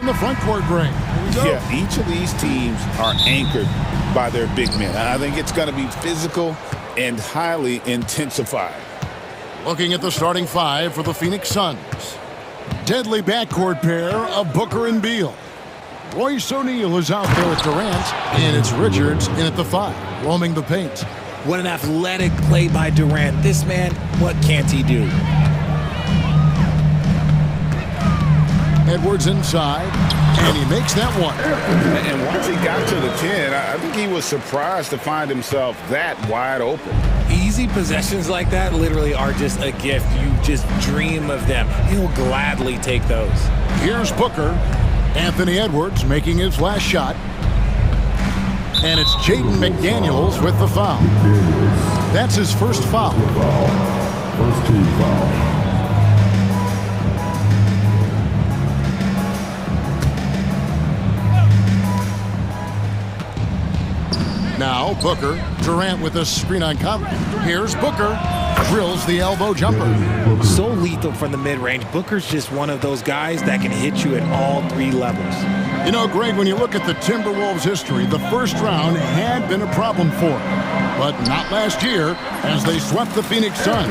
in the front court, Greg. Yeah, each of these teams are anchored by their big men. I think it's going to be physical and highly intensified. Looking at the starting five for the Phoenix Suns. Deadly backcourt pair of Booker and Beal. Royce O'Neal is out there at Durant, and it's Richards in at the 5, roaming the paint. What an athletic play by Durant. This man, what can't he do? Edwards inside, and he makes that one. And once he got to the 10, I think he was surprised to find himself that wide open. Easy possessions like that literally are just a gift. You just dream of them. He'll gladly take those. Here's Booker. Anthony Edwards making his last shot. And it's Jaden McDaniels with the foul. That's his first foul. First team foul. Now Booker, Durant with a screen on Conley. Here's Booker, drills the elbow jumper. So lethal from the mid-range. Booker's just one of those guys that can hit you at all 3 levels. You know, Greg, when you look at the Timberwolves' history, the first round had been a problem for them. But not last year, as they swept the Phoenix Suns.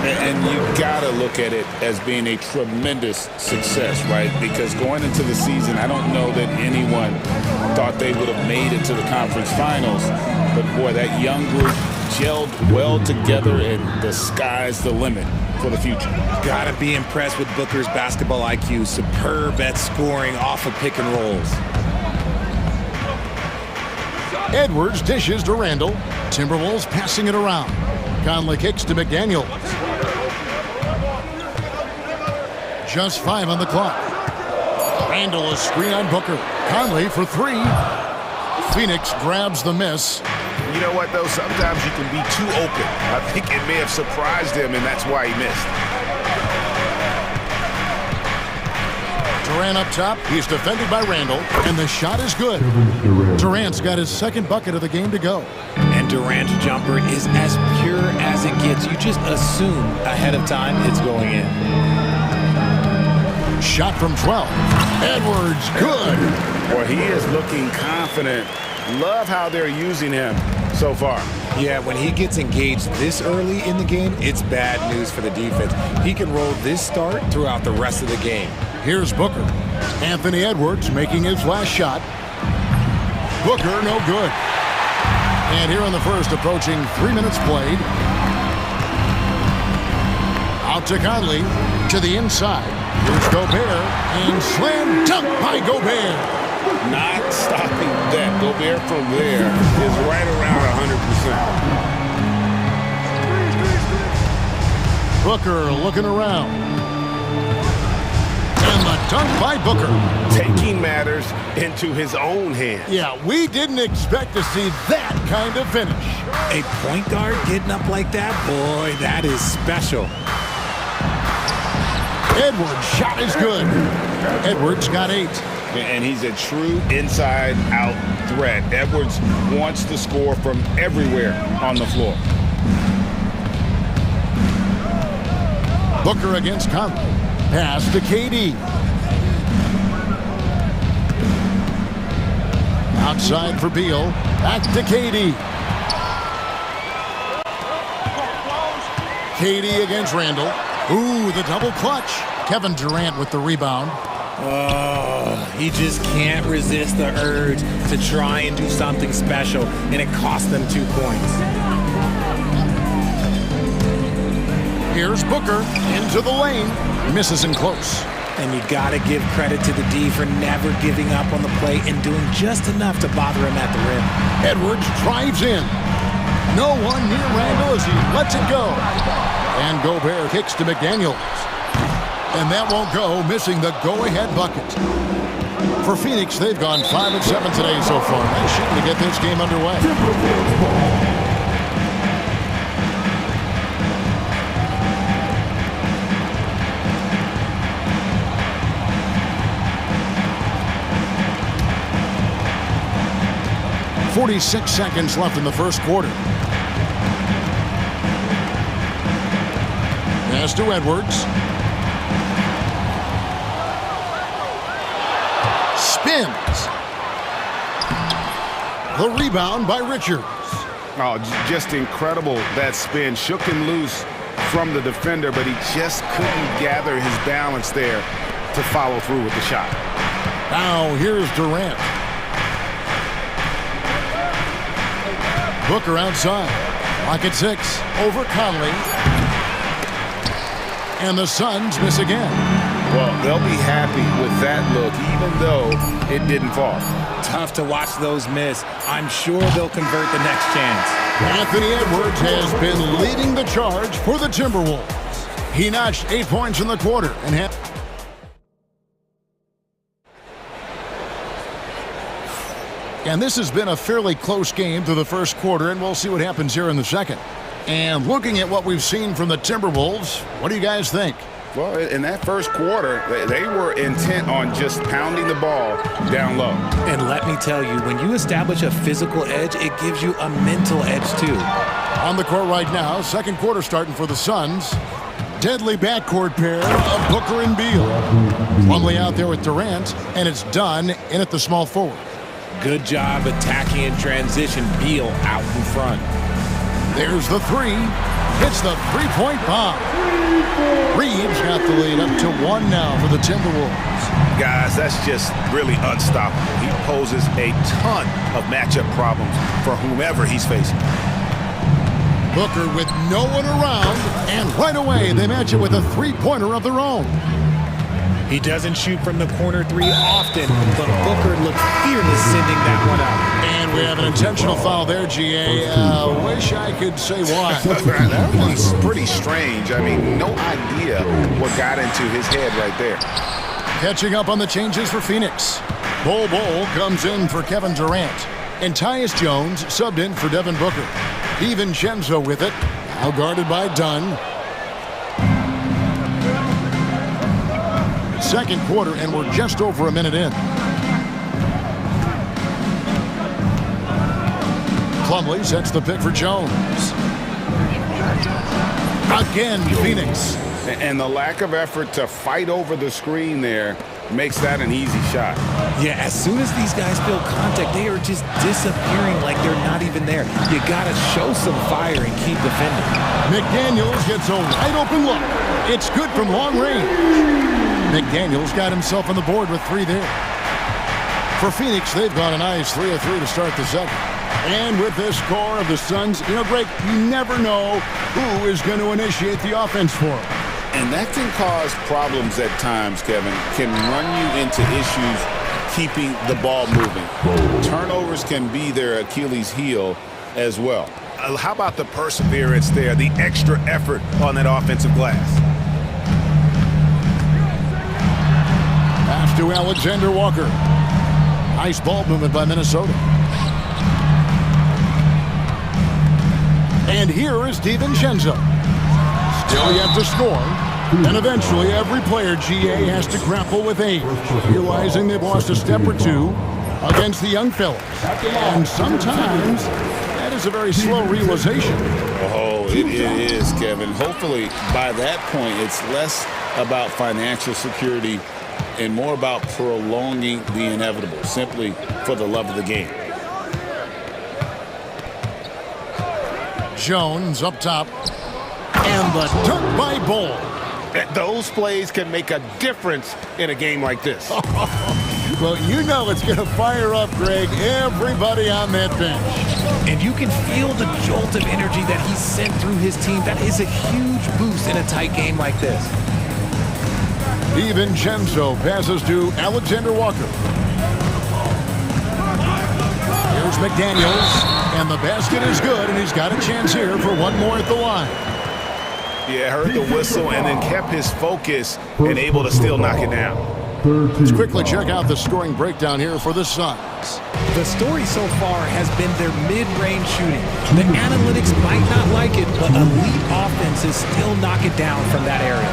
And you gotta look at it as being a tremendous success, right? Because going into the season, I don't know that anyone thought they would have made it to the conference finals. But boy, that young group gelled well together, and the sky's the limit for the future. Gotta be impressed with Booker's basketball IQ. Superb at scoring off of pick and rolls. Edwards dishes to Randall. Timberwolves passing it around. Conley kicks to McDaniels. Just 5 on the clock. Randall a screen on Booker. Conley for 3. Phoenix grabs the miss. You know what, though? Sometimes you can be too open. I think it may have surprised him, and that's why he missed. Durant up top. He's defended by Randall, and the shot is good. Durant's got his second bucket of the game to go. And Durant's jumper is as pure as it gets. You just assume ahead of time it's going in. Shot from 12. Edwards, good. Boy, he is looking confident. Love how they're using him so far. Yeah, when he gets engaged this early in the game, it's bad news for the defense. He can roll this start throughout the rest of the game. Here's Booker. Anthony Edwards making his last shot. Booker, no good. And here in the first, approaching 3 minutes played. Out to Conley, to the inside. Here's Gobert, and slam dunk by Gobert. Not stopping that. Gobert from there is right around 100%. Booker looking around. And the dunk by Booker. Taking matters into his own hands. Yeah, we didn't expect to see that kind of finish. A point guard getting up like that, boy, that is special. Edwards' shot is good. Edwards got 8. And he's a true inside-out threat. Edwards wants to score from everywhere on the floor. Booker against Conley. Pass to KD. Outside for Beal. Back to KD. KD against Randall. Ooh, the double clutch. Kevin Durant with the rebound. He just can't resist the urge to try and do something special, and it cost them 2 points. Here's Booker into the lane. Misses him close. And you got to give credit to the D for never giving up on the play and doing just enough to bother him at the rim. Edwards drives in. No one near Randall as he lets it go. And Gobert kicks to McDaniels. And that won't go, missing the go-ahead bucket. For Phoenix, they've gone 5 of 7 today so far. They shooting to get this game underway. 46 seconds left in the first quarter. Pass to Edwards. spins. The rebound by Richards. Oh, just incredible. That spin shook him loose from the defender, but he just couldn't gather his balance there to follow through with the shot. Now here's Durant. Booker outside. Lock at 6. Over Conley. And the Suns miss again. Well, they'll be happy with that look, even though it didn't fall. Tough to watch those miss. I'm sure they'll convert the next chance. Anthony Edwards has been leading the charge for the Timberwolves. He notched 8 points in the quarter and had... And this has been a fairly close game through the first quarter, and we'll see what happens here in the second. And looking at what we've seen from the Timberwolves, what do you guys think? Well, in that first quarter, they were intent on just pounding the ball down low. And let me tell you, when you establish a physical edge, it gives you a mental edge too. On the court right now, second quarter starting for the Suns. Deadly backcourt pair of Booker and Beal. Plumlee out there with Durant, and it's done in at the small forward. Good job attacking in transition. Beal out in front. There's the three. Hits the three-point bomb. Reeves got the lead up to 1 now for the Timberwolves. Guys, that's just really unstoppable. He poses a ton of matchup problems for whomever he's facing. Booker with no one around, and right away they match it with a three-pointer of their own. He doesn't shoot from the corner three often, but Booker looked fearless sending that one out. And we have an intentional foul there, GA. Wish I could say why. That one's pretty strange. I mean, no idea what got into his head right there. Catching up on the changes for Phoenix. Bol comes in for Kevin Durant. And Tyus Jones subbed in for Devin Booker. DiVincenzo with it. Now guarded by Dunn. Second quarter, and we're just over a minute in. Plumlee sets the pick for Jones. Again, Phoenix. And the lack of effort to fight over the screen there makes that an easy shot. Yeah, as soon as these guys feel contact, they are just disappearing like they're not even there. You got to show some fire and keep defending. McDaniels gets a wide open look. It's good from long range. McDaniels got himself on the board with 3 there. For Phoenix, they've got a nice 3 of 3 to start the second. And with this score of the Suns, you know, Greg, you never know who is going to initiate the offense for them. And that can cause problems at times, Kevin. Can run you into issues keeping the ball moving. Turnovers can be their Achilles heel as well. How about the perseverance there, the extra effort on that offensive glass? Pass to Alexander Walker. Nice ball movement by Minnesota. And here is DiVincenzo. Still yet to score. And eventually every player, GA, has to grapple with age, realizing they've lost a step or two against the young fellas. And sometimes that is a very slow realization. Oh, it is, Kevin. Hopefully by that point it's less about financial security and more about prolonging the inevitable, simply for the love of the game. Jones up top. And the dunk by Bol. Those plays can make a difference in a game like this. Well, you know it's going to fire up, Greg, everybody on that bench. And you can feel the jolt of energy that he sent through his team. That is a huge boost in a tight game like this. DiVincenzo passes to Alexander Walker. Here's McDaniels, and the basket is good, and he's got a chance here for one more at the line. Yeah, heard the whistle and then kept his focus and able to still knock it down. Let's quickly check out the scoring breakdown here for the Suns. The story so far has been their mid-range shooting. The analytics might not like it, but elite offenses still knock it down from that area.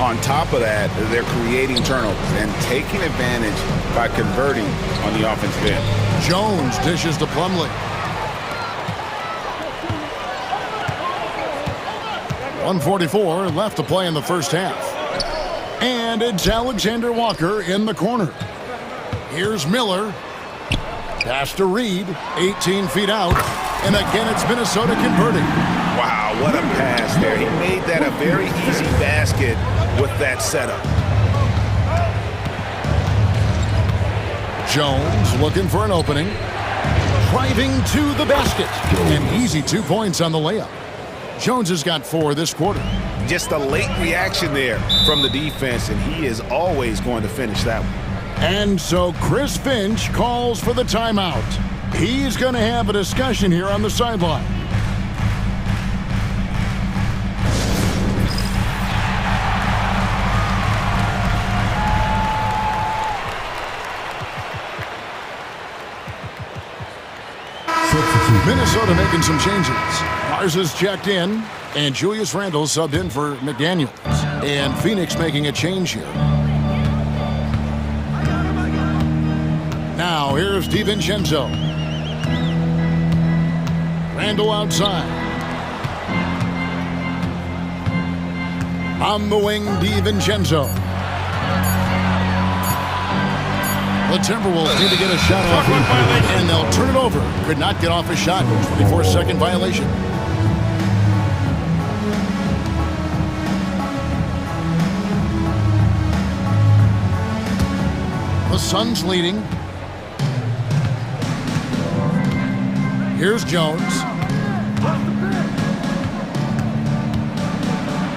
On top of that, they're creating turnovers and taking advantage by converting on the offensive end. Jones dishes to Plumlee. 1:44 left to play in the first half. And it's Alexander Walker in the corner. Here's Miller. Pass to Reed, 18 feet out. And again, it's Minnesota converting. Wow, what a pass there. He made that a very easy basket with that setup. Jones looking for an opening. Driving to the basket. An easy 2 points on the layup. Jones has got 4 this quarter. Just a late reaction there from the defense, and he is always going to finish that one. And so Chris Finch calls for the timeout. He's going to have a discussion here on the sideline. Minnesota making some changes. Mars is checked in, and Julius Randle subbed in for McDaniels. And Phoenix making a change here. Now, here's DiVincenzo. Randle outside. On the wing, DiVincenzo. The Timberwolves need to get a shot off, and they'll turn it over. Could not get off a shot. 24-second violation. The Suns leading. Here's Jones.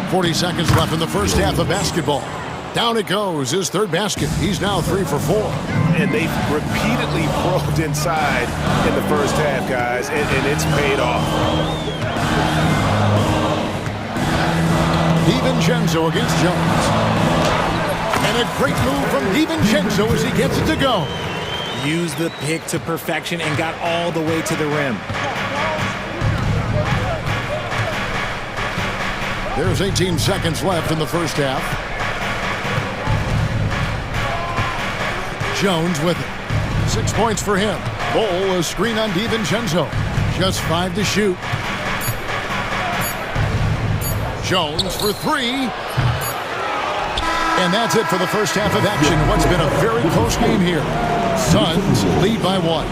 40 seconds left in the first half of basketball. Down it goes, his third basket. He's now 3 for 4. And they've repeatedly probed inside in the first half, guys, and it's paid off. DiVincenzo against Jones. And a great move from DiVincenzo as he gets it to go. Used the pick to perfection and got all the way to the rim. There's 18 seconds left in the first half. Jones with it. 6 points for him. Bowl, a screen on DiVincenzo. Just 5 to shoot. Jones for 3. And that's it for the first half of action. What's been a very close game here. Suns lead by 1.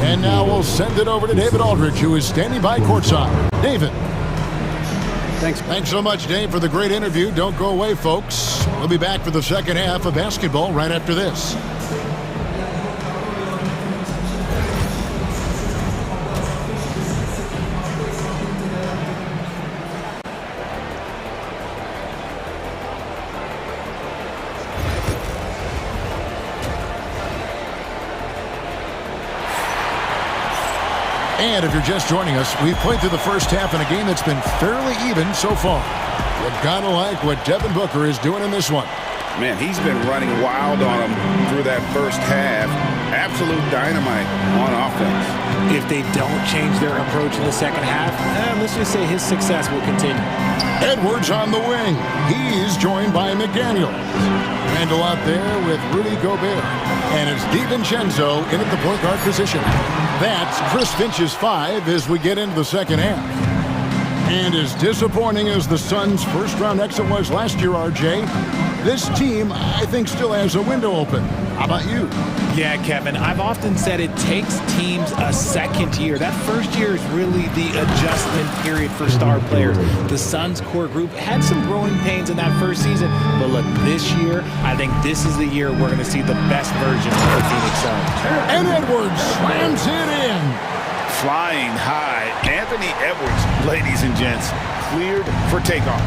And now we'll send it over to David Aldridge, who is standing by courtside. David. Thanks so much, Dave, for the great interview. Don't go away, folks. We'll be back for the second half of basketball right after this. And if you're just joining us, we've played through the first half in a game that's been fairly even so far. You've got to like what Devin Booker is doing in this one. Man, he's been running wild on him through that first half. Absolute dynamite on offense. If they don't change their approach in the second half, let's just say his success will continue. Edwards on the wing. He's joined by McDaniels. Randle out there with Rudy Gobert. And it's DiVincenzo in at the point guard position. That's Chris Finch's 5 as we get into the second half. And as disappointing as the Suns' first-round exit was last year, RJ, this team, I think, still has a window open. How about you? Yeah, Kevin, I've often said it takes teams a second year. That first year is really the adjustment period for star players. The Suns' core group had some growing pains in that first season, but look, this year, I think this is the year we're going to see the best version of the Phoenix Suns. And Edwards slams it in. Flying high. Anthony Edwards, ladies and gents, cleared for takeoff.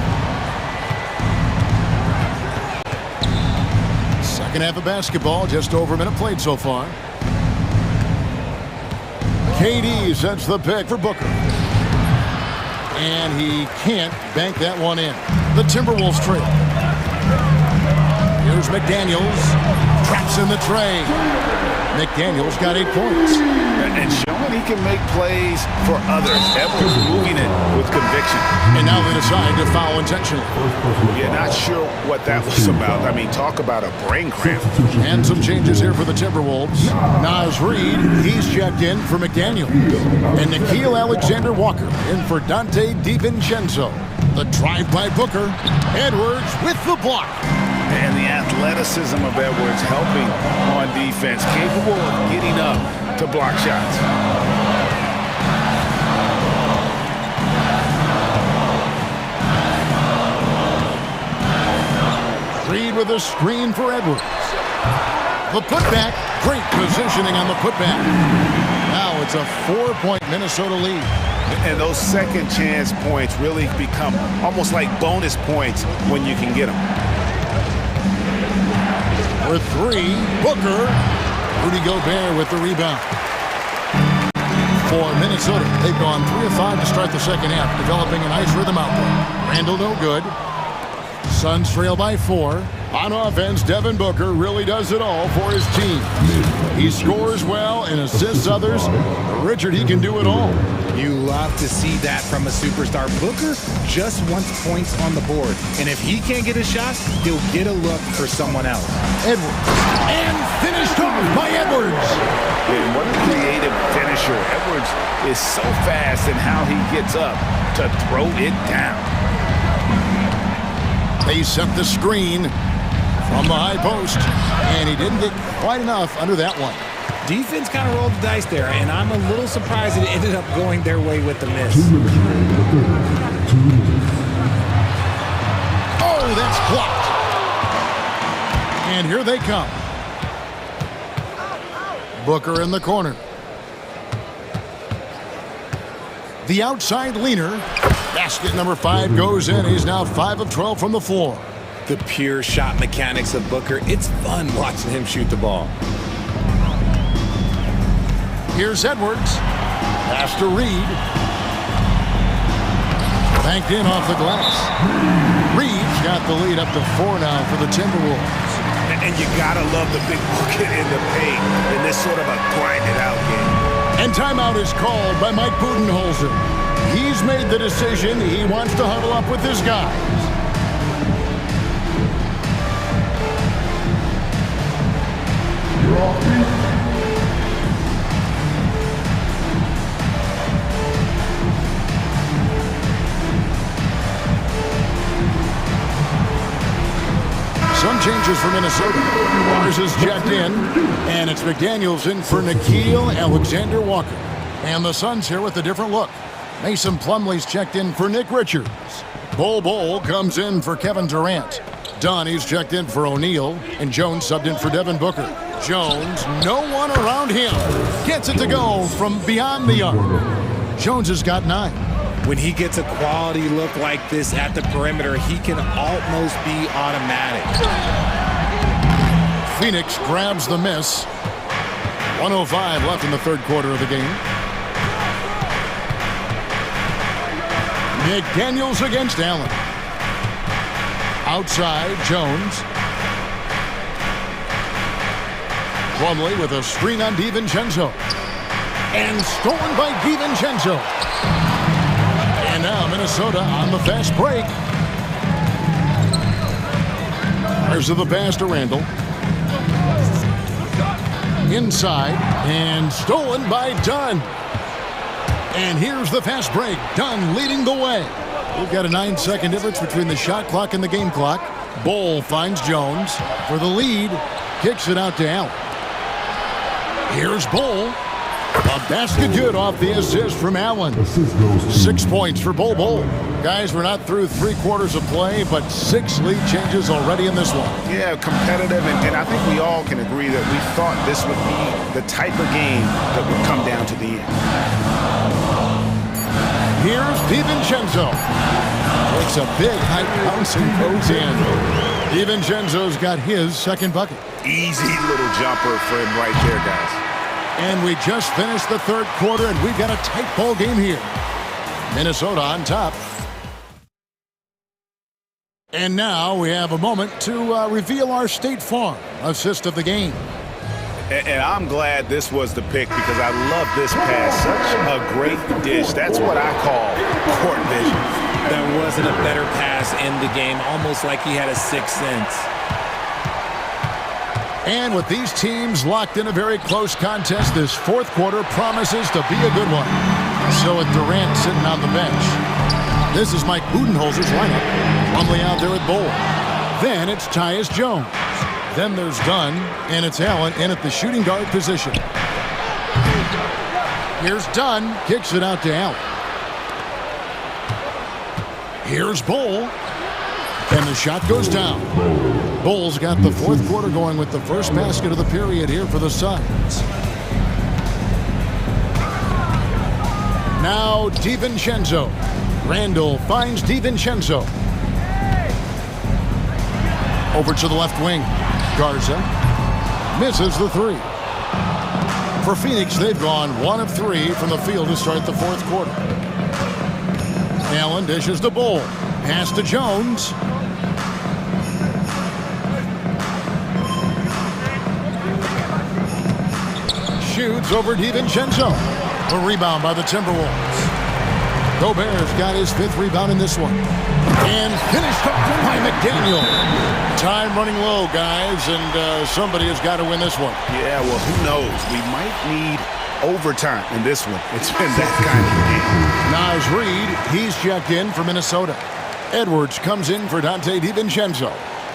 Second half of basketball, just over a minute played so far. KD sets the pick for Booker. And he can't bank that one in. The Timberwolves trail. Here's McDaniels. Traps in the tray. McDaniels got 8 points. And showing he can make plays for others. Edwards moving it with conviction. And now they decide to foul intentionally. Yeah, not sure what that was about. I mean, talk about a brain cramp. And some changes here for the Timberwolves. Naz Reid, he's checked in for McDaniel. And Nickeil Alexander-Walker in for Dante DiVincenzo. The drive by Booker. Edwards with the block. And the athleticism of Edwards helping on defense, capable of getting up to block shots. Reed with a screen for Edwards. The putback, great positioning on the putback. Now it's a 4-point Minnesota lead. And those second chance points really become almost like bonus points when you can get them. For three, Booker. Rudy Gobert with the rebound. For Minnesota, they've gone 3 of 5 to start the second half, developing a nice rhythm out there. Randall no good. Suns trail by 4. On offense, Devin Booker really does it all for his team. He scores well and assists others. Richard, he can do it all. You love to see that from a superstar. Booker just wants points on the board. And if he can't get a shot, he'll get a look for someone else. Edwards. And finished off by Edwards. And what a creative finisher. Edwards is so fast in how he gets up to throw it down. They set the screen from the high post, and he didn't get quite enough under that one. Defense kind of rolled the dice there, and I'm a little surprised it ended up going their way with the miss. Oh, that's blocked. And here they come. Booker in the corner. The outside leaner. Basket number 5 goes in. He's now 5 of 12 from the floor. The pure shot mechanics of Booker. It's fun watching him shoot the ball. Here's Edwards. Pass to Reed. Banked in off the glass. Reed's got the lead up to 4 now for the Timberwolves. And you gotta love the big bucket in the paint in this sort of a grind-it-out game. And timeout is called by Mike Budenholzer. He's made the decision. He wants to huddle up with his guys. Some changes for Minnesota. Mars is checked in, and it's McDaniels in for Nickeil Alexander-Walker. And the Suns here with a different look. Mason Plumlee's checked in for Nick Richards. Bol comes in for Kevin Durant. Donnie's checked in for O'Neal, and Jones subbed in for Devin Booker. Jones, no one around him. Gets it to go from beyond the arc. Jones has got 9. When he gets a quality look like this at the perimeter, he can almost be automatic. Phoenix grabs the miss. 1:05 left in the third quarter of the game. McDaniels against Allen. Outside, Jones. Plumlee with a screen on DiVincenzo. And stolen by DiVincenzo. And now Minnesota on the fast break. There's the pass to Randall. Inside and stolen by Dunn. And here's the fast break. Dunn leading the way. We've got a 9-second difference between the shot clock and the game clock. Bol finds Jones for the lead. Kicks it out to Allen. Here's Bol. A basket good off the assist from Allen. 6 points for Bol. Guys, we're not through 3 quarters of play, but 6 lead changes already in this one. Yeah, competitive, and I think we all can agree that we thought this would be the type of game that would come down to the end. Here's DiVincenzo. Takes a big high bounce and goes in. DiVincenzo's got his second bucket. Easy little jumper for him right there, guys. And we just finished the third quarter, and we've got a tight ball game here. Minnesota on top. And now we have a moment to reveal our State Farm assist of the game. And I'm glad this was the pick because I love this pass. Such a great dish. That's what I call court vision. There wasn't a better pass in the game, almost like he had a sixth sense. And with these teams locked in a very close contest, this fourth quarter promises to be a good one. So with Durant sitting on the bench, this is Mike Budenholzer's lineup. Plumlee out there at Bol. Then it's Tyus Jones. Then there's Dunn, and it's Allen in at the shooting guard position. Here's Dunn, kicks it out to Allen. Here's Bull, and the shot goes down. Bull's got the fourth quarter going with the first basket of the period here for the Suns. Now DiVincenzo. Randall finds DiVincenzo. Over to the left wing. Garza misses the three. For Phoenix, they've gone 1 of 3 from the field to start the fourth quarter. Allen dishes to Bull. Pass to Jones. Shoots over DiVincenzo. A rebound by the Timberwolves. Gobert's got his 5th rebound in this one. And finished up by McDaniel. Time running low, guys, and somebody has got to win this one. Yeah, well, who knows? We might need overtime in this one. It's been that kind of game. Naz Reid, he's checked in for Minnesota. Edwards comes in for Dante DiVincenzo.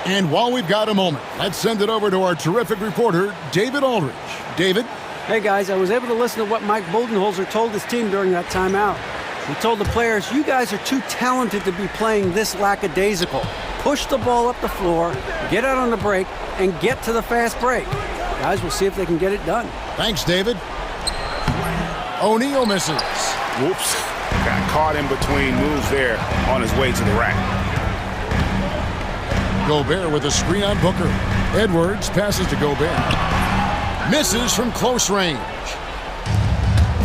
And while we've got a moment, let's send it over to our terrific reporter, David Aldridge. David? Hey, guys, I was able to listen to what Mike Budenholzer told his team during that timeout. He told the players, you guys are too talented to be playing this lackadaisical. Push the ball up the floor, get out on the break, and get to the fast break. Guys, we'll see if they can get it done. Thanks, David. O'Neal misses. Whoops. Got caught in between moves there on his way to the rack. Gobert with a screen on Booker. Edwards passes to Gobert. Misses from close range.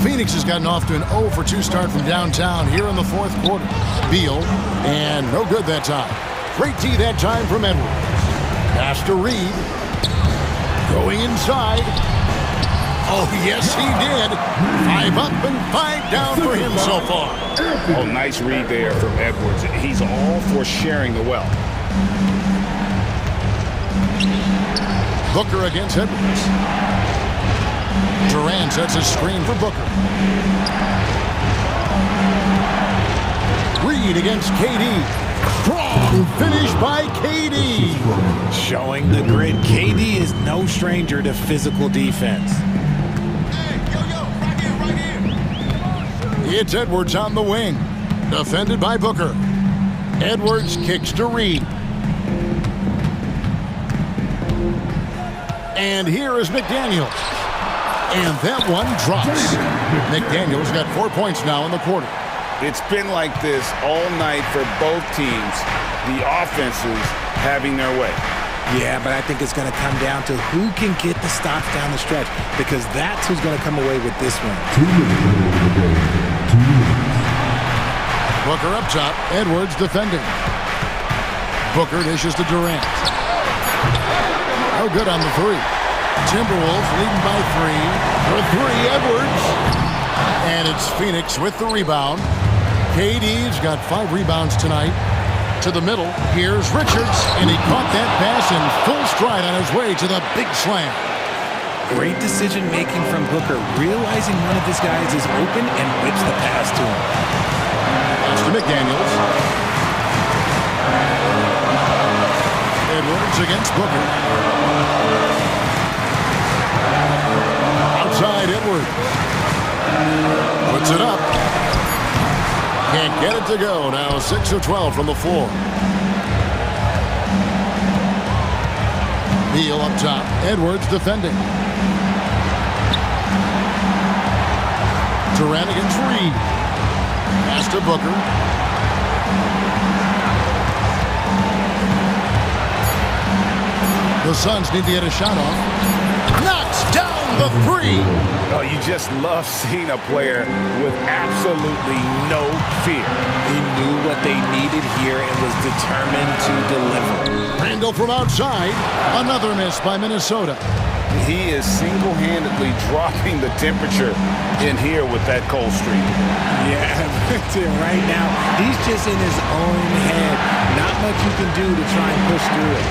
Phoenix has gotten off to an 0 for 2 start from downtown here in the fourth quarter. Beal, and no good that time. Great D that time from Edwards. Pass to Reed. Going inside. Oh, yes, he did. 5 up and 5 down for him so far. Oh, nice read there from Edwards. He's all for sharing the wealth. Booker against Edwards. Durant sets a screen for Booker. Reed against KD. Strong finish by KD. Showing the grit, KD is no stranger to physical defense. It's Edwards on the wing. Defended by Booker. Edwards kicks to Reed. And here is McDaniel. And that one drops. McDaniel's got 4 points now in the quarter. It's been like this all night for both teams. The offenses having their way. Yeah, but I think it's going to come down to who can get the stops down the stretch, because that's who's going to come away with this one. 2 minutes. Booker up top. Edwards defending. Booker dishes to Durant. No good on the three. Timberwolves leading by 3. For 3, Edwards. And it's Phoenix with the rebound. KD's got 5 rebounds tonight. To the middle, here's Richards, and he caught that pass in full stride on his way to the big slam. Great decision-making from Booker, realizing one of his guys is open and whips the pass to him. Pass to McDaniels. Edwards against Booker. Outside Edwards. Puts it up. Can't get it to go. Now 6 of 12 from the floor. Beal up top. Edwards defending. Durant against Reed. Pass to Booker. The Suns need to get a shot off. Knocks down the 3. Oh, you just love seeing a player with absolutely no fear. He knew what they needed here and was determined to deliver. Randall from outside. Another miss by Minnesota. He is single-handedly dropping the temperature in here with that cold streak. Yeah, right now, he's just in his own head. Not much you can do to try and push through it.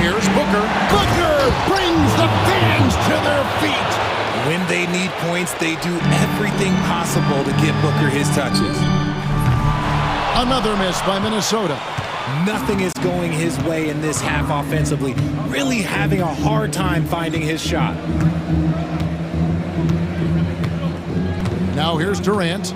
Here's Booker. Booker brings the fans to their feet. When they need points, they do everything possible to get Booker his touches. Another miss by Minnesota. Nothing is going his way in this half offensively. Really having a hard time finding his shot. Now here's Durant.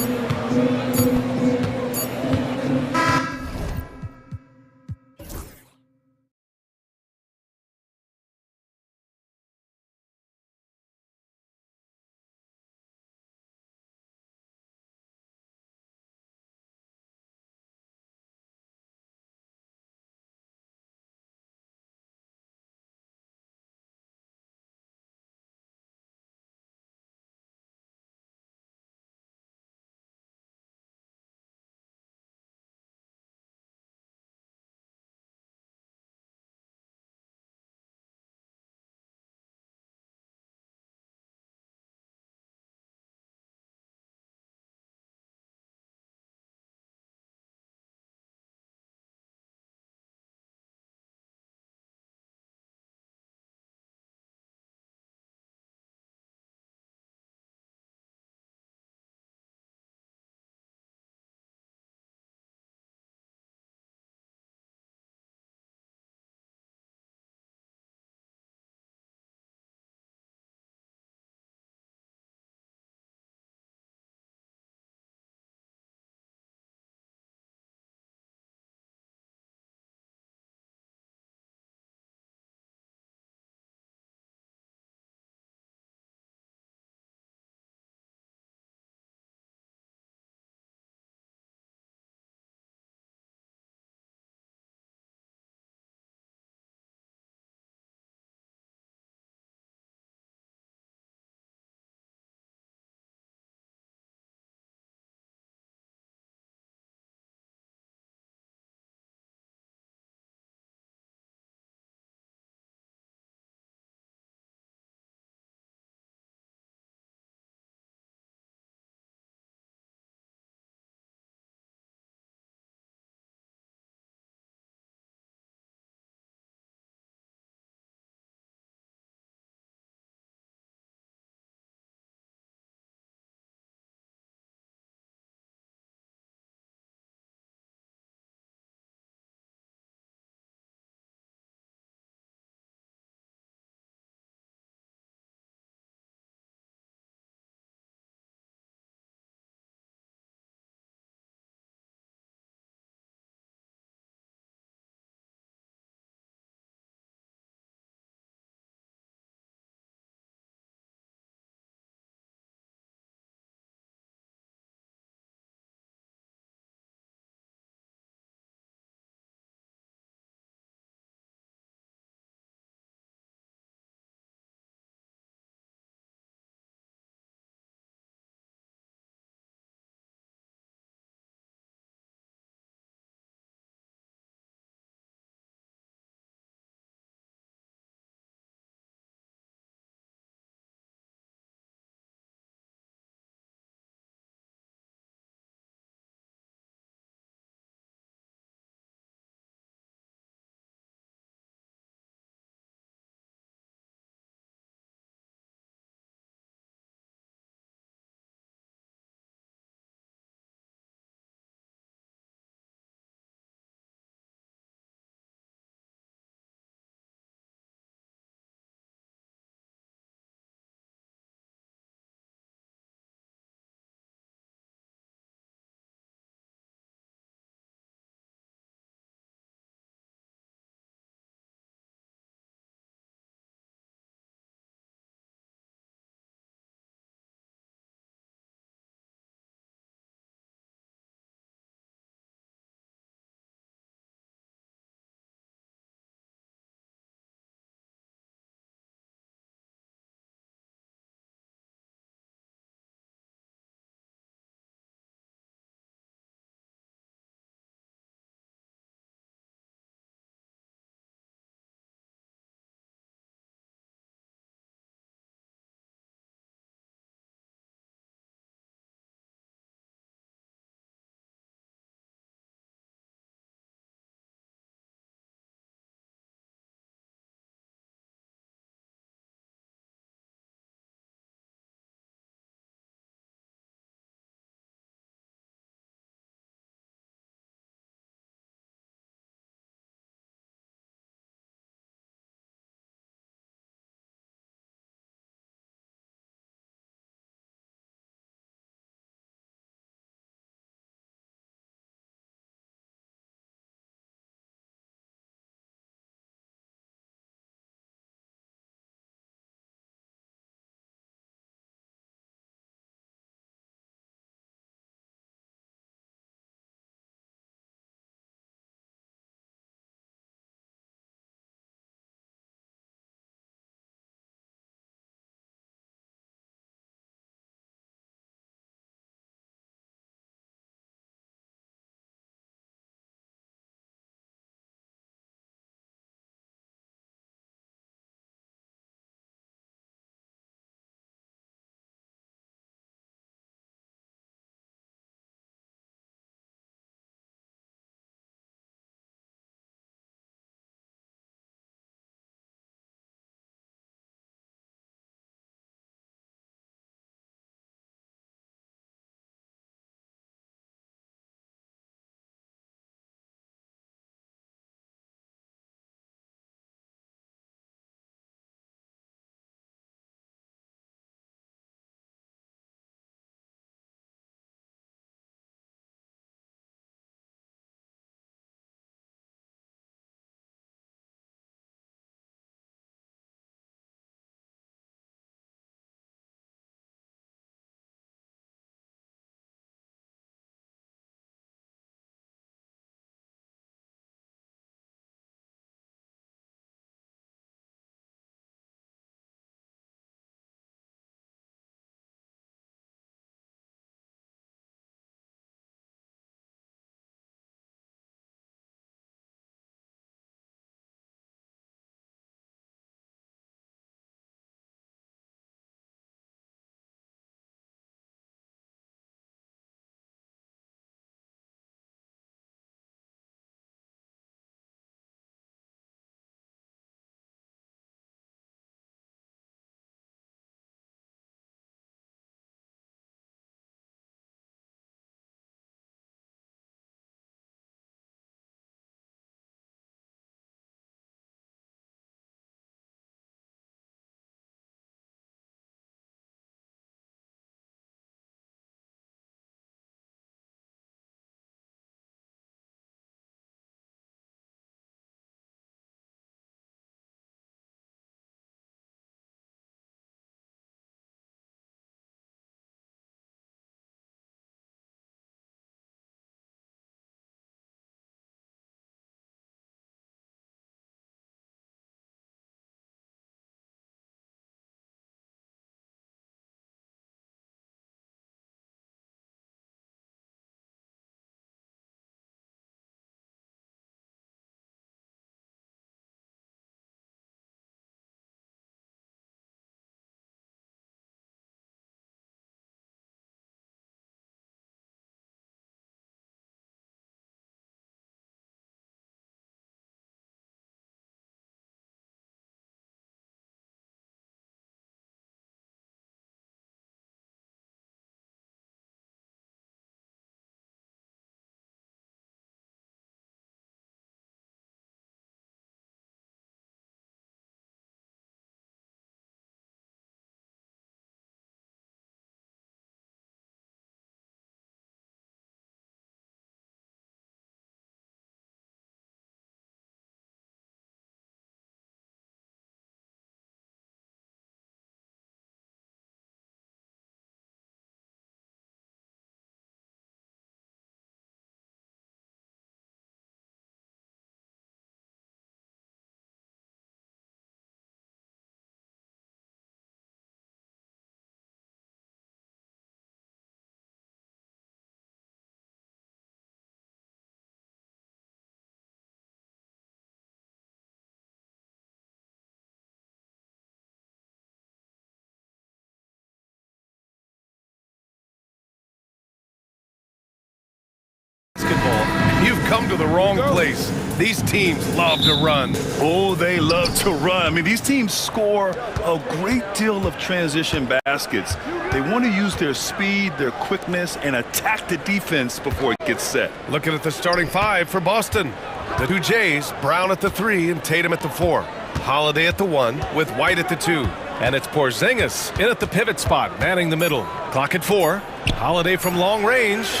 basketball, you've come to the wrong place. These teams love to run. Oh, they love to run. I mean, these teams score a great deal of transition baskets. They want to use their speed, their quickness, and attack the defense before it gets set. Looking at the starting five for Boston. The two Jays, Brown at the 3 and Tatum at the 4. Holiday at the 1 with White at the 2. And it's Porzingis in at the pivot spot, manning the middle. Clock at 4. Holiday from long range.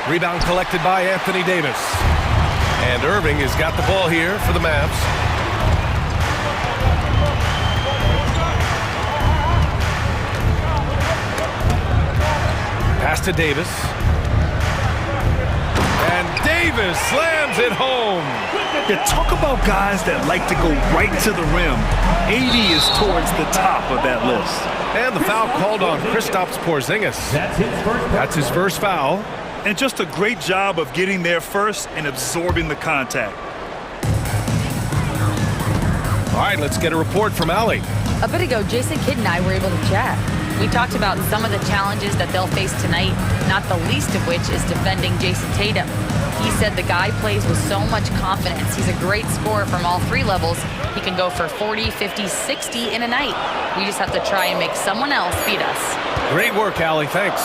Rebound collected by Anthony Davis. And Irving has got the ball here for the Mavs. Pass to Davis. And Davis slams it home. Yeah, talk about guys that like to go right to the rim. 80 is towards the top of that list. And the foul called on Kristaps Porzingis. That's his first foul. And just a great job of getting there first and absorbing the contact. All right, let's get a report from Allie. A bit ago, Jason Kidd and I were able to chat. We talked about some of the challenges that they'll face tonight, not the least of which is defending Jason Tatum. He said the guy plays with so much confidence. He's a great scorer from all 3 levels. He can go for 40, 50, 60 in a night. We just have to try and make someone else beat us. Great work, Allie. Thanks.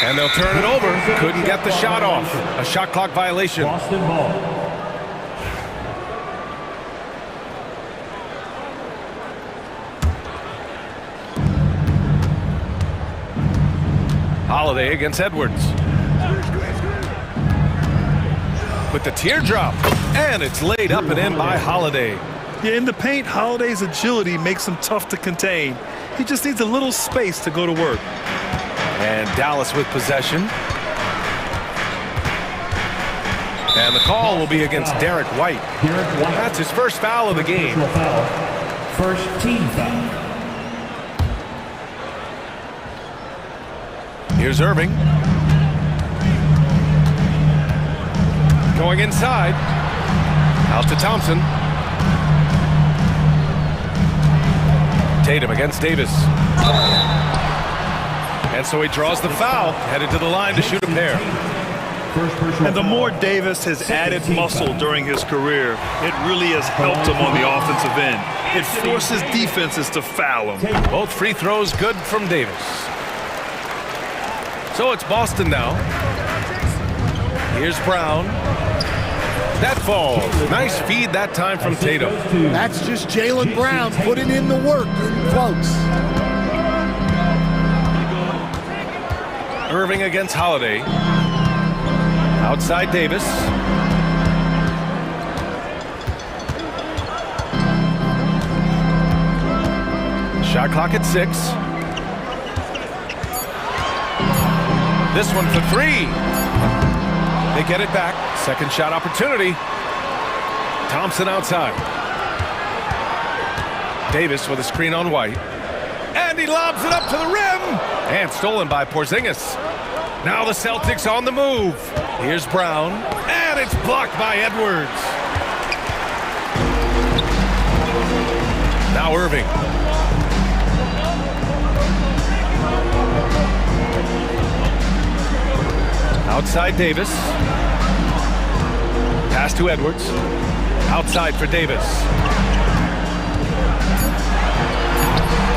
And they'll turn it over. Couldn't get the shot off. A shot clock violation. Boston ball. Holiday against Edwards. With the teardrop. And it's laid up and in by Holiday. Yeah, in the paint, Holiday's agility makes him tough to contain. He just needs a little space to go to work. And Dallas with possession. And the call will be against Derek White. That's his first foul of the game. First team foul. Here's Irving. Going inside. Out to Thompson. Tatum against Davis. And so he draws the foul, headed to the line to shoot a pair. And the more Davis has added muscle during his career, it really has helped him on the offensive end. It forces defenses to foul him. Both free throws good from Davis. So it's Boston now. Here's Brown. That falls. Nice feed that time from Tatum. That's just Jaylen Brown putting in the work in close. Irving against Holiday. Outside Davis. Shot clock at 6. This one for 3. They get it back. Second shot opportunity. Thompson outside. Davis with a screen on White. And he lobs it up to the rim. And stolen by Porzingis. Now the Celtics on the move. Here's Brown. And it's blocked by Edwards. Now Irving. Outside Davis. Pass to Edwards. Outside for Davis.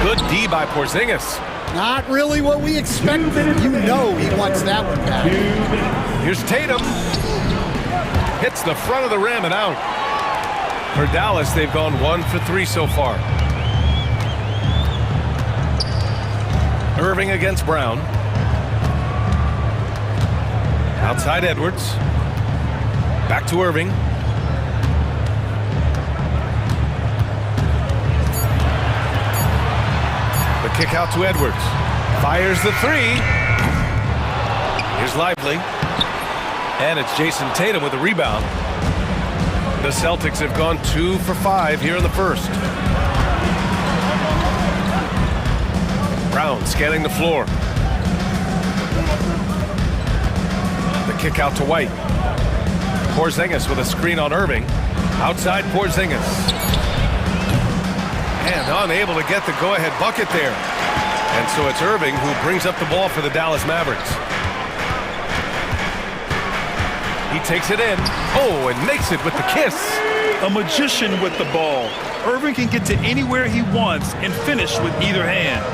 Good D by Porzingis. Not really what we expected. You know he wants that one back. Here's Tatum. Hits the front of the rim and out. For Dallas, they've gone 1 for 3 so far. Irving against Brown. Outside Edwards. Back to Irving. The kick out to Edwards. Fires the 3. Here's Lively. And it's Jason Tatum with the rebound. The Celtics have gone 2 for 5 here in the first. Brown scanning the floor. The kick out to White. Porzingis with a screen on Irving. Outside Porzingis. And unable to get the go-ahead bucket there. And so it's Irving who brings up the ball for the Dallas Mavericks. He takes it in. Oh, and makes it with the kiss. A magician with the ball. Irving can get to anywhere he wants and finish with either hand.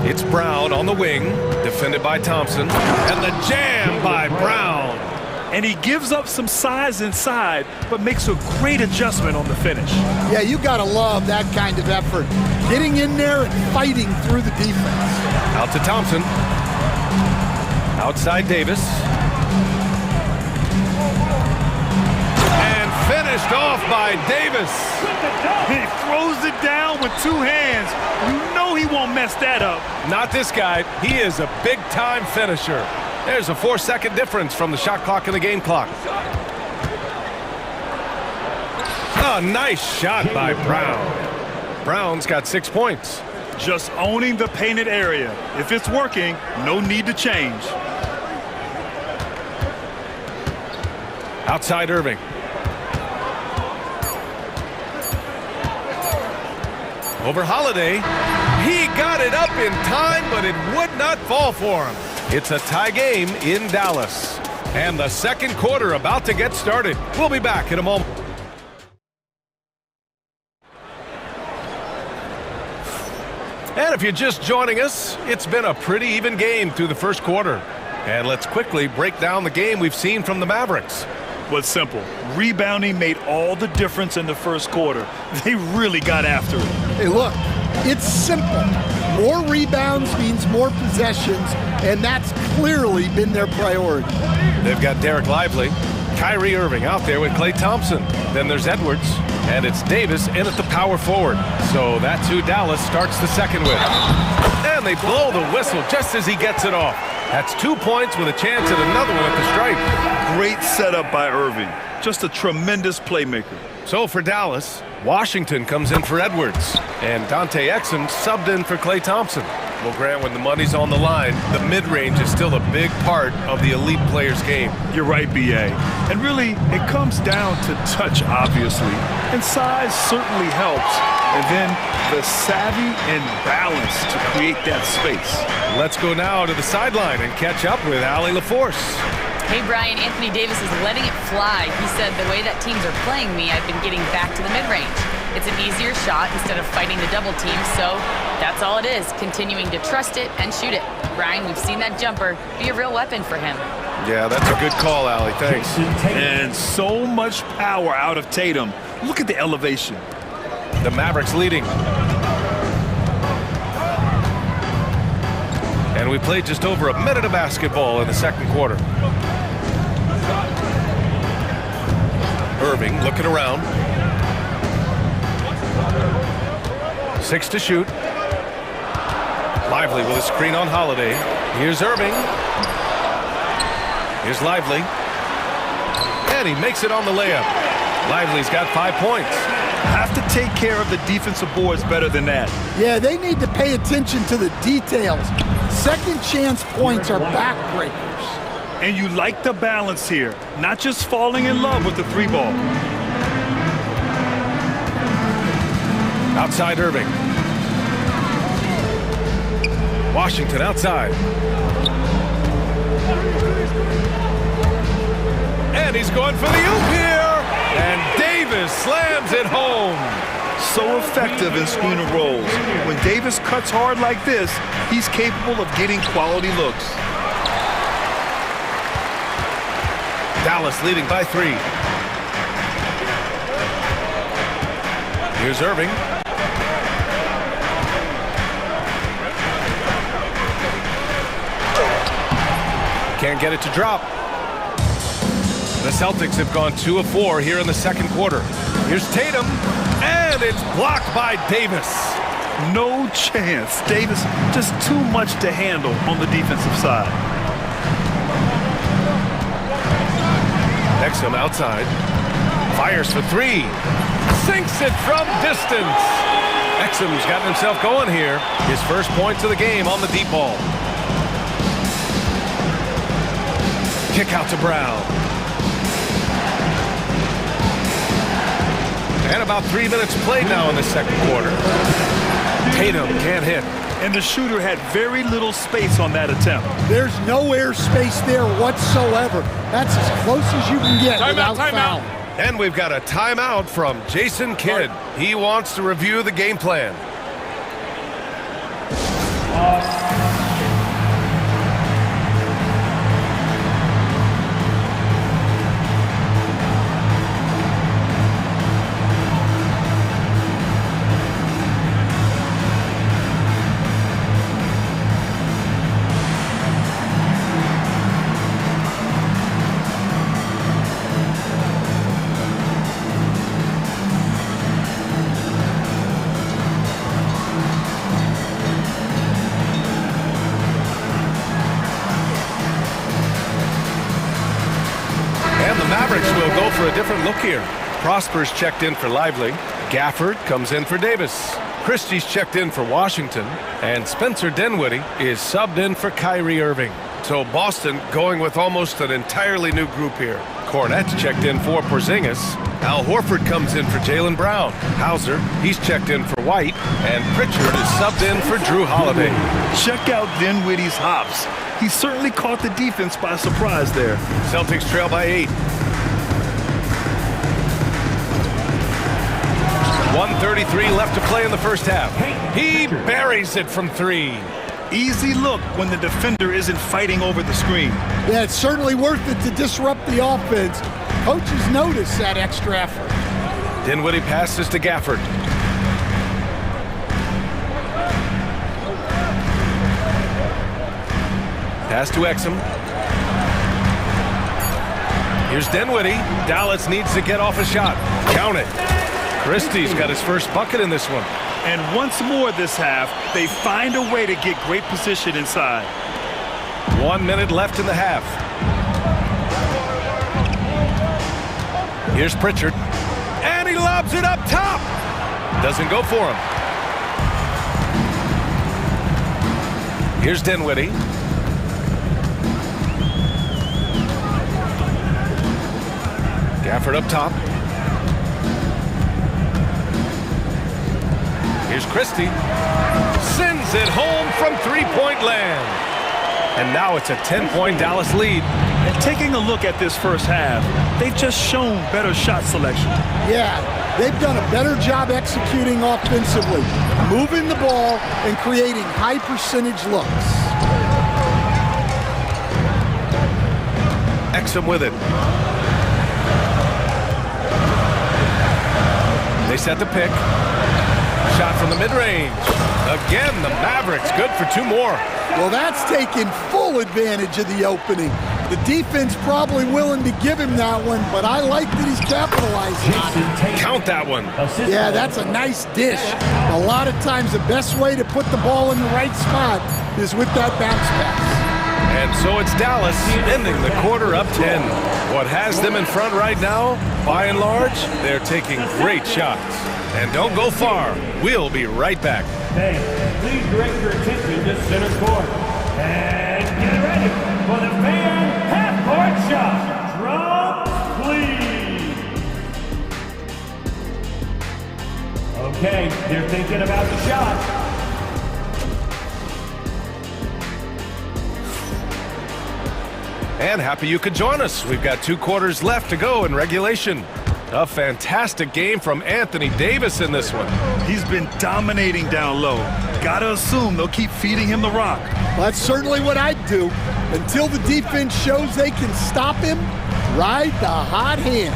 It's Brown on the wing, defended by Thompson. And the jam by Brown. And he gives up some size inside, but makes a great adjustment on the finish. Yeah, you gotta love that kind of effort. Getting in there and fighting through the defense. Out to Thompson. Outside Davis. And finished off by Davis. He throws it down with two hands. You know he won't mess that up. Not this guy. He is a big-time finisher. There's a 4-second difference from the shot clock and the game clock. A nice shot by Brown. Brown's got 6 points. Just owning the painted area. If it's working, no need to change. Outside Irving. Over Holiday. He got it up in time, but it would not fall for him. It's a tie game in Dallas. And the second quarter about to get started. We'll be back in a moment. And if you're just joining us, it's been a pretty even game through the first quarter. And let's quickly break down the game we've seen from the Mavericks. What's simple? Rebounding made all the difference in the first quarter. They really got after it. Hey, look, it's simple. More rebounds means more possessions, and that's clearly been their priority. They've got Derek Lively, Kyrie Irving out there with Klay Thompson. Then there's Edwards, and it's Davis in at the power forward. So that's who Dallas starts the second with. And they blow the whistle just as he gets it off. That's 2 points with a chance at another one at the stripe. Great setup by Irving. Just a tremendous playmaker. So for Dallas, Washington comes in for Edwards, and Dante Exum subbed in for Klay Thompson. Well, Grant, when the money's on the line, the mid-range is still a big part of the elite player's game. You're right, B.A. And really, it comes down to touch, obviously. And size certainly helps. And then the savvy and balance to create that space. Let's go now to the sideline and catch up with Allie LaForce. Hey, Brian, Anthony Davis is letting it fly. He said, the way that teams are playing me, I've been getting back to the mid-range. It's an easier shot instead of fighting the double team, so that's all it is, continuing to trust it and shoot it. Brian, we've seen that jumper be a real weapon for him. Yeah, that's a good call, Allie. Thanks. And so much power out of Tatum. Look at the elevation. The Mavericks leading. And we played just over a minute of basketball in the second quarter. Irving looking around. 6 to shoot. Lively with a screen on Holiday. Here's Irving. Here's Lively. And he makes it on the layup. Lively's got 5 points. Have to take care of the defensive boards better than that. Yeah, they need to pay attention to the details. Second chance points are backbreakers. And you like the balance here, not just falling in love with the three ball. Outside Irving. Washington outside. And he's going for the oop here. And Davis slams it home. So effective in screen and rolls. When Davis cuts hard like this, he's capable of getting quality looks. Dallas leading by 3. Here's Irving. Can't get it to drop. The Celtics have gone 2 of 4 here in the second quarter. Here's Tatum, and it's blocked by Davis. No chance. Davis just too much to handle on the defensive side. Exum outside. Fires for 3. Sinks it from distance. Exum's gotten himself going here. His first points of the game on the deep ball. Kick out to Brown. And about 3 minutes played now in the second quarter. Tatum can't hit. and the shooter had very little space on that attempt. There's no airspace there whatsoever. That's as close as you can get without foul. And we've got a timeout from Jason Kidd. He wants to review the game plan. For a different look here. Prosper's checked in for Lively. Gafford comes in for Davis. Christie's checked in for Washington. And Spencer Dinwiddie is subbed in for Kyrie Irving. So Boston going with almost an entirely new group here. Cornette's checked in for Porzingis. Al Horford comes in for Jaylen Brown. Hauser, he's checked in for White. And Pritchard is subbed in for Drew Holiday. Check out Dinwiddie's hops. He certainly caught the defense by surprise there. Celtics trail by 8. 1:33 left to play in the first half. He buries it from 3. Easy look when the defender isn't fighting over the screen. Yeah, it's certainly worth it to disrupt the offense. Coaches notice that extra effort. Dinwiddie passes to Gafford. Pass to Exum. Here's Dinwiddie. Dallas needs to get off a shot. Count it. Christie's got his first bucket in this one. And once more this half, they find a way to get great position inside. 1 minute left in the half. Here's Pritchard. And he lobs it up top. Doesn't go for him. Here's Dinwiddie. Gafford up top. Here's Christie. Sends it home from three-point land. And now it's a 10-point Dallas lead. And taking a look at this first half, they've just shown better shot selection. Yeah, they've done a better job executing offensively, moving the ball and creating high-percentage looks. Exum with it. They set the pick. Shot from the mid-range. Again, the Mavericks good for 2 more. Well, that's taking full advantage of the opening. The defense probably willing to give him that one, but I like that he's capitalizing on it. Count that one. Yeah, that's a nice dish. A lot of times the best way to put the ball in the right spot is with that bounce pass. And so it's Dallas ending the quarter up 10. What has them in front right now, by and large, they're taking great shots. And don't go far. We'll be right back. Hey, please direct your attention to center court. And get ready for the fan half-court shot. Drums, please. Okay, they're thinking about the shot. And happy you could join us. We've got 2 quarters left to go in regulation. A fantastic game from Anthony Davis in this one. He's been dominating down low. Gotta assume they'll keep feeding him the rock. Well, that's certainly what I'd do. Until the defense shows they can stop him, ride the hot hand.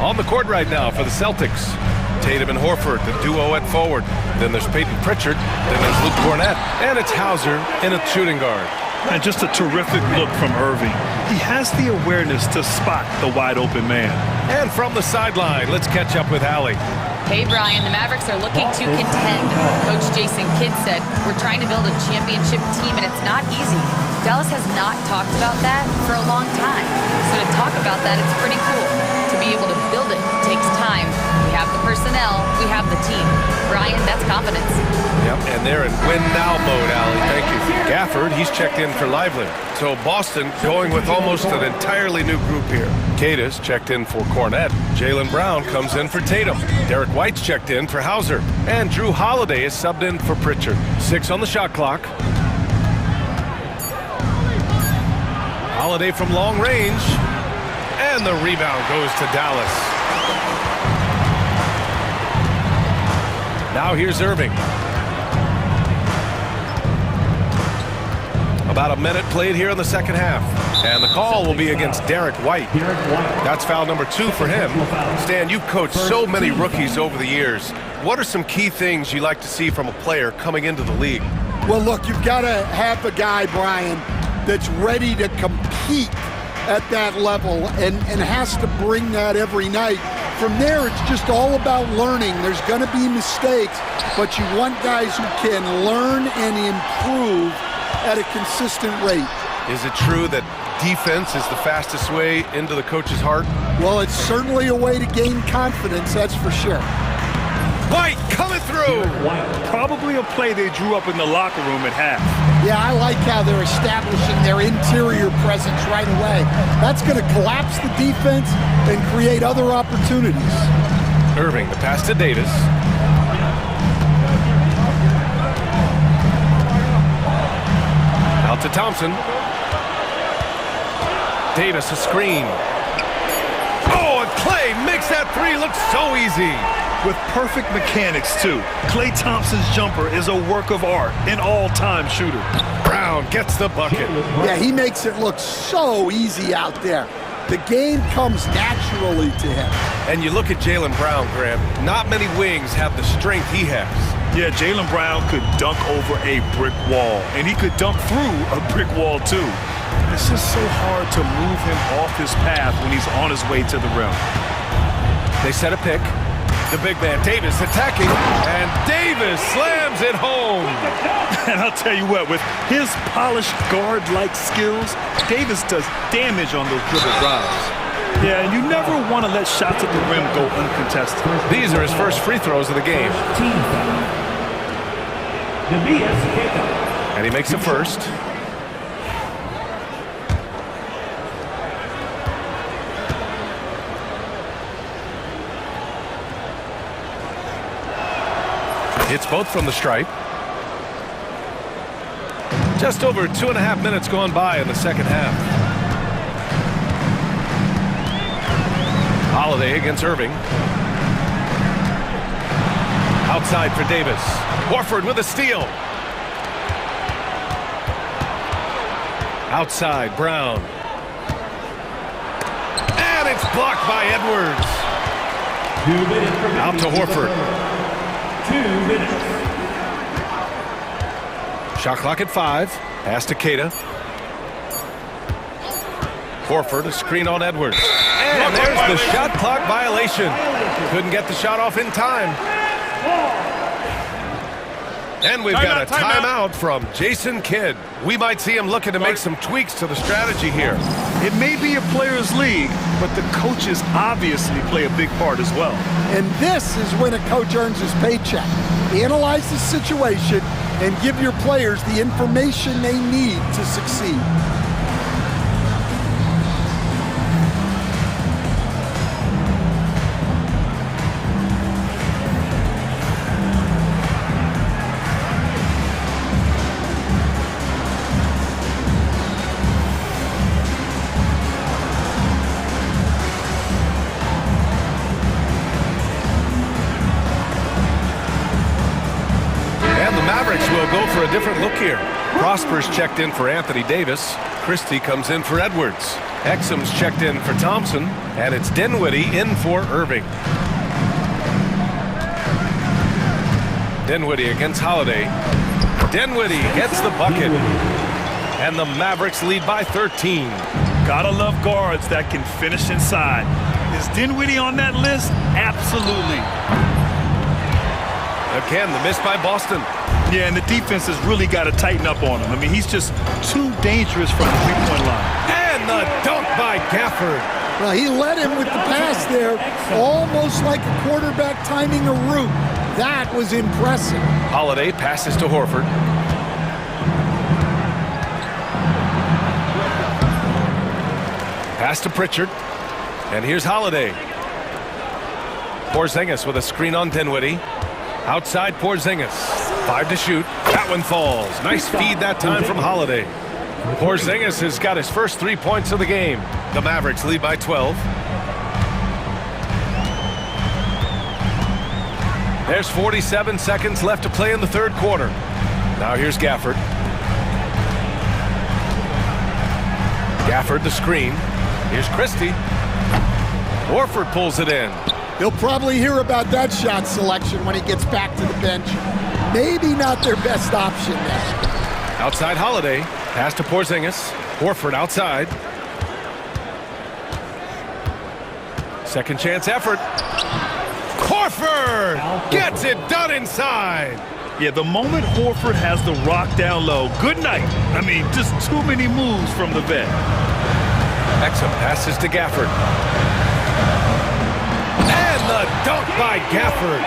On the court right now for the Celtics. Tatum and Horford, the duo at forward. Then there's Peyton Pritchard. Then there's Luke Cornette. And it's Hauser in a shooting guard. And just a terrific look from Irving. He has the awareness to spot the wide-open man. And from the sideline, let's catch up with Allie. Hey, Brian, the Mavericks are looking to contend. Coach Jason Kidd said, we're trying to build a championship team, and it's not easy. Dallas has not talked about that for a long time. So to talk about that, it's pretty cool. To be able to build it takes time. We have have the personnel, we have the team. Brian, that's confidence. Yep, and they're in win-now mode, Allie. Thank you. Gafford, he's checked in for Lively. So Boston going with almost an entirely new group here. Cadis checked in for Cornette. Jaylen Brown comes in for Tatum. Derek White's checked in for Hauser. And Drew Holiday is subbed in for Pritchard. 6 on the shot clock. Holiday from long range. And the rebound goes to Dallas. Now here's Irving. About a minute played here in the second half. And the call will be against Derek White. That's foul number 2 for him. Stan, you've coached so many rookies over the years. What are some key things you like to see from a player coming into the league? Well, look, you've got to have a guy, Brian, that's ready to compete at that level and has to bring that every night. From there, it's just all about learning. There's going to be mistakes, but you want guys who can learn and improve at a consistent rate. Is it true that defense is the fastest way into the coach's heart? Well, it's certainly a way to gain confidence, that's for sure. White coming through! Probably a play they drew up in the locker room at half. Yeah, I like how they're establishing their interior presence right away. That's going to collapse the defense and create other opportunities. Irving, the pass to Davis. Out to Thompson. Davis, a screen. Oh, and Clay makes that three look so easy. With perfect mechanics, too. Klay Thompson's jumper is a work of art, an all-time shooter. Brown gets the bucket. Yeah, he makes it look so easy out there. The game comes naturally to him. And you look at Jaylen Brown, Graham. Not many wings have the strength he has. Yeah, Jaylen Brown could dunk over a brick wall, and he could dunk through a brick wall, too. It's just so hard to move him off his path when he's on his way to the rim. They set a pick. The big man, Davis, attacking, and Davis slams it home. And I'll tell you what, with his polished guard-like skills, Davis does damage on those dribble drives. Yeah, and you never want to let shots at the rim go uncontested. These are his first free throws of the game. And he makes the first. It's both from the stripe. Just over 2.5 minutes gone by in the second half. Holiday against Irving. Outside for Davis. Horford with a steal. Outside, Brown. And it's blocked by Edwards. Out to Horford. 2 minutes. Shot clock at 5. Pass to Keita. Horford, a screen on Edwards. And there's the shot clock violation. Couldn't get the shot off in time. And we've got a timeout from Jason Kidd. We might see him looking to make some tweaks to the strategy here. It may be a players' league, but the coaches obviously play a big part as well. And this is when a coach earns his paycheck. Analyze the situation and give your players the information they need to succeed. Go for a different look here. Prosper's checked in for Anthony Davis. Christie comes in for Edwards. Exum's checked in for Thompson. And it's Dinwiddie in for Irving. Dinwiddie against Holiday. Dinwiddie gets the bucket. And the Mavericks lead by 13. Gotta love guards that can finish inside. Is Dinwiddie on that list? Absolutely. Again, the miss by Boston. Yeah, and the defense has really got to tighten up on him. I mean, he's just too dangerous from the three-point line. And the dunk by Gafford. Well, he led him with the pass there, almost like a quarterback timing a route. That was impressive. Holiday passes to Horford. Pass to Pritchard. And here's Holiday. Porzingis with a screen on Dinwiddie. Outside Porzingis. 5 to shoot. That one falls. Nice feed that time from Holiday. Porzingis has got his first 3 points of the game. The Mavericks lead by 12. There's 47 seconds left to play in the third quarter. Now here's Gafford. Gafford the screen. Here's Christie. Horford pulls it in. He'll probably hear about that shot selection when he gets back to the bench. Maybe not their best option there. Outside Holiday. Pass to Porzingis. Horford outside. Second chance effort. Horford gets it done inside. Yeah, the moment Horford has the rock down low, good night. I mean, just too many moves from the vet. Exum passes to Gafford. And the dunk by Gafford.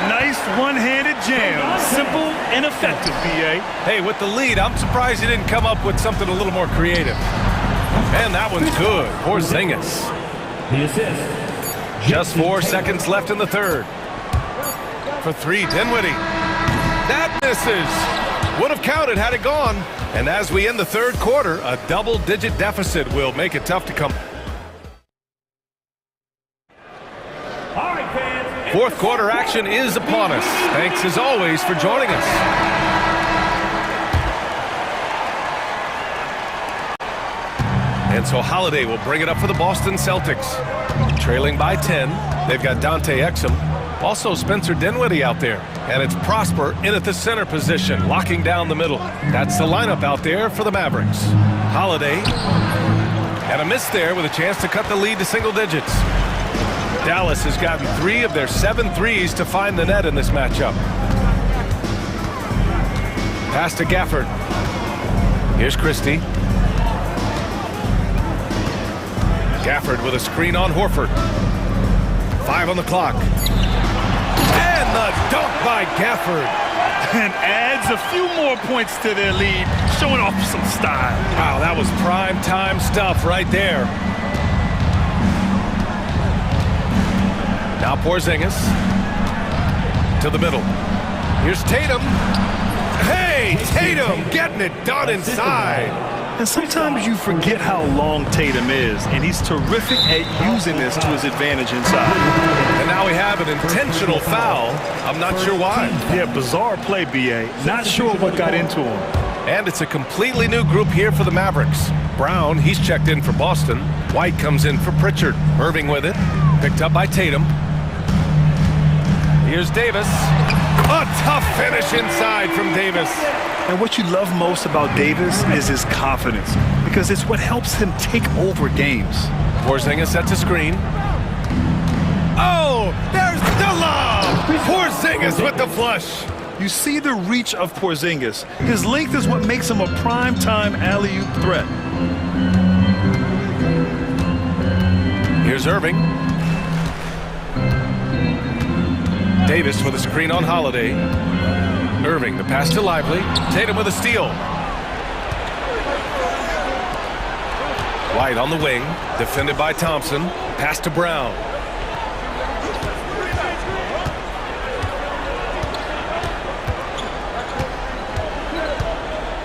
Nice one-handed jam. Simple and effective, B.A. Hey, with the lead, I'm surprised he didn't come up with something a little more creative. And that one's good. Porzingis. The assist. Just 4 seconds left in the third. For 3, Dinwiddie. That misses. Would have counted had it gone. And as we end the third quarter, a double-digit deficit will make it tough to come. All right, fans. Fourth quarter action is upon us. Thanks as always for joining us. And so Holiday will bring it up for the Boston Celtics. Trailing by 10. They've got Dante Exum. Also Spencer Dinwiddie out there. And it's Prosper in at the center position, locking down the middle. That's the lineup out there for the Mavericks. Holiday. And a miss there with a chance to cut the lead to single digits. Dallas has gotten 3 of their 7 threes to find the net in this matchup. Pass to Gafford. Here's Christie. Gafford with a screen on Horford. 5 on the clock. And the dunk by Gafford. And adds a few more points to their lead, showing off some style. Wow, that was prime time stuff right there. Now Porzingis to the middle. Here's Tatum. Hey, Tatum getting it done inside. And sometimes you forget how long Tatum is, and he's terrific at using this to his advantage inside. And now we have an intentional foul. I'm not sure why. Yeah, bizarre play, B.A. Not sure what got into him. And it's a completely new group here for the Mavericks. Brown, he's checked in for Boston. White comes in for Pritchard. Irving with it. Picked up by Tatum. Here's Davis. A tough finish inside from Davis. And what you love most about Davis is his confidence, because it's what helps him take over games. Porzingis sets a screen. Oh, there's the lob! Porzingis with the flush. You see the reach of Porzingis. His length is what makes him a prime-time alley-oop threat. Here's Irving. Davis with a screen on Holiday. Irving, the pass to Lively. Tatum with a steal. White on the wing, defended by Thompson. Pass to Brown.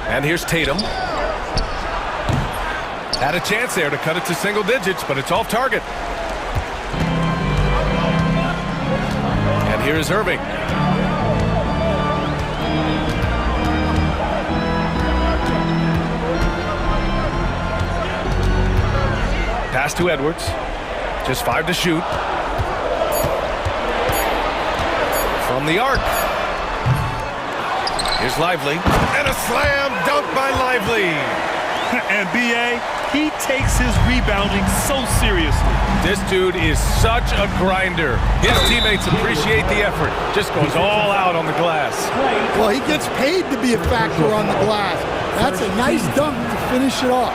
And here's Tatum. Had a chance there to cut it to single digits, but it's off target. And here is Irving. Pass to Edwards. Just 5 to shoot. From the arc. Here's Lively. And a slam dunk by Lively. And B.A., he takes his rebounding so seriously. This dude is such a grinder. His teammates appreciate the effort. Just goes all out on the glass. Well, he gets paid to be a factor on the glass. That's a nice dunk to finish it off.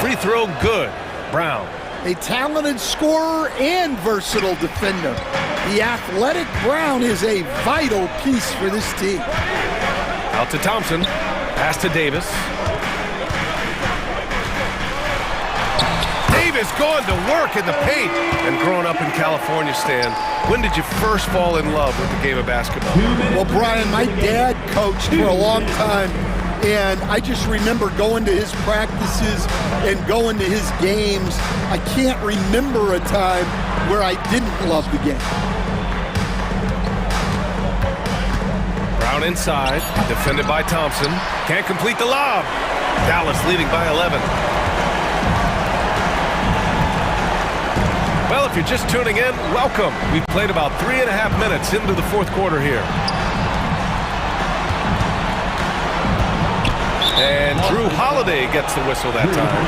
Free throw good. Brown. a talented scorer and versatile defender. The athletic Brown is a vital piece for this team. Out to Thompson. Pass to Davis. Davis going to work in the paint. And growing up in California, Stan, when did you first fall in love with the game of basketball? Well, Brian, my dad coached for a long time, and I just remember going to his practices and going to his games. I can't remember a time where I didn't love the game. Brown inside, defended by Thompson. Can't complete the lob. Dallas leading by 11. Well, if you're just tuning in, welcome. We've played about 3.5 minutes into the fourth quarter here. And Drew Holiday gets the whistle that time.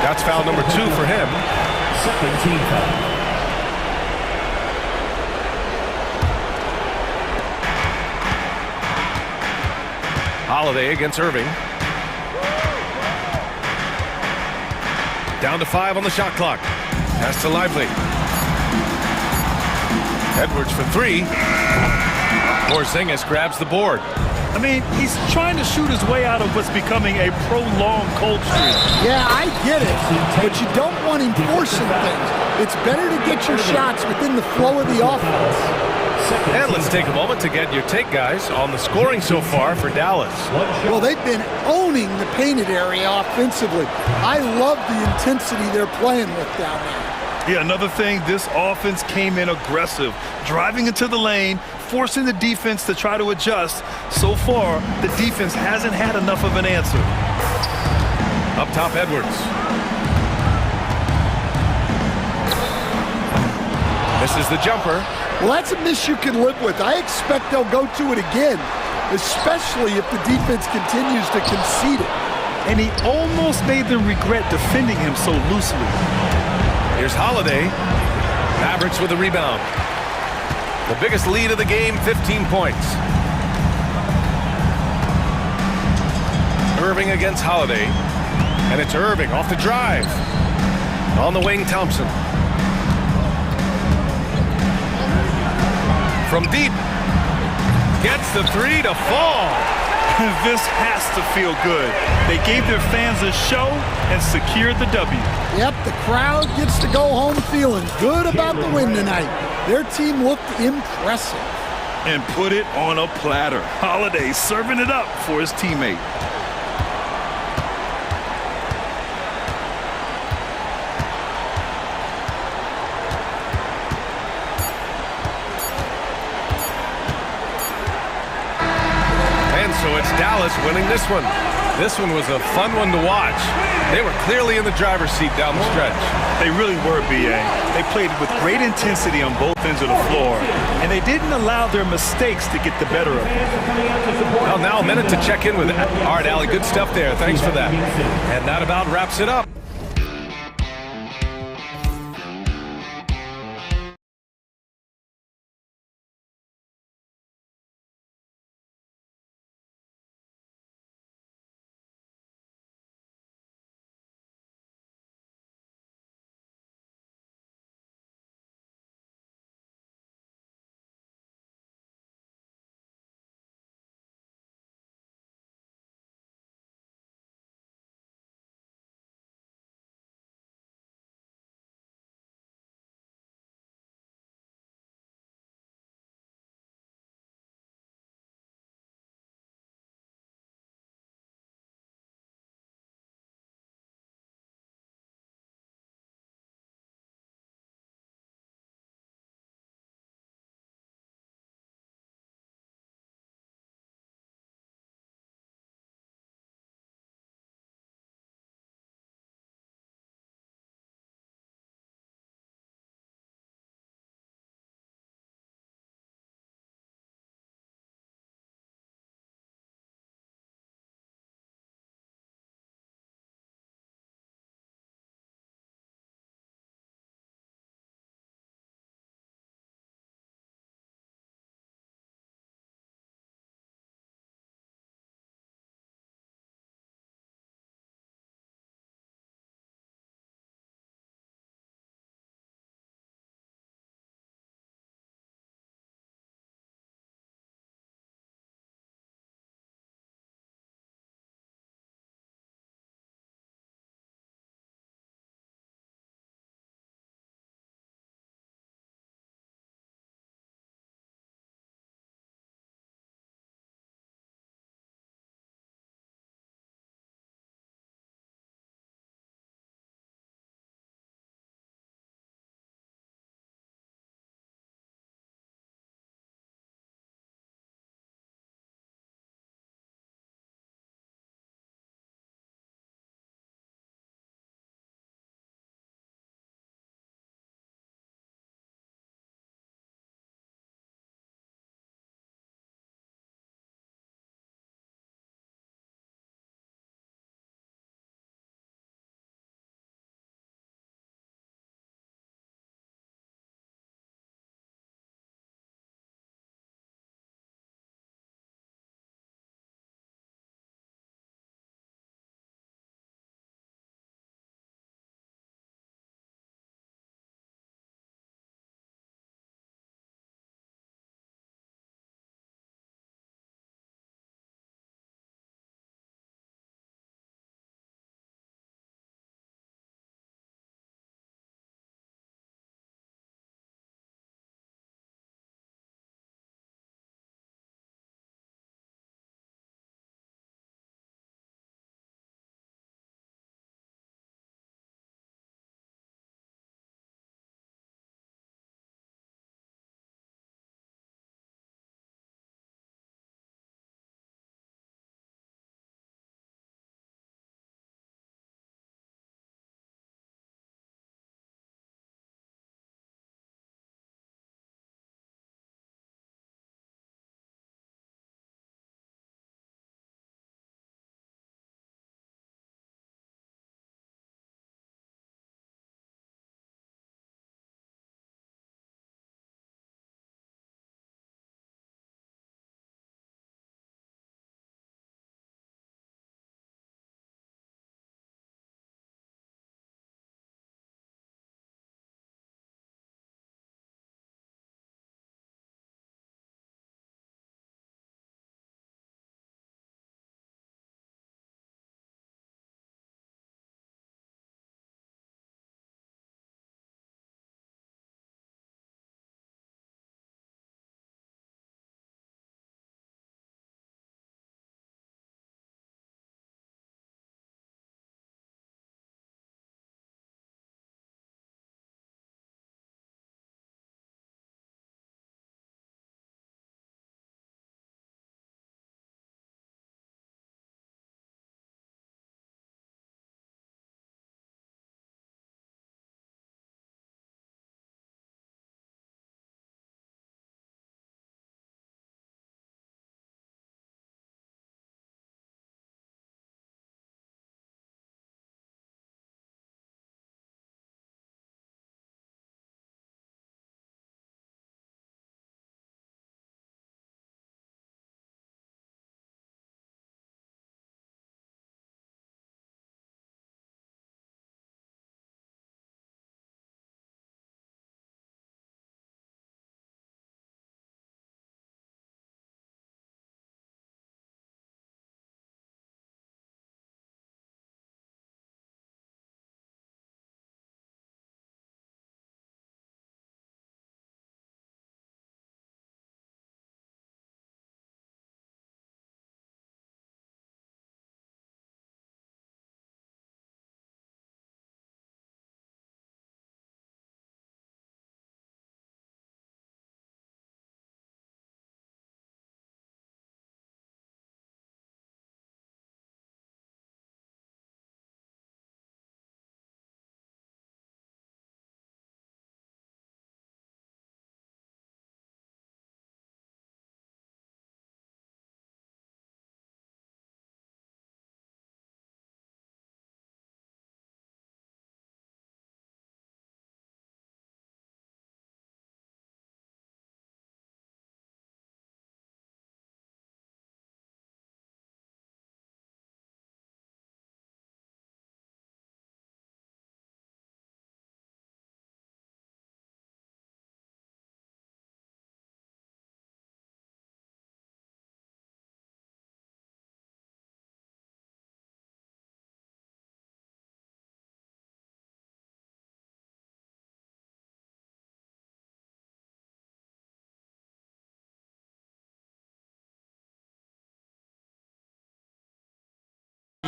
That's foul number 2 for him. Second team foul. Holiday against Irving. Down to 5 on the shot clock. Pass to Lively. Edwards for 3. Porzingis grabs the board. I mean, he's trying to shoot his way out of what's becoming a prolonged cold streak. Yeah, I get it, but you don't want him forcing things. It's better to get your shots within the flow of the offense. And let's take a moment to get your take, guys, on the scoring so far for Dallas. Well, they've been owning the painted area offensively. I love the intensity they're playing with down there. Yeah, another thing, this offense came in aggressive, driving into the lane, forcing the defense to try to adjust. So far, the defense hasn't had enough of an answer. Up top, Edwards. Misses the jumper. Well, that's a miss you can live with. I expect they'll go to it again, especially if the defense continues to concede it. And he almost made them regret defending him so loosely. Here's Holiday. Mavericks with a rebound. The biggest lead of the game, 15 points. Irving against Holiday. And it's Irving off the drive. On the wing, Thompson. From deep. Gets the 3 to fall. This has to feel good. They gave their fans a show and secured the W. Yep, the crowd gets to go home feeling good about the win tonight. Their team looked impressive. And put it on a platter. Holiday serving it up for his teammate. So it's Dallas winning this one. This one was a fun one to watch. They were clearly in the driver's seat down the stretch. They really were, B.A. They played with great intensity on both ends of the floor, and they didn't allow their mistakes to get the better of them. Well, now a minute to check in with it. All right, Allie, good stuff there. Thanks for that. And that about wraps it up.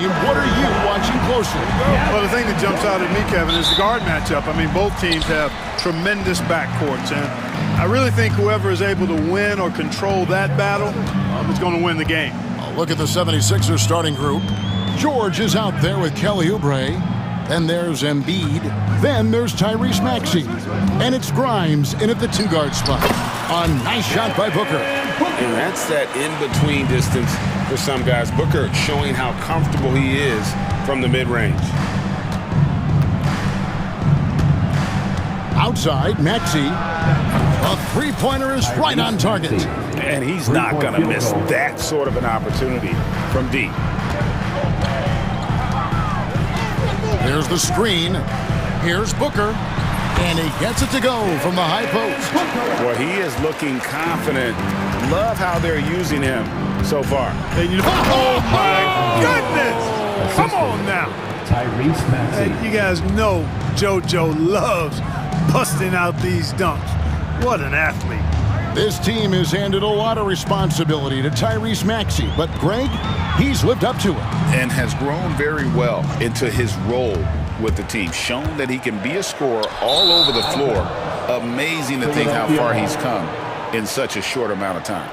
team, what are you watching closely? Well, the thing that jumps out at me, Kevin, is the guard matchup. I mean, both teams have tremendous backcourts, and I really think whoever is able to win or control that battle is going to win the game. Look at the 76ers starting group. George is out there with Kelly Oubre. Then there's Embiid. Then there's Tyrese Maxey. And it's Grimes in at the two-guard spot. A nice shot by Booker. And that's that in-between distance for some guys. Booker showing how comfortable he is from the mid-range. Outside, Maxey. A three-pointer is right on target. And he's not going to miss that sort of an opportunity from deep. Here's the screen. Here's Booker. And he gets it to go from the high post. Well, he is looking confident. Love how they're using him so far. Oh, my goodness! Come on now. Tyrese Maxey. Hey, you guys know JoJo loves busting out these dunks. What an athlete. This team has handed a lot of responsibility to Tyrese Maxey, but Greg, he's lived up to it. And has grown very well into his role with the team. Shown that he can be a scorer all over the floor. Amazing to think how far he's come in such a short amount of time.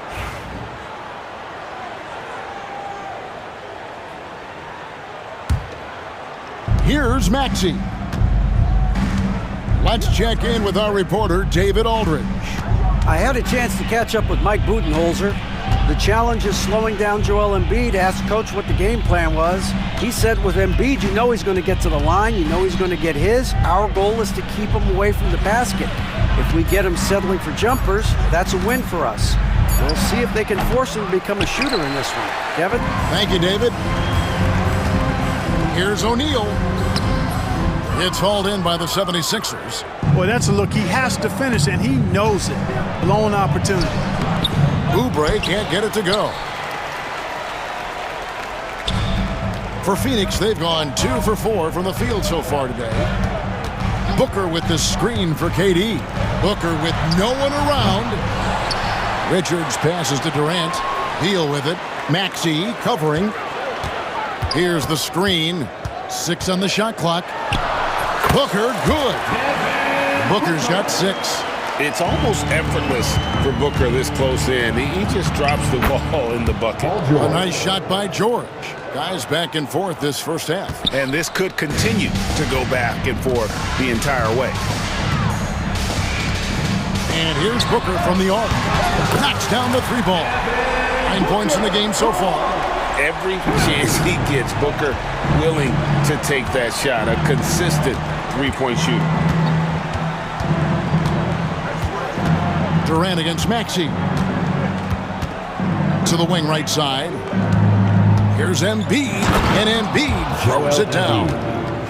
Here's Maxey. Let's check in with our reporter, David Aldridge. I had a chance to catch up with Mike Budenholzer. The challenge is slowing down Joel Embiid. Asked Coach what the game plan was. He said with Embiid, you know he's going to get to the line. You know he's going to get his. Our goal is to keep him away from the basket. If we get him settling for jumpers, that's a win for us. We'll see if they can force him to become a shooter in this one. Kevin? Thank you, David. Here's O'Neal. It's hauled in by the 76ers. Boy, that's a look he has to finish, and he knows it. Blown opportunity. Oubre can't get it to go. For Phoenix, they've gone 2 for 4 from the field so far today. Booker with the screen for KD. Booker with no one around. Richards passes to Durant. Beal with it. Maxey covering. Here's the screen. 6 on the shot clock. Booker, good. Booker's got 6. It's almost effortless for Booker this close in. He just drops the ball in the bucket. A nice shot by George. Guys back and forth this first half. And this could continue to go back and forth the entire way. And here's Booker from the arc. Knocks down the 3 ball. 9 points in the game so far. Every chance he gets, Booker willing to take that shot. A consistent 3-point shooter. Durant against Maxey. To the wing right side. Here's Embiid. And Embiid throws it down.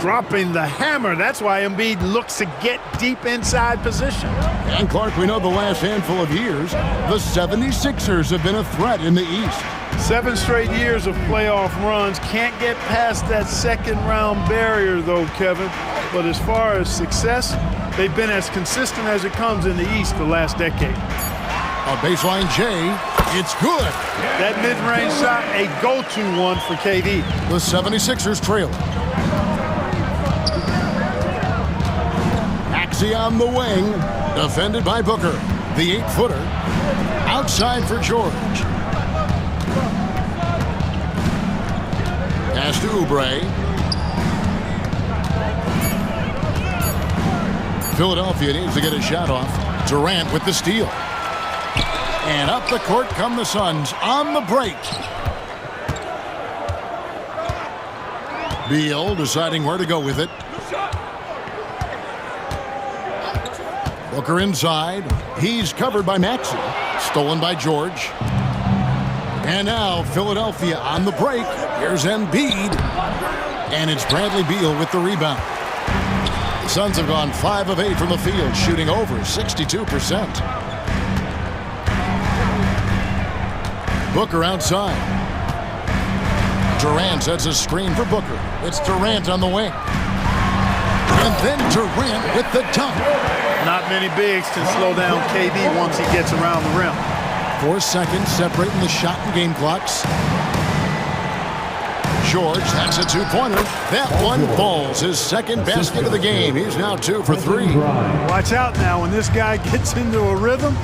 Dropping the hammer. That's why Embiid looks to get deep inside position. And Clark, we know the last handful of years, the 76ers have been a threat in the East. 7 straight years of playoff runs. Can't get past that second round barrier though, Kevin. But as far as success, they've been as consistent as it comes in the East the last decade. A baseline J, it's good. That mid-range shot, a go-to one for KD. The 76ers trail. Maxey on the wing, defended by Booker. The 8-footer, outside for George. Pass to Oubre. Philadelphia needs to get a shot off. Durant with the steal. And up the court come the Suns on the break. Beal deciding where to go with it. Booker inside. He's covered by Maxey. Stolen by George. And now Philadelphia on the break. Here's Embiid. And it's Bradley Beal with the rebound. The Suns have gone 5 of 8 from the field, shooting over 62%. Booker outside. Durant sets a screen for Booker. It's Durant on the wing. And then Durant with the dunk. Not many bigs can slow down KD once he gets around the rim. 4 seconds separating the shot and game clocks. George, that's a two-pointer. That one falls. His second basket of the game. He's now 2 for 3. Watch out now. When this guy gets into a rhythm,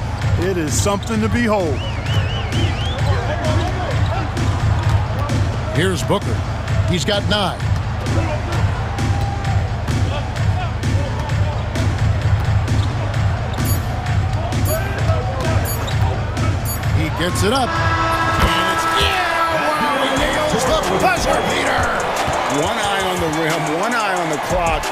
it is something to behold. Here's Booker. He's got 9. He gets it up. And it's wow, he nails the buzzer beater. One eye on the rim, one eye on the clock.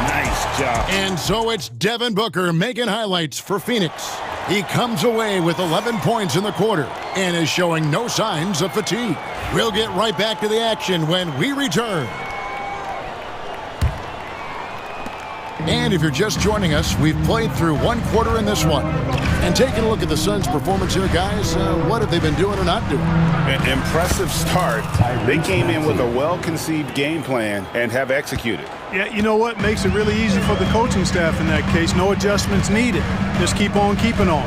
Nice job. And so it's Devin Booker making highlights for Phoenix. He comes away with 11 points in the quarter and is showing no signs of fatigue. We'll get right back to the action when we return. And if you're just joining us, we've played through one quarter in this one. And taking a look at the Suns' performance here, guys, what have they been doing or not doing? An impressive start. They came in with a well-conceived game plan and have executed. Yeah, you know what? Makes it really easy for the coaching staff in that case. No adjustments needed. Just keep on keeping on.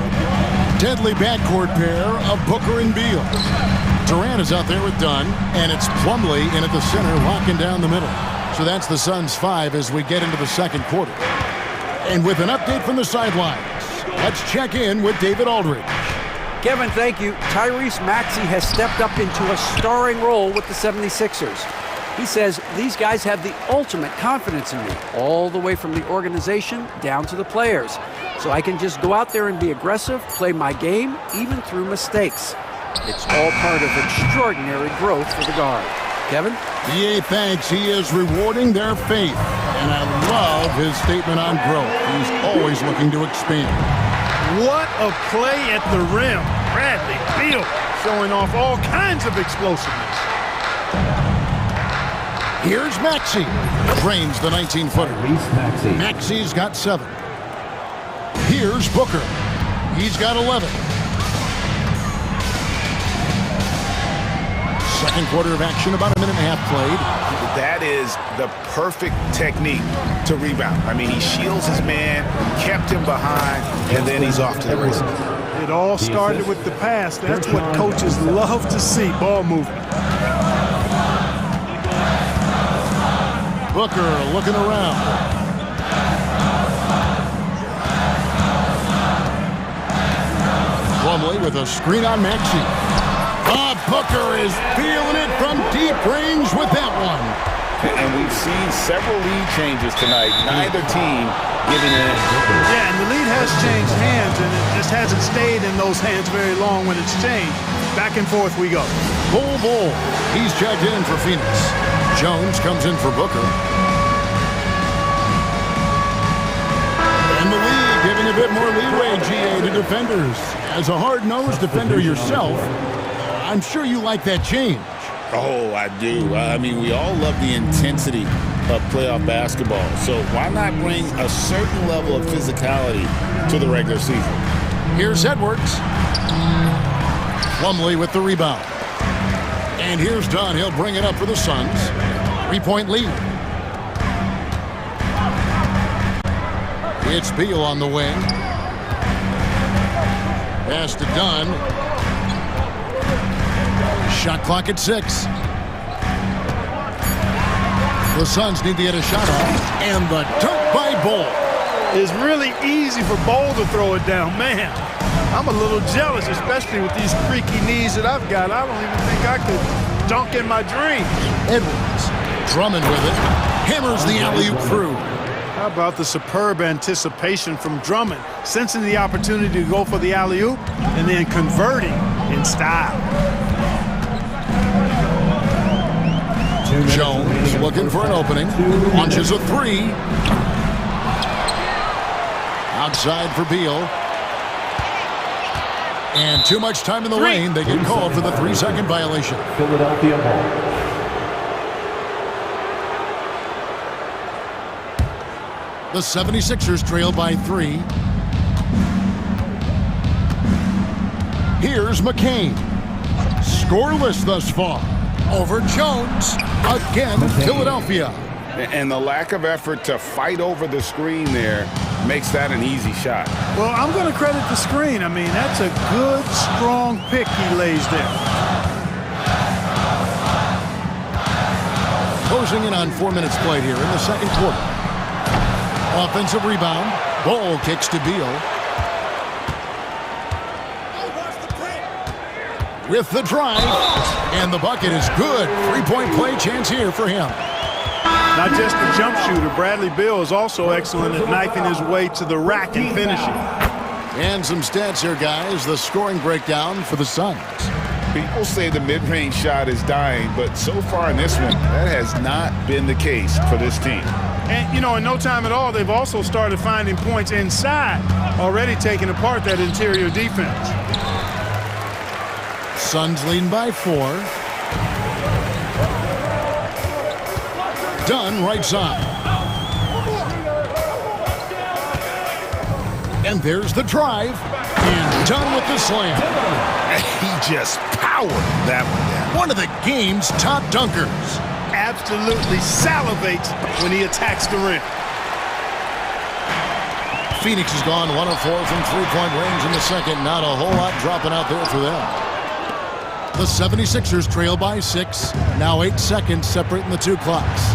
Deadly backcourt pair of Booker and Beal. Durant is out there with Dunn, and it's Plumlee in at the center, locking down the middle. So that's the Suns' 5 as we get into the second quarter. And with an update from the sidelines, let's check in with David Aldridge. Kevin, thank you. Tyrese Maxey has stepped up into a starring role with the 76ers. He says, these guys have the ultimate confidence in me, all the way from the organization down to the players. So I can just go out there and be aggressive, play my game, even through mistakes. It's all part of extraordinary growth for the guard. Kevin? EA thanks. He is rewarding their faith. And I love his statement on growth. He's always looking to expand. What a play at the rim. Bradley Beal showing off all kinds of explosiveness. Here's Maxey. Drains the 19-footer. Maxey's got 7. Here's Booker. He's got 11. Second quarter of action, about a minute and a half played. That is the perfect technique to rebound. I mean, he shields his man, kept him behind, and then he's off to the races. It all started with the pass. That's what coaches love to see, ball movement. Booker looking around. Plumlee with a screen on Maxey. Booker is feeling it from deep range with that one. And we've seen several lead changes tonight. Neither team giving in. Yeah, and the lead has changed hands, and it just hasn't stayed in those hands very long when it's changed. Back and forth we go. Bull. He's checked in for Phoenix. Jones comes in for Booker. And the league giving a bit more leeway, GA, to defenders. As a hard-nosed defender yourself, I'm sure you like that change. Oh, I do. I mean, we all love the intensity of playoff basketball. So why not bring a certain level of physicality to the regular season? Here's Edwards. Plumlee with the rebound. And here's Dunn. He'll bring it up for the Suns. 3-point lead. It's Beal on the wing. Pass to Dunn. Shot clock at 6. The Suns need to get a shot off. And the dunk by Ball. It's really easy for Ball to throw it down. Man, I'm a little jealous, especially with these creaky knees that I've got. I don't even think I could dunk in my dreams. Edwards. Drummond with it. Hammers the alley-oop through. How about the superb anticipation from Drummond, sensing the opportunity to go for the alley-oop and then converting in style. Jones looking for an opening. Launches a 3. Outside for Beal. And too much time in the lane. They get called for the 3-second violation. Philadelphia ball. The 76ers trail by 3. Here's McCain. Scoreless thus far. Over Jones. Again, Philadelphia. And the lack of effort to fight over the screen there makes that an easy shot. Well, I'm going to credit the screen. I mean, that's a good, strong pick he lays there. closing in on 4 minutes played here in the second quarter. Offensive rebound. Ball kicks to Beal. With the drive. And the bucket is good. Three-point play chance here for him. Not just a jump shooter, Bradley Beal is also excellent at knifing his way to the rack and finishing. And some stats here, guys. The scoring breakdown for the Suns. People say the mid-range shot is dying, but so far in this one, that has not been the case for this team. And, you know, in no time at all, they've also started finding points inside, already taking apart that interior defense. Suns leading by 4. Dunn right side. And there's the drive. And Dunn with the slam. He just powered that one down. One of the game's top dunkers. Absolutely salivates when he attacks the rim. Phoenix has gone 1 of 4 from three-point range in the second. Not a whole lot dropping out there for them. The 76ers trail by 6. Now 8 seconds separating the two clocks.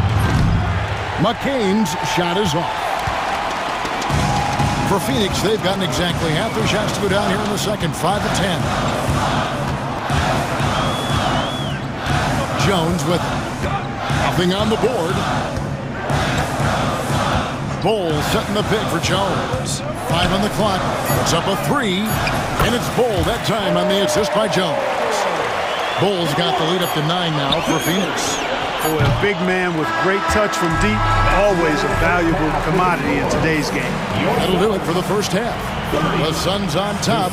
McCain's shot is off. For Phoenix, they've gotten exactly half their shots to go down here in the second. 5 of 10. Jones with nothing on the board. Bol setting the pick for Jones. 5 on the clock. It's up a 3. And it's Bol that time on the assist by Jones. Bol's got the lead up to 9 now for Phoenix. Boy, a big man with great touch from deep, always a valuable commodity in today's game. That'll do it for the first half. The Suns on top.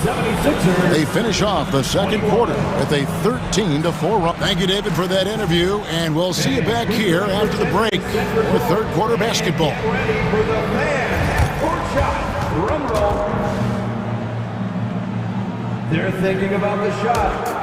They finish off the second quarter with a 13-4 run. Thank you, David, for that interview, and we'll see you back here after the break for third quarter basketball. They're thinking about the shot.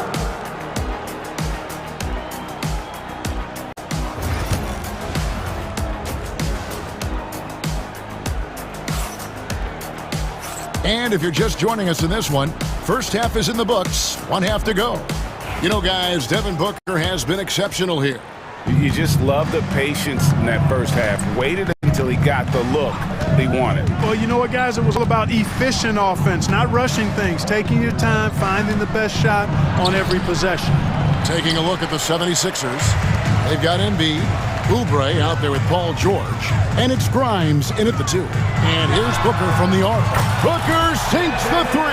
And if you're just joining us in this one, first half is in the books, 1 half to go. You know, guys, Devin Booker has been exceptional here. You just love the patience in that first half. Waited until he got the look he wanted. Well, you know what, guys? It was all about efficient offense, not rushing things, taking your time, finding the best shot on every possession. Taking a look at the 76ers. They've got Embiid, Oubre out there with Paul George, and it's Grimes in at the 2. And here's Booker from the arc. Booker sinks the 3.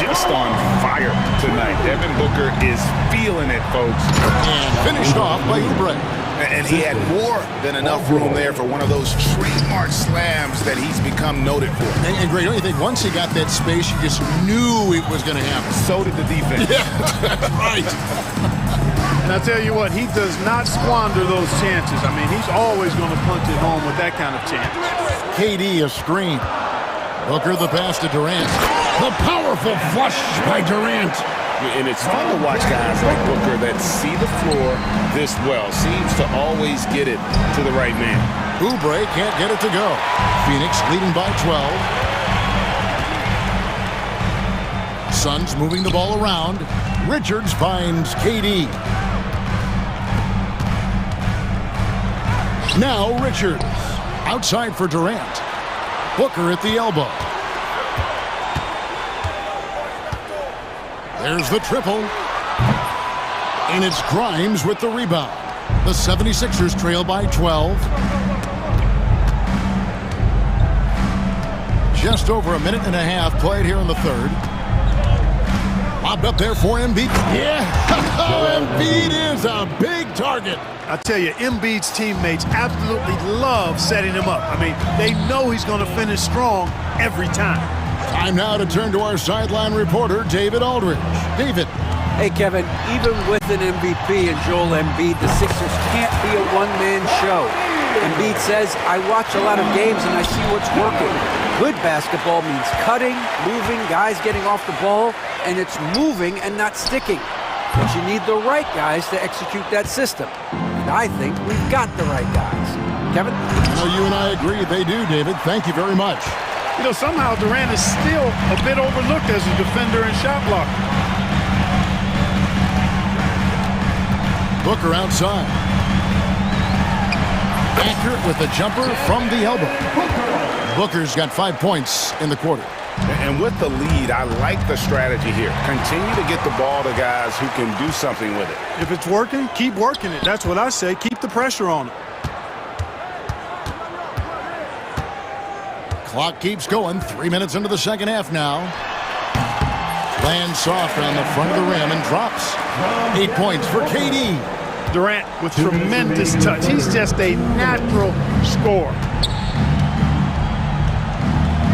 Just on fire tonight. Devin Booker is feeling it, folks. And finished off by Oubre. And he had more than enough room there for one of those trademark slams that he's become noted for. And Greg, don't you think once he got that space, you just knew it was going to happen? So did the defense. Yeah, that's right. And I'll tell you what, he does not squander those chances. I mean, he's always going to punch it home with that kind of chance. KD a screen. Booker the pass to Durant. The powerful flush by Durant. And it's fun to watch guys like Booker that see the floor this well. Seems to always get it to the right man. Oubre can't get it to go. Phoenix leading by 12. Suns moving the ball around. Richards finds KD. Now Richards. Outside for Durant. Booker at the elbow. There's the triple. And it's Grimes with the rebound. The 76ers trail by 12. Just over a minute and a half played here in the third. Lobbed up there for Embiid. Yeah, Embiid is a big target. I tell you, Embiid's teammates absolutely love setting him up. I mean, they know he's going to finish strong every time. Time now to turn to our sideline reporter, David Aldridge. David. Hey, Kevin, even with an MVP and Joel Embiid, the Sixers can't be a one-man show. Embiid says, I watch a lot of games and I see what's working. Good basketball means cutting, moving, guys getting off the ball, and it's moving and not sticking. But you need the right guys to execute that system. And I think we've got the right guys. Kevin? No, you and I agree. They do, David. Thank you very much. You know, somehow Durant is still a bit overlooked as a defender and shot blocker. Booker outside. Accurate with the jumper from the elbow. Booker's got 5 points in the quarter. And with the lead, I like the strategy here. Continue to get the ball to guys who can do something with it. If it's working, keep working it. That's what I say. Keep the pressure on it. Clock keeps going. 3 minutes into the second half now. Lands soft on the front of the rim and drops. 8 points for KD. Durant with tremendous touch. He's just a natural scorer.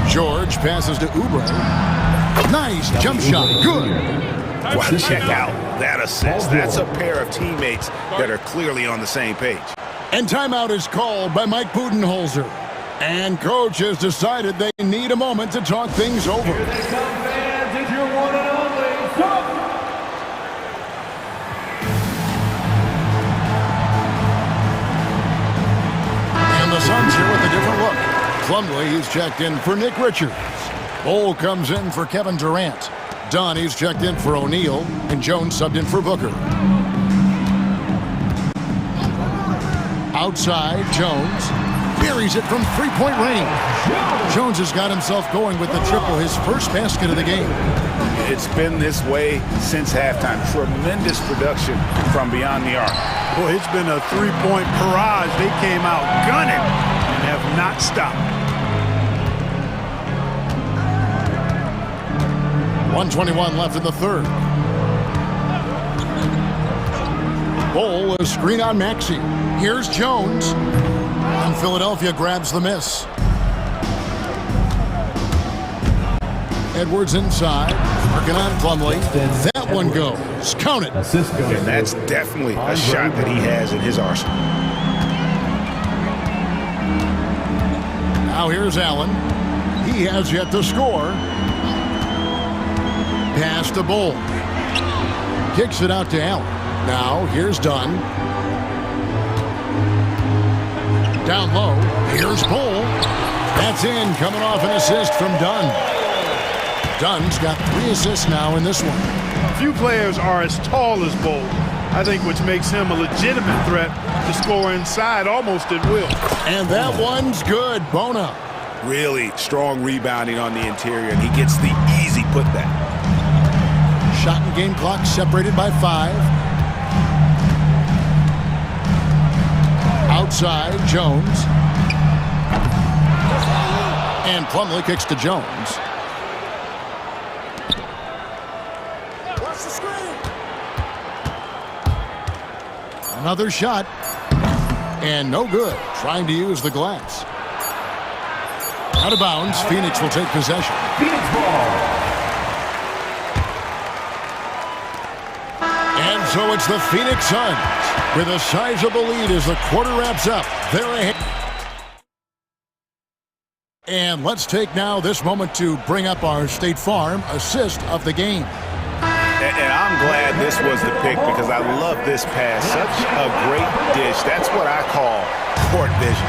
George passes to Oubre. Nice jump shot. Good. Wow, check out that assist. That's a pair of teammates that are clearly on the same page. And timeout is called by Mike Budenholzer. And coach has decided they need a moment to talk things over. Here they come, fans. It's your one and only Suns. And the Suns here with a different look. Plumlee, he's checked in for Nick Richards. Bol comes in for Kevin Durant. Dunn, he's checked in for O'Neal. And Jones subbed in for Booker. Outside, Jones buries it from three-point range. Jones has got himself going with the triple, his first basket of the game. It's been this way since halftime. Tremendous production from beyond the arc. Boy, it's been a three-point barrage. They came out gunning and have not stopped. 1:21 left in the third. Bol, a screen on Maxey. Here's Jones. And Philadelphia grabs the miss. Edwards inside. Working on Plumlee. That one goes. Count it. And that's definitely a shot that he has in his arsenal. Now here's Allen. He has yet to score. Pass to Bol. Kicks it out to Allen. Now here's Dunn. Down low. Here's Bol. That's in. Coming off an assist from Dunn. Dunn's got 3 assists now in this one. Few players are as tall as Bol. I think which makes him a legitimate threat to score inside almost at will. And that one's good. Bona. Really strong rebounding on the interior, and he gets the easy putback. Shot and game clock separated by 5. Outside, Jones. And Plumlee kicks to Jones. Another shot. And no good. Trying to use the glass. Out of bounds. Phoenix will take possession. Phoenix ball. And so it's the Phoenix Suns with a sizable lead as the quarter wraps up. They're ahead. And let's take now this moment to bring up our State Farm assist of the game. And I'm glad this was the pick because I love this pass. Such a great dish. That's what I call court vision.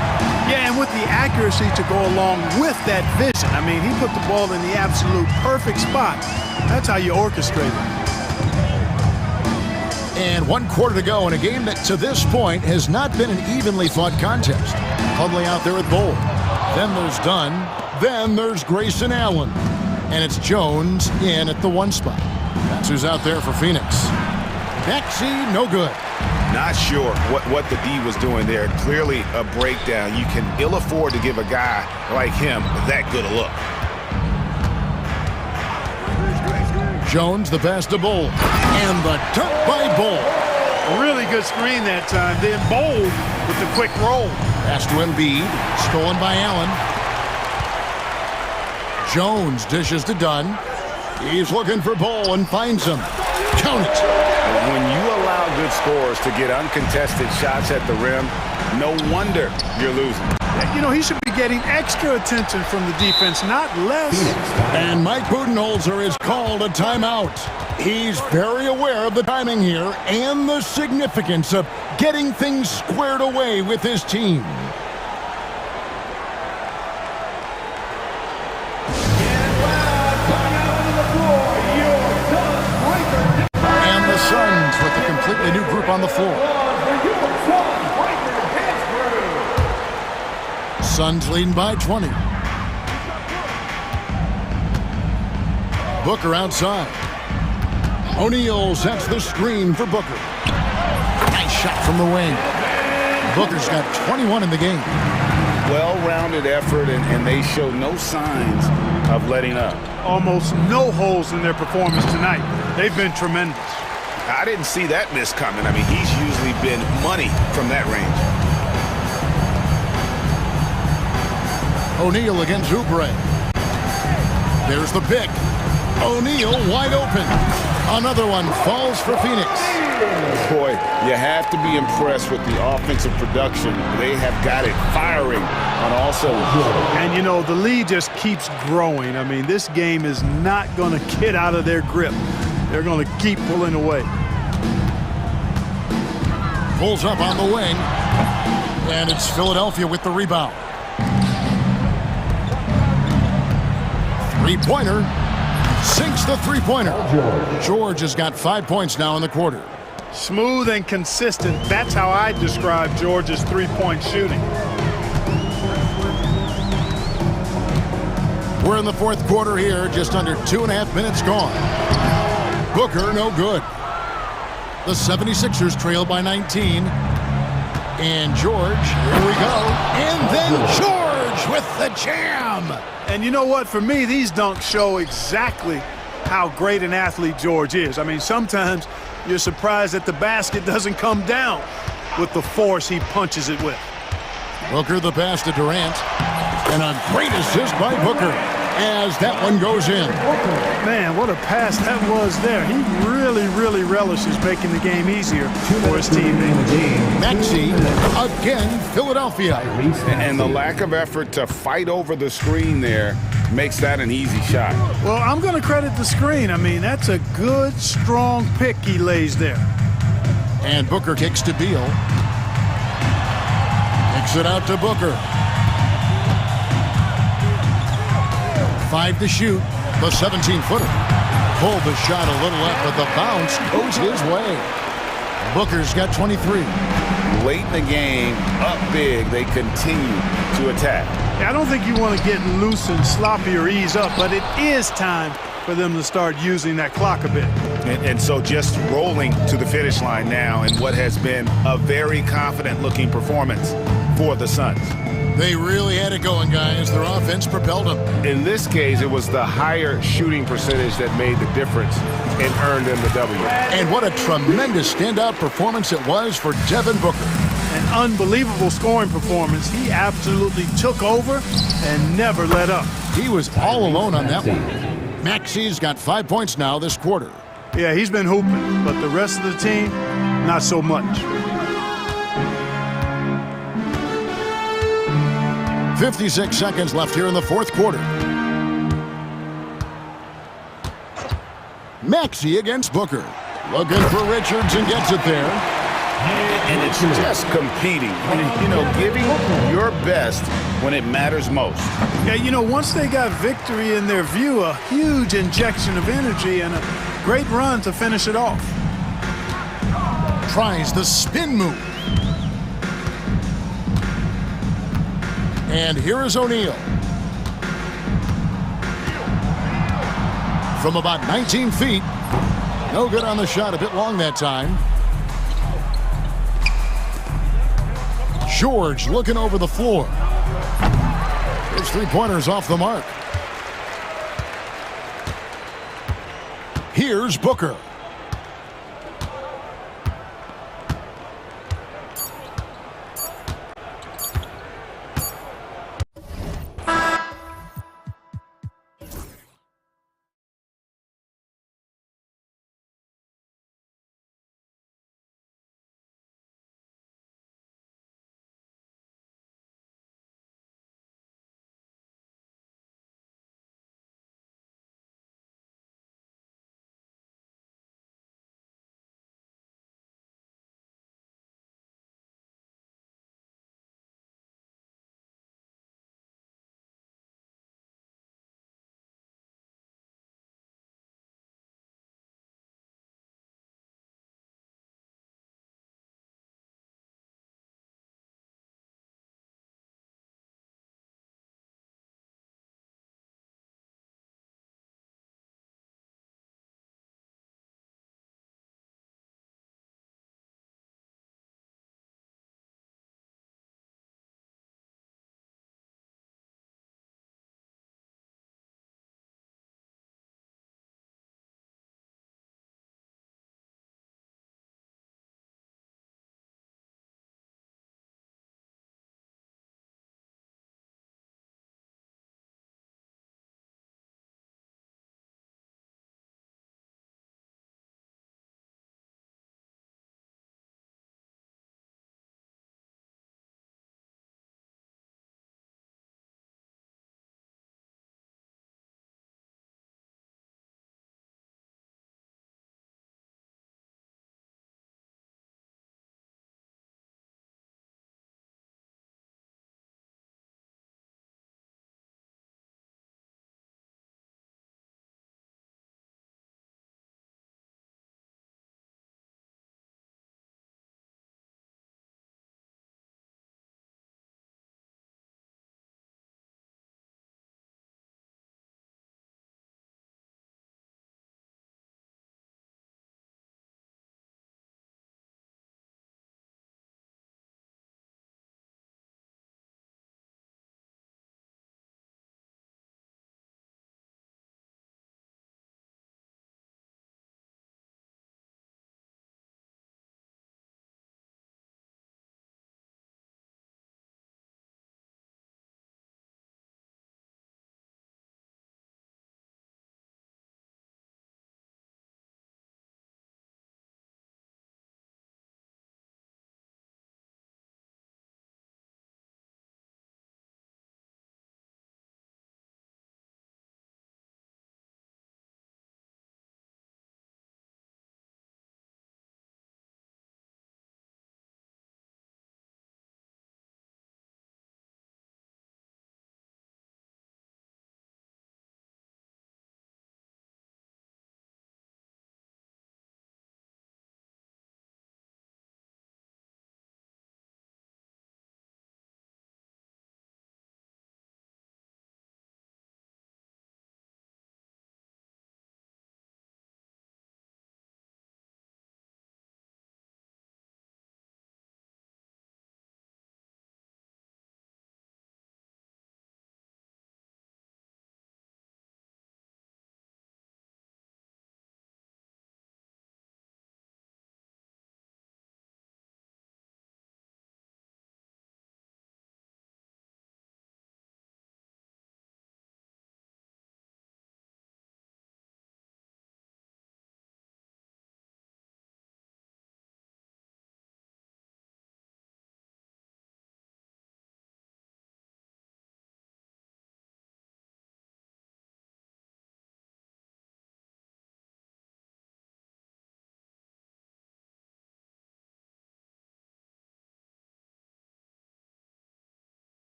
Yeah, and with the accuracy to go along with that vision. I mean, he put the ball in the absolute perfect spot. That's how you orchestrate it. And 1 quarter to go in a game that to this point has not been an evenly fought contest. Plumlee out there with Bol. Then there's Dunn. Then there's Grayson Allen. And it's Jones in at the 1 spot. That's who's out there for Phoenix. Maxey, no good. Not sure what the D was doing there. Clearly a breakdown. You can ill afford to give a guy like him that good a look. Jones, the pass to Bol. And the dunk by Bol. A really good screen that time. Then Bol with the quick roll. Pass to Embiid. Stolen by Allen. Jones dishes to Dunn. He's looking for Bol and finds him. Count it. When you allow good scorers to get uncontested shots at the rim, no wonder you're losing. You know, he should be getting extra attention from the defense, not less. And Mike Budenholzer is called a timeout. He's very aware of the timing here and the significance of getting things squared away with his team. And the Suns with a completely new group on the floor. Suns leading by 20. Booker outside. O'Neal sets the screen for Booker. Nice shot from the wing. Booker's got 21 in the game. Well-rounded effort, and they show no signs of letting up. Almost no holes in their performance tonight. They've been tremendous. I didn't see that miss coming. I mean, he's usually been money from that range. O'Neal against Oubre. There's the pick. O'Neal wide open. Another one falls for Phoenix. Boy, you have to be impressed with the offensive production. They have got it firing on all cylinders. And, you know, the lead just keeps growing. I mean, this game is not going to get out of their grip. They're going to keep pulling away. Pulls up on the wing. And it's Philadelphia with the rebound. Three-pointer. Sinks the three-pointer. George has got 5 points now in the quarter. Smooth and consistent. That's how I describe George's three-point shooting. We're in the fourth quarter here, just under 2.5 minutes gone. Booker, no good. The 76ers trail by 19. And George, here we go. And then George with the jam. And you know what? For me, these dunks show exactly how great an athlete George is. I mean, sometimes you're surprised that the basket doesn't come down with the force he punches it with. Booker the pass to Durant. And a great assist by Booker as that one goes in. Man, what a pass that was there. He really relishes making the game easier for his teammates. Maxey, again, Philadelphia. And the lack of effort to fight over the screen there makes that an easy shot. Well, I'm going to credit the screen. I mean, that's a good, strong pick he lays there. And Booker kicks to Beal. Kicks it out to Booker. 5 to shoot. The 17-footer. Pulled the shot a little up, but the bounce goes his way. Booker's got 23. Late in the game, up big, they continue to attack. Yeah, I don't think you want to get loose and sloppy or ease up, but it is time for them to start using that clock a bit. And so just rolling to the finish line now in what has been a very confident-looking performance for the Suns. They really had it going, guys. Their offense propelled them. In this case, it was the higher shooting percentage that made the difference and earned them the W. And what a tremendous standout performance it was for Devin Booker. An unbelievable scoring performance. He absolutely took over and never let up. He was all alone on that one. Maxey's got 5 points now this quarter. Yeah, he's been hooping, but the rest of the team, not so much. 56 seconds left here in the fourth quarter. Maxey against Booker. Looking for Richards and gets it there. And it's just competing. You know, giving your best when it matters most. Yeah, you know, once they got victory in their view, a huge injection of energy and a great run to finish it off. Tries the spin move. And here is O'Neal. From about 19 feet. No good on the shot, a bit long that time. George looking over the floor. His three-pointer's off the mark. Here's Booker.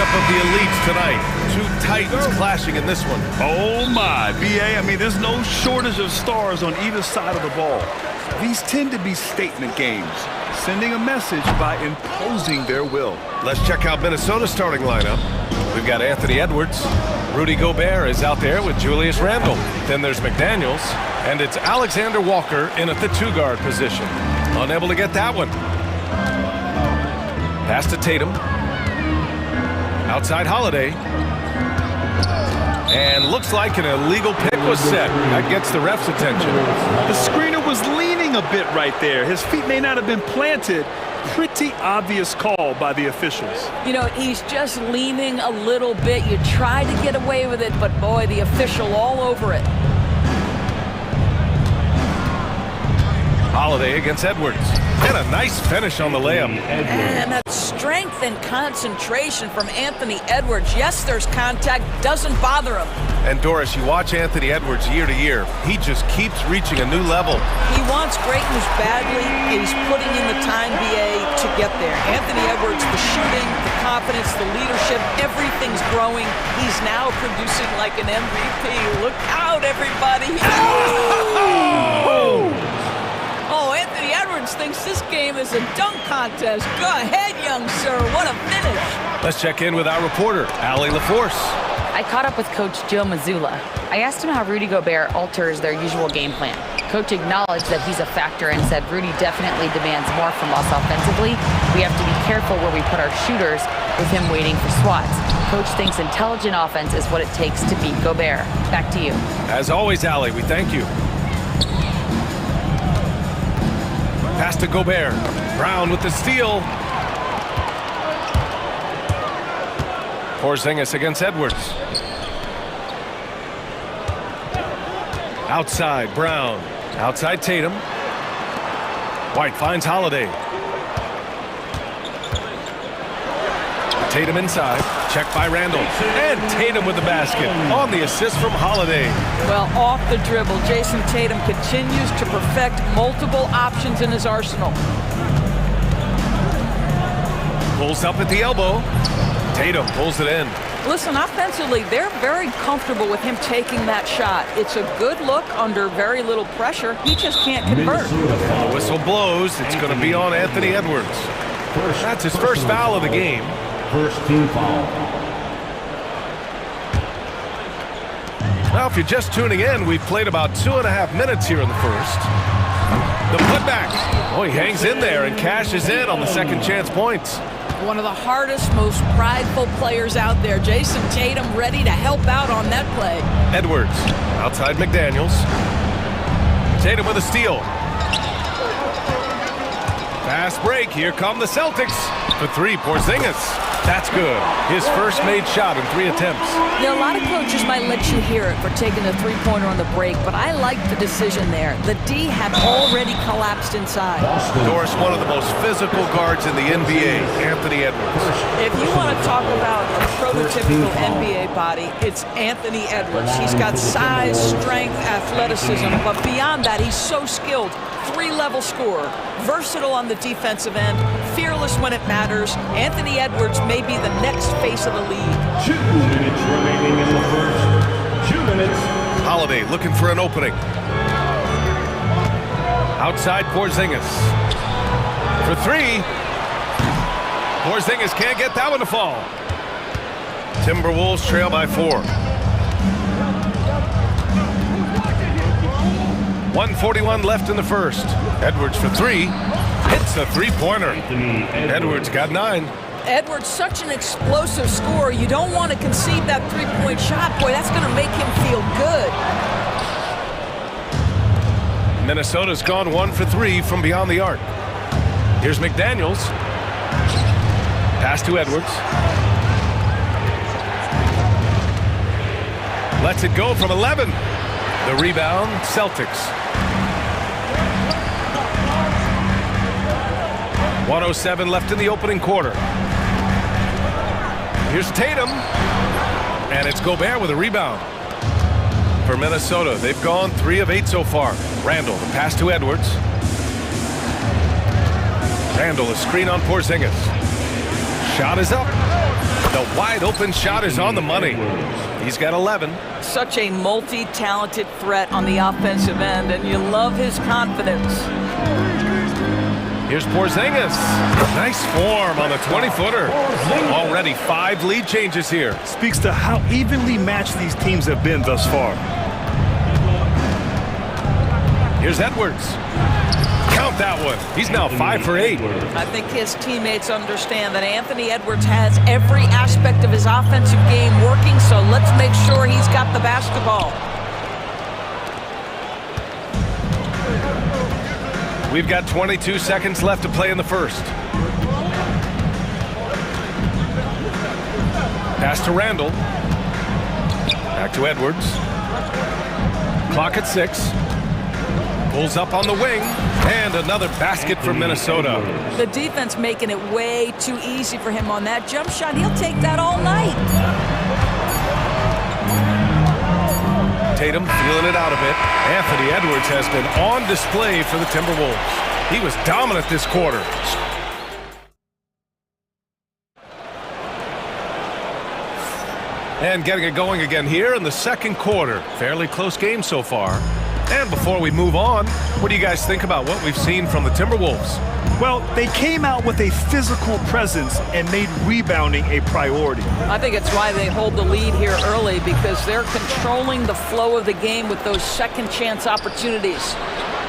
matchup of the elites tonight. Two titans clashing in this one. Oh, my. BA, I mean, there's no shortage of stars on either side of the ball. These tend to be statement games, sending a message by imposing their will. Let's check out Minnesota's starting lineup. We've got Anthony Edwards. Rudy Gobert is out there with Julius Randle. Then there's McDaniels. And it's Alexander Walker in at the two-guard position. Unable to get that one. Pass to Tatum. Outside Holiday. And looks like an illegal pick was set. That gets the ref's attention. The screener was leaning a bit right there. His feet may not have been planted. Pretty obvious call by the officials. You know, he's just leaning a little bit. You try to get away with it, but boy, the official all over it. Holiday against Edwards. And a nice finish on the layup. And that strength and concentration from Anthony Edwards. Yes, there's contact. Doesn't bother him. And Doris, you watch Anthony Edwards year to year. He just keeps reaching a new level. He wants greatness badly, and he's putting in the time, BA, to get there. Anthony Edwards, the shooting, the confidence, the leadership, everything's growing. He's now producing like an MVP. Look out, everybody. Oh, Anthony Edwards thinks this game is a dunk contest. Go ahead, young sir. What a finish. Let's check in with our reporter, Allie LaForce. I caught up with Coach Joe Mazzulla. I asked him how Rudy Gobert alters their usual game plan. Coach acknowledged that he's a factor and said Rudy definitely demands more from us offensively. We have to be careful where we put our shooters with him waiting for swats. Coach thinks intelligent offense is what it takes to beat Gobert. Back to you. As always, Allie, we thank you. Pass to Gobert. Brown with the steal. Porzingis against Edwards. Outside, Brown. Outside, Tatum. White finds Holiday. Tatum inside. Check by Randle. And Tatum with the basket on the assist from Holiday. Well, off the dribble, Jason Tatum continues to perfect multiple options in his arsenal. Pulls up at the elbow. Tatum pulls it in. Listen, offensively, they're very comfortable with him taking that shot. It's a good look under very little pressure. He just can't convert. The whistle blows. It's going to be on Anthony Edwards. That's his first foul of the game. First team foul. Well, if you're just tuning in, we've played about 2.5 minutes here in the first. The putback. Oh, he hangs in there and cashes in on the second chance points. One of the hardest, most prideful players out there. Jason Tatum ready to help out on that play. Edwards outside McDaniels. Tatum with a steal. Fast break. Here come the Celtics. For three, Porzingis. That's good. His first made shot in 3 attempts. Now, a lot of coaches might let you hear it for taking the three-pointer on the break, but I like the decision there. The D had already collapsed inside. Doris, one of the most physical guards in the NBA, Anthony Edwards. If you want to talk about a prototypical NBA body, it's Anthony Edwards. He's got size, strength, athleticism, but beyond that, he's so skilled. 3-level scorer, versatile on the defensive end, fearless when it matters. Anthony Edwards may be the next face of the league. 2 minutes remaining in the first. 2 minutes. Holiday looking for an opening. Outside Porzingis. For 3. Porzingis can't get that one to fall. Timberwolves trail by 4. 1:41 left in the first. Edwards for 3. Hits a three-pointer. Edwards got 9. Edwards, such an explosive scorer. You don't want to concede that three-point shot. Boy, that's going to make him feel good. Minnesota's gone 1 for 3 from beyond the arc. Here's McDaniels. Pass to Edwards. Lets it go from 11. The rebound, Celtics. 1:07 left in the opening quarter. Here's Tatum. And it's Gobert with a rebound. For Minnesota, they've gone 3 of 8 so far. Randle, the pass to Edwards. Randle, a screen on Porzingis. Shot is up. The wide open shot is on the money. He's got 11. Such a multi-talented threat on the offensive end, and you love his confidence. Here's Porzingis. Nice form on the 20-footer. Already 5 lead changes here. Speaks to how evenly matched these teams have been thus far. Here's Edwards. Count that one. He's now 5 for 8. I think his teammates understand that Anthony Edwards has every aspect of his offensive game working, so let's make sure he's got the basketball. We've got 22 seconds left to play in the first. Pass to Randall. Back to Edwards. Clock at 6. Pulls up on the wing. And another basket for Minnesota. The defense making it way too easy for him on that jump shot. He'll take that all night. Tatum feeling it out a bit. Anthony Edwards has been on display for the Timberwolves. He was dominant this quarter. And getting it going again here in the second quarter. Fairly close game so far. And before we move on, what do you guys think about what we've seen from the Timberwolves? Well, they came out with a physical presence and made rebounding a priority. I think it's why they hold the lead here early, because they're controlling the flow of the game with those second chance opportunities.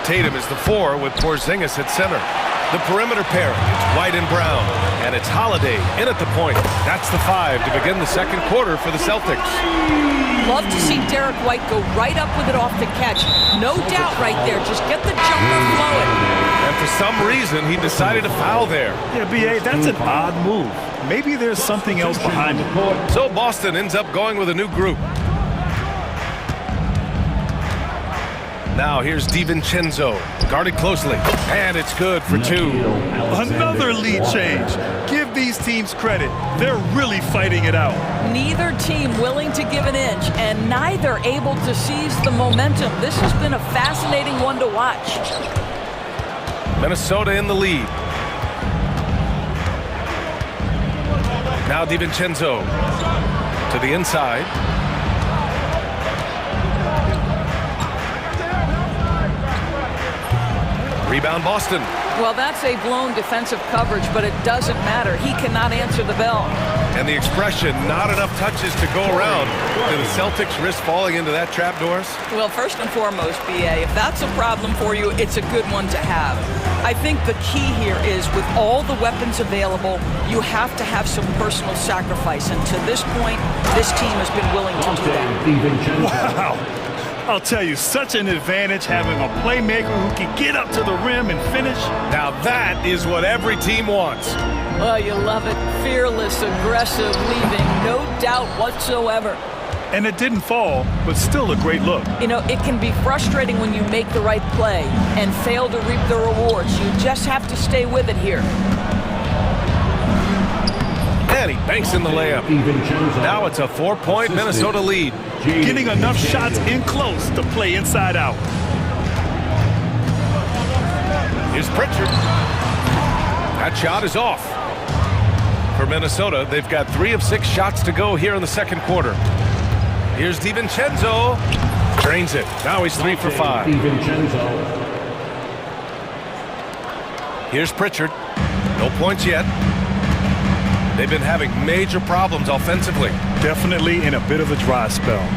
Tatum is the 4 with Porzingis at center. The perimeter pair, it's White and Brown, and it's Holiday in at the point. That's the 5 to begin the second quarter for the Celtics. Love to see Derek White go right up with it off the catch. No doubt right there. Just get the jumper flowing. And for some reason, he decided to foul there. Yeah, B.A., that's an odd move. Maybe there's something else behind it. So Boston ends up going with a new group. Now here's DiVincenzo, guarded closely, and it's good for 2. Another lead change. Give these teams credit. They're really fighting it out. Neither team willing to give an inch, and neither able to seize the momentum. This has been a fascinating one to watch. Minnesota in the lead. Now DiVincenzo to the inside. Rebound Boston. Well, that's a blown defensive coverage, but it doesn't matter. He cannot answer the bell. And the expression, not enough touches to go around. Do the Celtics risk falling into that trap, Doris? Well, first and foremost, B.A., if that's a problem for you, it's a good one to have. I think the key here is, with all the weapons available, you have to have some personal sacrifice. And to this point, this team has been willing to do that. Wow. I'll tell you, such an advantage having a playmaker who can get up to the rim and finish. Now that is what every team wants. Oh, you love it. Fearless, aggressive, leaving no doubt whatsoever. And it didn't fall, but still a great look. You know, it can be frustrating when you make the right play and fail to reap the rewards. You just have to stay with it here. And he banks in the layup. Now it's a 4-point Minnesota lead. Getting enough shots in close to play inside out. Here's Pritchard. That shot is off. For Minnesota, they've got 3 of 6 shots to go here in the second quarter. Here's DiVincenzo. Drains it. Now he's 3 for 5. Here's Pritchard. No points yet. They've been having major problems offensively. Definitely in a bit of a dry spell.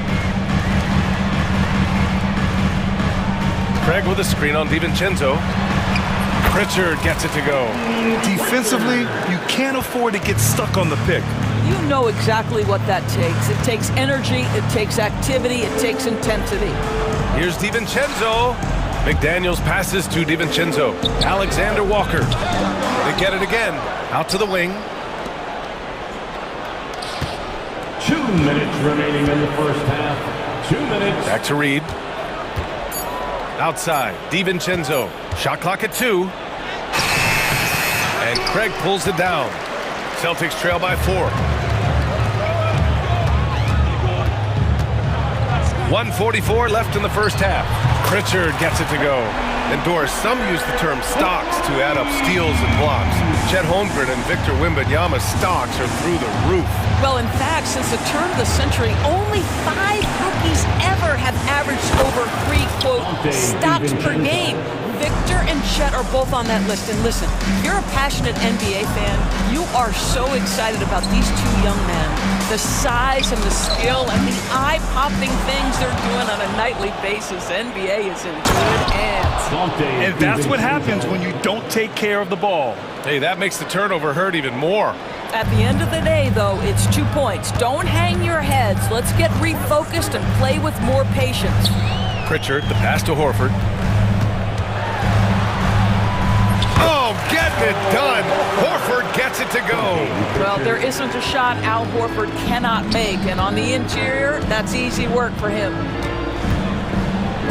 Craig with a screen on DiVincenzo. Pritchard gets it to go. Defensively, you can't afford to get stuck on the pick. You know exactly what that takes. It takes energy, it takes activity, it takes intensity. Here's DiVincenzo. McDaniels passes to DiVincenzo. Alexander Walker. They get it again. Out to the wing. 2 minutes remaining in the first half. 2 minutes. Back to Reed. Outside, DiVincenzo. Shot clock at 2. And Craig pulls it down. Celtics trail by 4. 1:44 left in the first half. Pritchard gets it to go. And Doris, some use the term stocks to add up steals and blocks. Chet Holmgren and Victor Wembanyama's stocks are through the roof. Well, in fact, since the turn of the century, only 5 rookies ever have averaged over 3, quote, stocks per game. Victor and Chet are both on that list. And listen, if you're a passionate NBA fan, you are so excited about these two young men. The size and the skill and the eye-popping things they're doing on a nightly basis. NBA is in good hands. And that's what happens when you don't take care of the ball. Hey, that makes the turnover hurt even more. At the end of the day, though, it's 2 points. Don't hang your heads. Let's get refocused and play with more patience. Pritchard, the pass to Horford. Oh, getting it done. Horford gets it to go. Well, there isn't a shot Al Horford cannot make, and on the interior, that's easy work for him.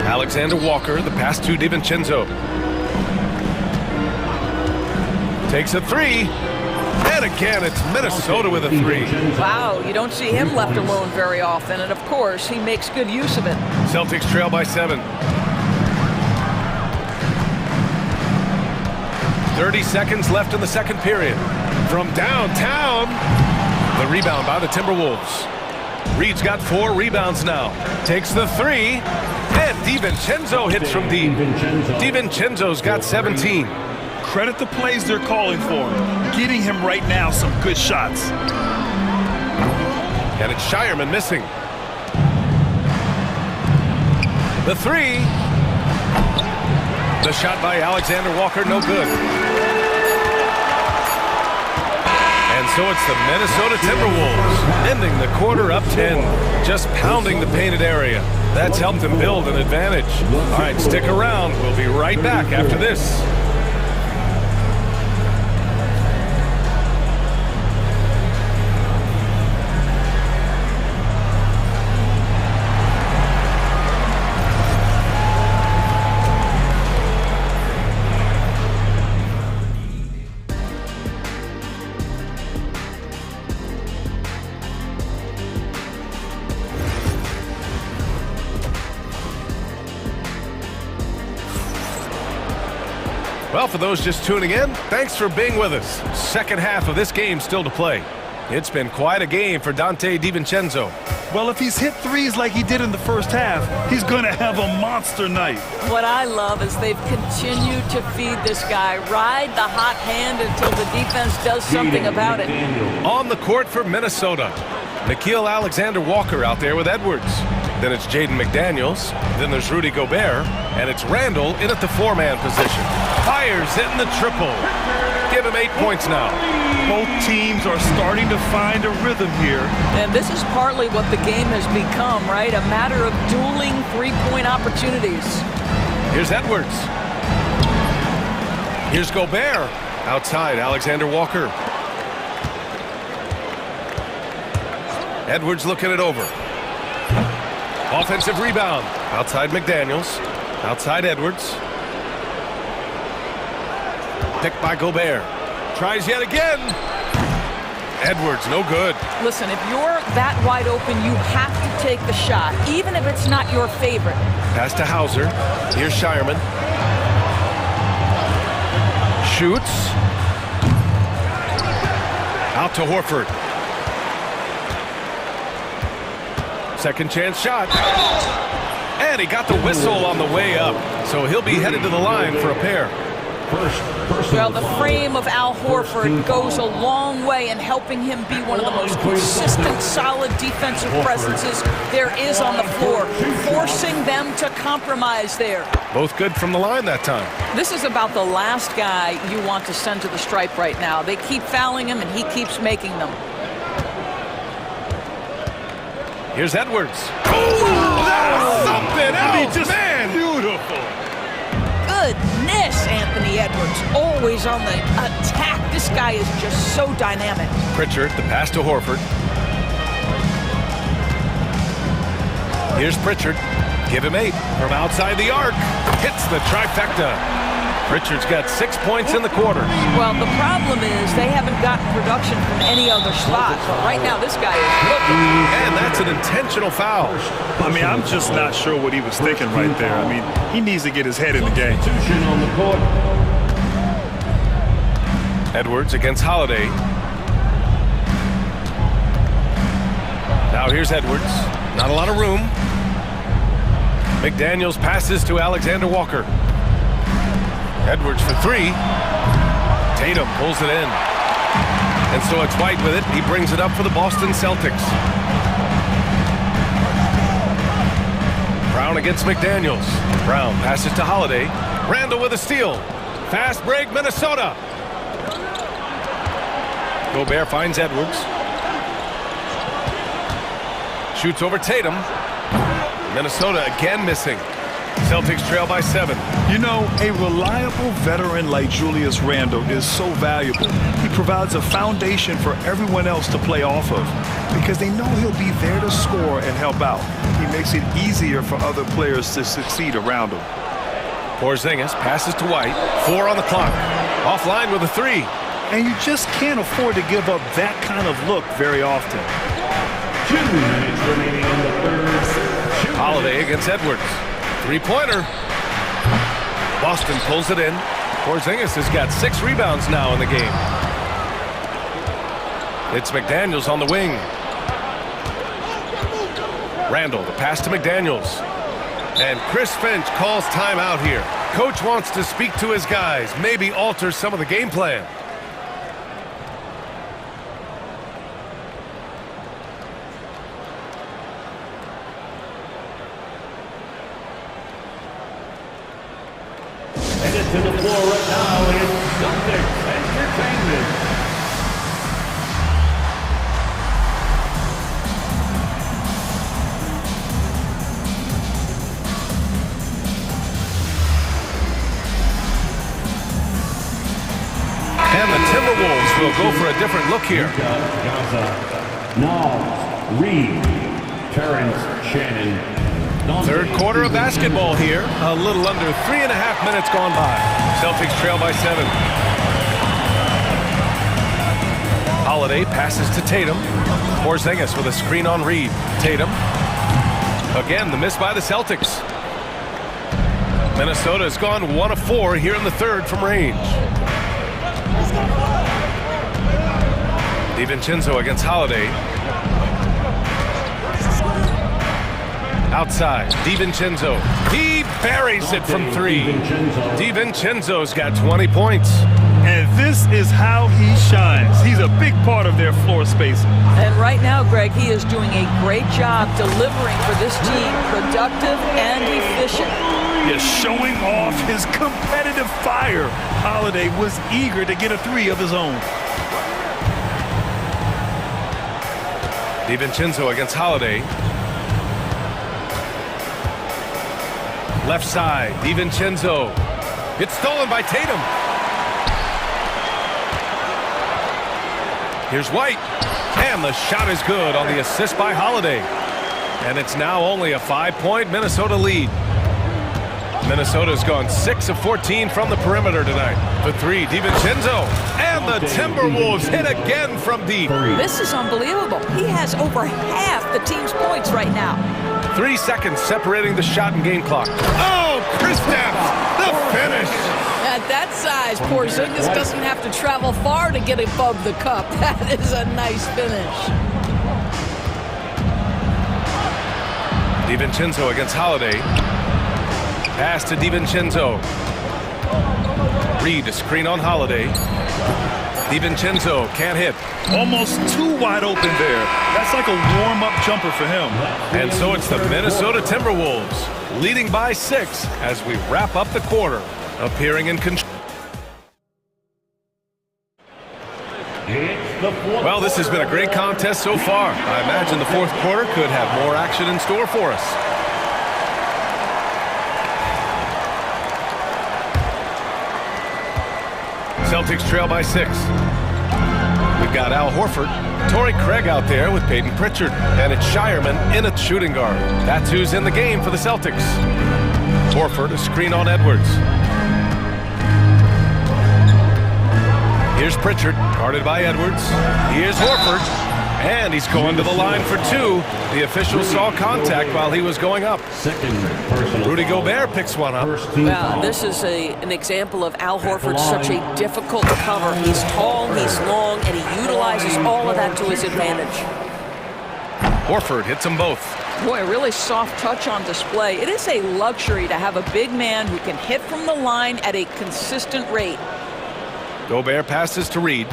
Alexander Walker, the pass to DiVincenzo. Takes a 3. And again, it's Minnesota with a 3. Wow, you don't see him left alone very often, and of course, he makes good use of it. Celtics trail by 7. 30 seconds left in the second period. From downtown, the rebound by the Timberwolves. Reed's got 4 rebounds now. Takes the 3, and DiVincenzo hits from deep. DiVincenzo's got 17. Credit the plays they're calling for. Getting him right now some good shots. And it's Shireman missing. The 3. The shot by Alexander Walker, no good. And so it's the Minnesota Timberwolves, ending the quarter up 10, just pounding the painted area. That's helped them build an advantage. All right, stick around. We'll be right back after this. Well, for those just tuning in, thanks for being with us. Second half of this game still to play. It's been quite a game for Donte DiVincenzo. Well, if he's hit threes like he did in the first half, he's going to have a monster night. What I love is they've continued to feed this guy. Ride the hot hand until the defense does something about it. On the court for Minnesota, Nickeil Alexander-Walker out there with Edwards. Then it's Jaden McDaniels. Then there's Rudy Gobert. And it's Randall in at the 4-man position. Fires in the triple. Give him 8 points now. Both teams are starting to find a rhythm here. And this is partly what the game has become, right? A matter of dueling three-point opportunities. Here's Edwards. Here's Gobert. Outside, Alexander Walker. Edwards looking it over. Offensive rebound. Outside McDaniels. Outside Edwards. Picked by Gobert. Tries yet again. Edwards, no good. Listen, if you're that wide open, you have to take the shot, even if it's not your favorite. Pass to Hauser. Here's Shireman. Shoots. Out to Horford. Second chance shot. And he got the whistle on the way up. So he'll be headed to the line for a pair. Well, the frame of Al Horford goes a long way in helping him be one of the most consistent, solid defensive presences there is on the floor, forcing them to compromise there. Both good from the line that time. This is about the last guy you want to send to the stripe right now. They keep fouling him, and he keeps making them. Here's Edwards. Oh, that's something else, just man! Beautiful. Goodness, Anthony Edwards, always on the attack. This guy is just so dynamic. Pritchard, the pass to Horford. Here's Pritchard. Give him 8 from outside the arc. Hits the trifecta. Pritchard's got 6 points in the quarter. Well, the problem is they haven't gotten production from any other spot. But right now, this guy is looking. And that's an intentional foul. I mean, I'm just not sure what he was thinking right there. I mean, he needs to get his head in the game. On the court. Edwards against Holiday. Now here's Edwards. Not a lot of room. McDaniels passes to Alexander Walker. Edwards for three. Tatum pulls it in. And so it's White with it. He brings it up for the Boston Celtics. Brown against McDaniels. Brown passes to Holiday. Randall with a steal. Fast break, Minnesota. Gobert finds Edwards. Shoots over Tatum. Minnesota again missing. Celtics trail by 7. You know, a reliable veteran like Julius Randle is so valuable. He provides a foundation for everyone else to play off of because they know he'll be there to score and help out. He makes it easier for other players to succeed around him. Porzingis passes to White. 4 on the clock. Offline with a 3. And you just can't afford to give up that kind of look very often. 2 minutes remaining in the third. Holiday against Edwards. Three-pointer. Boston pulls it in. Porzingis has got 6 rebounds now in the game. It's McDaniels on the wing. Randall, the pass to McDaniels. And Chris Finch calls timeout here. Coach wants to speak to his guys, maybe alter some of the game plan. To the floor right now is Celtics Entertainment. And the Timberwolves will go for a different look here. Gaza, Knowles, Reed, Terrence Shannon. Third quarter of basketball here. A little under 3.5 minutes gone by. Celtics trail by 7. Holiday passes to Tatum. Porzingis with a screen on Reed. Tatum. Again, the miss by the Celtics. Minnesota has gone 1 of 4 here in the third from range. DiVincenzo against Holiday. Outside, DiVincenzo. He buries it from 3. DiVincenzo's got 20 points. And this is how he shines. He's a big part of their floor spacing. And right now, Greg, he is doing a great job delivering for this team. Productive and efficient. He's showing off his competitive fire. Holiday was eager to get a 3 of his own. DiVincenzo against Holiday. Left side, DiVincenzo. It's stolen by Tatum. Here's White. And the shot is good on the assist by Holiday. And it's now only a 5-point Minnesota lead. Minnesota's gone 6 of 14 from the perimeter tonight. The 3, DiVincenzo. And the Timberwolves hit again from deep. This is unbelievable. He has over half the team's points right now. 3 seconds separating the shot and game clock. Oh, Kristaps, the finish. At that size, Porzingis doesn't have to travel far to get above the cup. That is a nice finish. DiVincenzo against Holiday. Pass to DiVincenzo. Reed, a screen on Holiday. DiVincenzo can't hit. Almost too wide open there. That's like a warm-up jumper for him. And so it's the Minnesota Timberwolves leading by 6 as we wrap up the quarter. Appearing in control. Well, this has been a great contest so far. I imagine the fourth quarter could have more action in store for us. Celtics trail by 6. We've got Al Horford, Torrey Craig out there with Peyton Pritchard, and it's Shireman in at shooting guard. That's who's in the game for the Celtics. Horford, a screen on Edwards. Here's Pritchard, guarded by Edwards. Here's Horford, and he's going to the line for two. The official saw contact while he was going up. Rudy Gobert picks one up. Yeah, this is an example of Al Horford, such a difficult cover. He's tall, he's long, and he utilizes all of that to his advantage. Horford hits them both. Boy, a really soft touch on display. It is a luxury to have a big man who can hit from the line at a consistent rate. Gobert passes to Reed.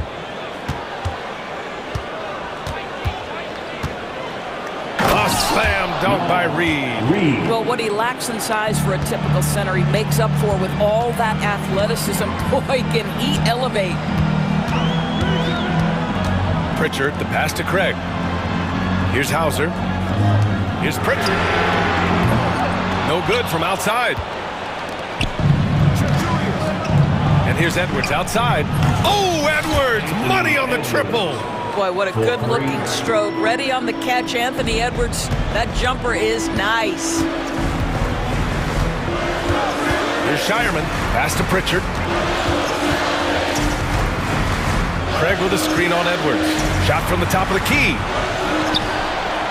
A slam dunk by Reed. Well, what he lacks in size for a typical center, he makes up for with all that athleticism. Boy, can he elevate. Pritchard, the pass to Craig. Here's Hauser. Here's Pritchard. No good from outside. And here's Edwards outside. Oh, Edwards! Money on the triple! Boy, what a good-looking stroke. Ready on the catch, Anthony Edwards. That jumper is nice. Here's Shireman. Pass to Pritchard. Craig with a screen on Edwards. Shot from the top of the key.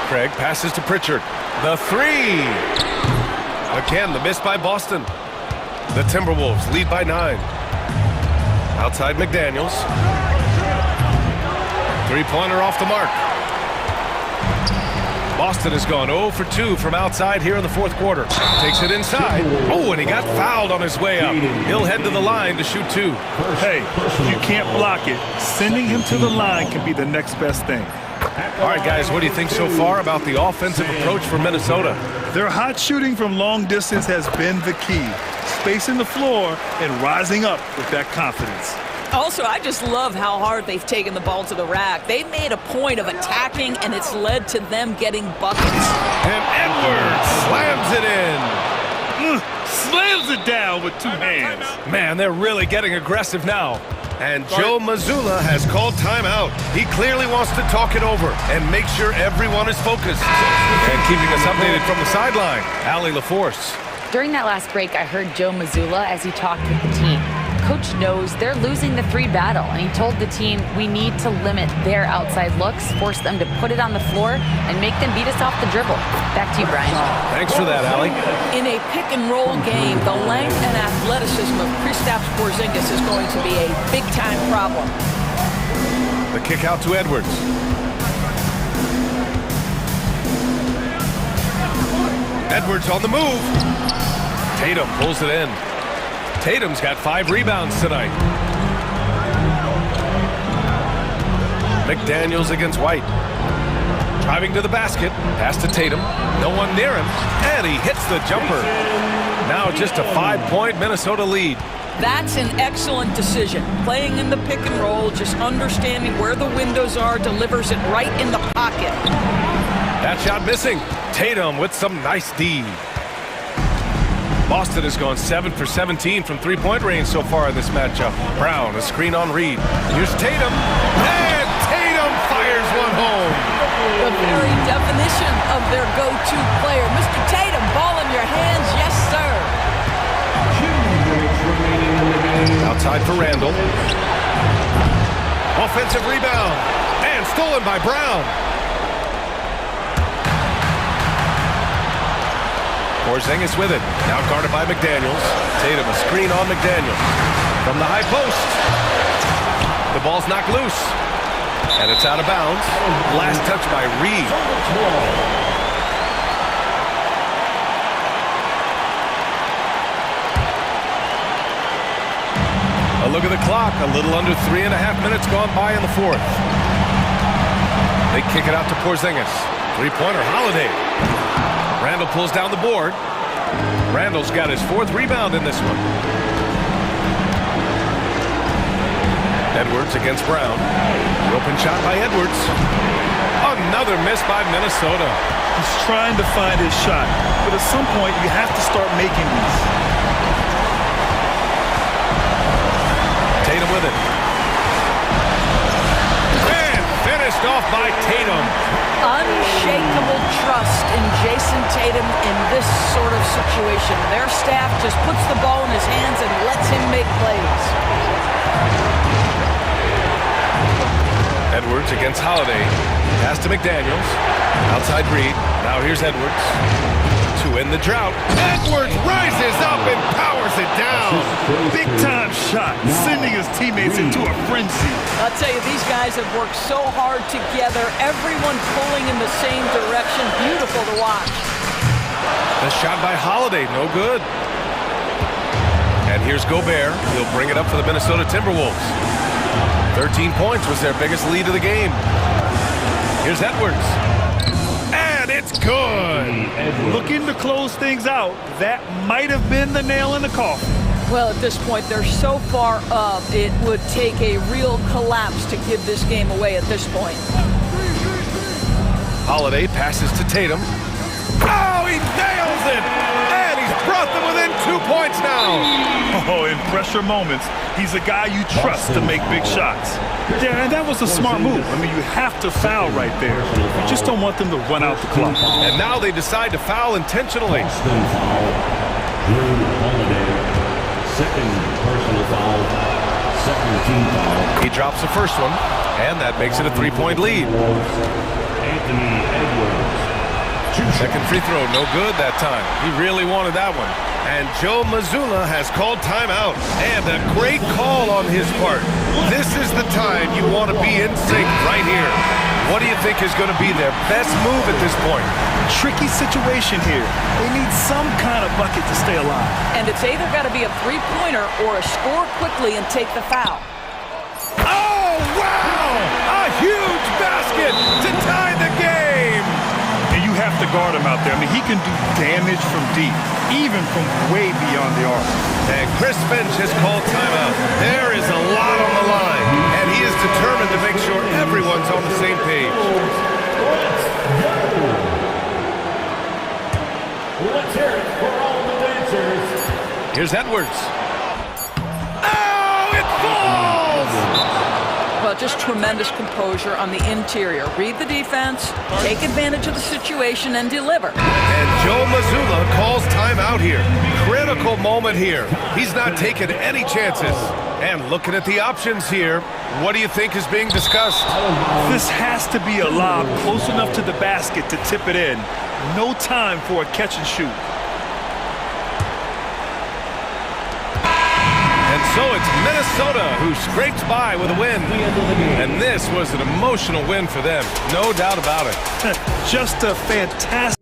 Craig passes to Pritchard. The three! Again, the miss by Boston. The Timberwolves lead by 9. Outside McDaniels. Three-pointer off the mark. Boston has gone 0 for 2 from outside here in the fourth quarter. Takes it inside. Oh, and he got fouled on his way up. He'll head to the line to shoot 2. Hey, you can't block it. Sending him to the line can be the next best thing. All right, guys, what do you think so far about the offensive approach for Minnesota? Their hot shooting from long distance has been the key. Spacing the floor and rising up with that confidence. Also, I just love how hard they've taken the ball to the rack. They've made a point of attacking, and it's led to them getting buckets. And Edwards slams it in. Slams it down with 2 hands. Man, they're really getting aggressive now. And Joe Mazzulla has called timeout. He clearly wants to talk it over and make sure everyone is focused. And keeping us updated from the sideline, Allie LaForce. During that last break, I heard Joe Mazzulla as he talked with the team. Coach knows they're losing the 3 battle, and he told the team, we need to limit their outside looks, force them to put it on the floor, and make them beat us off the dribble. Back to you, Brian. Thanks for that, Allie. In a pick-and-roll game, the length and athleticism of Kristaps Porzingis is going to be a big-time problem. The kick out to Edwards. Edwards on the move. Tatum pulls it in. Tatum's got 5 rebounds tonight. McDaniels against White. Driving to the basket. Pass to Tatum. No one near him. And he hits the jumper. Now just a 5-point Minnesota lead. That's an excellent decision. Playing in the pick and roll, just understanding where the windows are, delivers it right in the pocket. That shot missing. Tatum with some nice D. Boston has gone 7 for 17 from three-point range so far in this matchup. Brown, a screen on Reed. Here's Tatum, and Tatum fires one home. The very definition of their go-to player. Mr. Tatum, ball in your hands, yes, sir. Outside for Randall. Offensive rebound, and stolen by Brown. Porzingis with it. Now guarded by McDaniels. Tatum, a screen on McDaniels. From the high post. The ball's knocked loose. And it's out of bounds. Last touch by Reed. A look at the clock. A little under 3.5 minutes gone by in the fourth. They kick it out to Porzingis. Three-pointer, Holiday. Randall pulls down the board. Randall's got his 4th rebound in this one. Edwards against Brown. Open shot by Edwards. Another miss by Minnesota. He's trying to find his shot, but at some point you have to start making these. Tatum with it. And finished off by Tatum. Unshakable trust in Jason Tatum in this sort of situation. Their staff just puts the ball in his hands and lets him make plays. switch against Holiday. Pass to McDaniels. Outside Reed. Now here's Edwards. To end the drought. Edwards rises up and powers it down. Big time shot, sending his teammates into a frenzy. I'll tell you, these guys have worked so hard together. Everyone pulling in the same direction. Beautiful to watch. The shot by Holiday, no good. And here's Gobert. He'll bring it up for the Minnesota Timberwolves. 13 points was their biggest lead of the game. Here's Edwards. And it's good. Looking to close things out. That might have been the nail in the coffin. Well, at this point, they're so far up, it would take a real collapse to give this game away at this point. Holiday passes to Tatum. Oh, he nails it! And he's brought them within 2 points now. Oh, in pressure moments, he's a guy you trust to make big shots. Yeah, and that was a smart move. I mean, you have to foul right there. You just don't want them to run out the clock. And now they decide to foul intentionally. Second personal foul, second team foul. He drops the first one, and that makes it a 3-point lead. Anthony Edwards. Second free throw, no good that time. He really wanted that one. And Joe Mazzulla has called timeout. And a great call on his part. This is the time you want to be in sync right here. What do you think is going to be their best move at this point? Tricky situation here. They need some kind of bucket to stay alive. And it's either got to be a three-pointer or a score quickly and take the foul. Oh, wow! A huge basket to tie the game! And you have to guard him out there. I mean, he can do damage from deep, even from way beyond the arc. And Chris Finch has called timeout. There is a lot on the line, and he is determined to make sure everyone's on the same page. Let's hear it for all the dancers. Here's Edwards. Oh, it falls! Well, just tremendous composure on the interior. Read the defense, take advantage of the situation, and deliver. And Joe Mazzulla calls timeout here. Critical moment here. He's not taking any chances. And looking at the options here, what do you think is being discussed? This has to be a lob close enough to the basket to tip it in. No time for a catch and shoot. And so it's Minnesota who scrapes by with a win. And this was an emotional win for them, no doubt about it. Just a fantastic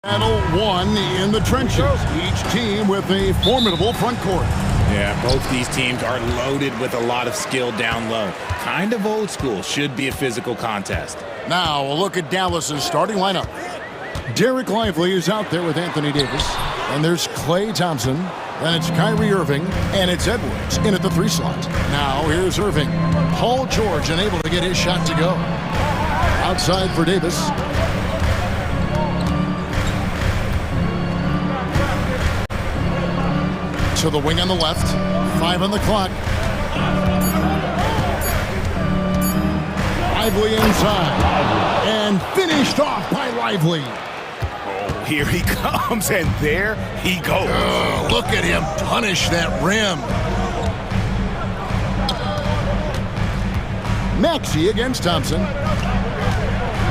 Battle one in the trenches. Each team with a formidable front court. Yeah, both these teams are loaded with a lot of skill down low. Kind of old school. Should be a physical contest. Now a look at Dallas's starting lineup. Derek Lively is out there with Anthony Davis. And there's Klay Thompson. Then it's Kyrie Irving. And it's Edwards in at the 3 slot. Now here's Irving. Paul George unable to get his shot to go. Outside for Davis. To the wing on the left. 5 on the clock. Lively inside. And finished off by Lively. Oh, here he comes, and there he goes. Oh, look at him punish that rim. Maxey against Thompson.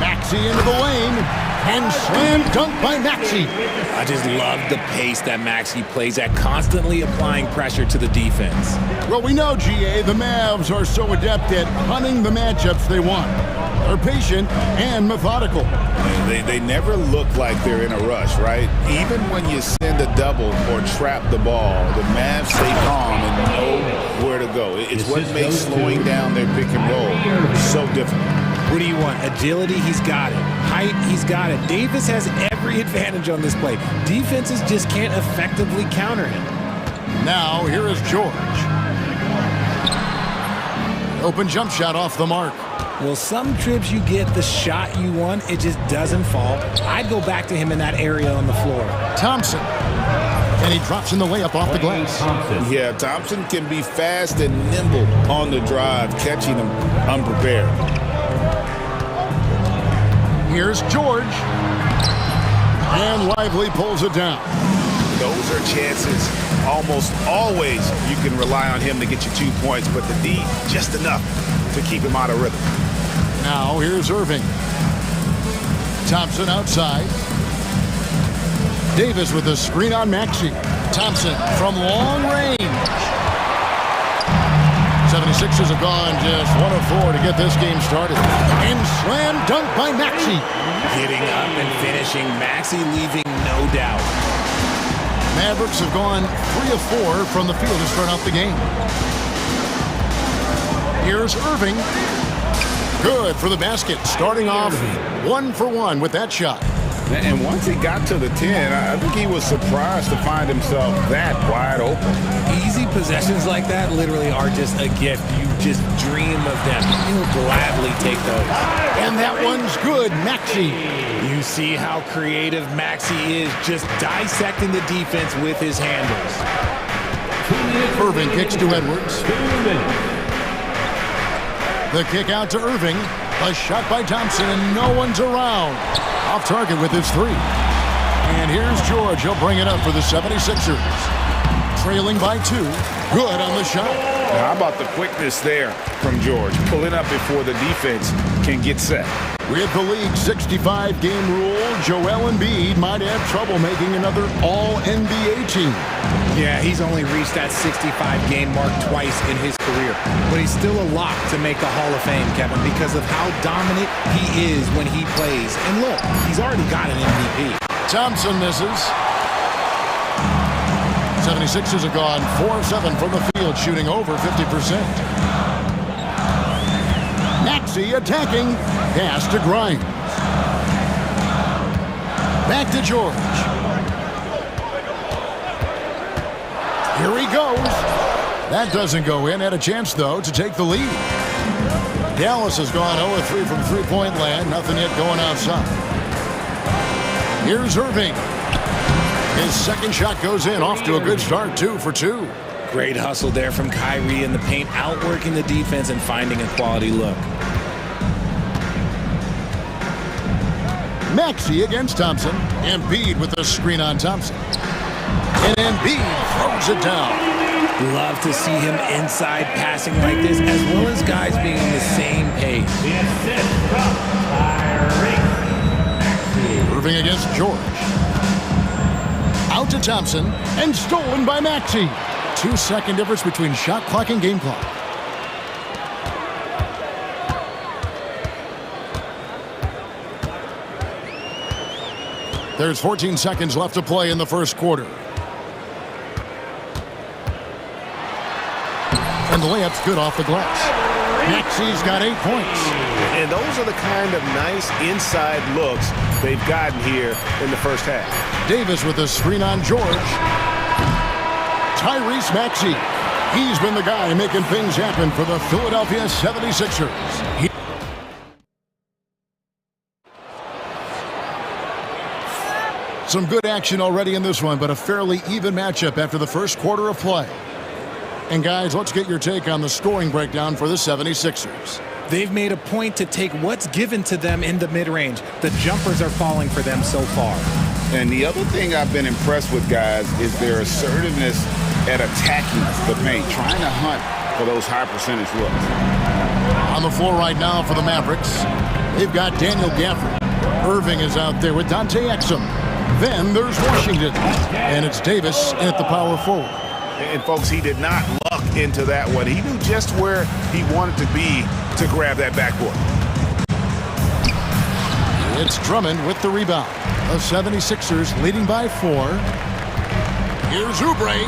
Maxey into the lane. And slam dunk by Maxey. I just love the pace that Maxey plays at, constantly applying pressure to the defense. Well, we know, GA, the Mavs are so adept at hunting the matchups they want. They're patient and methodical. They never look like they're in a rush, right? Even when you send a double or trap the ball, the Mavs stay calm and know where to go. It's what makes slowing down their pick and roll so difficult. What do you want? Agility? He's got it. Height? He's got it. Davis has every advantage on this play. Defenses just can't effectively counter him. Now, here is George. Open jump shot off the mark. Well, some trips you get the shot you want, it just doesn't fall. I'd go back to him in that area on the floor. Thompson. And he drops in the layup off the glass. Yeah, Thompson can be fast and nimble on the drive, catching them unprepared. Here's George. And Lively pulls it down. Those are chances. Almost always you can rely on him to get you 2 points, but the D, just enough to keep him out of rhythm. Now here's Irving. Thompson outside. Davis with a screen on Maxey. Thompson from long range. 76ers have gone just 1 of 4 to get this game started. And slam dunk by Maxey. Getting up and finishing. Maxey leaving no doubt. Mavericks have gone 3 of 4 from the field to start out the game. Here's Irving. Good for the basket. Starting off 1 for 1 with that shot. And once he got to the 10, I think he was surprised to find himself that wide open. Easy possessions like that literally are just a gift. You just dream of them. You'll gladly take those. And that one's good, Maxey. You see how creative Maxey is, just dissecting the defense with his handles. Irving kicks to Edwards. The kick out to Irving. A shot by Thompson, and no one's around. Off target with his 3. And here's George. He'll bring it up for the 76ers. Trailing by 2. Good on the shot. Now, how about the quickness there from George? Pulling up before the defense can get set. With the league's 65-game rule, Joel Embiid might have trouble making another All-NBA team. Yeah, he's only reached that 65-game mark twice in his career. But he's still a lock to make the Hall of Fame, Kevin, because of how dominant he is when he plays. And look, he's already got an MVP. Thompson misses. 76ers have gone 4 of 7 from the field, shooting over 50%. Maxey attacking. Pass to Grimes. Back to George. Here he goes. That doesn't go in. Had a chance, though, to take the lead. Dallas has gone 0 of 3 from three-point land. Nothing yet going outside. Here's Irving. His second shot goes in. Off to a good start. 2 for 2. Great hustle there from Kyrie in the paint, outworking the defense and finding a quality look. Maxey against Thompson. Embiid with the screen on Thompson. And Embiid throws it down. Love to see him inside passing like this, as well as guys being on the same page. Irving against George. Out to Thompson, and stolen by Maxey. 2-second difference between shot clock and game clock. There's 14 seconds left to play in the first quarter. And the layup's good off the glass. Maxey's got 8 points. And those are the kind of nice inside looks they've gotten here in the first half. Davis with a screen on George. Tyrese Maxey. He's been the guy making things happen for the Philadelphia 76ers. Some good action already in this one, but a fairly even matchup after the first quarter of play. And guys, let's get your take on the scoring breakdown for the 76ers. They've made a point to take what's given to them in the mid-range. The jumpers are falling for them so far. And the other thing I've been impressed with, guys, is their assertiveness at attacking the paint, trying to hunt for those high percentage looks. On the floor right now for the Mavericks, they've got Daniel Gafford. Irving is out there with Dante Exum. Then there's Washington, and it's Davis in at the power forward. And folks, he did not luck into that one. He knew just where he wanted to be to grab that backboard. It's Drummond with the rebound. The 76ers leading by 4. Here's Oubre.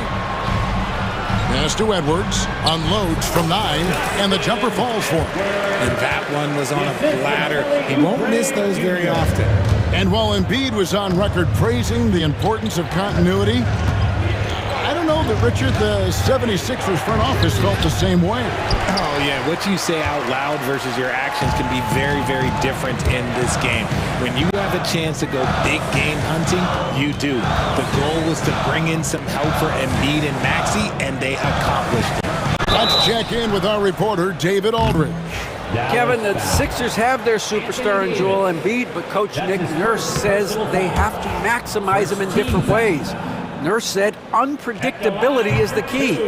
Pass to Edwards. Unloads from 9, and the jumper falls for him. And that one was on a platter. He won't miss those very often. And while Embiid was on record praising the importance of continuity, I don't know that, Richard, the 76ers front office felt the same way. Oh, yeah. What you say out loud versus your actions can be very, very different in this game. When you have a chance to go big game hunting, you do. The goal was to bring in some help for Embiid and Maxey, and they accomplished it. Let's check in with our reporter, David Aldridge. Kevin, the Sixers have their superstar in Joel Embiid, but Coach Nick Nurse says they have to maximize him in different ways. Nurse said unpredictability is the key.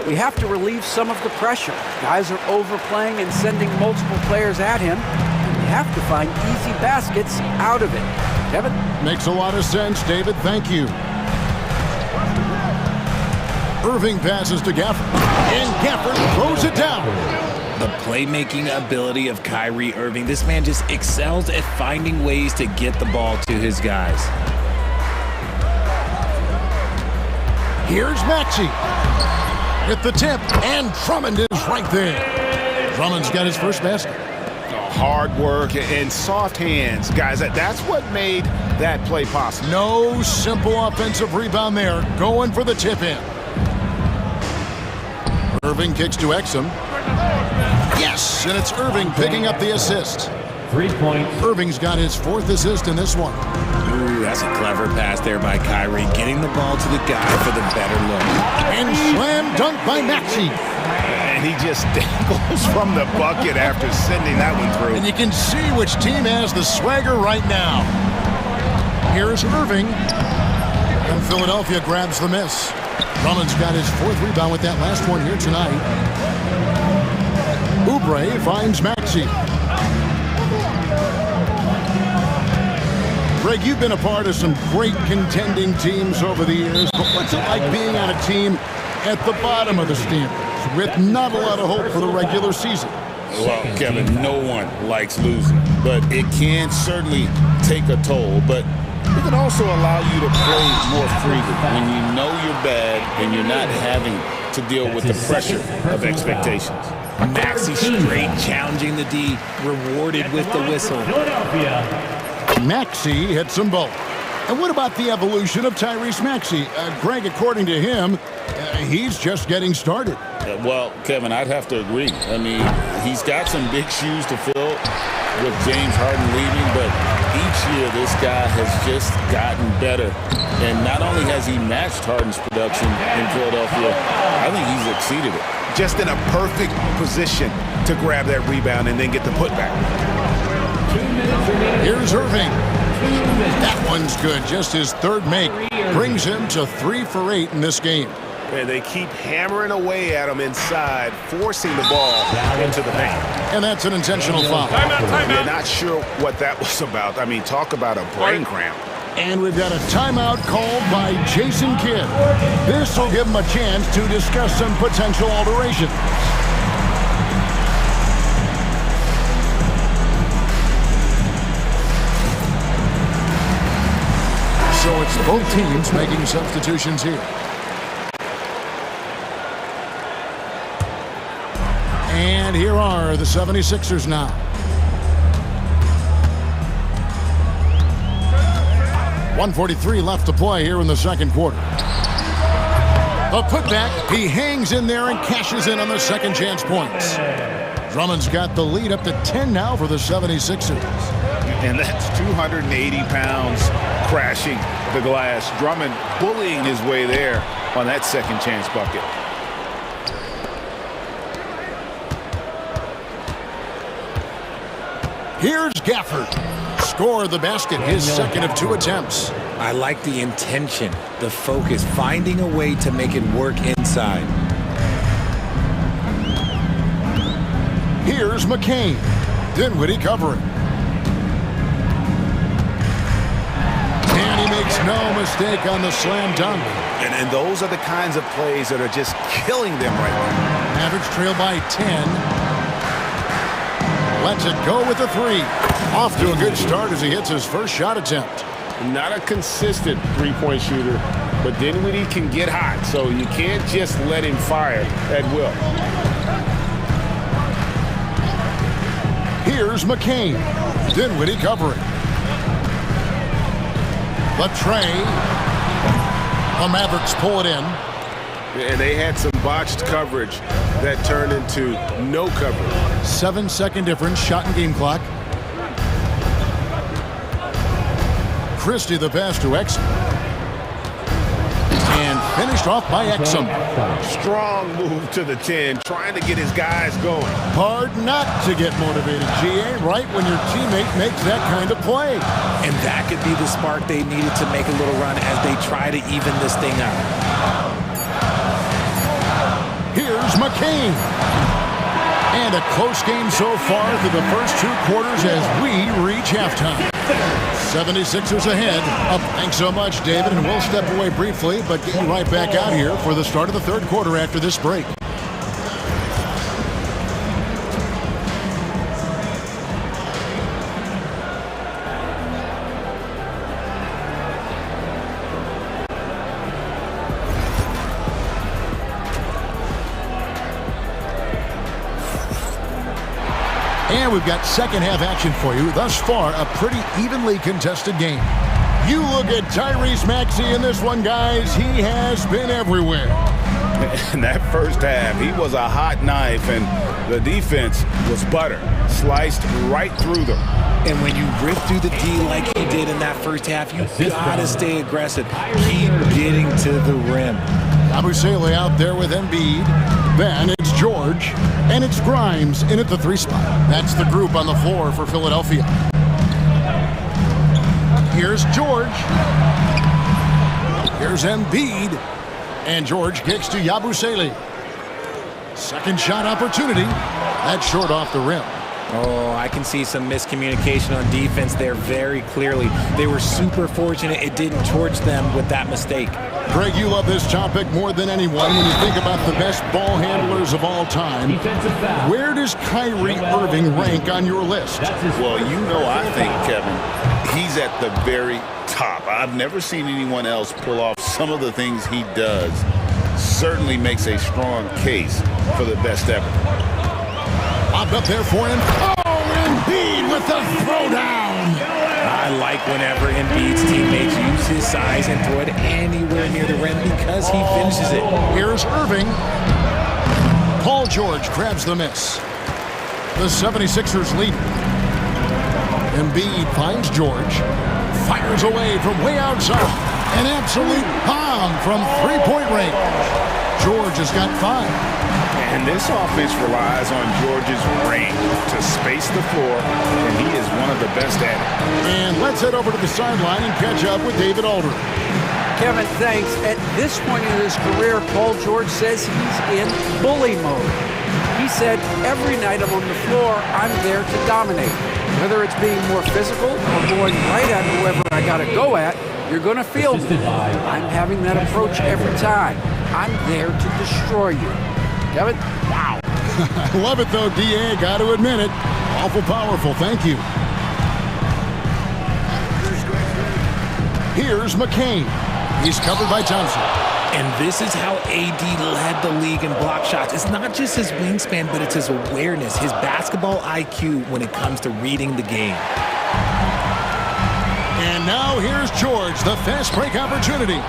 We have to relieve some of the pressure. Guys are overplaying and sending multiple players at him, and we have to find easy baskets out of it. Kevin? Makes a lot of sense, David. Thank you. Irving passes to Gafford, and Gafford throws it down. The playmaking ability of Kyrie Irving. This man just excels at finding ways to get the ball to his guys. Here's Maxey at the tip, and Drummond is right there. Drummond's got his first basket. Hard work and soft hands. Guys, that's what made that play possible. No simple offensive rebound there. Going for the tip-in. Irving kicks to Exum. Yes, and it's Irving picking up the assist. 3 points. Irving's got his 4th assist in this one. Ooh, that's a clever pass there by Kyrie, getting the ball to the guy for the better look. And slam dunk by Maxey. And he just dangles from the bucket after sending that one through. And you can see which team has the swagger right now. Here's Irving. And Philadelphia grabs the miss. Drummond's got his 4th rebound with that last one here tonight. Oubre finds Maxey. Greg, you've been a part of some great contending teams over the years, but what's it like being on a team at the bottom of the standings with not a lot of hope for the regular season? Well, Kevin, no one likes losing, but it can certainly take a toll. But it can also allow you to play more freely when you know you're bad and you're not having to deal with the pressure of expectations. Maxey straight challenging the D, rewarded with the whistle. Maxey hits them both. And what about the evolution of Tyrese Maxey? Greg, according to him, he's just getting started. Well, Kevin, I'd have to agree. I mean, he's got some big shoes to fill with James Harden leaving, but each year this guy has just gotten better. And not only has he matched Harden's production in Philadelphia, I think he's exceeded it. Just in a perfect position to grab that rebound and then get the putback. Here's Irving. That one's good. Just his 3rd make. Brings him to 3 for 8 in this game. And they keep hammering away at him inside, forcing the ball into the paint. And that's an intentional foul. You're not sure what that was about. I mean, talk about a brain cramp. And we've got a timeout called by Jason Kidd. This will give him a chance to discuss some potential alterations. Both teams making substitutions here. And here are the 76ers now. .143 left to play here in the second quarter. A putback. He hangs in there and cashes in on the second chance points. Drummond's got the lead up to 10 now for the 76ers. And that's 280 pounds crashing the glass. Drummond bullying his way there on that second chance bucket. Here's Gafford. Scored the basket, his second of 2 attempts. I like the intention, the focus, finding a way to make it work inside. Here's McCain. Dinwiddie covering. And he makes no mistake on the slam dunk. And those are the kinds of plays that are just killing them right now. Mavericks trail by 10. Lets it go with a 3. Off to a good start as he hits his first shot attempt. Not a consistent three-point shooter, but Dinwiddie can get hot, so you can't just let him fire at will. Here's McCain. Dinwiddie covering. The tray. The Mavericks pull it in. And they had some botched coverage that turned into no coverage. 7-second difference, shot and game clock. Christie the pass to Exum. And finished off by Exum. Strong move to the 10, trying to get his guys going. Hard not to get motivated, GA, right when your teammate makes that kind of play. And that could be the spark they needed to make a little run as they try to even this thing out. Here's McCain. And a close game so far through the first 2 quarters as we reach halftime. 76ers ahead. Thanks so much, David, and we'll step away briefly, but get you right back out here for the start of the third quarter after this break. And we've got second half action for you. Thus far, a pretty evenly contested game. You look at Tyrese Maxey in this one, guys. He has been everywhere. In that first half, he was a hot knife, and the defense was butter. Sliced right through them. And when you rip through the D like he did in that first half, you gotta stay aggressive. Keep getting to the rim. Abusele out there with Embiid. Then it's George. And it's Grimes in at the 3 spot. That's the group on the floor for Philadelphia. Here's George. Here's Embiid. And George kicks to Yabusele. Second shot opportunity. That's short off the rim. Oh, I can see some miscommunication on defense there very clearly. They were super fortunate it didn't torch them with that mistake. Greg, you love this topic more than anyone when you think about the best ball handlers of all time. Where does Kyrie Irving rank on your list? Well, you know, I think, Kevin, he's at the very top. I've never seen anyone else pull off some of the things he does. Certainly makes a strong case for the best ever. Bobbed up there for him. Oh, Embiid with the throwdown. I like whenever Embiid's teammates use his size and throw it anywhere near the rim because he finishes it. Here's Irving. Paul George grabs the miss. The 76ers lead. Embiid finds George. Fires away from way outside. An absolute bomb from 3-point range. George has got 5. And this offense relies on George's range to space the floor, and he is one of the best at it. And let's head over to the sideline and catch up with David Aldridge. Kevin, thanks. At this point in his career, Paul George says he's in bully mode. He said, every night I'm on the floor, I'm there to dominate. Whether it's being more physical or going right at whoever I got to go at, you're going to feel me. I'm having that approach every time. I'm there to destroy you. Kevin? Wow. I love it, though, D.A. Got to admit it. Awful powerful. Thank you. Here's McCain. He's covered by Thompson. And this is how AD led the league in block shots. It's not just his wingspan, but it's his awareness, his basketball IQ when it comes to reading the game. And now here's George, the fast break opportunity.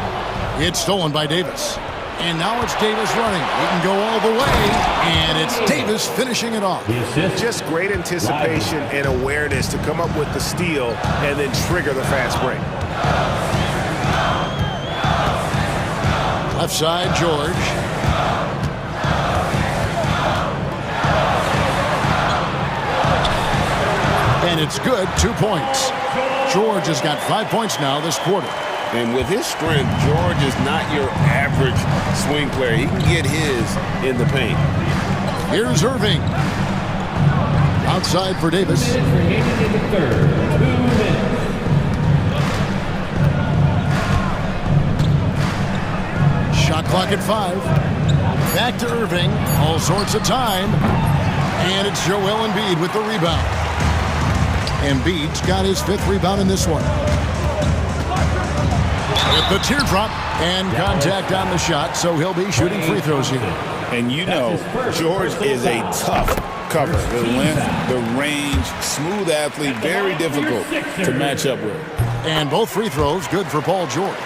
It's stolen by Davis. And now it's Davis running. He can go all the way, and it's Davis finishing it off. Just great anticipation and awareness to come up with the steal and then trigger the fast break. Left side, George. And it's good, 2 points. George has got 5 points now this quarter. And with his strength, George is not your average swing player. He can get his in the paint. Here's Irving. Outside for Davis. Shot clock at 5. Back to Irving. All sorts of time. And it's Joel Embiid with the rebound. Embiid's got his 5th rebound in this one. With the teardrop and contact on the shot, so he'll be shooting free throws here. And you know, George is a tough cover. The length, the range, smooth athlete, very difficult to match up with. And both free throws good for Paul George.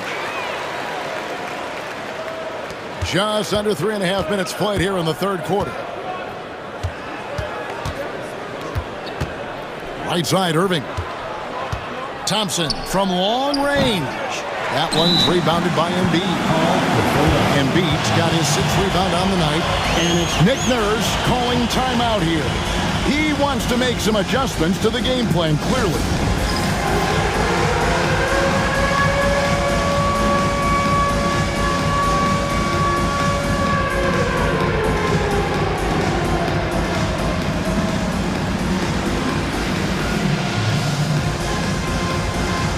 Just under 3.5 minutes played here in the third quarter. Right side, Irving. Thompson from long range. That one's rebounded by Embiid. Embiid's got his 6th rebound on the night. And it's Nick Nurse calling timeout here. He wants to make some adjustments to the game plan, clearly.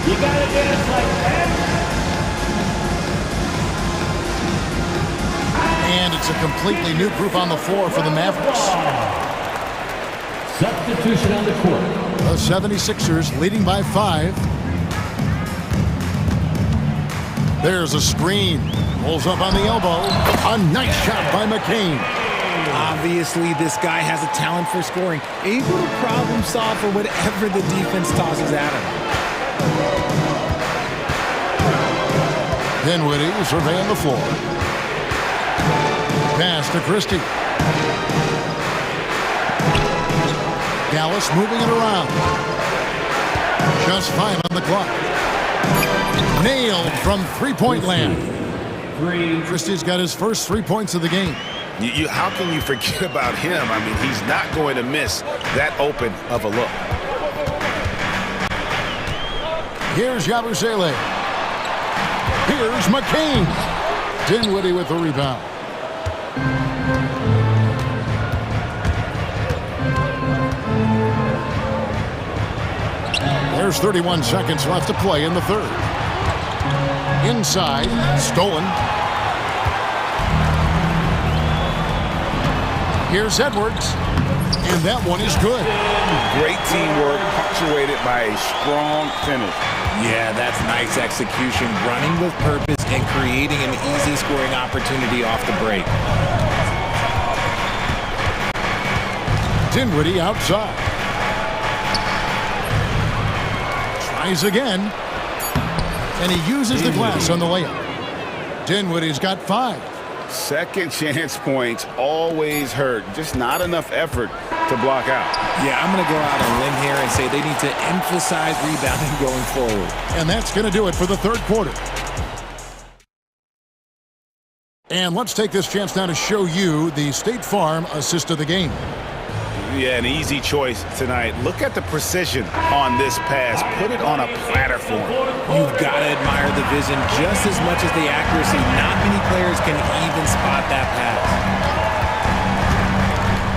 You gotta dance like that. And it's a completely new group on the floor for the Mavericks. Substitution on the court. The 76ers leading by 5. There's a screen. Pulls up on the elbow. A nice shot by McCain. Obviously, this guy has a talent for scoring. Able to problem solve for whatever the defense tosses at him. Dinwiddie surveying the floor. Pass to Christie. Dallas moving it around. Just 5 on the clock. Nailed from three-point land. Christie's got his first 3 points of the game. How can you forget about him? I mean, he's not going to miss that open of a look. Here's Yabusele. Here's McCain. Dinwiddie with the rebound. There's 31 seconds left to play in the third. Inside, stolen. Here's Edwards. And that one is good. Great teamwork, punctuated by a strong finish. Yeah, that's nice execution, running with purpose and creating an easy scoring opportunity off the break. Dinwiddie outside. Tries again. And he uses the glass on the layup. Dinwiddie's got 5. Second chance points always hurt. Just not enough effort to block out. Yeah, I'm going to go out on a limb here and say they need to emphasize rebounding going forward. And that's going to do it for the third quarter. And let's take this chance now to show you the State Farm assist of the game. Yeah, an easy choice tonight. Look at the precision on this pass. Put it on a platter for him. You've got to admire the vision just as much as the accuracy. Not many players can even spot that pass.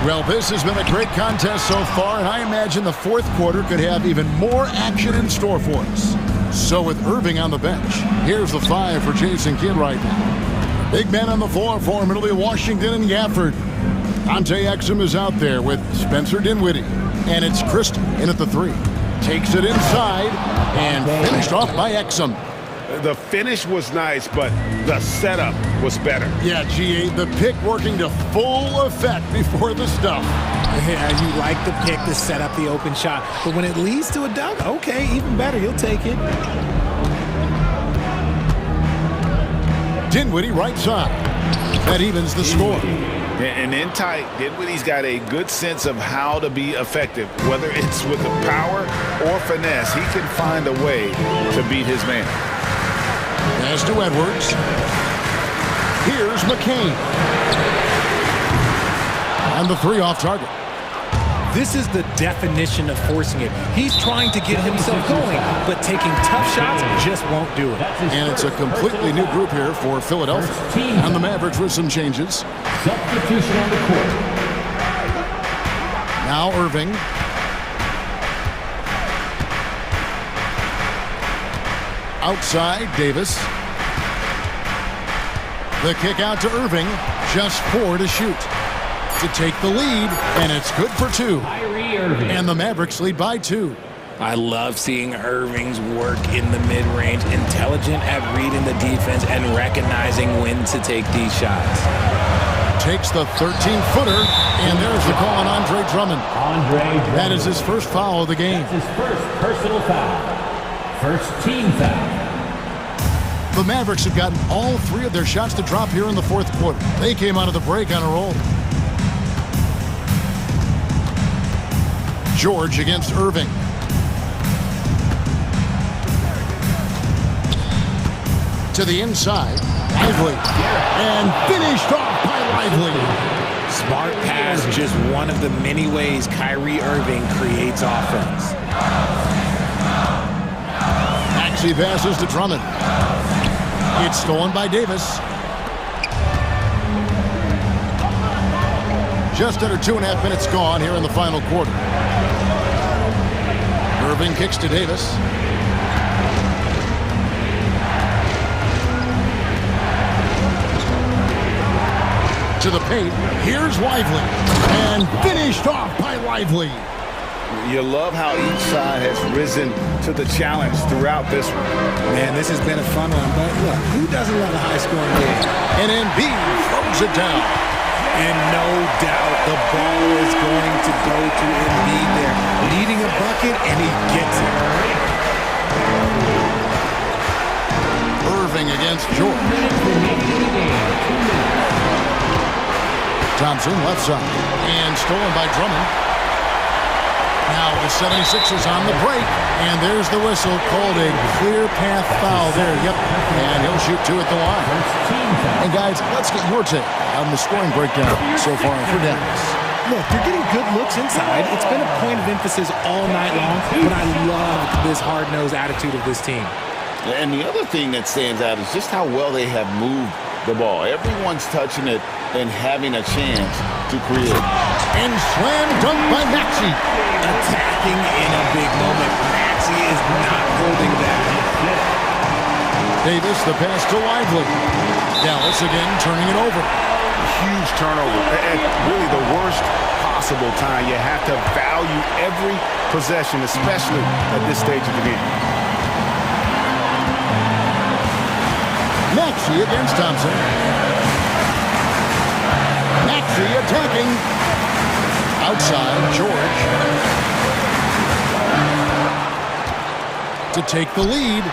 Well, this has been a great contest so far, and I imagine the fourth quarter could have even more action in store for us. So with Irving on the bench, here's the 5 for Jason Kidd right now. Big men on the floor for Middle Washington and Gafford. Dante Exum is out there with Spencer Dinwiddie. And it's Christie in at the 3. Takes it inside and finished off by Exum. The finish was nice, but the setup was better. Yeah, GA, the pick working to full effect before the stuff. Yeah, you like the pick to set up the open shot, but when it leads to a dunk, okay, even better, you'll take it. Dinwiddie right side. That evens the score. And in tight, Dinwiddie's got a good sense of how to be effective. Whether it's with the power or finesse, he can find a way to beat his man. Pass to Edwards. Here's McCain. And the three off target. This is the definition of forcing it. He's trying to get himself going, but taking tough shots just won't do it. And it's a completely new group here for Philadelphia. And the Mavericks with some changes. Substitution on the court. Now Irving. Outside, Davis. The kick out to Irving. Just 4 to shoot. To take the lead, and it's good for 2. And the Mavericks lead by 2. I love seeing Irving's work in the mid-range, intelligent at reading the defense and recognizing when to take these shots. Takes the 13-footer, and there's the call on Andre Drummond. That is his first foul of the game. That's his first personal foul. First team foul. The Mavericks have gotten all 3 of their shots to drop here in the fourth quarter. They came out of the break on a roll. George against Irving. To the inside, Lively. And finished off by Lively. Smart pass, just one of the many ways Kyrie Irving creates offense. Maxey passes to Drummond. It's stolen by Davis. Just under 2.5 minutes gone here in the final quarter. Irving kicks to Davis. To the paint. Here's Lively. And finished off by Lively. You love how each side has risen to the challenge throughout this one. Man, this has been a fun one, but look, who doesn't love a high-scoring game? And Embiid throws it down. And no doubt the ball is going to go to Embiid there. Needing a bucket, and he gets it. Irving against George. Thompson left side. And stolen by Drummond. Now the 76ers on the break. And there's the whistle called a clear path foul there. Yep. And he'll shoot 2 at the line. And guys, let's get your take on the scoring breakdown so far for Dallas. Look, they're getting good looks inside. It's been a point of emphasis all night long, but I love this hard-nosed attitude of this team. And the other thing that stands out is just how well they have moved the ball. Everyone's touching it and having a chance to create. And slam dunk by Maxey. Attacking in a big moment. Maxey is not holding back. Davis, the pass to Lively. Dallas again turning it over. Huge turnover at really the worst possible time. You have to value every possession, especially at this stage of the game. Maxey against Thompson. Maxey attacking. Outside, George. To take the lead.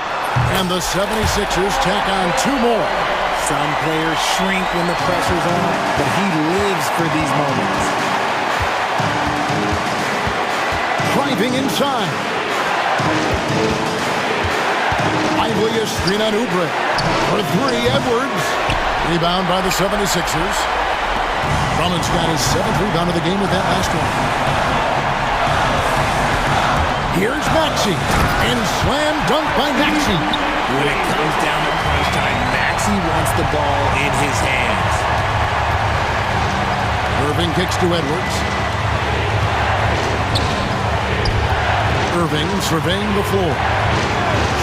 And the 76ers tack on 2 more. Some players shrink when the pressure's on, but he lives for these moments. Driving inside. Lively a screen on Oubre. For 3, Edwards. Rebound by the 76ers. Drummond's got his 7th rebound of the game with that last one. Here's Maxey. And slam dunk by Maxey. When it comes down to crunch time, Maxey wants the ball in his hands. Irving kicks to Edwards. Irving surveying the floor.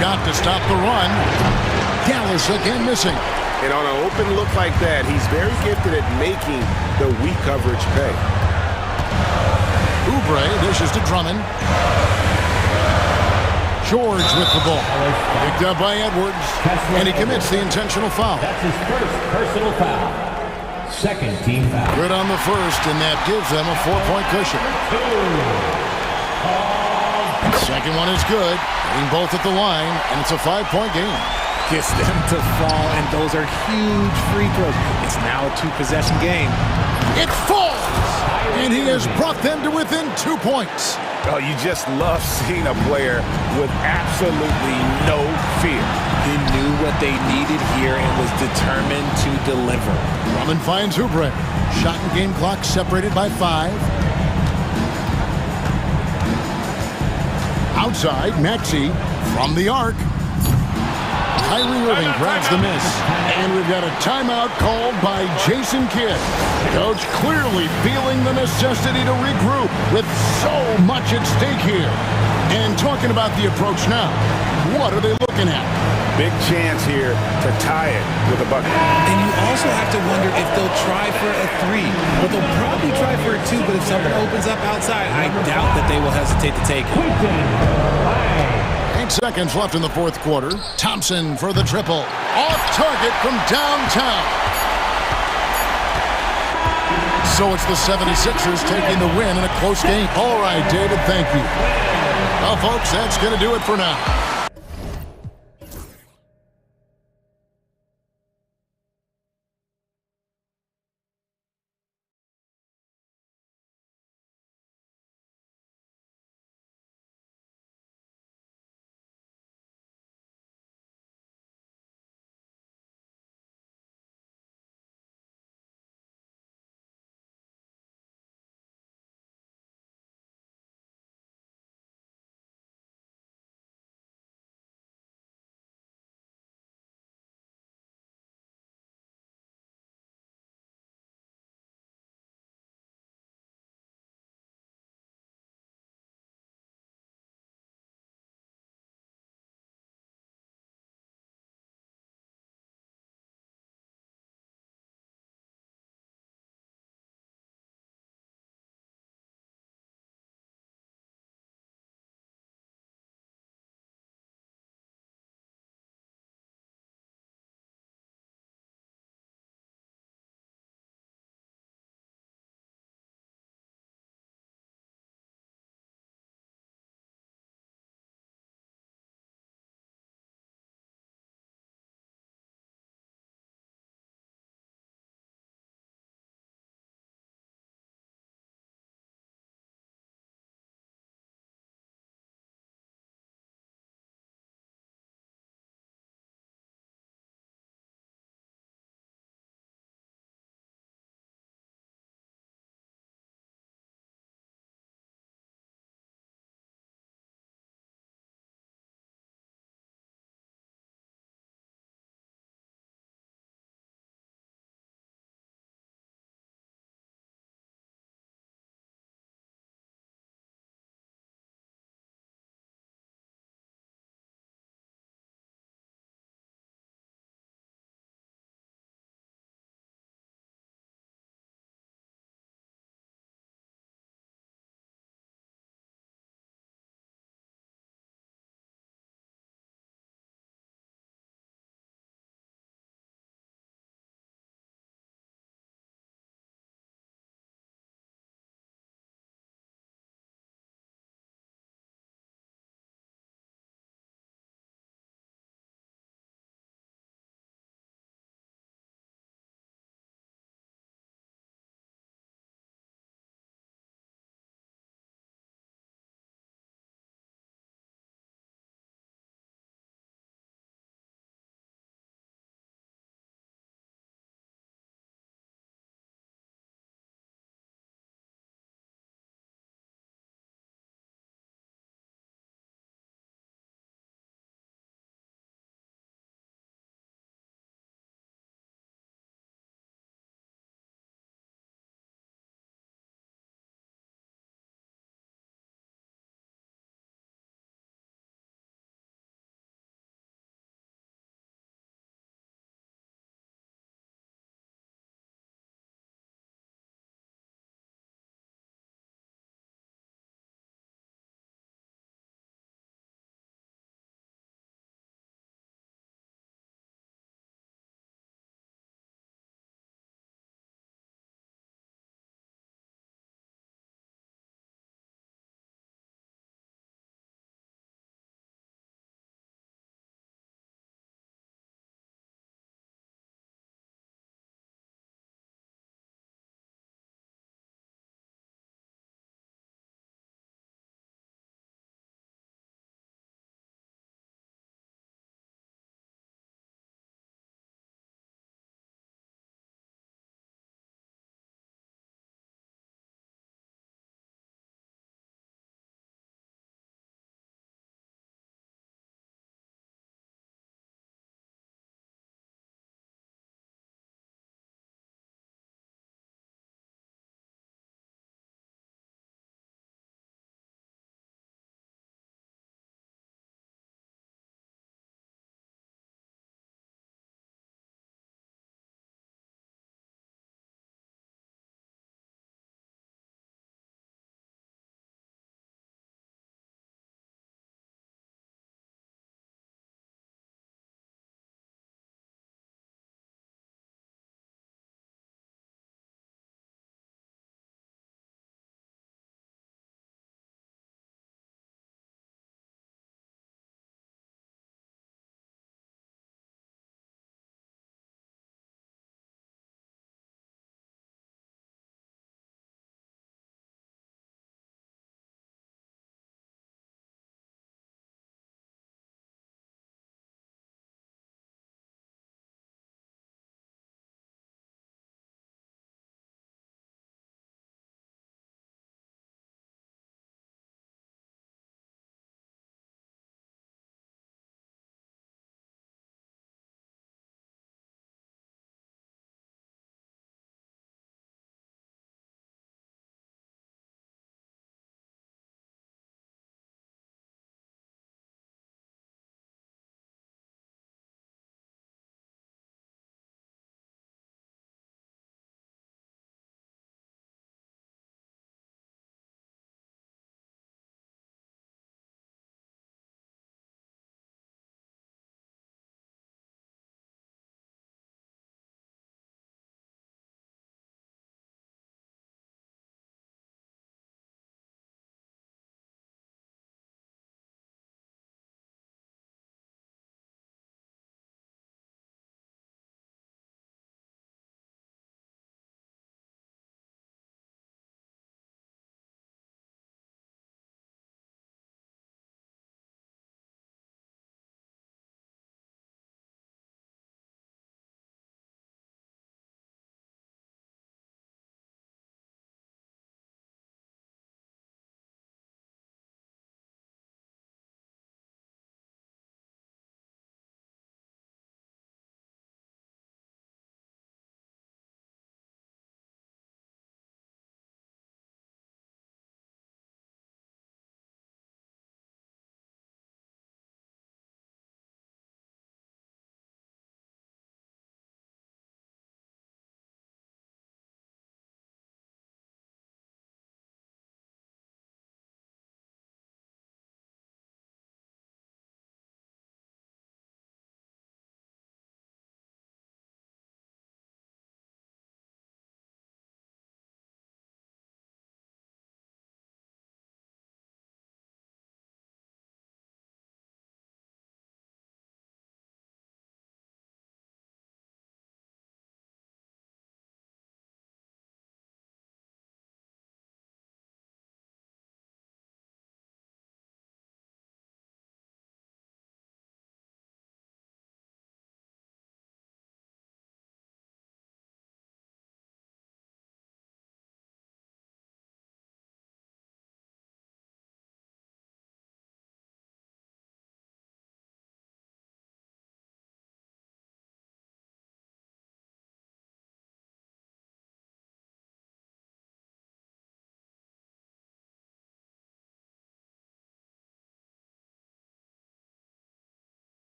Shot to stop the run. Dallas again missing. And on an open look like that, he's very gifted at making the weak coverage pay. Oubre dishes to Drummond. George with the ball. Picked up by Edwards, and he commits the intentional foul. That's his first personal foul. Second team foul. Good on the first, and that gives them a 4-point cushion. Second one is good, hitting both at the line, and it's a 5-point game. Gets them to fall, and those are huge free throws. It's now a 2-possession game. It falls, and he has brought them to within 2 points. Oh, you just love seeing a player with absolutely no fear. He knew what they needed here and was determined to deliver. Drummond finds Oubre. Shot and game clock separated by 5. Outside, Maxey from the arc. Kyrie Irving grabs the miss. And we've got a timeout called by Jason Kidd. Coach clearly feeling the necessity to regroup with so much at stake here. And talking about the approach now, what are they looking at? Big chance here to tie it with a bucket. And you also have to wonder if they'll try for a 3. But they'll probably try for a 2, but if something opens up outside, I doubt that they will hesitate to take it. 8 seconds left in the fourth quarter. Thompson for the triple. Off target from downtown. So it's the 76ers taking the win in a close game. All right, David, thank you. Well, folks, that's going to do it for now.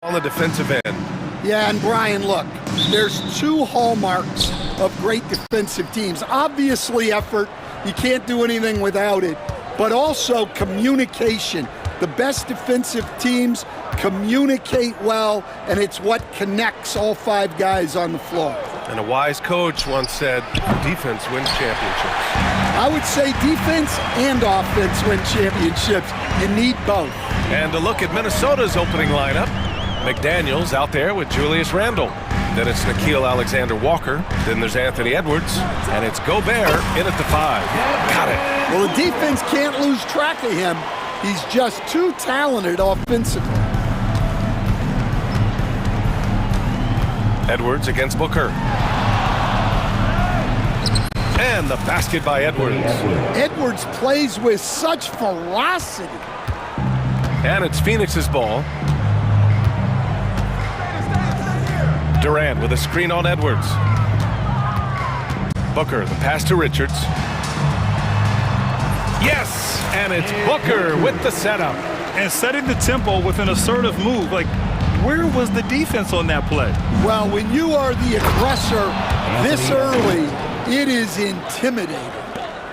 on the defensive end. Yeah, and Brian, look, there's two hallmarks of great defensive teams. Obviously effort, you can't do anything without it, but also communication. The best defensive teams communicate well, and it's what connects all five guys on the floor. And a wise coach once said, defense wins championships. I would say defense and offense win championships. You need both. And a look at Minnesota's opening lineup. McDaniels out there with Julius Randle. Then it's Nickeil Alexander-Walker. Then there's Anthony Edwards. And it's Gobert in at the 5. Got it. Well, the defense can't lose track of him. He's just too talented offensively. Edwards against Booker. And the basket by Edwards. Edwards plays with such ferocity. And it's Phoenix's ball. Durant with a screen on Edwards. Booker, the pass to Richards. Yes! And it's Booker with the setup. And setting the tempo with an assertive move. Like, where was the defense on that play? Well, when you are the aggressor this early, it is intimidating.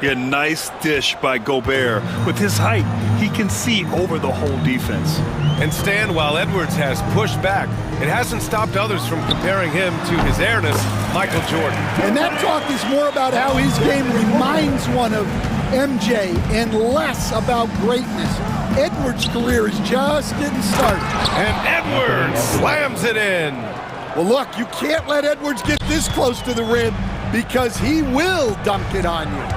Yeah, nice dish by Gobert. With his height, he can see over the whole defense. And Stan, while Edwards has pushed back, it hasn't stopped others from comparing him to his airness, Michael Jordan. And that talk is more about how his game reminds one of MJ and less about greatness. Edwards' career is just getting started. And Edwards slams it in. Well, look, you can't let Edwards get this close to the rim because he will dunk it on you.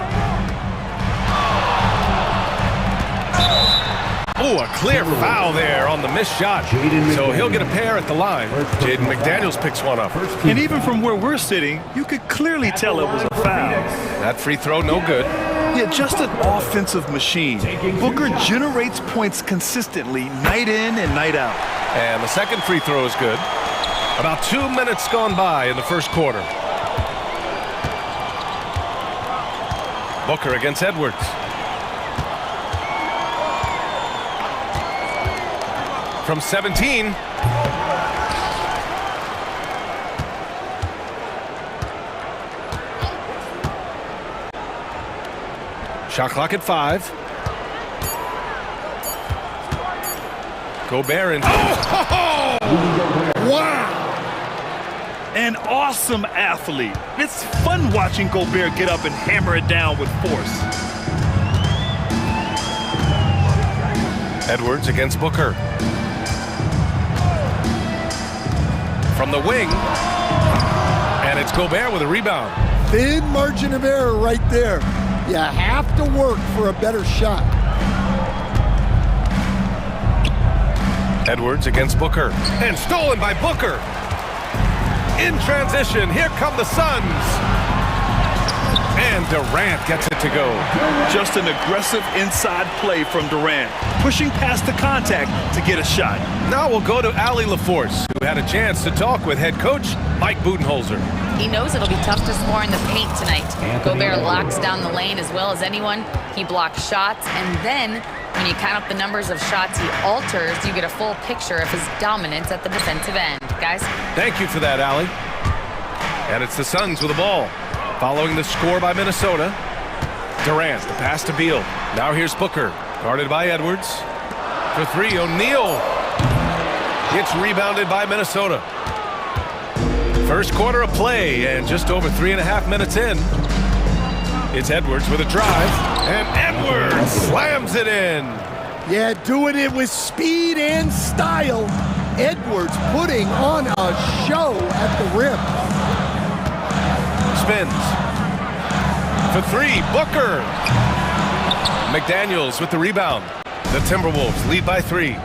Oh, a clear foul there on the missed shot. So he'll get a pair at the line. Jaden McDaniels picks one up. And even from where we're sitting, you could clearly tell it was a foul. That free throw, no good. Yeah, just an offensive machine. Booker generates points consistently, night in and night out. And the second free throw is good. About 2 minutes gone by in the first quarter. Booker against Edwards. From 17. Shot clock at 5. Gobert in. Oh! Wow! An awesome athlete. It's fun watching Gobert get up and hammer it down with force. Edwards against Booker. From the wing. And it's Gobert with a rebound. Thin margin of error right there. You have to work for a better shot. Edwards against Booker. And stolen by Booker. In transition, here come the Suns. And Durant gets it to go. Just an aggressive inside play from Durant, pushing past the contact to get a shot. Now we'll go to Allie LaForce, who had a chance to talk with head coach Mike Budenholzer. He knows it'll be tough to score in the paint tonight. Gobert locks down the lane as well as anyone. He blocks shots, and then when you count up the numbers of shots he alters, you get a full picture of his dominance at the defensive end. Guys? Thank you for that, Allie. And it's the Suns with the ball. Following the score by Minnesota. Durant, the pass to Beal. Now here's Booker, guarded by Edwards. For 3, O'Neal. It's rebounded by Minnesota. First quarter of play, and just over 3.5 minutes in. It's Edwards with a drive, and Edwards slams it in. Yeah, doing it with speed and style. Edwards putting on a show at the rim. Spins. For 3, Booker. McDaniels with the rebound. The Timberwolves lead by 3.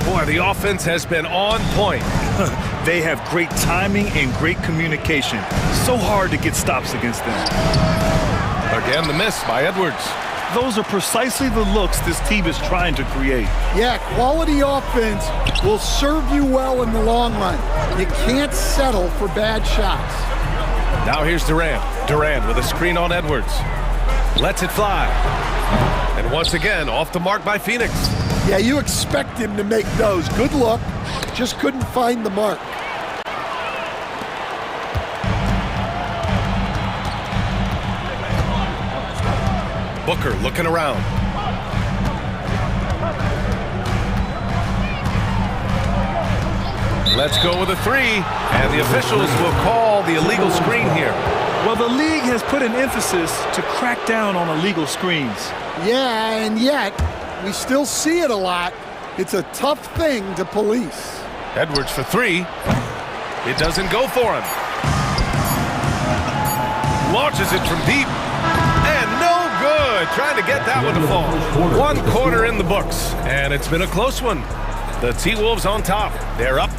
Boy, the offense has been on point. They have great timing and great communication. So hard to get stops against them. Again, the miss by Edwards. Those are precisely the looks this team is trying to create. Yeah, quality offense will serve you well in the long run. You can't settle for bad shots. Now here's Durant. Durant with a screen on Edwards. Lets it fly. And once again, off the mark by Phoenix. Yeah, you expect him to make those. Good look. just couldn't find the mark. Booker looking around. Let's go with a three, and the officials will call the illegal screen here. Well, the league has put an emphasis to crack down on illegal screens. Yeah, and yet we still see it a lot. It's a tough thing to police. Edwards for three. It doesn't go for him. Launches it from deep. And no good. Trying to get that one to fall. 1 quarter in the books. And it's been a close one. The T-Wolves on top. They're up.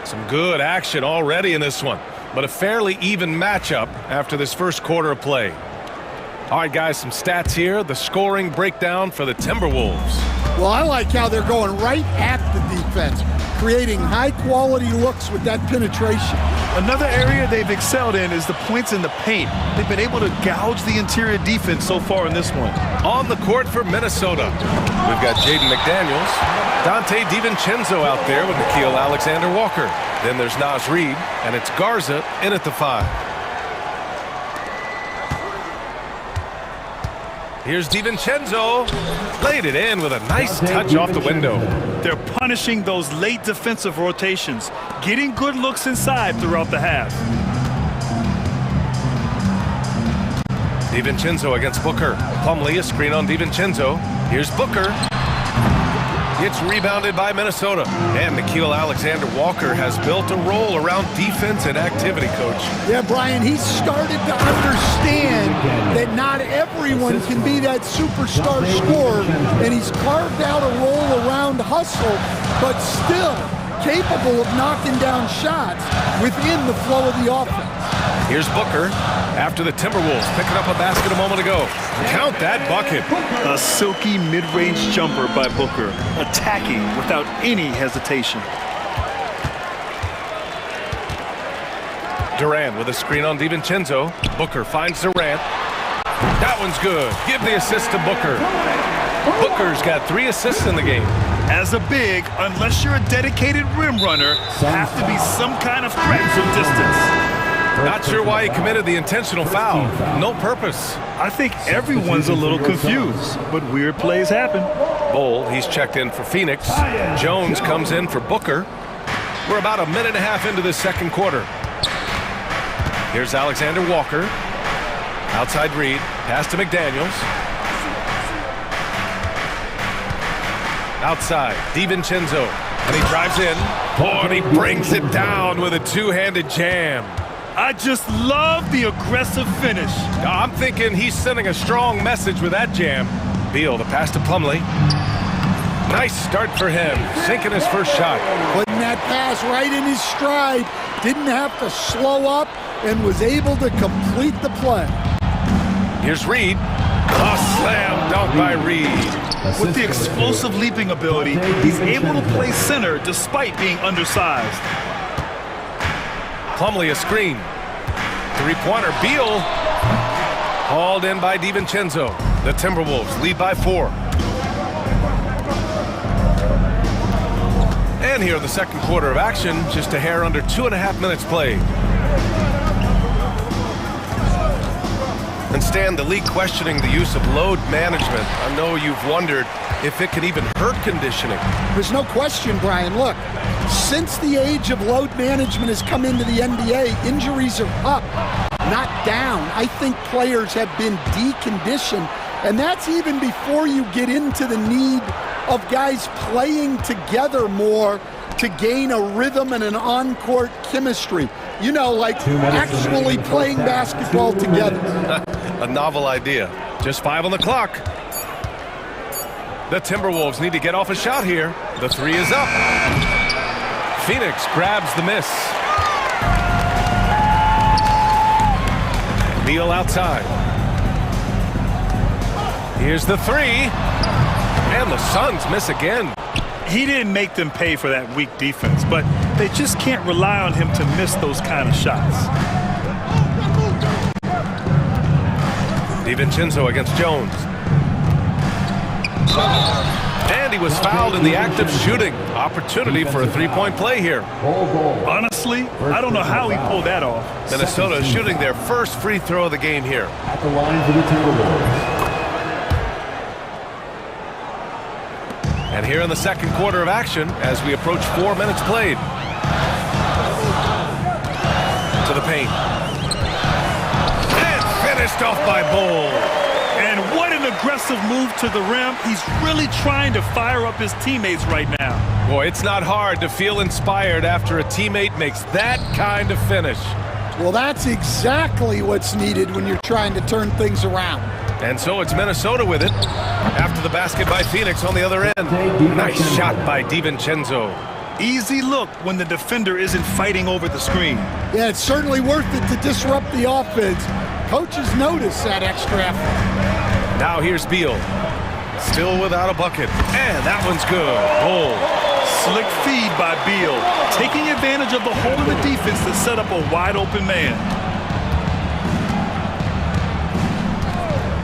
Some good action already in this one. But a fairly even matchup after this first quarter of play. All right, guys, some stats here. The scoring breakdown for the Timberwolves. Well, I like how they're going right at the defense, creating high-quality looks with that penetration. Another area they've excelled in is the points in the paint. They've been able to gouge the interior defense so far in this one. On the court for Minnesota, we've got Jaden McDaniels, Dante DiVincenzo out there with Nickeil Alexander-Walker. Then there's Naz Reid, and it's Garza in at the 5. Here's DiVincenzo. Laid it in with a nice touch off the window. They're punishing those late defensive rotations, getting good looks inside throughout the half. DiVincenzo against Booker. Plumlee, a screen on DiVincenzo. Here's Booker. It's rebounded by Minnesota. And Nickeil Alexander-Walker has built a role around defense and activity, Coach. Yeah, Brian, he's started to understand that not everyone can be that superstar scorer, and he's carved out a role around hustle, but still capable of knocking down shots within the flow of the offense. Here's Booker after the Timberwolves picking up a basket a moment ago. Count that bucket. A silky mid-range jumper by Booker, attacking without any hesitation. Durant with a screen on DiVincenzo. Booker finds Durant. That one's good. Give the assist to Booker. Booker's got 3 assists in the game. As a big, unless you're a dedicated rim runner, have to be some kind of threat from distance. Not sure why he committed the intentional foul. No purpose. I think everyone's a little confused, but weird plays happen. Bol, he's checked in for Phoenix. Jones comes in for Booker. We're about a minute and a half into this second quarter. Here's Alexander Walker. Outside Reid. Pass to McDaniels. Outside, DiVincenzo. And he drives in. Oh, and he brings it down with a two-handed jam. I just love the aggressive finish. I'm thinking he's sending a strong message with that jam. Beal, the pass to Plumlee. Nice start for him, sinking his first shot. Putting that pass right in his stride. Didn't have to slow up and was able to complete the play. Here's Reid. A slam dunk by Reid. With the explosive leaping ability, he's able to play center despite being undersized. Plumlee a screen. Three-pointer. Beal. Hauled in by DiVincenzo. The Timberwolves lead by 4. And here in the second quarter of action, just a hair under 2.5 minutes played. And Stan, the league questioning the use of load management. I know you've wondered if it can even hurt conditioning. There's no question, Brian. Look, since the age of load management has come into the NBA, injuries are up, not down. I think players have been deconditioned, and that's even before you get into the need of guys playing together more to gain a rhythm and an on-court chemistry. You know, like actually playing basketball together. A novel idea. Just 5 on the clock. The Timberwolves need to get off a shot here. The 3 is up. Phoenix grabs the miss. Beal outside. Here's the 3. And the Suns miss again. He didn't make them pay for that weak defense, but they just can't rely on him to miss those kind of shots. DiVincenzo against Jones. And he was fouled in the act of shooting. Opportunity for a three-point play here. Honestly, I don't know how he pulled that off. Minnesota shooting their first free throw of the game here. At the line for the Timberwolves. And here in the second quarter of action as we approach 4 minutes played. To the paint. And finished off by Bull. And what an aggressive move to the rim. He's really trying to fire up his teammates right now. Boy, it's not hard to feel inspired after a teammate makes that kind of finish. Well, that's exactly what's needed when you're trying to turn things around. And so it's Minnesota with it after the basket by Phoenix on the other end. Nice shot by DiVincenzo. Easy look when the defender isn't fighting over the screen. Yeah, it's certainly worth it to disrupt the offense. Coaches notice that extra effort. Now here's Beal. Still without a bucket. And that one's good. Bull. Slick feed by Beal. Taking advantage of the hole in the defense to set up a wide open man.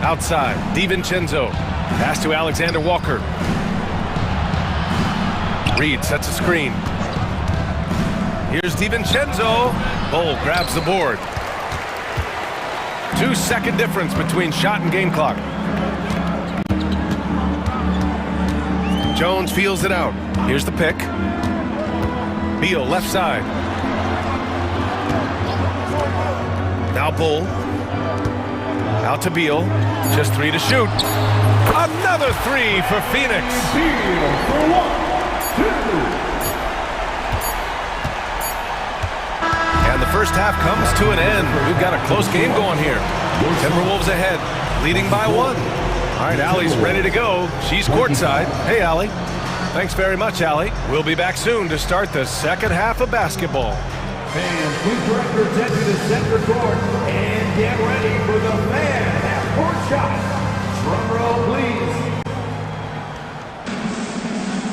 Outside, DiVincenzo. Pass to Alexander Walker. Reed sets a screen. Here's DiVincenzo. Bull grabs the board. 2-second difference between shot and game clock. Jones feels it out. Here's the pick. Beal left side. Now Bull. Out to Beal. Just 3 to shoot. Another 3 for Phoenix. Beal for 1, 2. And the first half comes to an end. We've got a close game going here. Timberwolves ahead, leading by 1. All right, Allie's ready to go. She's courtside. Hey, Allie. Thanks very much, Allie. We'll be back soon to start the second half of basketball. Fans, please direct your attention to center court and get ready for the fan half-court shot. Drum roll, please.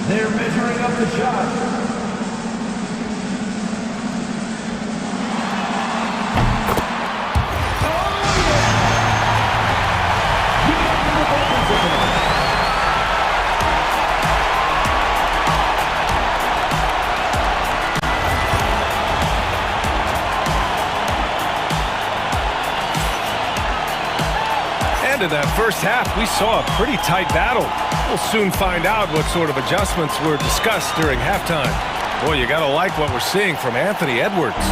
They're measuring up the shot. In that first half, we saw a pretty tight battle. We'll soon find out what sort of adjustments were discussed during halftime. Boy, you gotta like what we're seeing from Anthony Edwards.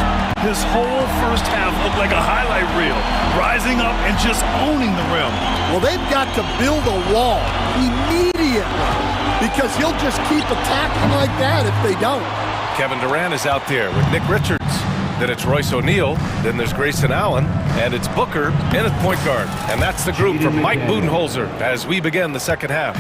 His whole first half looked like a highlight reel, rising up and just owning the rim. Well, they've got to build a wall immediately because he'll just keep attacking like that if they don't. Kevin Durant is out there with Nick Richards. Then it's Royce O'Neal. Then there's Grayson Allen. And it's Booker in at point guard. And that's the group from Mike Budenholzer as we begin the second half.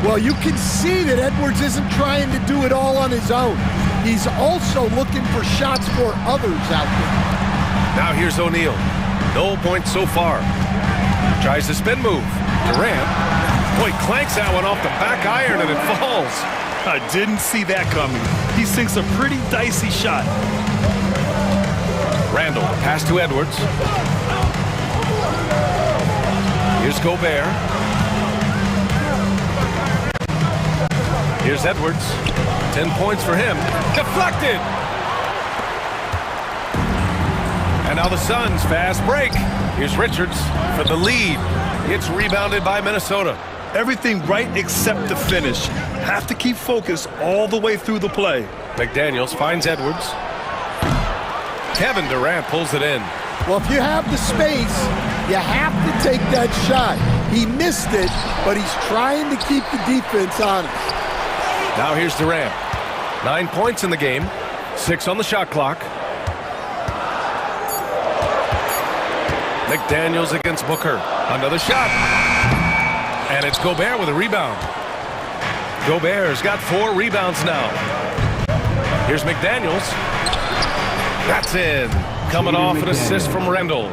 Well, you can see that Edwards isn't trying to do it all on his own. He's also looking for shots for others out there. Now here's O'Neal. No points so far. Tries the spin move. Durant. Boy, clanks that one off the back iron and it falls. I didn't see that coming. He sinks a pretty dicey shot. Randall, pass to Edwards. Here's Gobert. Here's Edwards. 10 points for him. Deflected! And now the Suns, fast break. Here's Richards for the lead. It's rebounded by Minnesota. Everything right except the finish. Have to keep focus all the way through the play. McDaniels finds Edwards. Kevin Durant pulls it in. Well, if you have the space, you have to take that shot. He missed it, but he's trying to keep the defense honest. Now here's Durant. 9 points in the game. 6 on the shot clock. McDaniels against Booker. Another shot. And it's Gobert with a rebound. Gobert's got 4 rebounds now. Here's McDaniels. That's in. Coming off an assist from Randall.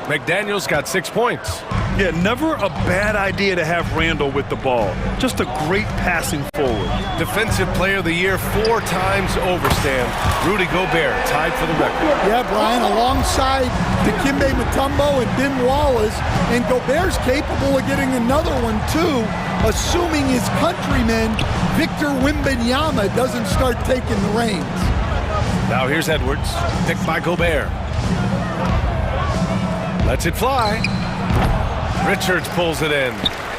McDaniels got 6 points. Yeah, never a bad idea to have Randall with the ball. Just a great passing forward. Defensive Player of the Year 4 times over, Stan. Rudy Gobert tied for the record. Yeah, Brian, alongside Dikembe Mutombo and Ben Wallace, and Gobert's capable of getting another one, too. assuming his countryman, Victor Wembanyama, doesn't start taking the reins. Now here's Edwards, picked by Gobert. Lets it fly. Richards pulls it in.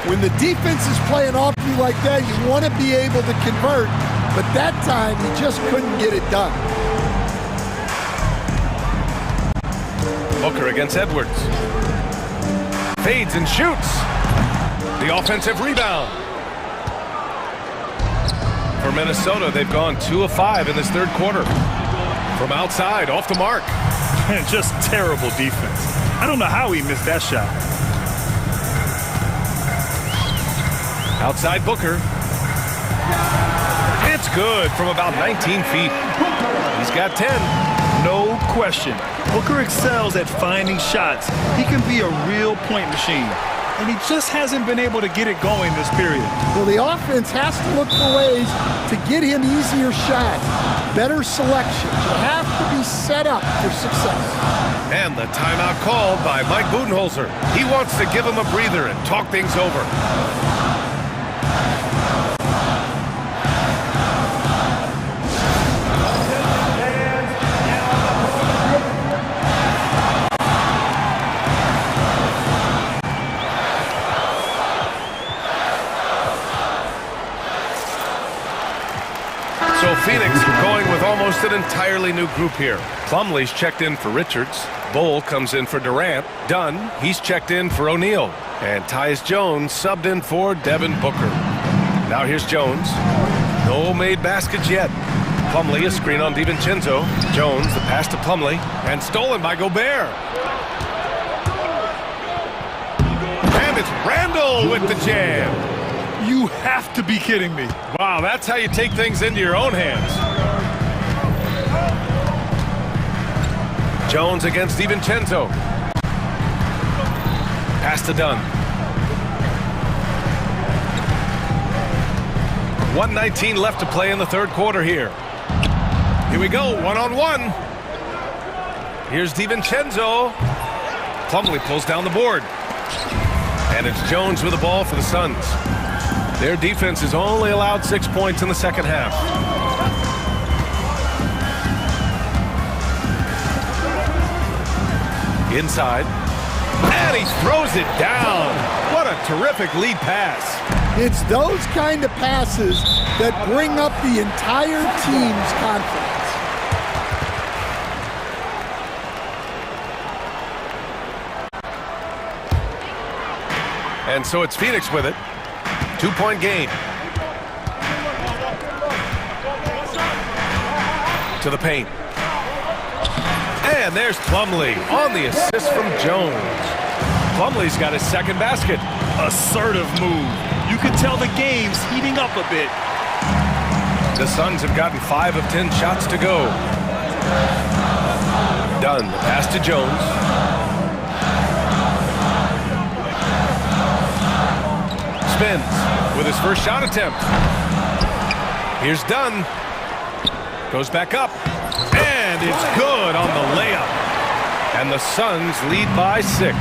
When the defense is playing off you like that, you want to be able to convert, but that time he just couldn't get it done. Booker against Edwards. Fades and shoots. The offensive rebound. For Minnesota, they've gone 2 of 5 in this third quarter. From outside, off the mark. And just terrible defense. I don't know how he missed that shot. Outside Booker. It's good from about 19 feet. He's got 10. No question. Booker excels at finding shots. He can be a real point machine. And he just hasn't been able to get it going this period. Well, the offense has to look for ways to get him easier shots, better selections. You have to be set up for success. And the timeout called by Mike Budenholzer. He wants to give him a breather and talk things over. So Phoenix going with almost an entirely new group here. Plumlee's checked in for Richards. Bull comes in for Durant. Dunn, he's checked in for O'Neal. And Tyus Jones subbed in for Devin Booker. Now here's Jones. No made baskets yet. Plumlee, a screen on DiVincenzo. Jones, the pass to Plumlee. And stolen by Gobert. And it's Randall with the jam. You have to be kidding me. Wow, that's how you take things into your own hands. Jones against DiVincenzo. Pass to Dunn. 1:19 left to play in the third quarter here. Here we go, one-on-one. Here's DiVincenzo. Plumlee pulls down the board. And it's Jones with the ball for the Suns. Their defense has only allowed 6 points in the second half. Inside. And he throws it down. What a terrific lead pass. It's those kind of passes that bring up the entire team's confidence. And so it's Phoenix with it. 2-point game. To the paint. And there's Plumlee on the assist from Jones. Plumlee's got his second basket. Assertive move. You can tell the game's heating up a bit. The Suns have gotten 5 of 10 shots to go. Dunn, the pass to Jones. Spins with his first shot attempt. Here's Dunn. Goes back up. And it's good on the layup. And the Suns lead by 6.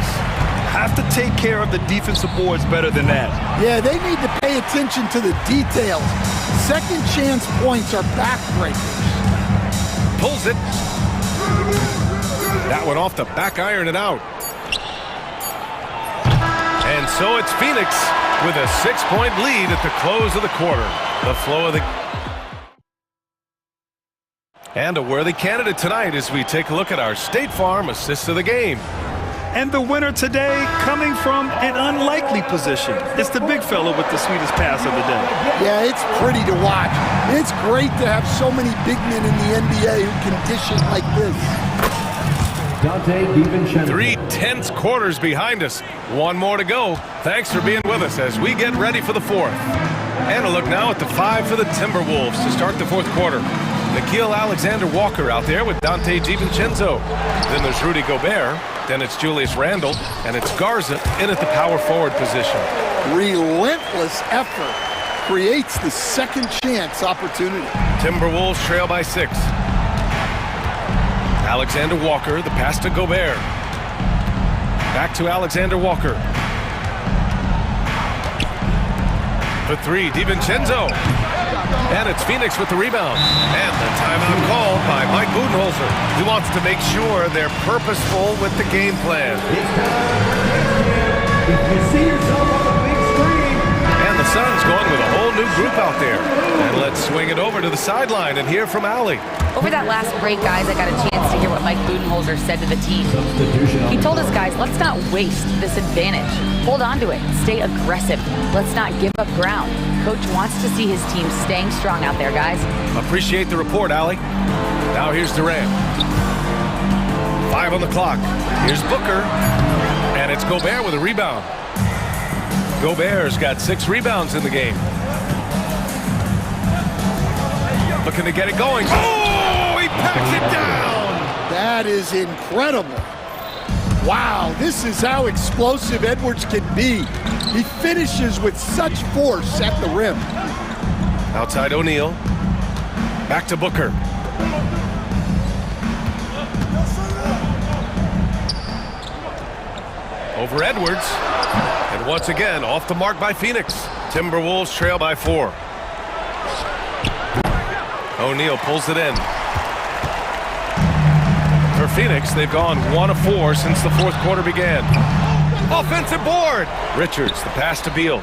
Have to take care of the defensive boards better than that. Yeah, they need to pay attention to the details. Second chance points are backbreakers. Pulls it. That one off the back iron and out. And so it's Phoenix with a 6-point lead at the close of the quarter. The flow of the... And a worthy candidate tonight as we take a look at our State Farm assist of the game. And the winner today coming from an unlikely position. It's the big fella with the sweetest pass of the day. Yeah, it's pretty to watch. It's great to have so many big men in the NBA who can dish it like this. 3/10 quarters behind us. One more to go. Thanks for being with us as we get ready for the fourth. And a look now at the 5 for the Timberwolves to start the fourth quarter. Nickeil Alexander-Walker out there with Donte DiVincenzo. Then there's Rudy Gobert. Then it's Julius Randle. And it's Garza in at the power forward position. Relentless effort creates the second chance opportunity. Timberwolves trail by 6. Alexander-Walker, the pass to Gobert. Back to Alexander-Walker. For three, DiVincenzo. And it's Phoenix with the rebound. And the timeout called by Mike Budenholzer. He wants to make sure they're purposeful with the game plan. If you see yourself on the big screen. And the Suns going with a whole new group out there. And let's swing it over to the sideline and hear from Allie. Over that last break, guys, I got a chance to hear what Mike Budenholzer said to the team. He told us, guys, let's not waste this advantage. Hold on to it. Stay aggressive. Let's not give up ground. Coach wants to see his team staying strong out there, guys. Appreciate the report, Allie. Now here's Durant. 5 on the clock. Here's Booker. And it's Gobert with a rebound. Gobert's got 6 rebounds in the game. Looking to get it going. Oh, he packs it down. That is incredible. Wow, this is how explosive Edwards can be. He finishes with such force at the rim. Outside O'Neal. Back to Booker. Over Edwards. And once again, off the mark by Phoenix. Timberwolves trail by 4. O'Neal pulls it in. For Phoenix, they've gone 1 of 4 since the fourth quarter began. Offensive board. Richards, the pass to Beal.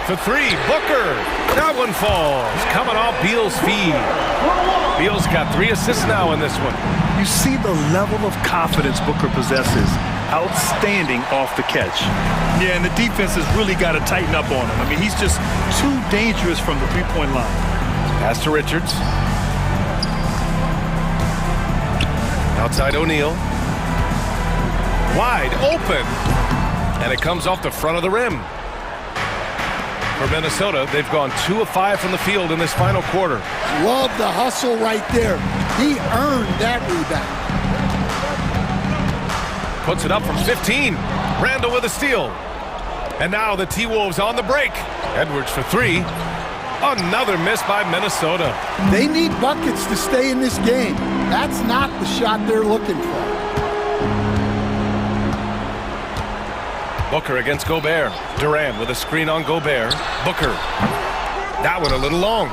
For 3, Booker. That one falls. Coming off Beal's feed. Beal's got 3 assists now in this one. You see the level of confidence Booker possesses. Outstanding off the catch. Yeah, and the defense has really got to tighten up on him. I mean, he's just too dangerous from the three-point line. Pass to Richards. Outside O'Neal. Wide open. And it comes off the front of the rim. For Minnesota, they've gone 2 of 5 from the field in this final quarter. Love the hustle right there. He earned that rebound. Puts it up from 15. Randall with a steal. And now the T-Wolves on the break. Edwards for 3. Another miss by Minnesota. They need buckets to stay in this game. That's not the shot they're looking for. Booker against Gobert. Durant with a screen on Gobert. Booker. That one a little long.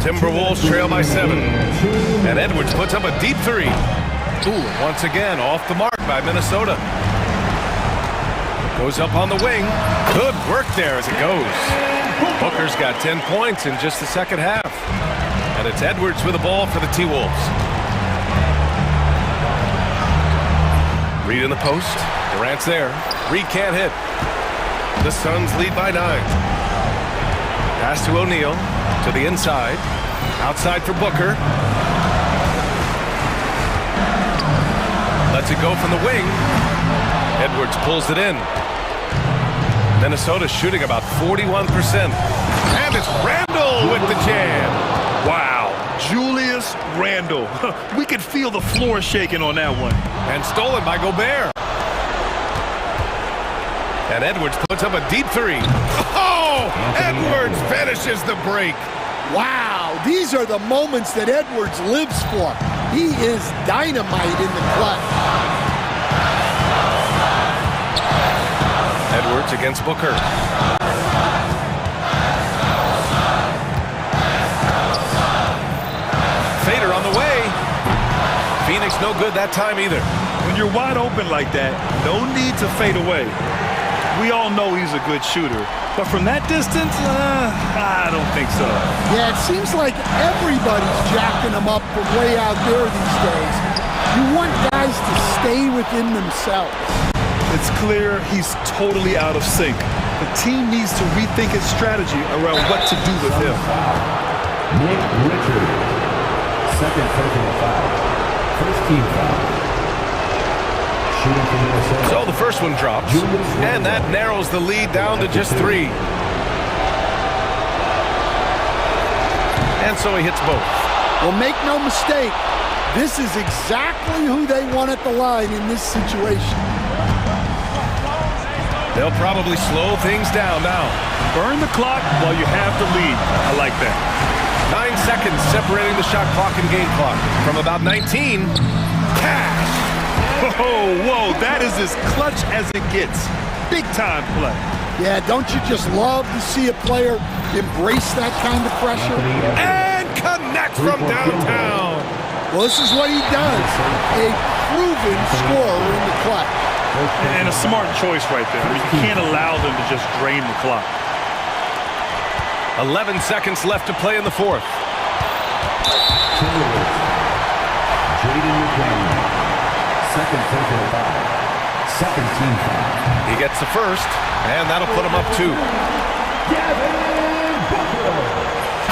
Timberwolves trail by 7. And Edwards puts up a deep 3. Ooh, once again off the mark by Minnesota. Goes up on the wing. Good work there as it goes. Booker's got 10 points in just the second half. And it's Edwards with the ball for the T-Wolves. Reed in the post. Durant's there. Reed can't hit. The Suns lead by 9. Pass to O'Neal. To the inside. Outside for Booker. Lets it go from the wing. Edwards pulls it in. Minnesota shooting about 41%. And it's Randall with the jam. Wow, Julius Randle. We could feel the floor shaking on that one. And stolen by Gobert. And Edwards puts up a deep 3. Oh! Edwards finishes the break. Wow, these are the moments that Edwards lives for. He is dynamite in the clutch. Edwards against Booker. Fader on the way. Phoenix no good that time either. When you're wide open like that, no need to fade away. We all know he's a good shooter, but from that distance, I don't think so. Yeah, it seems like everybody's jacking him up from way out there these days. You want guys to stay within themselves. It's clear he's totally out of sync. The team needs to rethink its strategy around what to do with him. Nick Richards, second personal foul. First team foul. So the first one drops, and that narrows the lead down to just 3. And so he hits both. Well, make no mistake, this is exactly who they want at the line in this situation. They'll probably slow things down now. Burn the clock while you have the lead. I like that. 9 seconds separating the shot clock and game clock. From about 19, cash. Whoa, that is as clutch as it gets. big-time play. Yeah, don't you just love to see a player embrace that kind of pressure? And connect from downtown. Well, this is what he does. A proven scorer in the clutch. And a smart choice right there. I mean, you can't allow them to just drain the clock. 11 seconds left to play in the fourth. Second personal foul. Second team foul. He gets the first, and that'll put him up 2.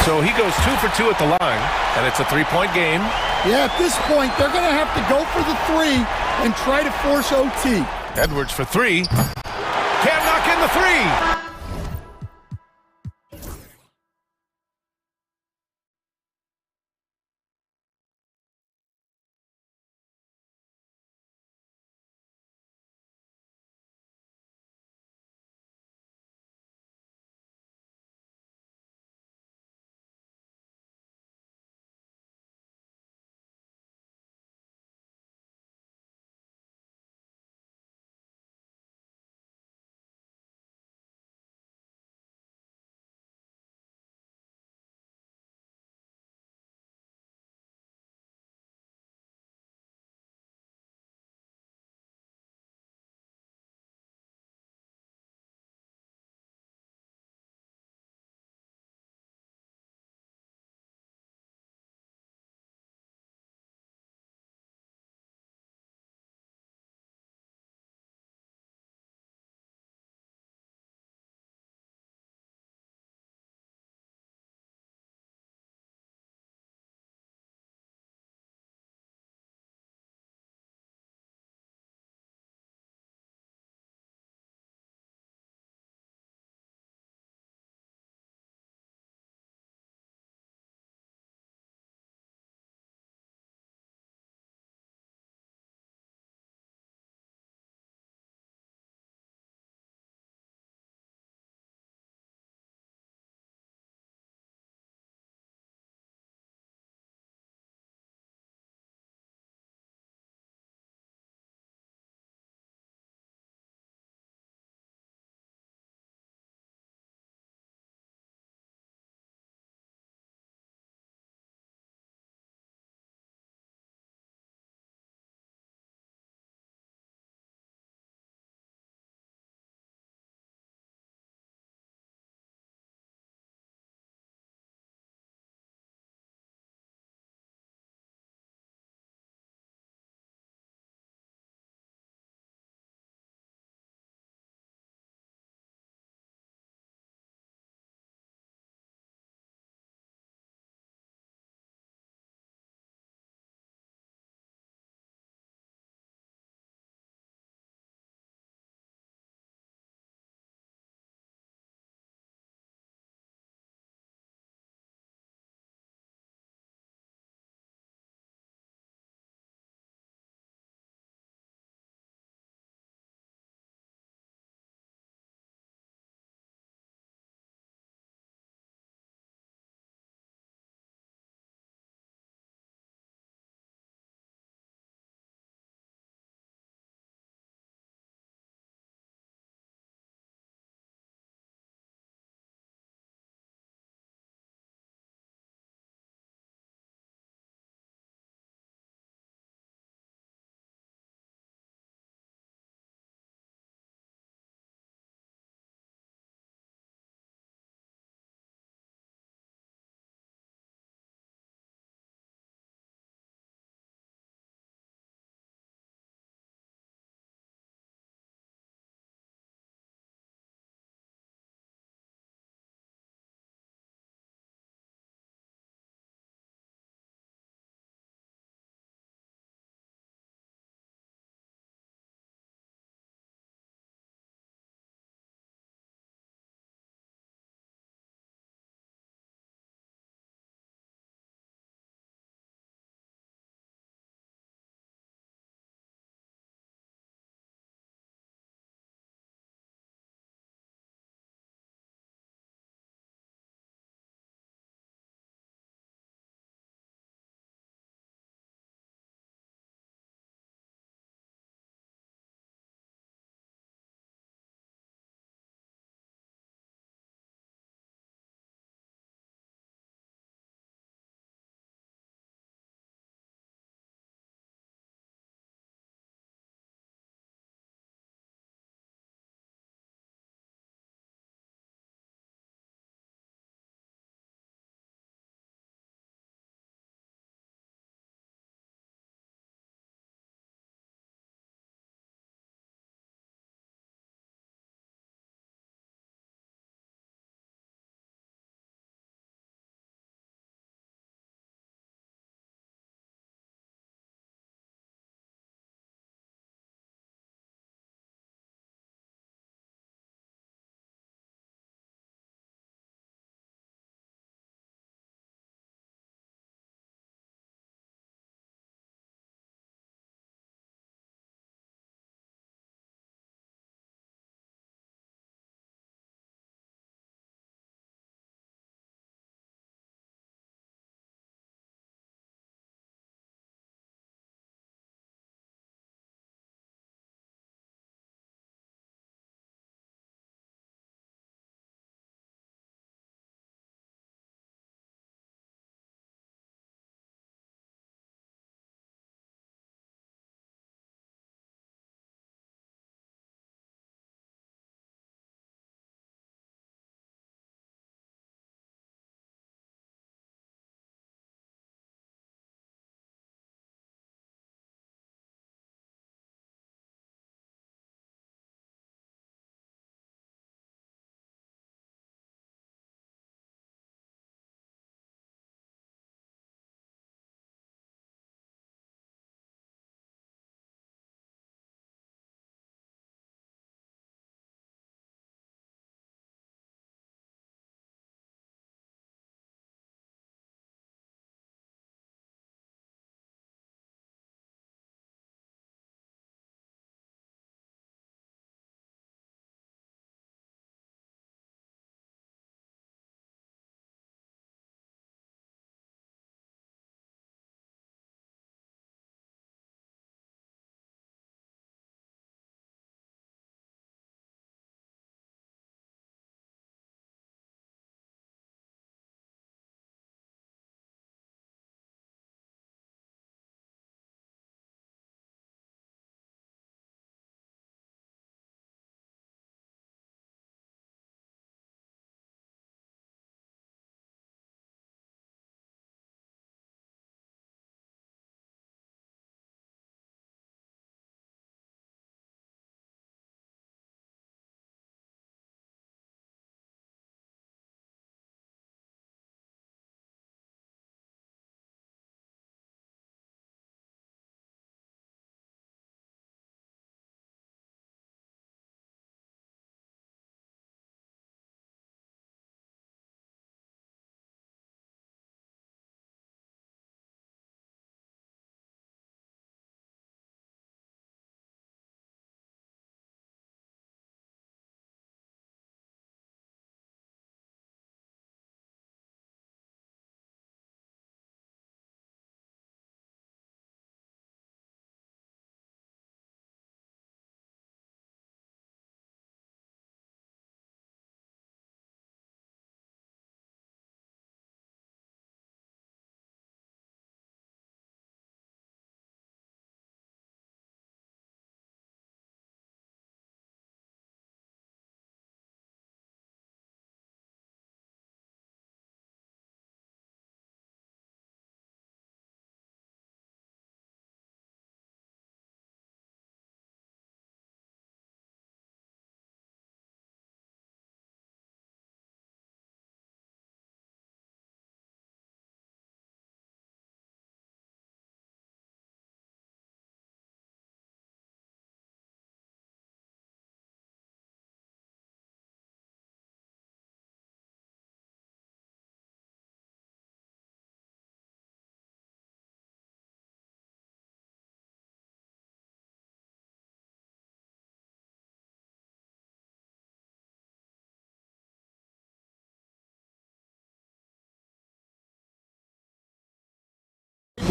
So he goes 2 for 2 at the line, and it's a 3-point game. Yeah, at this point, they're going to have to go for the 3 and try to force OT. Edwards for 3. Can't knock in the 3.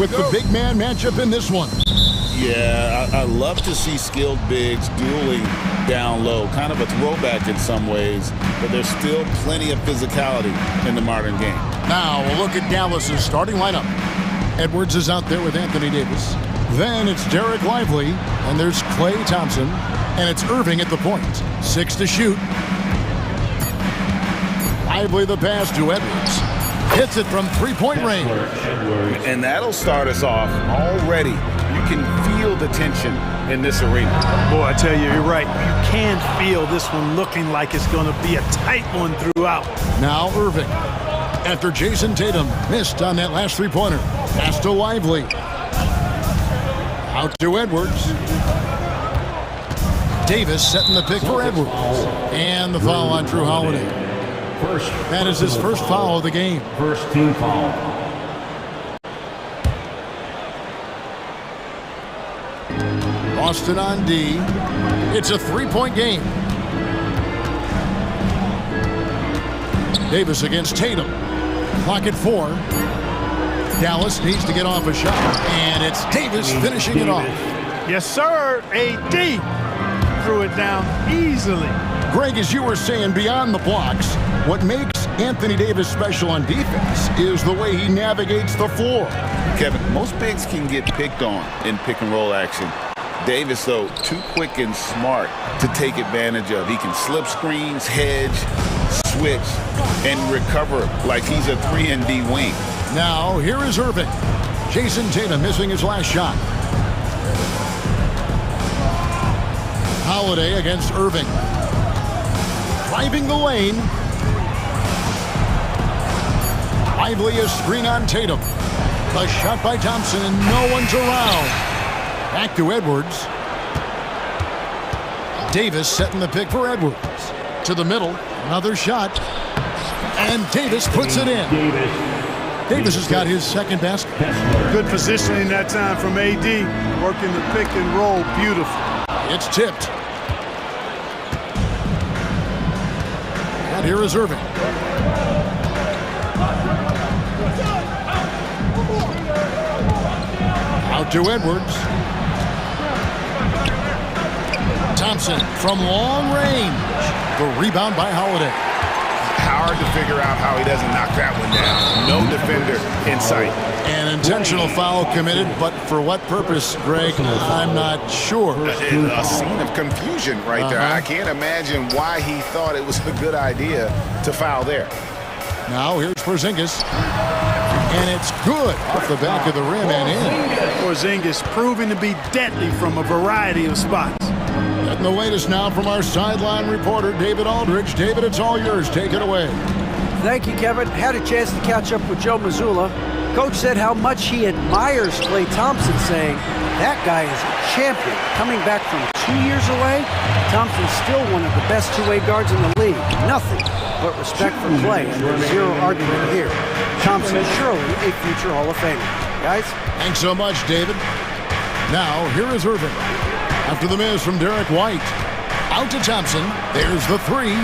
with the big man matchup in this one. Yeah, I love to see skilled bigs dueling down low. Kind of a throwback in some ways, but there's still plenty of physicality in the modern game. Now we'll look at Dallas's starting lineup. Edwards is out there with Anthony Davis. Then it's Derek Lively, and there's Klay Thompson, and it's Irving at the point. 6 to shoot. Lively the pass to Edwards. Hits it from three-point range. And that'll start us off already. You can feel the tension in this arena. Boy, I tell you, you're right. You can feel this one looking like it's going to be a tight one throughout. Now Irving. After Jason Tatum missed on that last three-pointer. Pass to Lively. Out to Edwards. Davis setting the pick for Edwards. And the foul on Drew Holiday. That is his first foul of the game. First team foul. Boston on D. It's a three-point game. Davis against Tatum. Clock at 4. Dallas needs to get off a shot. And it's Davis finishing it off. Yes, sir. AD threw it down easily. Greg, as you were saying, beyond the blocks, what makes Anthony Davis special on defense is the way he navigates the floor. Kevin, most bigs can get picked on in pick-and-roll action. Davis, though, too quick and smart to take advantage of. He can slip screens, hedge, switch, and recover like he's a 3-and-D wing. Now, here is Irving. Jason Tatum missing his last shot. Holiday against Irving. Driving the lane. Lively a screen on Tatum. A shot by Thompson, and no one's around. Back to Edwards. Davis setting the pick for Edwards. To the middle. Another shot. And Davis puts it in. Davis has got his second basket. Good positioning that time from AD. Working the pick and roll beautiful. It's tipped. And here is Irving. Out to Edwards. Thompson from long range. The rebound by Holiday. Hard to figure out how he doesn't knock that one down. No defender in sight. An intentional foul committed, but for what purpose, Greg? I'm not sure. A scene of confusion right there. I can't imagine why he thought it was a good idea to foul there. Now here's Porzingis. And it's good off the back of the rim and in. Porzingis proving to be deadly from a variety of spots. And the latest now from our sideline reporter, David Aldridge. David, it's all yours. Take it away. Thank you, Kevin. Had a chance to catch up with Joe Mazzulla. Coach said how much he admires Klay Thompson, saying that guy is a champion. Coming back from 2 years away, Thompson's still one of the best two-way guards in the league. Nothing but respect for Klay, and there's zero argument here. Thompson is surely a future Hall of Famer. Guys? Thanks so much, David. Now, here is Irving. After the miss from Derek White. Out to Thompson. There's the three.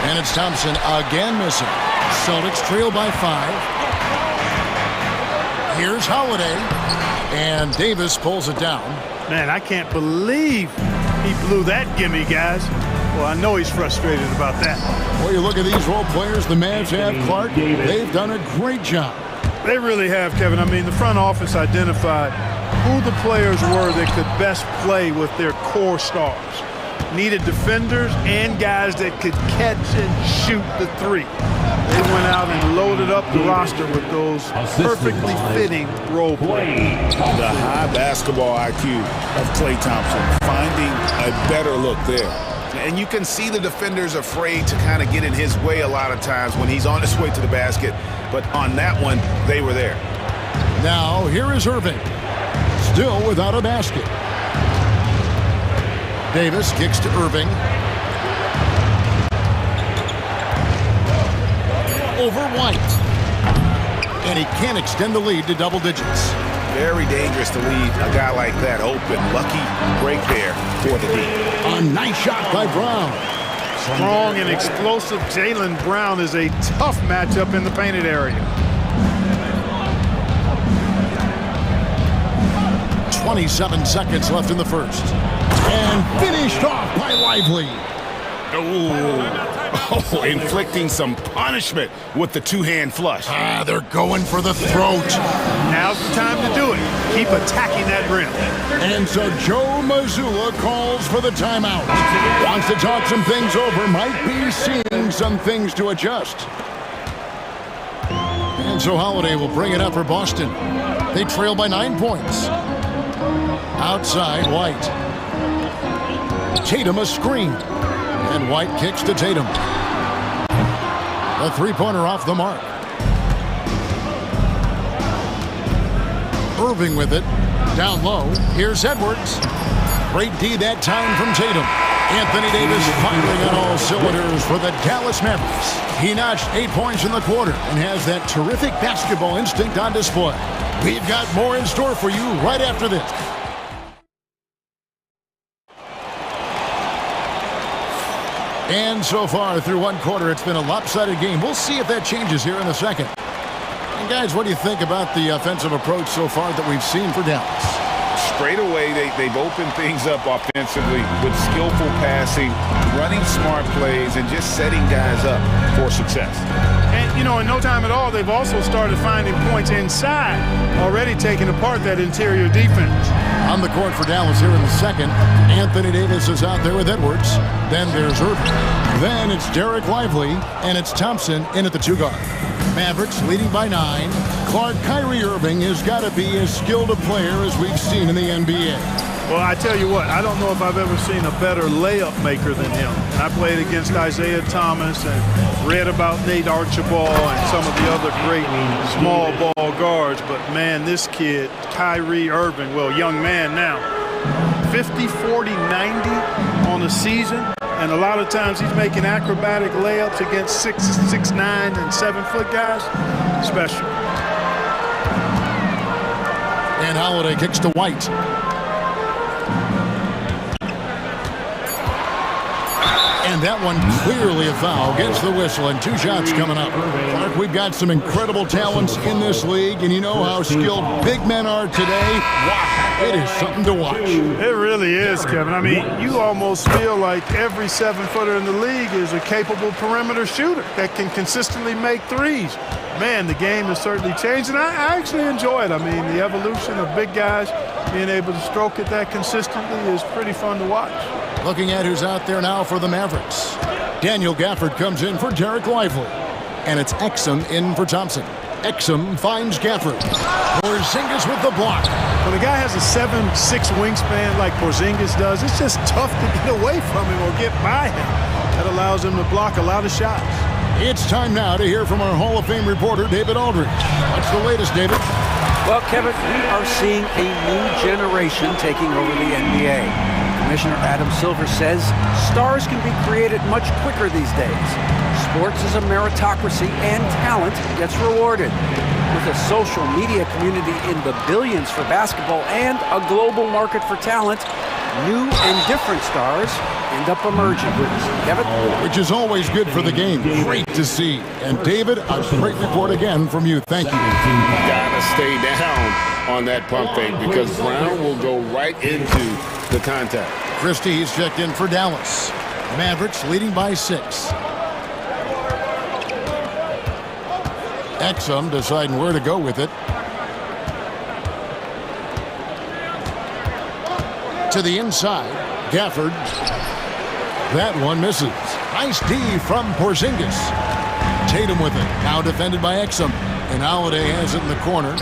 And it's Thompson again missing. Celtics trail by 5. Here's Holiday. And Davis pulls it down. Man, I can't believe he blew that gimme, guys. Well, I know he's frustrated about that. Well, you look at these role players the Mavs have, Clark. They've done a great job. They really have, Kevin. I mean, the front office identified who the players were that could best play with their core stars. Needed defenders and guys that could catch and shoot the three. They went out and loaded up the roster with those perfectly fitting role players. The high basketball IQ of Klay Thompson, finding a better look there. And you can see the defenders afraid to kind of get in his way a lot of times when he's on his way to the basket. But on that one, they were there. Now, here is Irving. Still without a basket. Davis kicks to Irving. Over White. And he can't extend the lead to double digits. Very dangerous to leave a guy like that open. Lucky break there for the D. A nice shot by Brown. Strong and explosive Jaylen Brown is a tough matchup in the painted area. 27 seconds left in the first. And finished off by Lively. Oh, inflicting some punishment with the two-hand flush. They're going for the throat. Now's the time to do it. Keep attacking that rim. And so Joe Mazzulla calls for the timeout. Wants to talk some things over. Might be seeing some things to adjust. And so Holiday will bring it up for Boston. They trail by 9 points. Outside, White. Tatum a screen. And White kicks to Tatum. A three-pointer off the mark. Irving with it. Down low. Here's Edwards. Great D that time from Tatum. Anthony Davis firing on all cylinders for the Dallas Mavericks. He notched 8 points in the quarter and has that terrific basketball instinct on display. We've got more in store for you right after this. And so far through one quarter, it's been a lopsided game. We'll see if that changes here in the second. And guys, what do you think about the offensive approach so far that we've seen for Dallas? Straight away, they've opened things up offensively with skillful passing, running smart plays, and just setting guys up for success. And, you know, in no time at all, they've also started finding points inside, already taking apart that interior defense. On the court for Dallas here in the second, Anthony Davis is out there with Edwards. Then there's Irving. Then it's Derek Lively, and it's Thompson in at the two-guard. Mavericks leading by 9. Kyrie Irving has got to be as skilled a player as we've seen in the NBA. Well, I tell you what, I don't know if I've ever seen a better layup maker than him. I played against Isaiah Thomas and read about Nate Archibald and some of the other great small ball guards. But, man, this kid, Kyrie Irving, well, young man now, 50, 40, 90 on a season. And a lot of times he's making acrobatic layups against 6'9", and 7-foot guys. Special. And Holiday kicks to White. And that one clearly a foul. Gets the whistle, and 2 shots coming up. Clark, we've got some incredible talents in this league, and you know how skilled big men are today. Wow, it is something to watch. It really is, Kevin. I mean, you almost feel like every 7-footer in the league is a capable perimeter shooter that can consistently make threes. Man, the game has certainly changed, and I actually enjoy it. I mean, the evolution of big guys being able to stroke it that consistently is pretty fun to watch. Looking at who's out there now for the Mavericks. Daniel Gafford comes in for Derek Lively. And it's Exum in for Thompson. Exum finds Gafford. Porzingis with the block. When a guy has a 7'6" wingspan like Porzingis does, it's just tough to get away from him or get by him. That allows him to block a lot of shots. It's time now to hear from our Hall of Fame reporter, David Aldridge. What's the latest, David? Well, Kevin, we are seeing a new generation taking over the NBA. Commissioner Adam Silver says stars can be created much quicker these days. Sports is a meritocracy and talent gets rewarded. With a social media community in the billions for basketball and a global market for talent, new and different stars end up emerging. Kevin? Which is always good for the game. Great to see. And David, a great report again from you. Thank you. Gotta stay down on that pump fake because Brown will go right into the contact. Christie, he's checked in for Dallas. Mavericks leading by 6. Exum deciding where to go with it. To the inside, Gafford. That one misses. Nice D from Porzingis. Tatum with it. Now defended by Exum. And Holiday has it in the corner.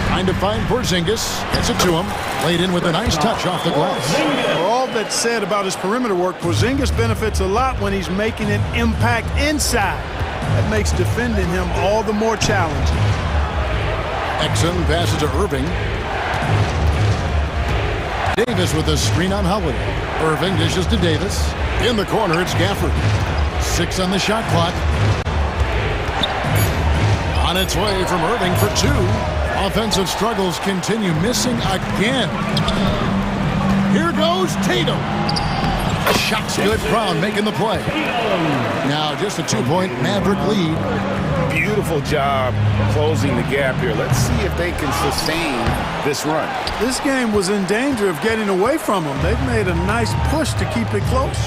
Trying to find Porzingis. Gets it to him. Laid in with a nice touch off the glass. For all that's said about his perimeter work, Porzingis benefits a lot when he's making an impact inside. That makes defending him all the more challenging. Exum passes to Irving. Davis with a screen on Holiday. Irving dishes to Davis. In the corner, it's Gafford. 6 on the shot clock. On its way from Irving for 2. Offensive struggles continue, missing again. Here goes Tatum. Shot's good. Brown making the play. Now just a 2-point Maverick lead. Beautiful job closing the gap here. Let's see if they can sustain this run. This game was in danger of getting away from them. They've made a nice push to keep it close.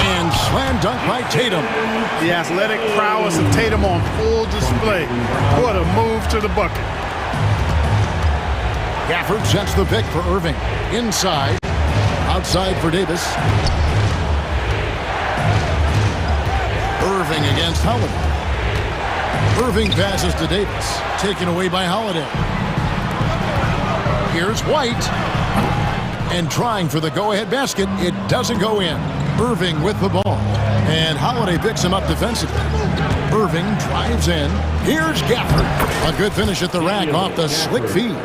And slam dunk by Tatum. The athletic prowess of Tatum on full display. What a move to the bucket. Gafford sets the pick for Irving. Inside. Outside for Davis. Irving against Holiday. Irving passes to Davis. Taken away by Holiday. Here's White. And trying for the go-ahead basket. It doesn't go in. Irving with the ball. And Holiday picks him up defensively. Irving drives in. Here's Gafford. A good finish at the rack off the slick feed.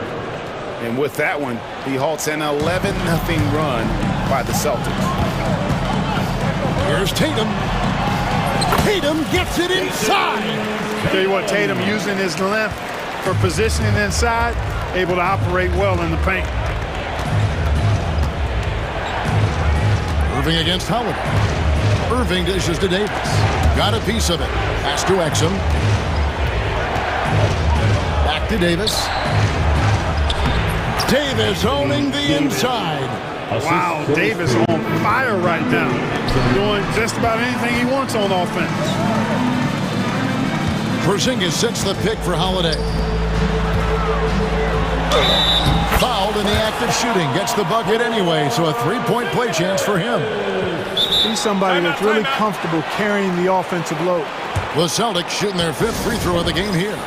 And with that one, he halts an 11-0 run by the Celtics. Here's Tatum. Tatum gets it inside. Tell you what, Tatum using his length for positioning inside, able to operate well in the paint. Irving against Howard. Irving dishes to Davis. Got a piece of it. Pass to Exum. Back to Davis. Davis owning the inside. Wow, Davis on fire right now. Doing just about anything he wants on offense. Porzingis sets the pick for Holiday. Fouled in the act of shooting. Gets the bucket anyway, so a three-point play chance for him. He's somebody that's really comfortable carrying the offensive load. The Celtics shooting their fifth free throw of the game here.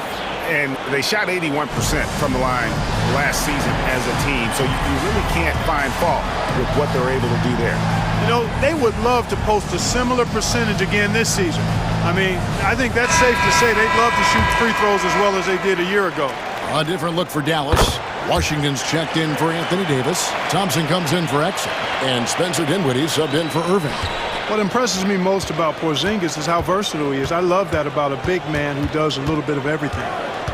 And they shot 81% from the line last season as a team, so you really can't find fault with what they're able to do there. You know, they would love to post a similar percentage again this season. I mean, I think that's safe to say they'd love to shoot free throws as well as they did a year ago. A different look for Dallas. Washington's checked in for Anthony Davis. Thompson comes in for Exum. And Spencer Dinwiddie subbed in for Irving. What impresses me most about Porzingis is how versatile he is. I love that about a big man who does a little bit of everything.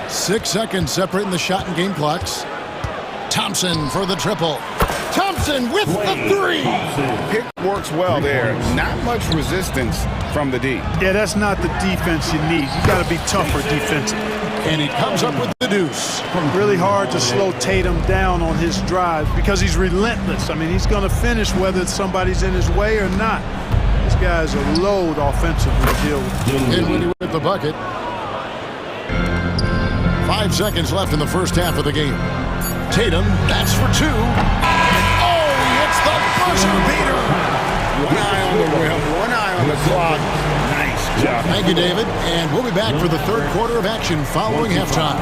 6 seconds separating the shot and game clocks. Thompson for the triple. Thompson with the three. Pick works well there. Not much resistance from the D. Yeah, that's not the defense you need. You got to be tougher defensively. And he comes up with the deuce. Really hard to slow Tatum down on his drive because he's relentless. I mean, he's going to finish whether somebody's in his way or not. This guy's a load offensively to deal with. Dinwiddie with the bucket. 5 seconds left in the first half of the game. Tatum, that's for two. Oh, he hits the buzzer beater. One eye on the rim, one eye on the clock. Nice job. Thank you, David. And we'll be back for the third quarter of action following halftime.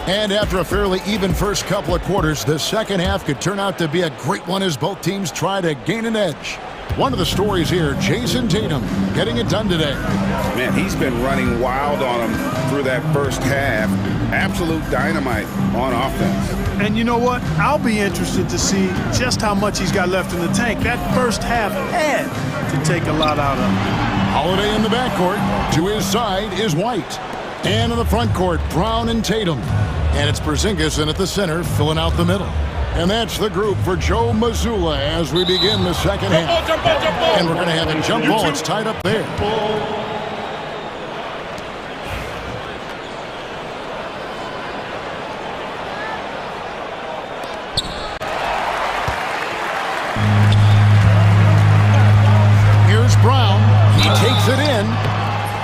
And after a fairly even first couple of quarters, the second half could turn out to be a great one as both teams try to gain an edge. One of the stories here, Jason Tatum getting it done today. Man, he's been running wild on him through that first half. Absolute dynamite on offense. And you know what? I'll be interested to see just how much he's got left in the tank. That first half had to take a lot out of him. Holiday in the backcourt. To his side is White. And in the front court, Brown and Tatum. And it's Porzingis in at the center, filling out the middle. And that's the group for Joe Mazzulla as we begin the second half. And we're going to have a jump ball. It's tied up there. Here's Brown. He takes it in.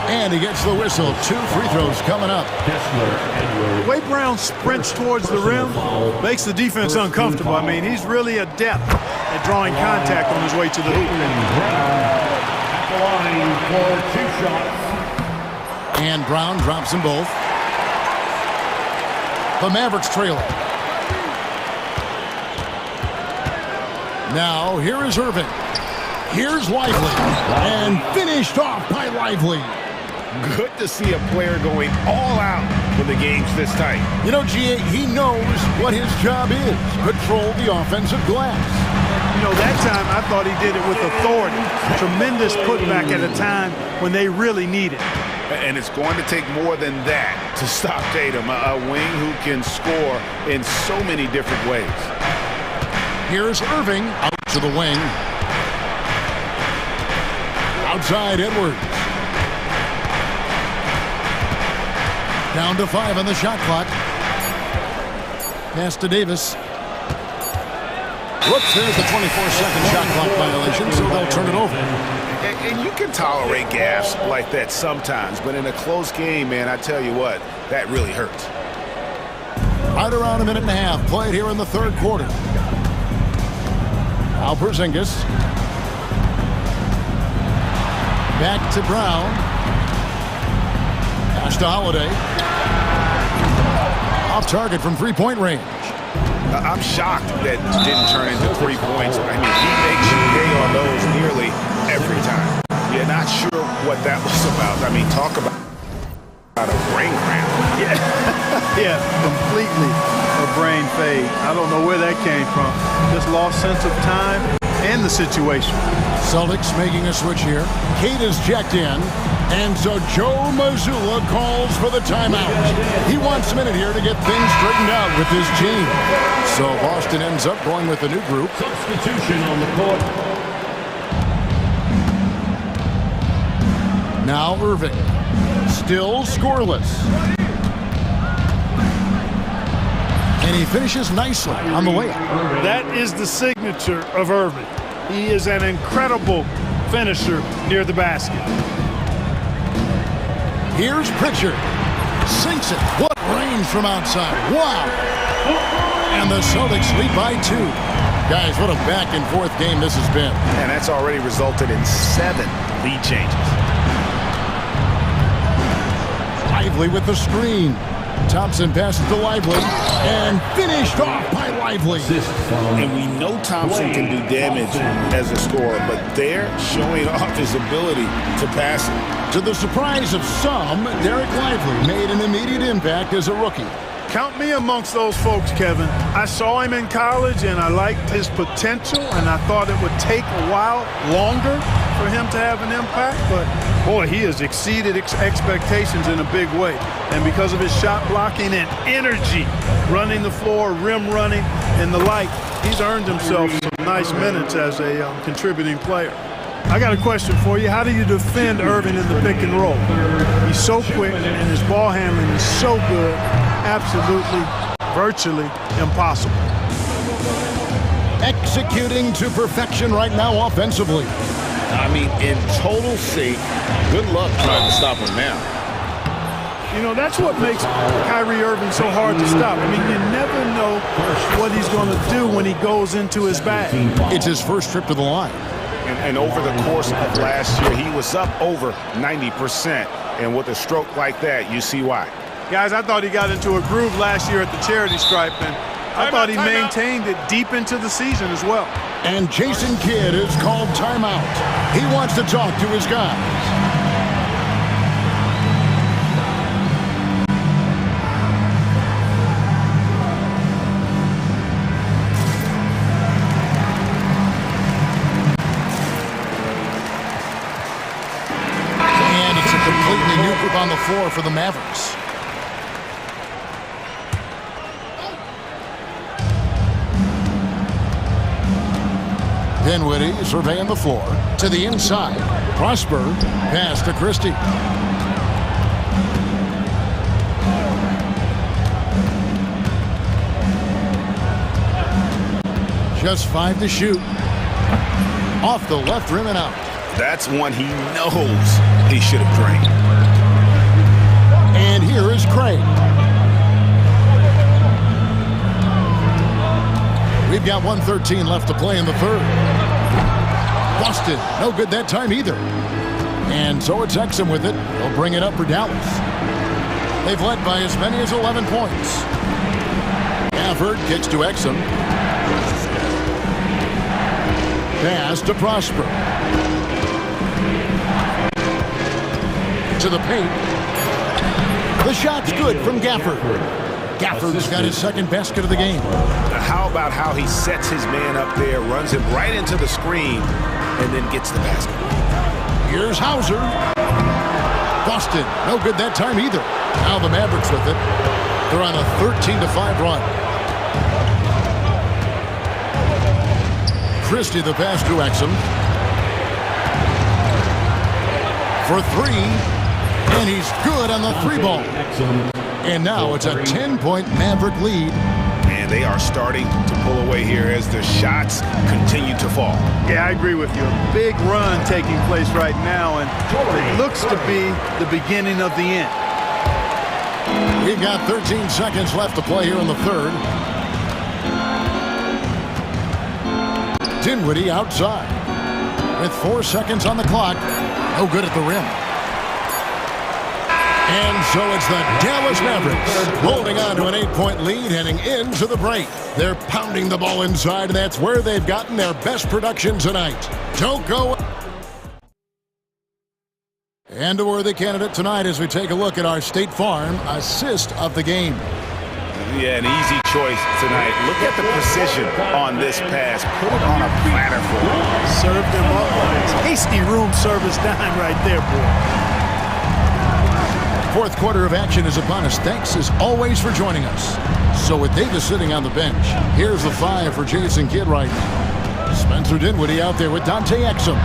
And he gets the whistle. 2 free throws coming up. The way Brown sprints towards the rim makes the defense uncomfortable. I mean, he's really adept at drawing contact on his way to the hoop. And Brown drops them both. The Mavericks trailing. Now, here is Irving. Here's Lively. And finished off by Lively. Good to see a player going all out for the games this tight. You know, G.A., he knows what his job is. Control the offensive glass. You know, that time I thought he did it with authority. Tremendous putback at a time when they really need it. And it's going to take more than that to stop Tatum, a wing who can score in so many different ways. Here's Irving out to the wing. Outside Edwards. Down to 5 on the shot clock. Pass to Davis. Whoops, there's the 24-second shot clock violation, so they'll turn it over. And you can tolerate gaffes like that sometimes, but in a close game, man, I tell you what, that really hurts. Right around a minute and a half played here in the third quarter. Now Porzingis. Back to Brown. Pass to Holiday. Off target from three-point range. I'm shocked that didn't turn into 3 points. I mean, he makes you pay on those nearly every time. You're not sure what that was about. I mean, talk about a brain cramp. Yeah, yeah, completely a brain fade. I don't know where that came from. Just lost sense of time and the situation. Celtics making a switch here. Kate is checked in. And so Joe Mazzulla calls for the timeout. He wants a minute here to get things straightened out with his team. So Boston ends up going with a new group. Substitution on the court. Now Irving. Still scoreless. And he finishes nicely on the layup. That is the signature of Irving. He is an incredible finisher near the basket. Here's Pritchard. Sinks it. What range from outside. Wow. And the Celtics lead by 2. Guys, what a back-and-forth game this has been. And that's already resulted in 7 lead changes. Lively with the screen. Thompson passes to Lively. And finished off by Lively. And we know Thompson can do damage as a scorer, but they're showing off his ability to pass it. To the surprise of some, Derek Lively made an immediate impact as a rookie. Count me amongst those folks, Kevin. I saw him in college, and I liked his potential, and I thought it would take a while longer for him to have an impact, but boy, he has exceeded expectations in a big way. And because of his shot blocking and energy, running the floor, rim running, and the like, he's earned himself some nice minutes as a contributing player. I got a question for you. How do you defend Irving in the pick and roll? He's so quick, and his ball handling is so good, absolutely, virtually impossible. Executing to perfection right now offensively. I mean, in total sync, good luck trying to stop him now. You know, that's what makes Kyrie Irving so hard to stop. I mean, you never know what he's going to do when he goes into his bag. It's his first trip to the line. And over the course of last year, he was up over 90%. And with a stroke like that, you see why. Guys, I thought he got into a groove last year at the charity stripe, and I thought he maintained it deep into the season as well. And Jason Kidd is called timeout. He wants to talk to his guys. On the floor for the Mavericks. Dinwiddie surveying the floor to the inside. Prosper pass to Christie. Just 5 to shoot. Off the left rim and out. That's one he knows he should have drained. And here is Craig. We've got 1:13 left to play in the third. Boston, no good that time either. And so it's Exum with it. They'll bring it up for Dallas. They've led by as many as 11 points. Gafford kicks to Exum. Pass to Prosper. To the paint. The shot's good from Gafford. Gafford's got his second basket of the game. How about how he sets his man up there, runs him right into the screen, and then gets the basket. Here's Hauser. Boston, no good that time either. Now the Mavericks with it. They're on a 13-5 run. Christie the pass to Exum. For three, and he's good on the three ball. And now it's a 10-point Maverick lead. And they are starting to pull away here as the shots continue to fall. Yeah, I agree with you. A big run taking place right now, and it looks to be the beginning of the end. We've got 13 seconds left to play here in the third. Dinwiddie outside with 4 seconds on the clock. No good at the rim. And so it's the Dallas Mavericks holding on to an 8-point lead heading into the break. They're pounding the ball inside, and that's where they've gotten their best production tonight. Don't go. And a worthy candidate tonight as we take a look at our State Farm assist of the game. Yeah, an easy choice tonight. Look at the precision on this pass. Put it on a platter for him. Served him up on a tasty room service dime right there, boy. Fourth quarter of action is upon us. Thanks as always for joining us. So with Davis sitting on the bench, here's the 5 for Jason Kidd right now. Spencer Dinwiddie out there with Dante Exum.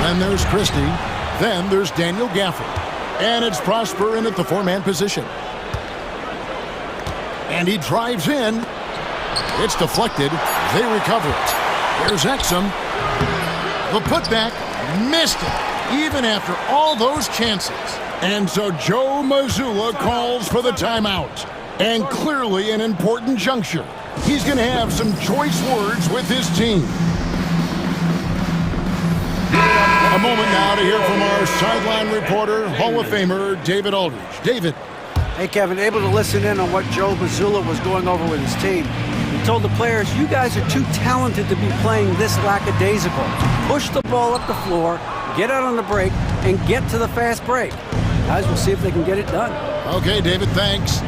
Then there's Christie. Then there's Daniel Gafford. And it's Prosper in at the 4-man position. And he drives in. It's deflected. They recover it. Here's Exum. The putback missed it, even after all those chances. And so Joe Mazzulla calls for the timeout. And clearly an important juncture. He's going to have some choice words with his team. A moment now to hear from our sideline reporter, Hall of Famer David Aldridge. David. Hey, Kevin, able to listen in on what Joe Mazzulla was going over with his team. He told the players, you guys are too talented to be playing this lackadaisical. Push the ball up the floor, get out on the break, and get to the fast break. Guys, we'll see if they can get it done. Okay, David, thanks.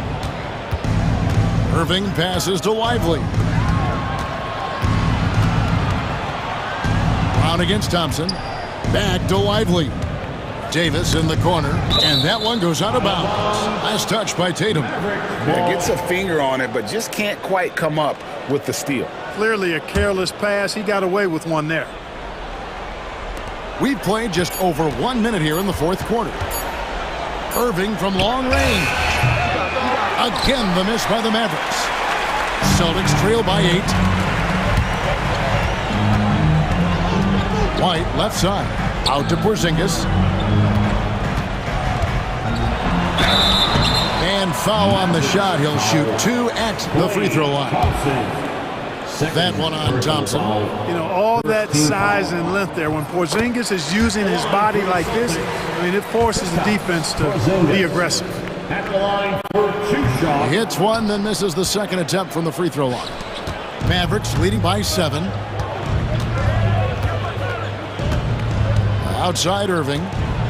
Irving passes to Lively. Brown against Thompson. Back to Lively. Davis in the corner, and that one goes out of bounds. Last touch by Tatum. Yeah, gets a finger on it, but just can't quite come up with the steal. Clearly a careless pass. He got away with one there. We've played just over 1 minute here in the fourth quarter. Irving from long range. Again, the miss by the Mavericks. Celtics trail by 8. White left side. Out to Porzingis. And foul on the shot. He'll shoot 2 at the free throw line. That one on Thompson. You know, all that size and length there. When Porzingis is using his body like this, I mean, it forces the defense to be aggressive. At the line for 2 shots. He hits one, then misses the second attempt from the free throw line. Mavericks leading by 7. Outside Irving.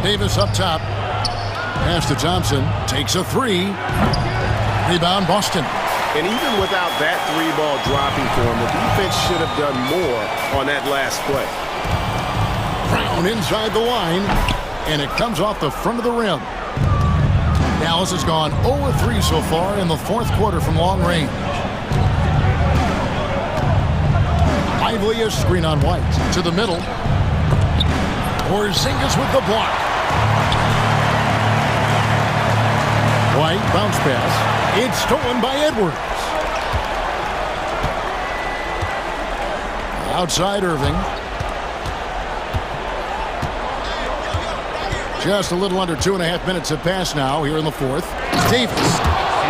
Davis up top. Pass to Thompson. Takes a 3. Rebound Boston. And even without that 3-ball dropping for him, the defense should have done more on that last play. Brown inside the line. And it comes off the front of the rim. Dallas has gone 0-3 so far in the fourth quarter from long range. Lively a screen on White. To the middle. Porzingis with the block. White bounce pass. It's stolen by Edwards. Outside Irving. Just a little under 2.5 minutes have passed now here in the fourth. Davis.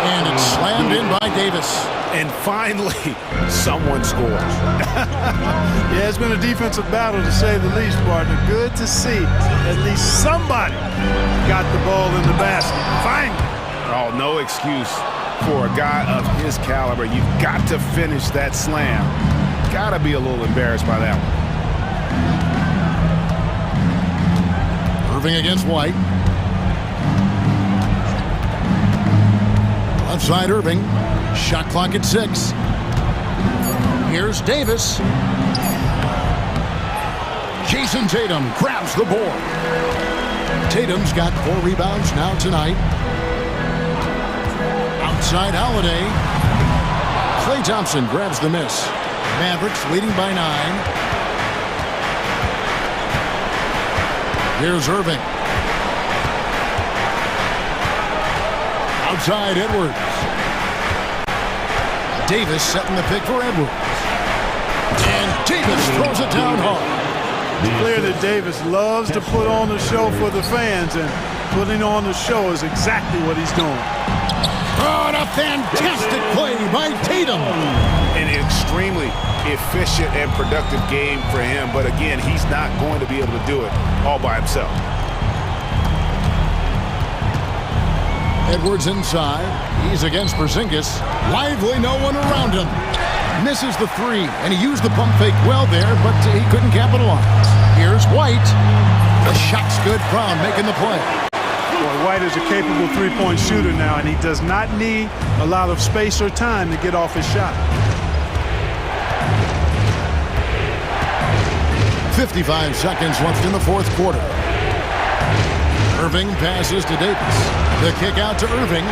And it's slammed in by Davis. And finally, someone scores. Yeah, it's been a defensive battle to say the least, partner. Good to see at least somebody got the ball in the basket. Finally. Oh, no excuse for a guy of his caliber. You've got to finish that slam. Got to be a little embarrassed by that one. Irving against White. Outside Irving. Shot clock at 6. Here's Davis. Jason Tatum grabs the board. Tatum's got 4 rebounds now tonight. Outside Holiday. Klay Thompson grabs the miss. Mavericks leading by 9. Here's Irving. Outside Edwards. Davis setting the pick for Edwards. And Davis throws it down hard. It's clear that Davis loves to put on the show for the fans, and putting on the show is exactly what he's doing. Oh, and a fantastic play by Tatum. An extremely efficient and productive game for him, but again, he's not going to be able to do it all by himself. Edwards inside. He's against Porzingis. Lively, no one around him. Misses the 3, and he used the pump fake well there, but he couldn't capitalize. Here's White. The shot's good. Brown making the play. Boy, White is a capable three-point shooter now, and he does not need a lot of space or time to get off his shot. 55 seconds left in the 4th quarter. Irving passes to Davis. The kick out to Irving.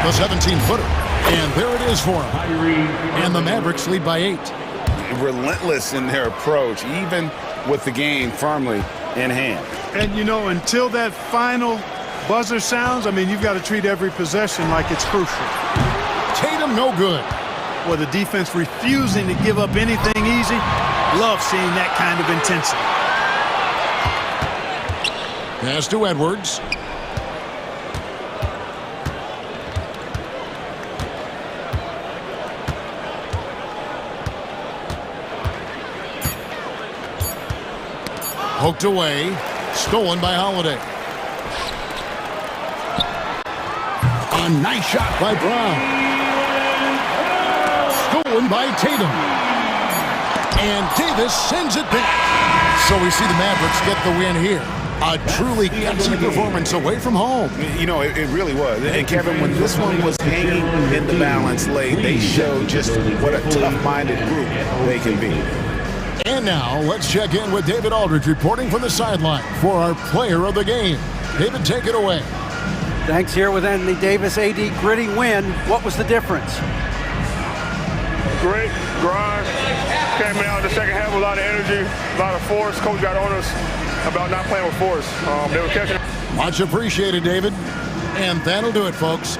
The 17-footer. And there it is for him. And the Mavericks lead by 8. Relentless in their approach, even with the game firmly in hand. And, you know, until that final buzzer sounds, I mean, you've got to treat every possession like it's crucial. Tatum, no good. Well, the defense refusing to give up anything easy. Love seeing that kind of intensity. Pass to Edwards. Poked away. Stolen by Holiday. A nice shot by Brown. Stolen by Tatum. And Davis sends it back. So we see the Mavericks get the win here. A truly gutsy performance away from home. You know, it really was. And Kevin, when this one was hanging in the balance late, they showed just what a tough-minded group they can be. And now, let's check in with David Aldridge reporting from the sideline for our player of the game. David, take it away. Thanks. Here with Anthony Davis. AD, gritty win. What was the difference? Great grind. Came out in the second half with a lot of energy, a lot of force. Coach got on us about not playing with force. They were catching. Much appreciated, David. And that'll do it, folks.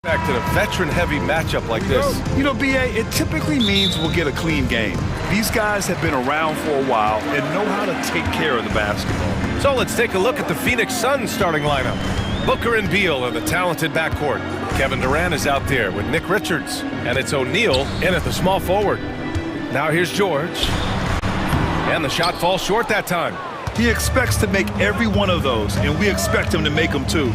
Back to a veteran-heavy matchup like this. You know, BA, it typically means we'll get a clean game. These guys have been around for a while and know how to take care of the basketball. So let's take a look at the Phoenix Suns starting lineup. Booker and Beal in the talented backcourt. Kevin Durant is out there with Nick Richards. And it's O'Neal in at the small forward. Now here's George. And the shot falls short that time. He expects to make every one of those, and we expect him to make them too.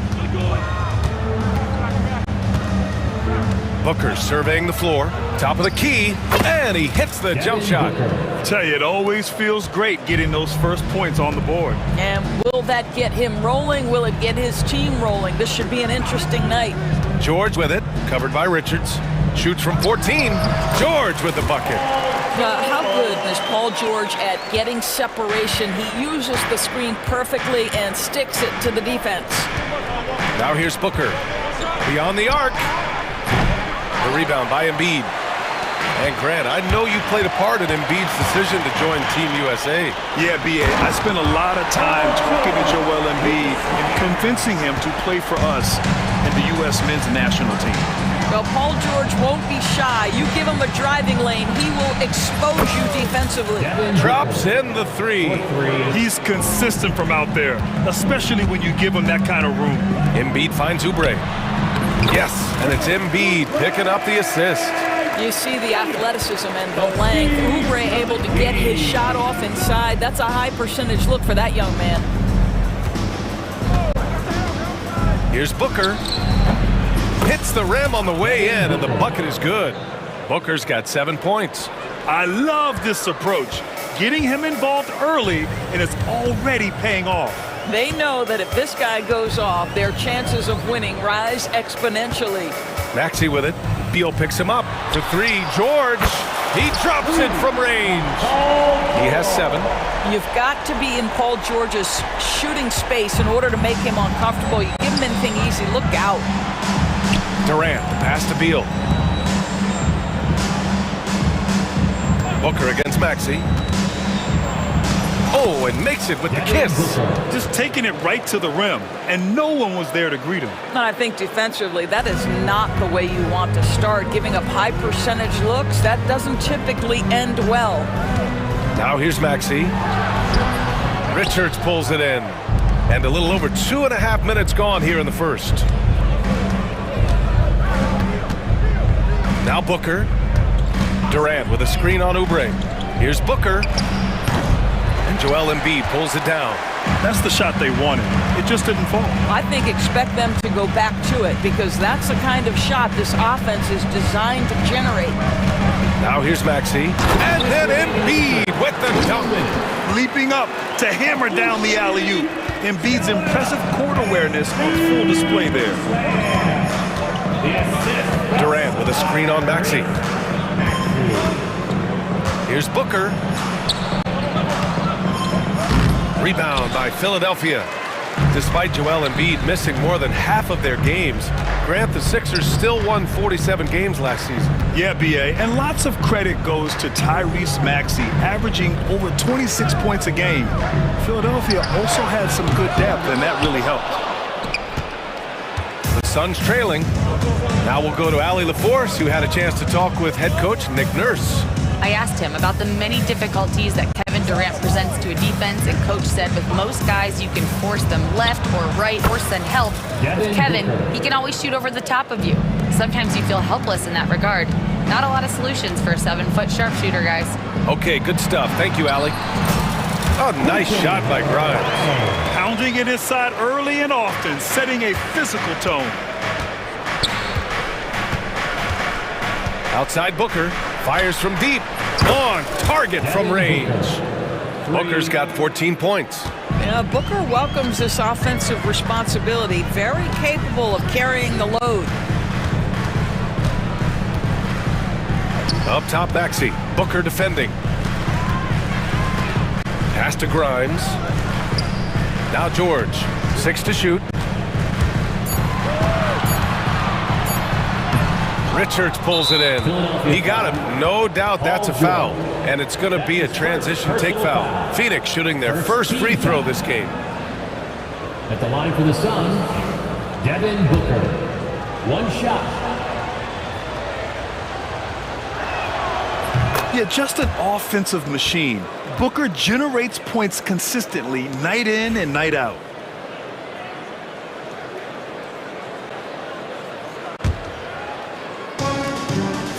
Booker surveying the floor, top of the key, and he hits the jump shot. I tell you, it always feels great getting those first points on the board. And will that get him rolling? Will it get his team rolling? This should be an interesting night. George with it, covered by Richards. Shoots from 14. George with the bucket. How good is Paul George at getting separation? He uses the screen perfectly and sticks it to the defense. Now here's Booker. Beyond the arc. The rebound by Embiid. And Grant, I know you played a part in Embiid's decision to join Team USA. Yeah, B.A., I spent a lot of time talking to Joel Embiid and convincing him to play for us in the U.S. men's national team. Well, Paul George won't be shy. You give him a driving lane, he will expose you defensively. Drops in the three. He's consistent from out there, especially when you give him that kind of room. Embiid finds Oubre. Yes, and it's Embiid picking up the assist. You see the athleticism and the length. Oubre able to get his shot off inside. That's a high percentage look for that young man. Here's Booker. Hits the rim on the way in, and the bucket is good. Booker's got 7 points. I love this approach. Getting him involved early, and it's already paying off. They know that if this guy goes off, their chances of winning rise exponentially. Maxey with it. Beal picks him up for three. George, he drops it from range. He has 7. You've got to be in Paul George's shooting space in order to make him uncomfortable. You give him anything easy, look out. Durant, pass to Beal. Booker against Maxey. Oh, and makes it with the kiss. Just taking it right to the rim, and no one was there to greet him. And I think defensively, that is not the way you want to start. Giving up high percentage looks, that doesn't typically end well. Now here's Maxey. Richards pulls it in. And a little over 2.5 minutes gone here in the first. Now Booker. Durant with a screen on Oubre. Here's Booker. And Joel Embiid pulls it down. That's the shot they wanted. It just didn't fall. I think expect them to go back to it because that's the kind of shot this offense is designed to generate. Now here's Maxey. And then Embiid with the dunk. Leaping up to hammer down the alley-oop. Embiid's impressive court awareness on full display there. Durant with a screen on Maxey. Here's Booker. Rebound by Philadelphia. Despite Joel Embiid missing more than half of their games, Grant, the Sixers still won 47 games last season. Yeah, B.A., and lots of credit goes to Tyrese Maxey, averaging over 26 points a game. Philadelphia also had some good depth, and that really helped. The Suns trailing. Now we'll go to Allie LaForce, who had a chance to talk with head coach Nick Nurse. I asked him about the many difficulties that Kevin Durant presents to a defense, and coach said with most guys you can force them left or right or send help. With Kevin, he can always shoot over the top of you. Sometimes you feel helpless in that regard. Not a lot of solutions for a 7-foot sharpshooter, guys. Okay, good stuff. Thank you, Allie. Oh, nice shot by Grimes. Pounding it inside early and often, setting a physical tone. Outside Booker, fires from deep, on target from range. Booker's got 14 points. Yeah, Booker welcomes this offensive responsibility, very capable of carrying the load. Up top, Maxey. Booker defending. Pass to Grimes. Now George, 6 to shoot. Richards pulls it in. He got him. No doubt that's a foul. And it's going to be a transition take foul. Phoenix shooting their first free throw this game. At the line for the Suns, Devin Booker. One shot. Yeah, just an offensive machine. Booker generates points consistently, night in and night out.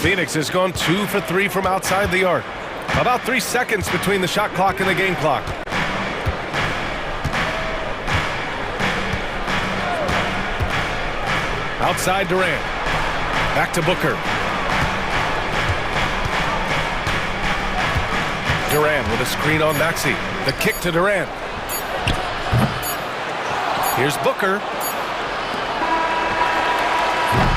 Phoenix has gone 2 for 3 from outside the arc. About 3 seconds between the shot clock and the game clock. Outside Durant. Back to Booker. Durant with a screen on Maxey. The kick to Durant. Here's Booker.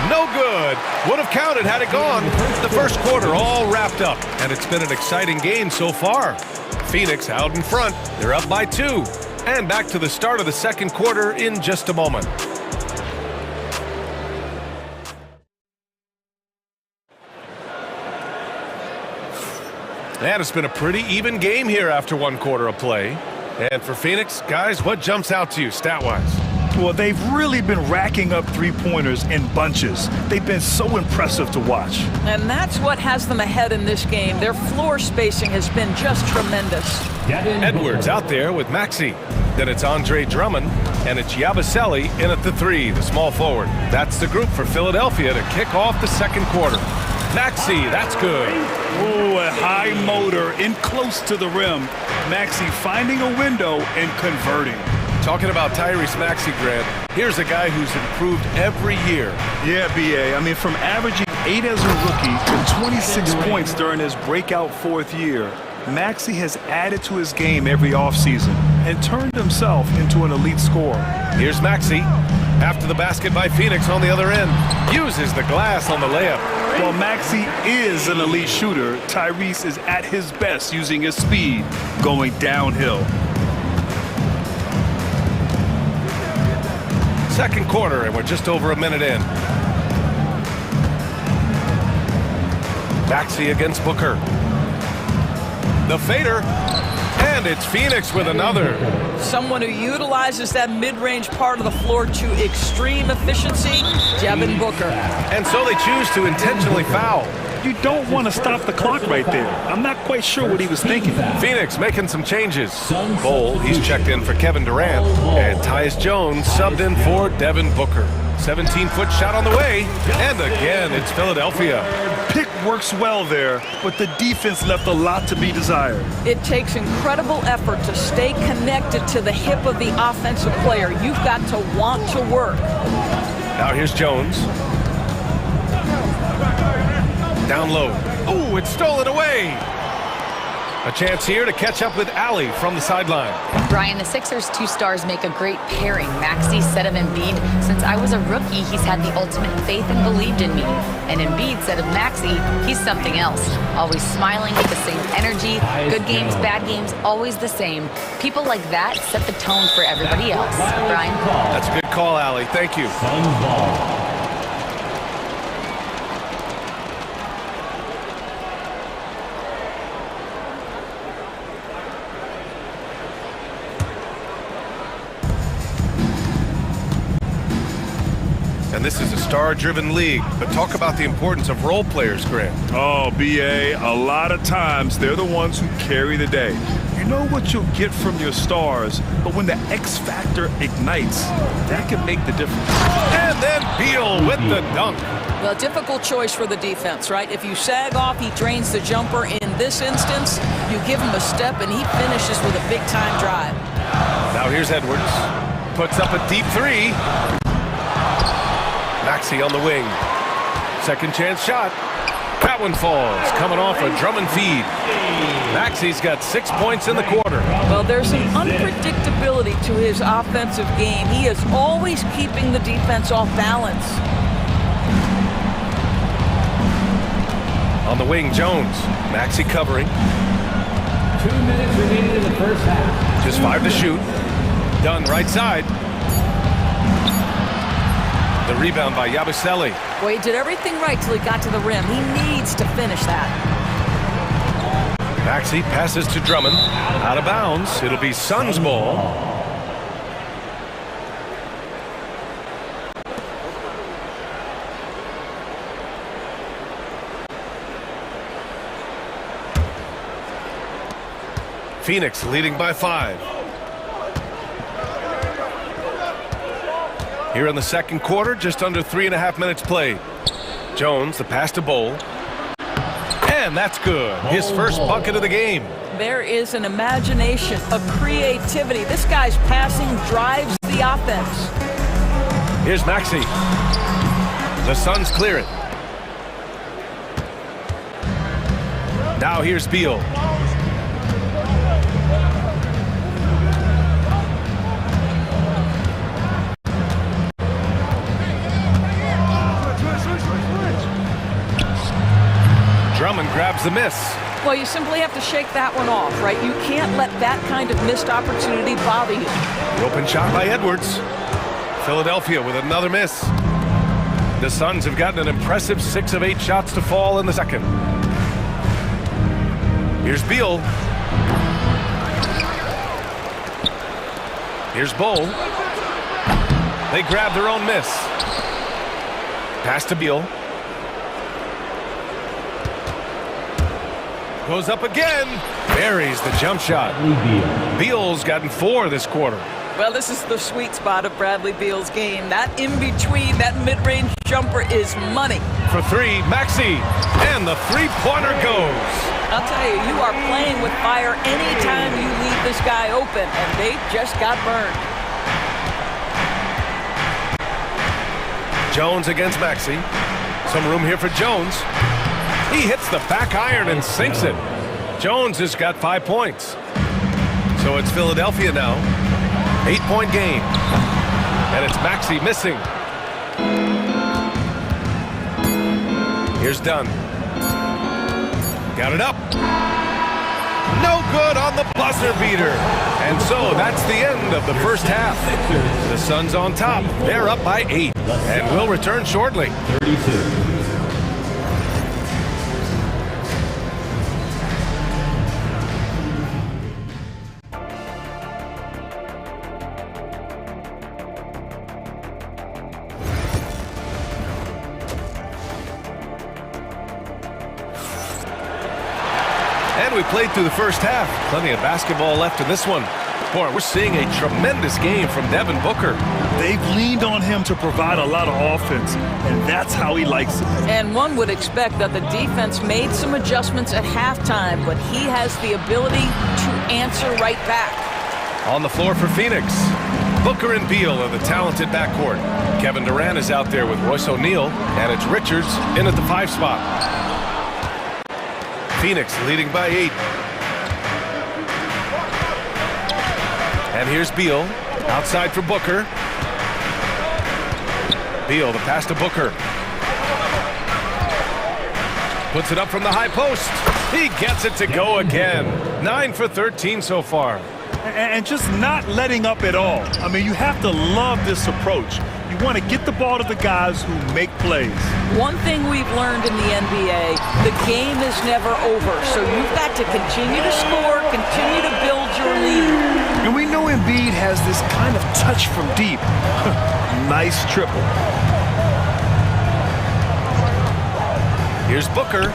No good. Would have counted had it gone. The first quarter all wrapped up, and it's been an exciting game so far. Phoenix out in front. They're up by 2. And back to the start of the second quarter in just a moment. And it's been a pretty even game here after one quarter of play. And for Phoenix, guys, what jumps out to you stat-wise? Well, they've really been racking up three-pointers in bunches. They've been so impressive to watch. And that's what has them ahead in this game. Their floor spacing has been just tremendous. Edwards out there with Maxey. Then it's Andre Drummond, and it's Yabusele in at the 3, the small forward. That's the group for Philadelphia to kick off the second quarter. Maxey, that's good. Oh, a high motor in close to the rim. Maxey finding a window and converting. Talking about Tyrese Maxey, Grant, here's a guy who's improved every year. Yeah, B.A. I mean, from averaging 8 as a rookie to 26 points during his breakout 4th year, Maxey has added to his game every offseason and turned himself into an elite scorer. Here's Maxey. After the basket by Phoenix on the other end. Uses the glass on the layup. While Maxey is an elite shooter, Tyrese is at his best using his speed going downhill. Second quarter, and we're just over a minute in. Maxey against Booker. The fader. And it's Phoenix with another. Someone who utilizes that mid-range part of the floor to extreme efficiency, Devin Booker. And so they choose to intentionally foul. You don't want to stop the clock right there. I'm not quite sure what he was thinking. Phoenix making some changes. Bol, he's checked in for Kevin Durant. And Tyus Jones subbed in for Devin Booker. 17-foot shot on the way. And again, it's Philadelphia. Pick works well there, but the defense left a lot to be desired. It takes incredible effort to stay connected to the hip of the offensive player. You've got to want to work. Now here's Jones. Down low. Oh, it's stolen away. A chance here to catch up with Allie from the sideline. Brian, the Sixers' 2 stars make a great pairing. Maxey said of Embiid, since I was a rookie, he's had the ultimate faith and believed in me. And Embiid said of Maxey, he's something else. Always smiling with the same energy. Good games, bad games, always the same. People like that set the tone for everybody else. Brian? That's a good call, Allie. Thank you. And this is a star-driven league, but talk about the importance of role players, Grant. Oh, B.A., a lot of times they're the ones who carry the day. You know what you'll get from your stars, but when the X factor ignites, that can make the difference. And then Beal with the dunk. Well, difficult choice for the defense, right? If you sag off, he drains the jumper. In this instance, you give him a step, and he finishes with a big-time drive. Now here's Edwards. Puts up a deep 3. Maxey on the wing. Second chance shot. That one falls. Coming off a Drummond feed. Maxey's got 6 points in the quarter. Well, there's an unpredictability to his offensive game. He is always keeping the defense off balance. On the wing, Jones. Maxey covering. 2 minutes remaining in the first half. Just 5 to shoot. Dunn right side. The rebound by Yabusele. Well, he did everything right till he got to the rim. He needs to finish that. Maxey passes to Drummond. Out of bounds. It'll be Suns ball. Phoenix leading by 5. Here in the second quarter, just under 3.5 minutes played. Jones, the pass to Bowl. And that's good. His first bucket of the game. There is an imagination, a creativity. This guy's passing drives the offense. Here's Maxey. The Suns clear it. Now here's Beal. Drummond grabs the miss. Well, you simply have to shake that one off, right? You can't let that kind of missed opportunity bother you. The open shot by Edwards. Philadelphia with another miss. The Suns have gotten an impressive 6 of 8 shots to fall in the second. Here's Beal. Here's Bowl. They grab their own miss. Pass to Beal. Goes up again. Buries the jump shot. Beal's gotten 4 this quarter. Well, this is the sweet spot of Bradley Beal's game. That in-between, that mid-range jumper is money. For 3, Maxey. And the three-pointer goes. I'll tell you, you are playing with fire anytime you leave this guy open, and they just got burned. Jones against Maxey. Some room here for Jones. He hits the back iron and sinks it. Jones has got 5 points. So it's Philadelphia now. 8-point game. And it's Maxey missing. Here's Dunn. Got it up. No good on the buzzer beater. And so that's the end of the first half. The Suns on top. They're up by 8. And we'll return shortly. 32. And we played through the first half. Plenty of basketball left in this one. Boy, we're seeing a tremendous game from Devin Booker. They've leaned on him to provide a lot of offense, and that's how he likes it. And one would expect that the defense made some adjustments at halftime, but he has the ability to answer right back. On the floor for Phoenix, Booker and Beal are the talented backcourt. Kevin Durant is out there with Royce O'Neal, and it's Richards in at the 5 spot. Phoenix leading by 8. And here's Beal, outside for Booker. Beal, the pass to Booker. Puts it up from the high post. He gets it to go again. 9 for 13 so far. And just not letting up at all. I mean, you have to love this approach. You want to get the ball to the guys who make plays. One thing we've learned in the NBA, the game is never over. So you've got to continue to score, continue to build your lead. And we know Embiid has this kind of touch from deep. Nice triple. Here's Booker.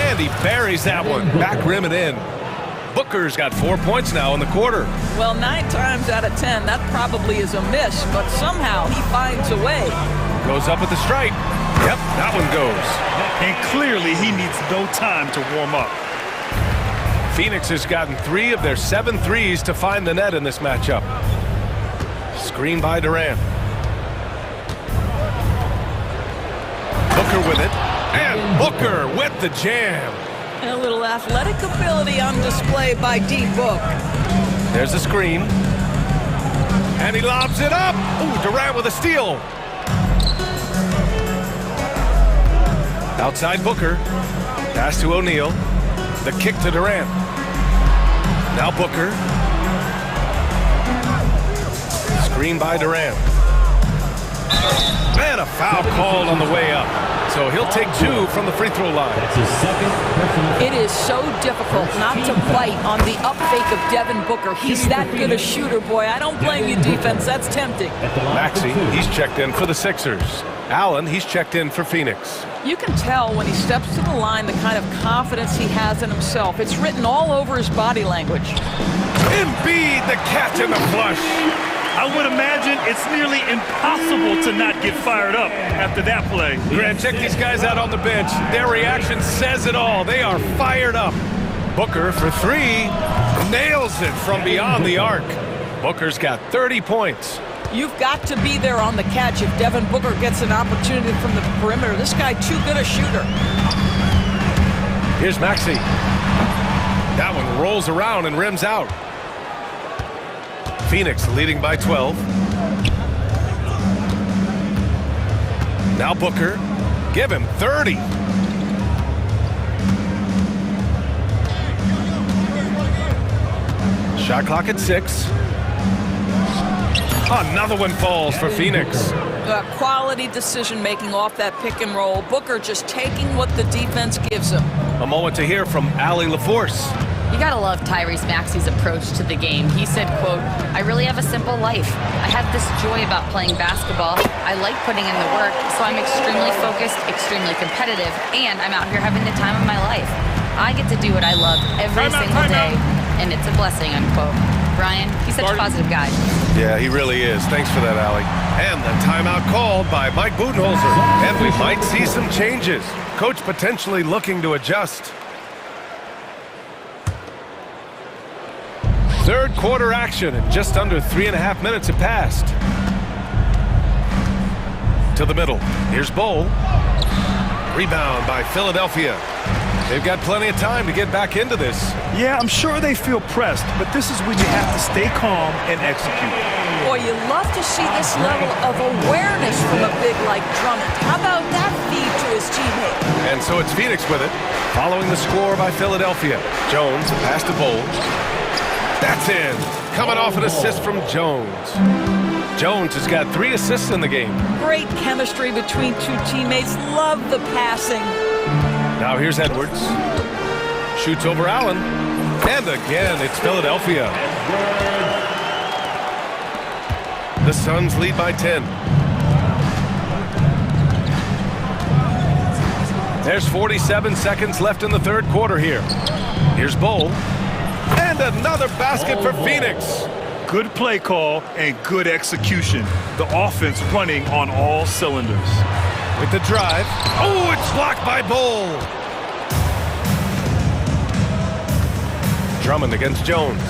And he buries that one. Back rim and in. Booker's got 4 points now in the quarter. Well, 9 times out of 10, that probably is a miss, but somehow he finds a way. Goes up at the stripe. Yep, that one goes. And clearly he needs no time to warm up. Phoenix has gotten 3 of their 7 threes to find the net in this matchup. Screen by Durant. Booker with it. And Booker with the jam. And a little athletic ability on display by D-Book. There's a screen. And he lobs it up. Ooh, Durant with a steal. Outside Booker. Pass to O'Neal. The kick to Durant. Now Booker. Screen by Durant. And a foul called on the way up. so he'll take 2 from the free throw line. That's his second personal. It is so difficult not to bite on the up fake of Devin Booker. He's that good a shooter, boy. I don't blame you, defense. That's tempting. Maxey, he's checked in for the Sixers. Allen, he's checked in for Phoenix. You can tell when he steps to the line the kind of confidence he has in himself. It's written all over his body language. Embiid, the catch and the flush. I would imagine it's nearly impossible to not get fired up after that play. Grant, check these guys out on the bench. Their reaction says it all. They are fired up. Booker for 3. Nails it from beyond the arc. Booker's got 30 points. You've got to be there on the catch if Devin Booker gets an opportunity from the perimeter. This guy too good a shooter. Here's Maxey. That one rolls around and rims out. Phoenix leading by 12. Now Booker. Give him 30. Shot clock at 6. Another one falls for Phoenix. Quality decision-making off that pick and roll. Booker just taking what the defense gives him. A moment to hear from Allie LaForce. You gotta love Tyrese Maxey's approach to the game. He said, quote, "I really have a simple life. I have this joy about playing basketball. I like putting in the work, so I'm extremely focused, extremely competitive, and I'm out here having the time of my life. I get to do what I love every single day, and it's a blessing," unquote. Brian, he's such a positive guy. Yeah, he really is. Thanks for that, Allie. And the timeout called by Mike Budenholzer. And we might see some changes. Coach potentially looking to adjust. Third quarter action, and just under 3.5 minutes have passed. To the middle. Here's Bowl. Rebound by Philadelphia. They've got plenty of time to get back into this. Yeah, I'm sure they feel pressed, but this is when you have to stay calm and execute. Boy, you love to see this level of awareness from a big like Drummond. How about that feed to his teammate? And so it's Phoenix with it, following the score by Philadelphia. Jones, a pass to Bowl. That's in. Coming off an assist from Jones. Jones has got 3 assists in the game. Great chemistry between two teammates. Love the passing. Now here's Edwards. Shoots over Allen. And again, it's Philadelphia. The Suns lead by 10. There's 47 seconds left in the third quarter here. Here's Bowl. And another basket for Phoenix. Good play call and good execution. The offense running on all cylinders. With the drive. Oh, it's blocked by Bowl. Drummond against Jones.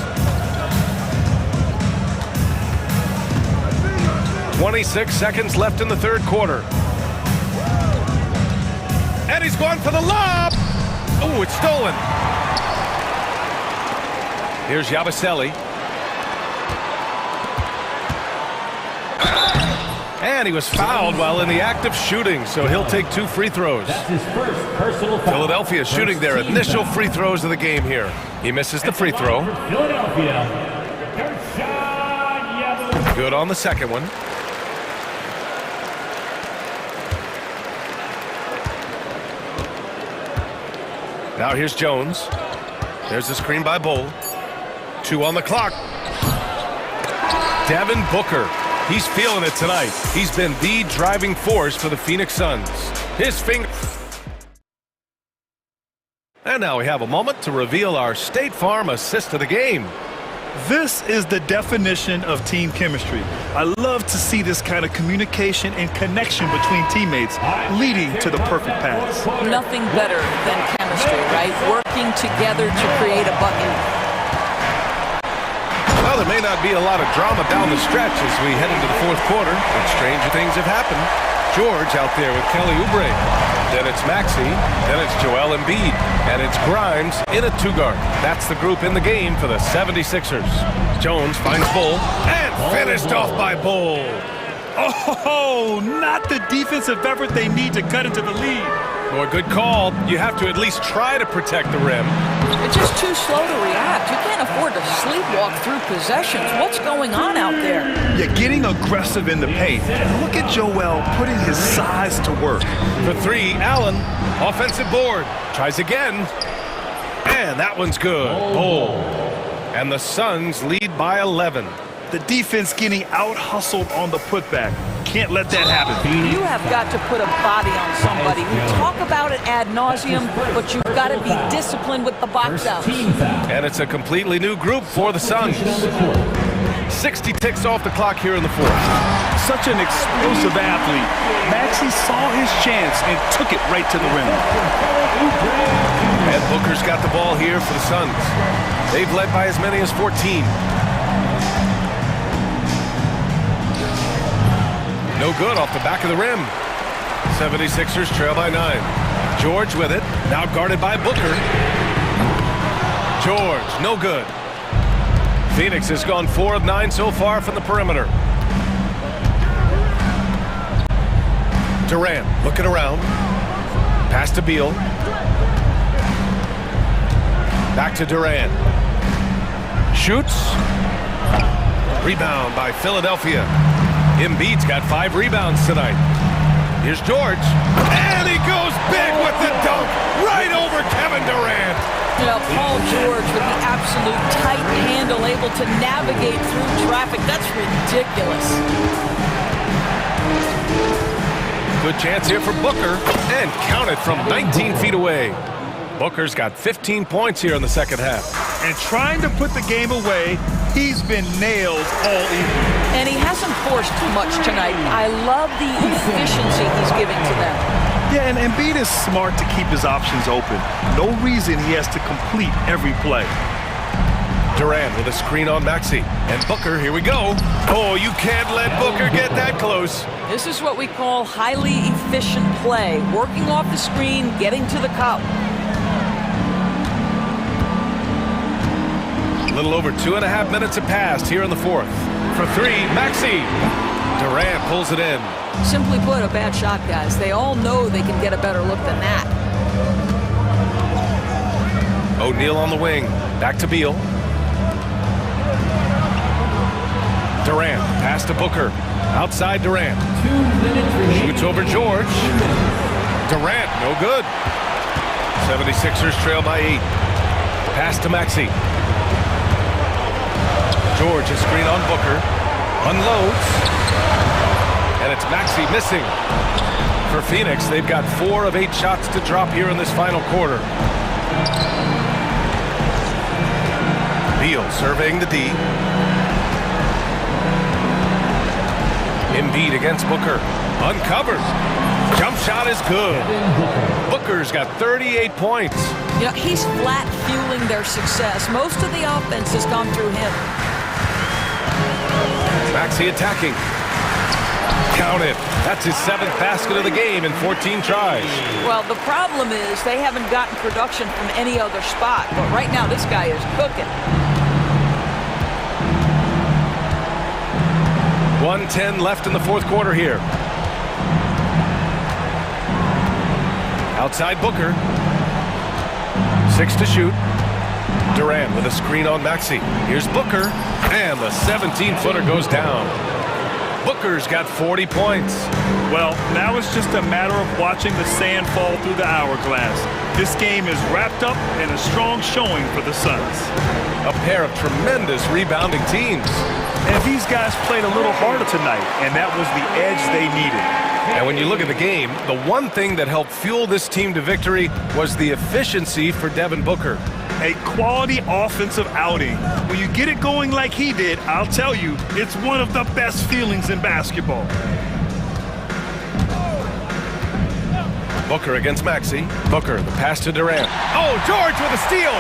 26 seconds left in the third quarter. And he's going for the lob. Oh, it's stolen. Here's Yabusele. And he was fouled while in the act of shooting, so he'll take 2 free throws. That's his first personal foul. Philadelphia shooting their initial free throws of the game here. He misses the free throw. Philadelphia. Good on the second one. Now here's Jones. There's the screen by Bowl. 2 on the clock. Devin Booker. He's feeling it tonight. He's been the driving force for the Phoenix Suns. His finger. And now we have a moment to reveal our State Farm assist of the game. This is the definition of team chemistry. I love to see this kind of communication and connection between teammates leading to the perfect pass. Nothing better than chemistry, right? Working together to create a bucket. Well, there may not be a lot of drama down the stretch as we head into the fourth quarter, but stranger things have happened. George out there with Kelly Oubre. Then it's Maxey. Then it's Joel Embiid. And it's Grimes in a 2-guard. That's the group in the game for the 76ers. Jones finds Bull and finished off by Bull. Oh, not the defensive effort they need to cut into the lead. Boy, good call. You have to at least try to protect the rim. It's just too slow to react. You can't afford to sleepwalk through possessions. What's going on out there? Yeah, getting aggressive in the paint. Look at Joel putting his size to work. For three, Allen, offensive board. Tries again. And that one's good. Oh. And the Suns lead by 11. The defense getting out-hustled on the putback. Can't let that happen. You have got to put a body on somebody. We talk about it ad nauseum, but you've got to be disciplined with the box outs. And it's a completely new group for the Suns. 60 ticks off the clock here in the fourth. Such an explosive athlete. Maxey saw his chance and took it right to the rim. And Booker's got the ball here for the Suns. They've led by as many as 14. No good off the back of the rim. 76ers trail by 9. George with it. Now guarded by Booker. George, no good. Phoenix has gone 4 of 9 so far from the perimeter. Durant looking around. Pass to Beal. Back to Durant. Shoots. Rebound by Philadelphia. Embiid's got 5 rebounds tonight. Here's George. And he goes big with the dunk. Right over Kevin Durant. You know, Paul George with the absolute tight handle, able to navigate through traffic. That's ridiculous. Good chance here for Booker. And count it from 19 feet away. Booker's got 15 points here in the second half. And trying to put the game away, he's been nailed all evening. And he hasn't forced too much tonight. I love the efficiency he's giving to them. Yeah, and Embiid is smart to keep his options open. No reason he has to complete every play. Durant with a screen on Maxey. And Booker, here we go. Oh, you can't let Booker get that close. This is what we call highly efficient play. Working off the screen, getting to the cup. A little over 2.5 minutes have passed here in the fourth. For 3, Maxey. Durant pulls it in. Simply put, a bad shot, guys. They all know they can get a better look than that. O'Neal on the wing. Back to Beal. Durant. Pass to Booker. Outside Durant. Shoots over George. Durant, no good. 76ers trail by 8. Pass to Maxey. George, a screen on Booker. Unloads. And it's Maxey missing. For Phoenix, they've got 4 of 8 shots to drop here in this final quarter. Beal surveying the D. Embiid against Booker. Uncovered. Jump shot is good. Booker's got 38 points. You know, he's flat fueling their success. Most of the offense has gone through him. Maxey attacking. Count it. That's his 7th basket of the game in 14 tries. Well, the problem is they haven't gotten production from any other spot. But right now, this guy is cooking. 1:10 left in the fourth quarter here. Outside Booker. 6 to shoot. Durant with a screen on Maxey. Here's Booker. And the 17-footer goes down. Booker's got 40 points. Well, now it's just a matter of watching the sand fall through the hourglass. This game is wrapped up in a strong showing for the Suns. A pair of tremendous rebounding teams. And these guys played a little harder tonight, and that was the edge they needed. And when you look at the game, the one thing that helped fuel this team to victory was the efficiency for Devin Booker. A quality offensive outing. When you get it going like he did, I'll tell you, it's one of the best feelings in basketball. Booker against Maxey. Booker, the pass to Durant. Oh, George with a steal!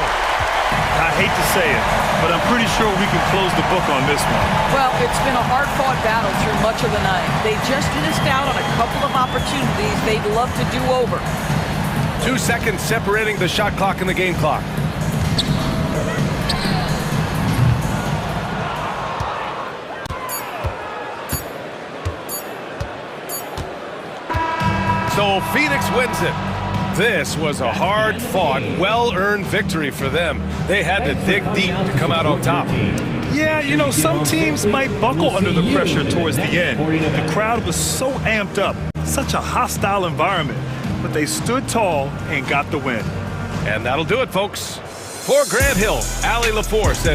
I hate to say it, but I'm pretty sure we can close the book on this one. Well, it's been a hard-fought battle through much of the night. They just missed out on a couple of opportunities they'd love to do over. 2 seconds separating the shot clock and the game clock. So Phoenix wins it. This was a hard-fought, well-earned victory for them. They had to dig deep to come out on top. Yeah, you know, some teams might buckle under the pressure towards the end. The crowd was so amped up, such a hostile environment, but they stood tall and got the win. And that'll do it, folks. For Grant Hill, Allie LaForce.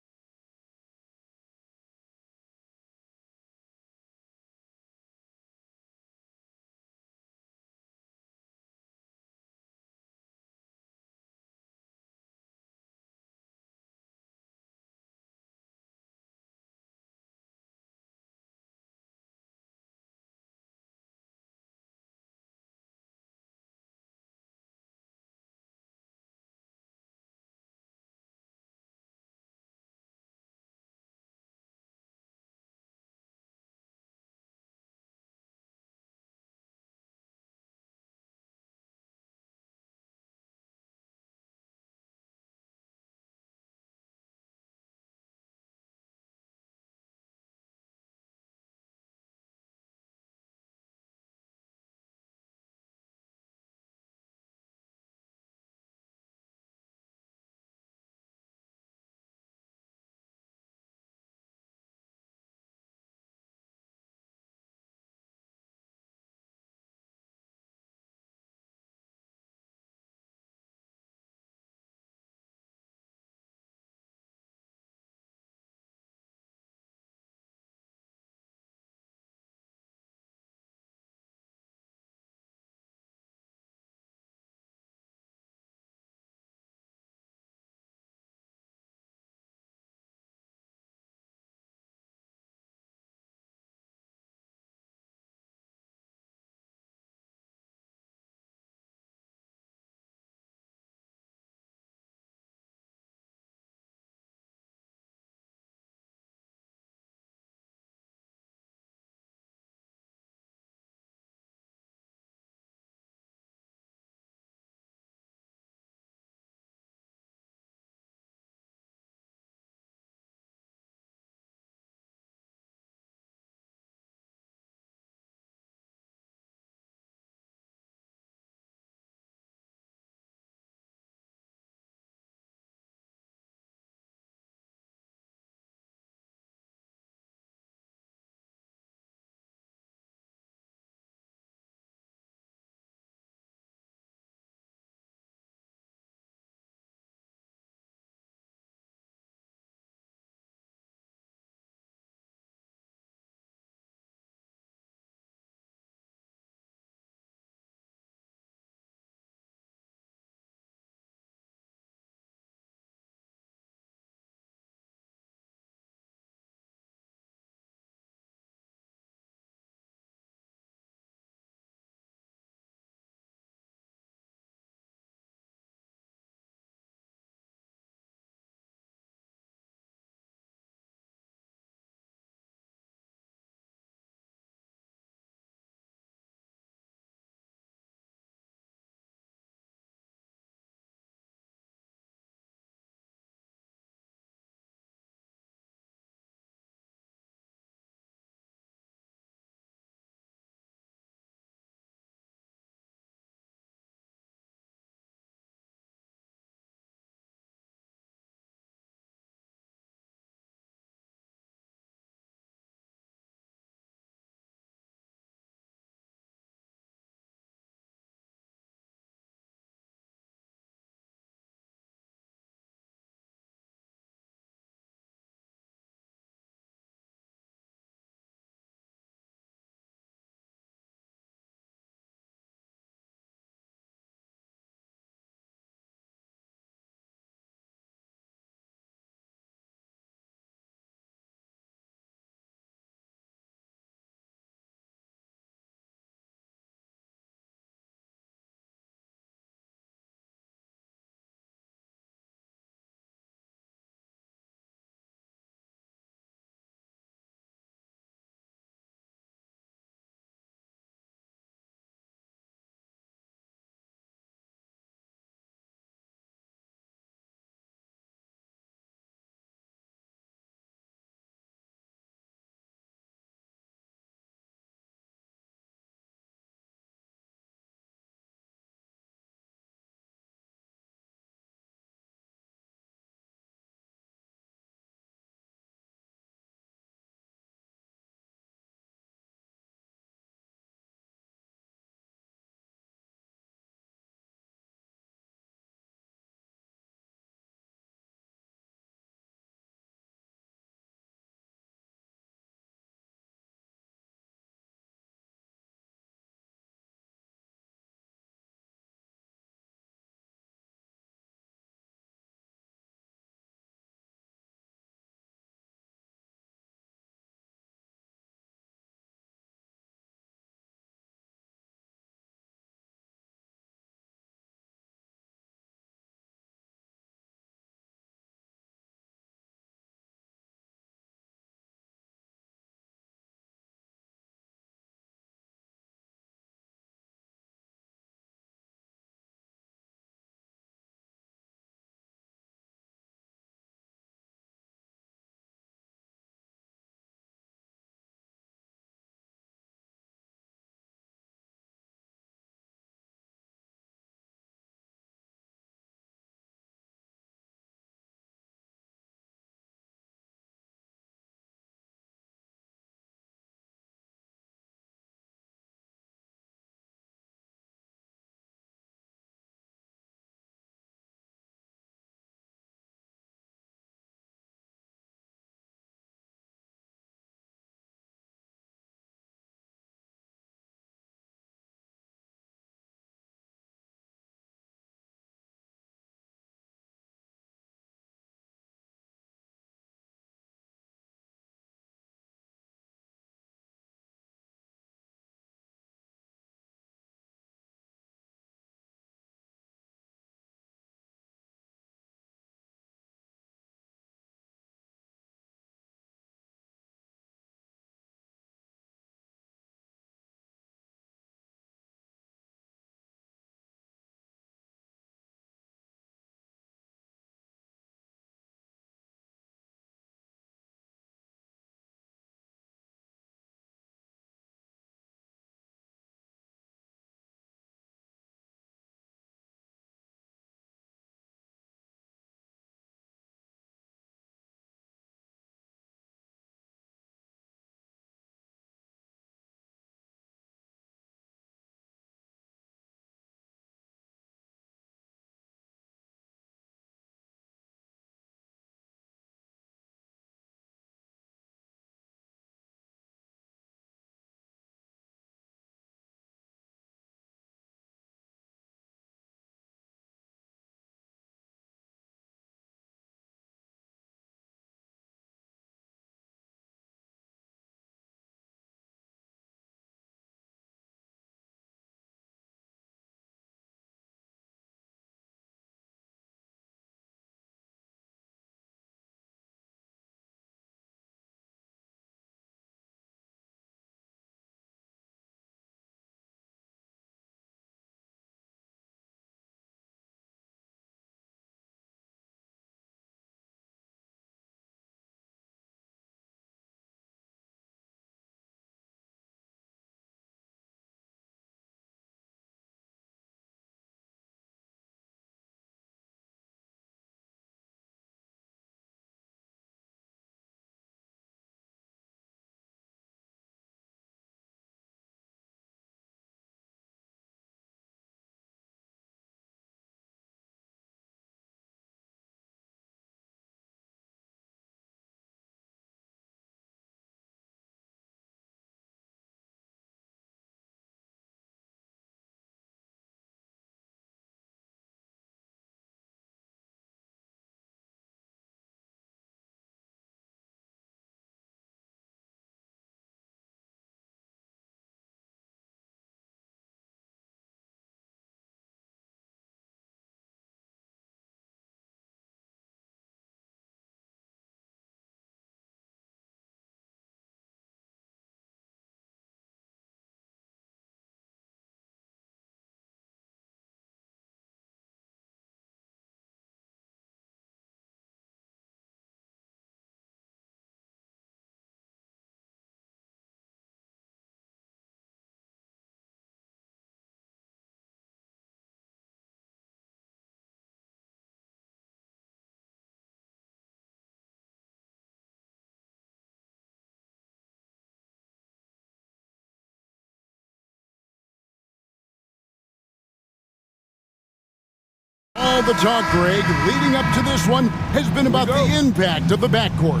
All the talk, Greg, leading up to this one has been about the impact of the backcourt.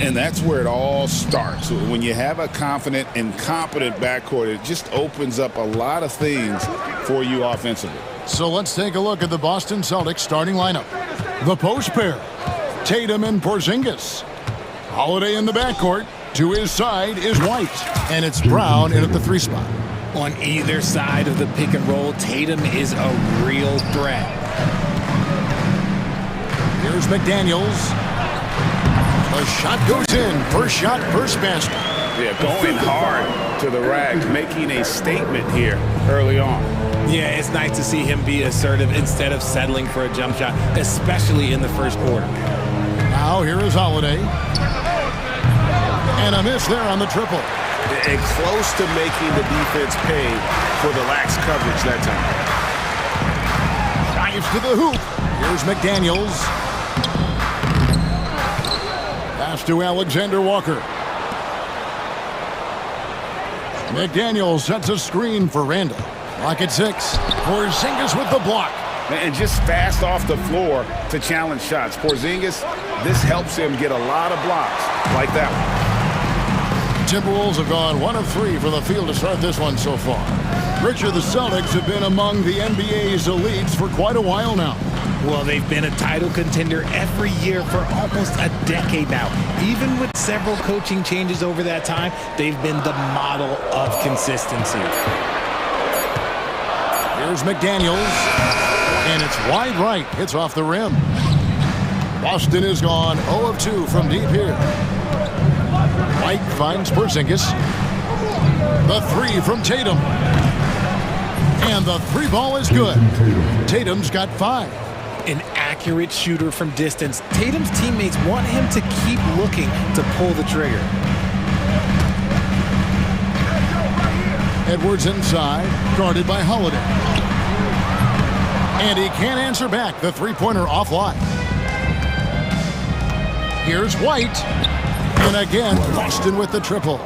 And that's where it all starts. When you have a confident and competent backcourt, it just opens up a lot of things for you offensively. So let's take a look at the Boston Celtics starting lineup. The post pair, Tatum and Porzingis. Holiday in the backcourt. To his side is White, and it's Brown in at the 3 spot. On either side of the pick and roll, Tatum is a real threat. Here's McDaniels. The shot goes in. First shot, first basket. Yeah, going hard to the rack, making a statement here early on. Yeah, it's nice to see him be assertive instead of settling for a jump shot, especially in the first quarter. Now here is Holiday. And a miss there on the triple. And close to making the defense pay for the lax coverage that time. Dives to the hoop. Here's McDaniels. Pass to Alexander Walker. McDaniels sets a screen for Randall. Lock at 6. Porzingis with the block. And just fast off the floor to challenge shots. Porzingis, this helps him get a lot of blocks like that one. Timberwolves have gone 1 of 3 from the field to start this one so far. Richard, the Celtics have been among the NBA's elites for quite a while now. Well, they've been a title contender every year for almost a decade now. Even with several coaching changes over that time, they've been the model of consistency. Here's McDaniels, and it's wide right. Hits off the rim. Boston is gone 0 of 2 from deep here. White finds Porzingis. The 3 from Tatum. And the 3 ball is good. Tatum's got 5. An accurate shooter from distance. Tatum's teammates want him to keep looking to pull the trigger. Edwards inside, guarded by Holiday. And he can't answer back. The 3-pointer offline. Here's White. And again, Boston with the triple.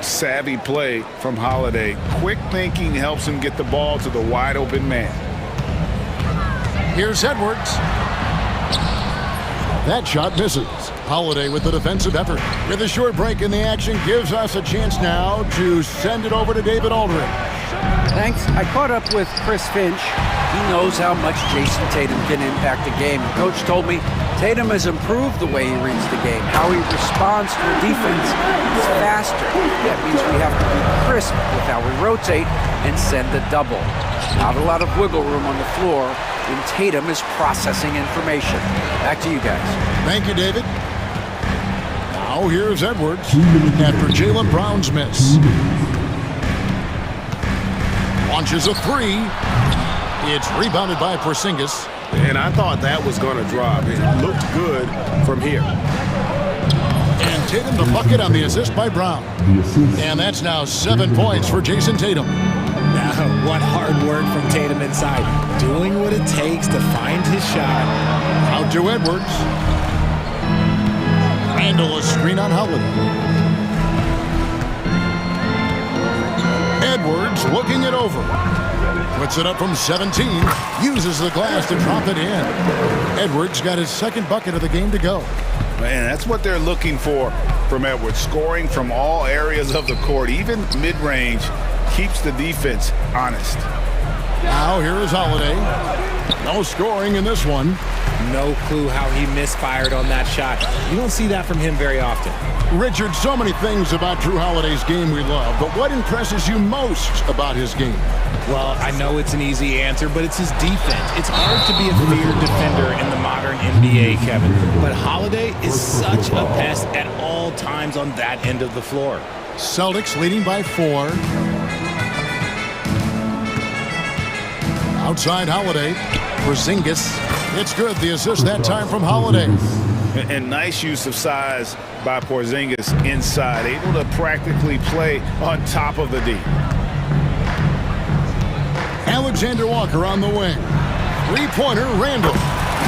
Savvy play from Holiday. Quick thinking helps him get the ball to the wide open man. Here's Edwards. That shot misses. Holiday with the defensive effort. With a short break in the action gives us a chance now to send it over to David Aldridge. Thanks. I caught up with Chris Finch. He knows how much Jason Tatum can impact the game. Coach told me Tatum has improved the way he reads the game, how he responds to the defense. He's faster. That means we have to be crisp with how we rotate and send the double. Not a lot of wiggle room on the floor when Tatum is processing information. Back to you guys. Thank you, David. Now here's Edwards after Jaylen Brown's miss. Launches a 3. It's rebounded by Porzingis. And I thought that was going to drop. It looked good from here. And Tatum the bucket on the assist by Brown. And that's now 7 points for Jason Tatum. Now, what hard work from Tatum inside. Doing what it takes to find his shot. Out to Edwards. Randall a screen on Holiday. Edwards looking it over. Puts it up from 17. Uses the glass to drop it in. Edwards got his second bucket of the game to go. Man, that's what they're looking for from Edwards. Scoring from all areas of the court, even mid-range, keeps the defense honest. Now here is Holiday. No scoring in this one. No clue how he misfired on that shot. You don't see that from him very often. Richard, so many things about Drew Holiday's game we love, but what impresses you most about his game? Well, I know it's an easy answer, but it's his defense. It's hard to be a feared defender in the modern NBA, Kevin. But Holiday is such a pest at all times on that end of the floor. Celtics leading by 4. Outside Holiday. Porzingis. It's good. The assist that time from Holiday. And nice use of size by Porzingis inside. Able to practically play on top of the D. Alexander Walker on the wing. 3-pointer, Randall.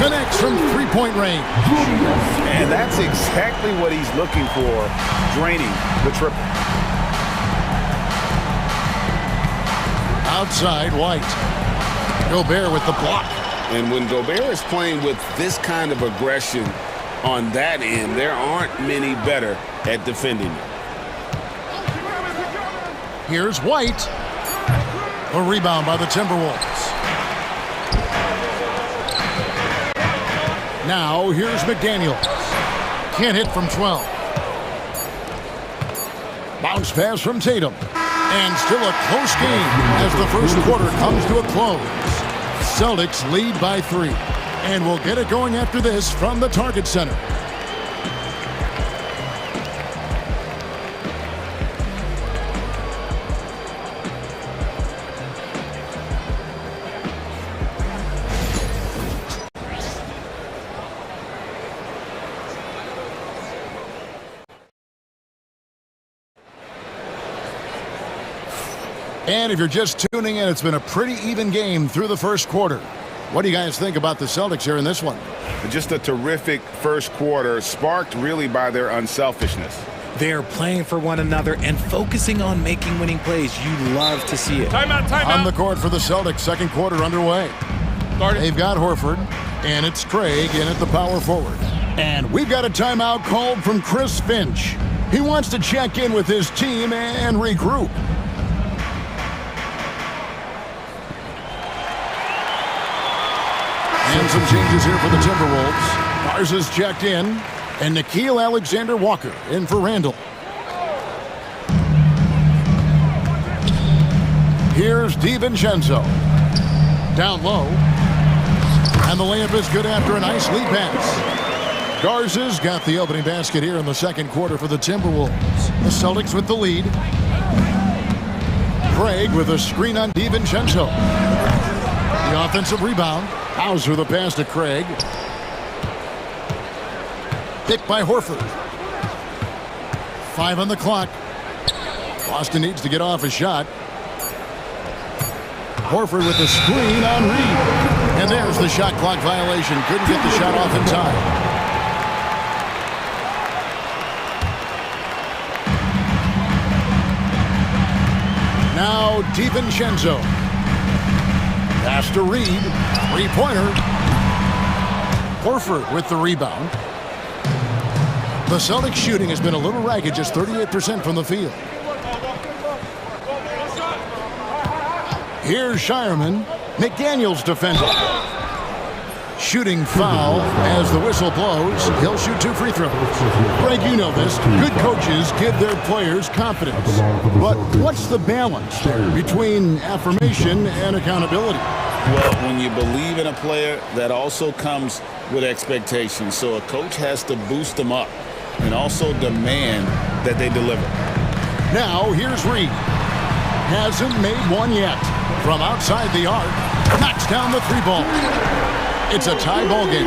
Connects from 3-point range. And that's exactly what he's looking for, draining the triple. Outside, White. Gobert with the block. And when Gobert is playing with this kind of aggression on that end, there aren't many better at defending it. Here's White. A rebound by the Timberwolves. Now here's McDaniels. Can't hit from 12. Bounce pass from Tatum. And still a close game as the first quarter comes to a close. Celtics lead by 3. And we'll get it going after this from the Target Center. And if you're just tuning in, it's been a pretty even game through the first quarter. What do you guys think about the Celtics here in this one? Just a terrific first quarter, sparked really by their unselfishness. They're playing for one another and focusing on making winning plays. You love to see it. Timeout. On the court for the Celtics, second quarter underway. They've got Horford, and it's Craig in at the power forward. And we've got a timeout called from Chris Finch. He wants to check in with his team and regroup. And some changes here for the Timberwolves. Garza's checked in, and Nickeil Alexander-Walker in for Randall. Here's DiVincenzo. Down low. And the layup is good after a nice lead pass. Garza's got the opening basket here in the second quarter for the Timberwolves. The Celtics with the lead. Craig with a screen on DiVincenzo. The offensive rebound. Hauser the pass to Craig. Picked by Horford. 5 on the clock. Boston needs to get off a shot. Horford with the screen on Reed. And there's the shot clock violation. Couldn't get the shot off in time. Now DiVincenzo. Pass to Reed. Three-pointer. Horford with the rebound. The Celtics shooting has been a little ragged, just 38% from the field. Here's Shireman. McDaniels defending. Shooting foul as the whistle blows. He'll shoot 2 free throws. Greg, you know this. Good coaches give their players confidence. But what's the balance between affirmation and accountability? Well, when you believe in a player, that also comes with expectations. So a coach has to boost them up and also demand that they deliver. Now, here's Reed. Hasn't made one yet. From outside the arc, knocks down the 3-ball. It's a tie ball game.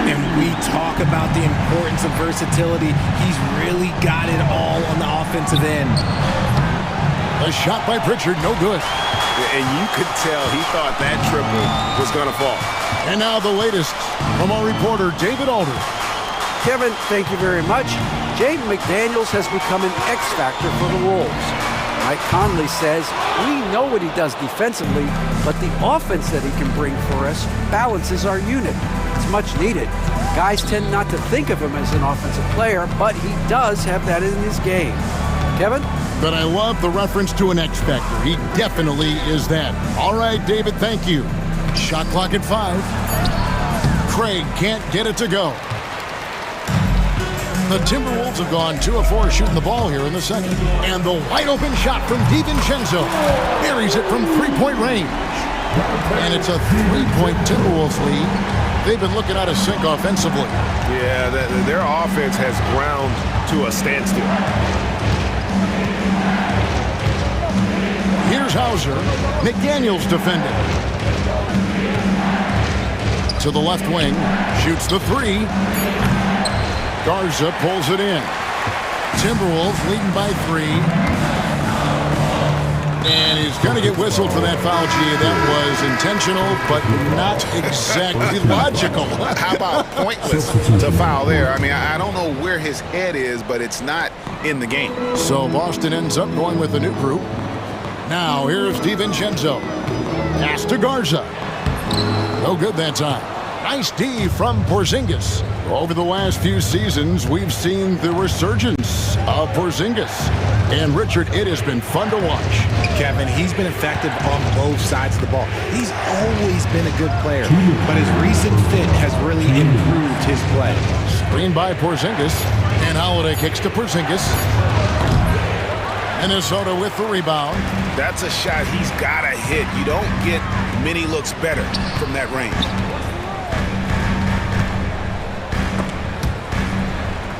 And we talk about the importance of versatility. He's really got it all on the offensive end. A shot by Pritchard, no good. And you could tell he thought that triple was going to fall. And now the latest from our reporter, David Alder. Kevin, thank you very much. Jaden McDaniels has become an X factor for the Wolves. Mike Conley says, we know what he does defensively, but the offense that he can bring for us balances our unit. It's much needed. Guys tend not to think of him as an offensive player, but he does have that in his game. Kevin? But I love the reference to an X factor. He definitely is that. All right, David, thank you. Shot clock at 5. Craig can't get it to go. The Timberwolves have gone 2 of 4 shooting the ball here in the second. And the wide open shot from DiVincenzo buries it from 3-point range. And it's a 3-point Timberwolves lead. They've been looking out of sync offensively. Yeah, their offense has ground to a standstill. Here's Hauser. McDaniels defending. To the left wing. Shoots the 3. Garza pulls it in. Timberwolves leading by 3. And he's going to get whistled for that foul, G. That was intentional, but not exactly logical. How about pointless to foul there? I mean, I don't know where his head is, but it's not in the game. So Boston ends up going with a new group. Now here's DiVincenzo. Pass to Garza. No good that time. Nice D from Porzingis. Over the last few seasons, we've seen the resurgence of Porzingis. And Richard, it has been fun to watch. Kevin, he's been effective on both sides of the ball. He's always been a good player, but his recent fit has really improved his play. Screened by Porzingis, and Holiday kicks to Porzingis. Minnesota with the rebound. That's a shot he's got to hit. You don't get many looks better from that range.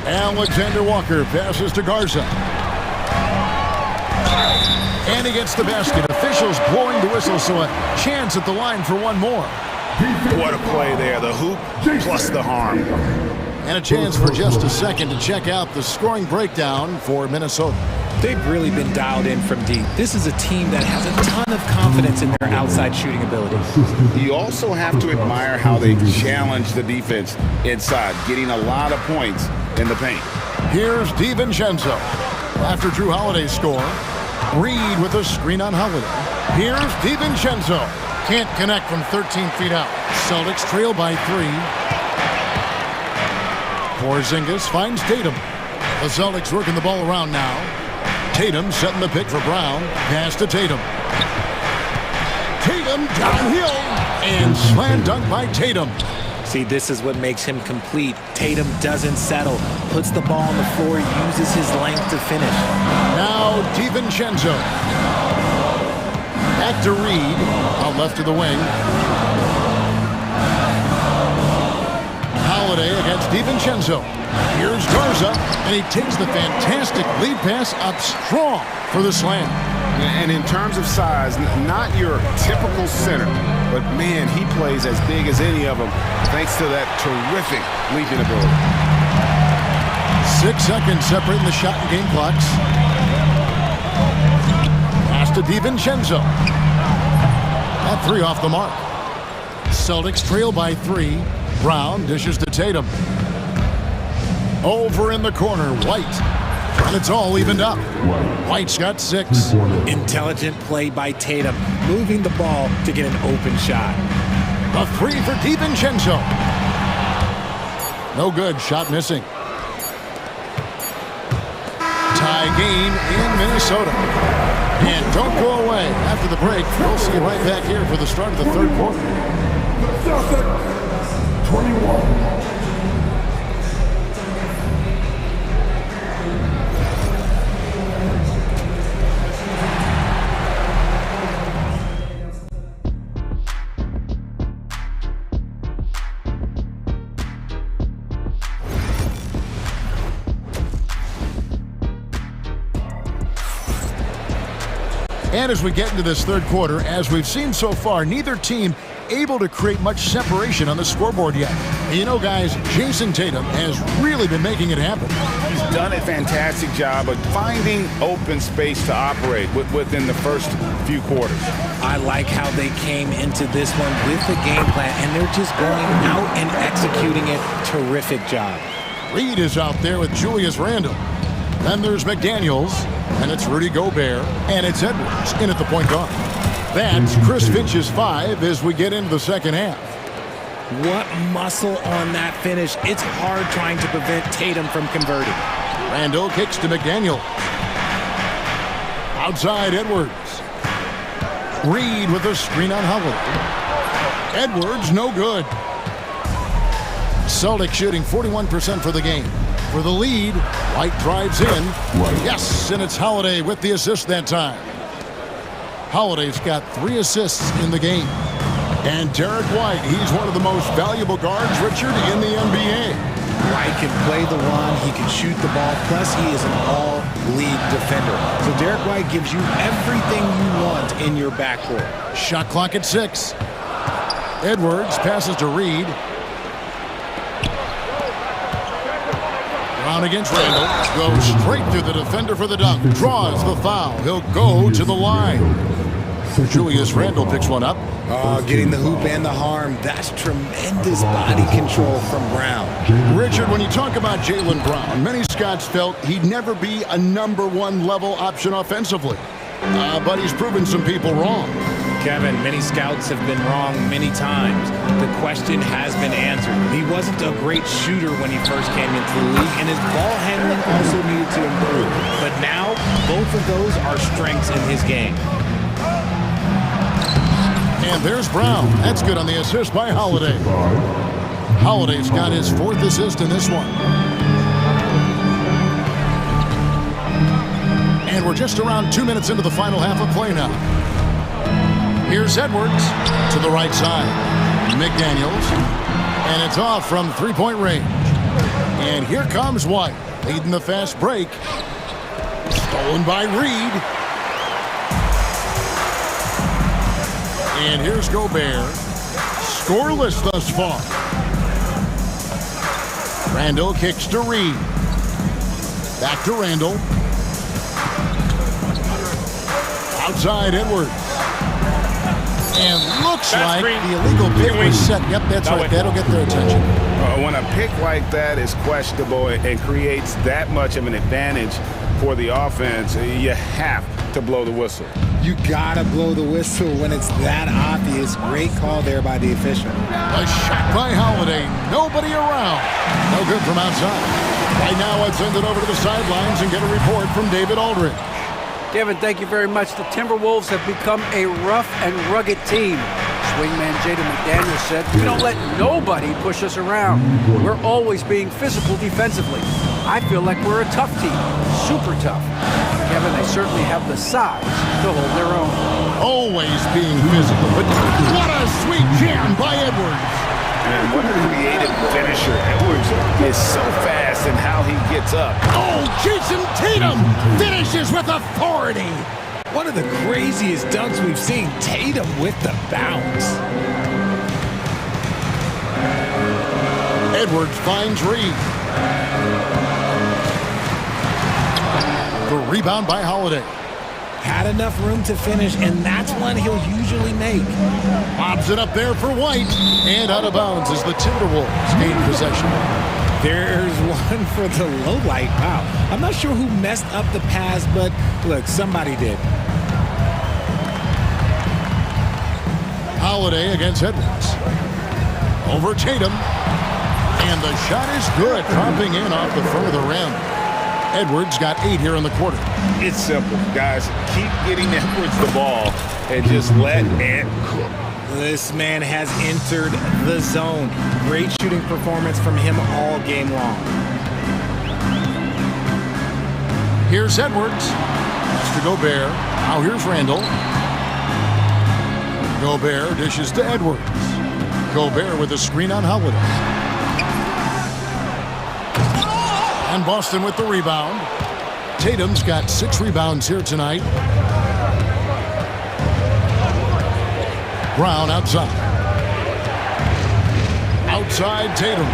Alexander Walker passes to Garza. And he gets the basket. Officials blowing the whistle, so a chance at the line for one more. What a play there. The hoop plus the harm. And a chance for just a second to check out the scoring breakdown for Minnesota. They've really been dialed in from deep. This is a team that has a ton of confidence in their outside shooting ability. You also have to admire how they challenge the defense inside, getting a lot of points in the paint. Here's DiVincenzo. After Drew Holiday's score, Reed with a screen on Holiday. Here's DiVincenzo. Can't connect from 13 feet out. Celtics trail by 3. Porzingis finds Tatum. The Celtics working the ball around now. Tatum setting the pick for Brown. Pass to Tatum. Tatum downhill. And slam dunk by Tatum. See, this is what makes him complete. Tatum doesn't settle. Puts the ball on the floor. Uses his length to finish. Now DiVincenzo. Back to Reed. Out left to the wing. Holiday against DiVincenzo. Here's Garza, and he takes the fantastic lead pass up strong for the slam. And in terms of size, not your typical center, but man, he plays as big as any of them thanks to that terrific leaping ability. 6 seconds separating the shot and game clocks. Pass to DiVincenzo. That 3 off the mark. Celtics trail by 3. Brown dishes to Tatum. Over in the corner, White. And it's all evened up. White's got 6. Intelligent play by Tatum, moving the ball to get an open shot. A 3 for DiVincenzo. No good, shot missing. Tie game in Minnesota. And don't go away. After the break, we'll see you right back here for the start of the third quarter. 21. And as we get into this third quarter, as we've seen so far, neither team able to create much separation on the scoreboard yet. And you know, guys, Jason Tatum has really been making it happen. He's done a fantastic job of finding open space to operate within the first few quarters. I like how they came into this one with the game plan, and they're just going out and executing it. Terrific job. Reed is out there with Julius Randle. Then there's McDaniels, and it's Rudy Gobert, and it's Edwards in at the point guard. That's Chris Finch's 5 as we get into the second half. What muscle on that finish. It's hard trying to prevent Tatum from converting. Randle kicks to McDaniel. Outside Edwards. Reed with a screen on Howard. Edwards, no good. Celtics shooting 41% for the game. For the lead, White drives in. Yes, and it's Holiday with the assist that time. Holiday's got 3 assists in the game. And Derek White, he's one of the most valuable guards, Richard, in the NBA. White can play the one, he can shoot the ball, plus he is an all-league defender. So Derek White gives you everything you want in your backcourt. Shot clock at 6. Edwards passes to Reed. Brown against Randle. Goes straight through the defender for the dunk. Draws the foul. He'll go to the line. Julius Randle picks one up. Getting the hoop and the harm. That's tremendous body control from Brown. Richard, when you talk about Jaylen Brown, many Scots felt he'd never be a #1 level option offensively. But he's proven some people wrong. Kevin, many scouts have been wrong many times. The question has been answered. He wasn't a great shooter when he first came into the league, and his ball handling also needed to improve. But now, both of those are strengths in his game. And there's Brown. That's good on the assist by Holiday. Holiday's got his 4th assist in this one. And we're just around 2 minutes into the final half of play now. Here's Edwards to the right side. McDaniels. And it's off from three-point range. And here comes White, leading the fast break. Stolen by Reed. And here's Gobert. Scoreless thus far. Randall kicks to Reed. Back to Randall. Outside Edwards. And looks like the illegal pick was set. Yep, that's right. That'll get their attention. When a pick like that is questionable and creates that much of an advantage for the offense, you have to blow the whistle. You gotta blow the whistle when it's that obvious. Great call there by the official. A shot by Holiday. Nobody around. No good from outside. Right now, I'd send it over to the sidelines and get a report from David Aldridge. Kevin, thank you very much. The Timberwolves have become a rough and rugged team. Swingman Jaden McDaniels said, "We don't let nobody push us around. We're always being physical defensively. I feel like we're a tough team, super tough." Kevin, they certainly have the size to hold their own. Always being physical, but what a sweet jam by Edwards. And what a creative finisher. Edwards is so fast in how he gets up. Oh, Jason Tatum finishes with authority. One of the craziest dunks we've seen. Tatum with the bounce. Edwards finds Reed. The rebound by Holiday. Had enough room to finish, and that's one he'll usually make. Bobs it up there for White, and out of bounds as the Timberwolves gain possession. There's one for the low light. Wow. I'm not sure who messed up the pass, but look, somebody did. Holiday against Edwards. Over Tatum. And the shot is good, dropping in off the front of the rim. Edwards got 8 here in the quarter. It's simple, guys. Keep getting Edwards the ball and just let it cook. This man has entered the zone. Great shooting performance from him all game long. Here's Edwards. That's to Gobert. Now here's Randall. Gobert dishes to Edwards. Gobert with a screen on Holiday. And Boston with the rebound. Tatum's got 6 rebounds here tonight. Brown outside. Outside Tatum.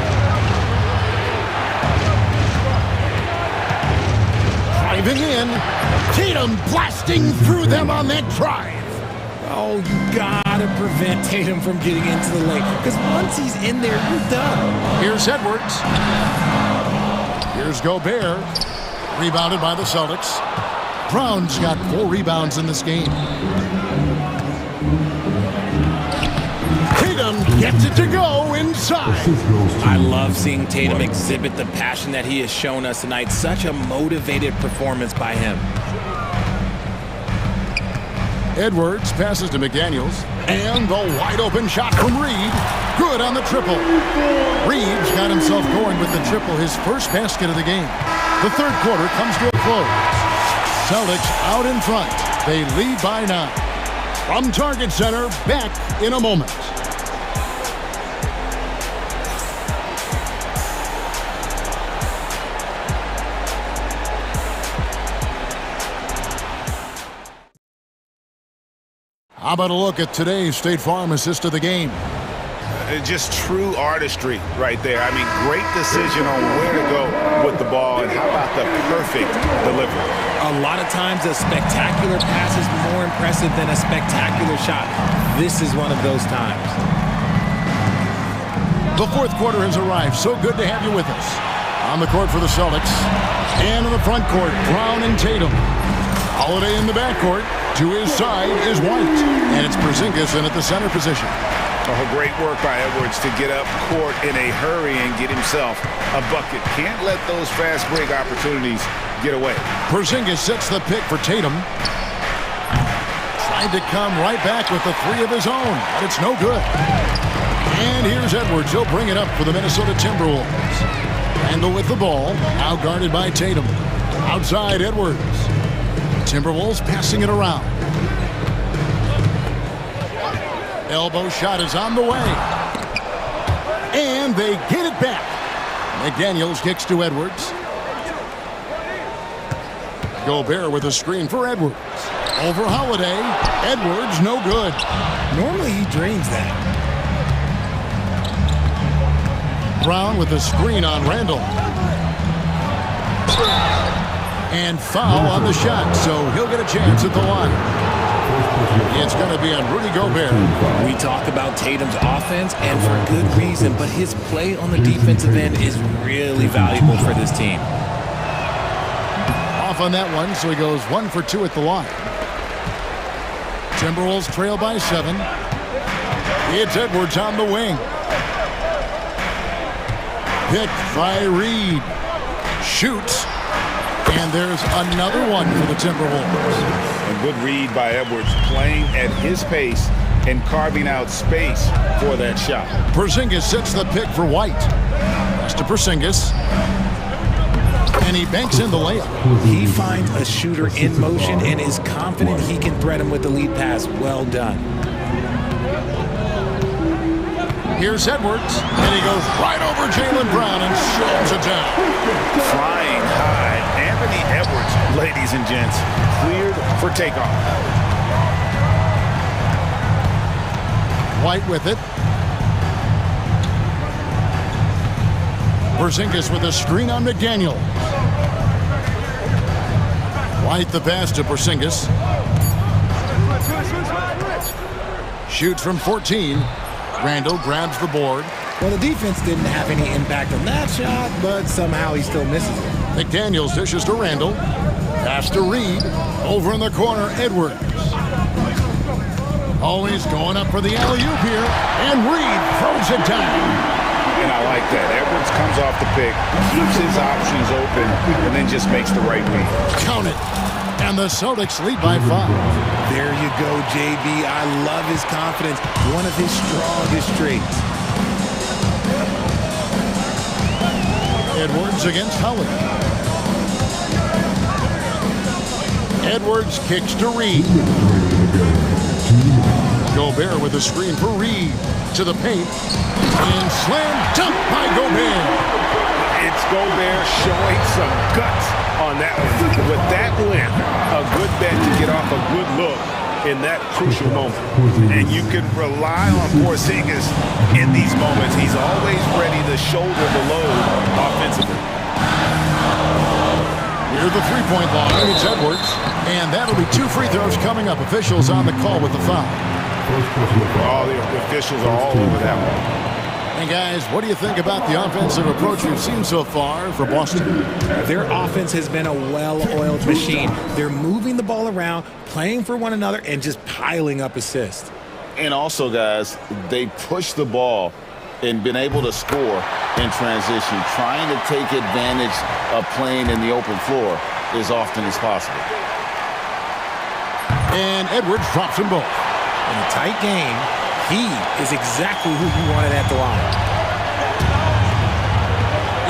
Driving in. Tatum blasting through them on that drive. Oh, you gotta prevent Tatum from getting into the lane, because once he's in there, you're done. Here's Edwards. Here's Gobert. Rebounded by the Celtics. Brown's got 4 rebounds in this game. Tatum gets it to go inside. I love seeing Tatum exhibit the passion that he has shown us tonight. Such a motivated performance by him. Edwards passes to McDaniels. And the wide open shot from Reed. Good on the triple. Reed's got himself going with the triple, his first basket of the game. The third quarter comes to a close. Celtics out in front. They lead by 9. From Target Center, back in a moment. How about a look at today's State Farm assist of the game? Just true artistry right there. I mean, great decision on where to go with the ball, and how about the perfect delivery? A lot of times a spectacular pass is more impressive than a spectacular shot. This is one of those times. The fourth quarter has arrived. So good to have you with us. On the court for the Celtics. And in the front court, Brown and Tatum. Holiday in the backcourt. To his side is White. And it's Porzingis in at the center position. Oh, great work by Edwards to get up court in a hurry and get himself a bucket. Can't let those fast break opportunities get away. Porzingis sets the pick for Tatum. Tried to come right back with the three of his own, but it's no good. And here's Edwards. He'll bring it up for the Minnesota Timberwolves. Randle with the ball, now guarded by Tatum. Outside Edwards. Timberwolves passing it around. Elbow shot is on the way. And they get it back. McDaniels kicks to Edwards. Gobert with a screen for Edwards. Over Holiday. Edwards, no good. Normally he drains that. Brown with a screen on Randle. And foul on the shot, so he'll get a chance at the line. It's going to be on Rudy Gobert. We talk about Tatum's offense, and for good reason, but his play on the defensive end is really valuable for this team. Off on that one, so he goes 1 for 2 at the line. Timberwolves trail by 7. It's Edwards on the wing. Picked by Reed. Shoots. And there's another one for the Timberwolves. A good read by Edwards, playing at his pace and carving out space for that shot. Porzingis sets the pick for White. Pass to Porzingis. And he banks in the layup. He finds a shooter in motion and is confident he can thread him with the lead pass. Well done. Here's Edwards, and he goes right over Jaylen Brown and slams it down. Flying high. Anthony Edwards, ladies and gents, cleared for takeoff. White with it. Porzingis with a screen on McDaniel. White the pass to Porzingis. Shoots from 14. Randle grabs the board. Well, the defense didn't have any impact on that shot, but somehow he still misses it. McDaniels dishes to Randle. Pass to Reed. Over in the corner, Edwards. Always going up for the alley-oop here. And Reed throws it down. And I like that. Edwards comes off the pick, keeps his options open, and then just makes the right read. Count it. And the Celtics lead by 5. There you go, JB. I love his confidence. One of his strongest traits. Edwards against Howard. Edwards kicks to Reed. Gobert with a screen for Reed. To the paint. And slam dunk by Gobert. It's Gobert showing some guts on that one. With that length, a good bet to get off a good look in that crucial moment. And you can rely on Porzingis in these moments. He's always ready to shoulder the load offensively. Near the three-point line, it's Edwards. And that'll be 2 free throws coming up. Officials on the call with the foul. All the officials are all over that one. And guys, what do you think about the offensive approach we've seen so far for Boston? Their offense has been a well-oiled machine. They're moving the ball around, playing for one another, and just piling up assists. And also, guys, they push the ball and been able to score in transition, trying to take advantage of playing in the open floor as often as possible. And Edwards drops them both. In a tight game, he is exactly who you wanted at the line.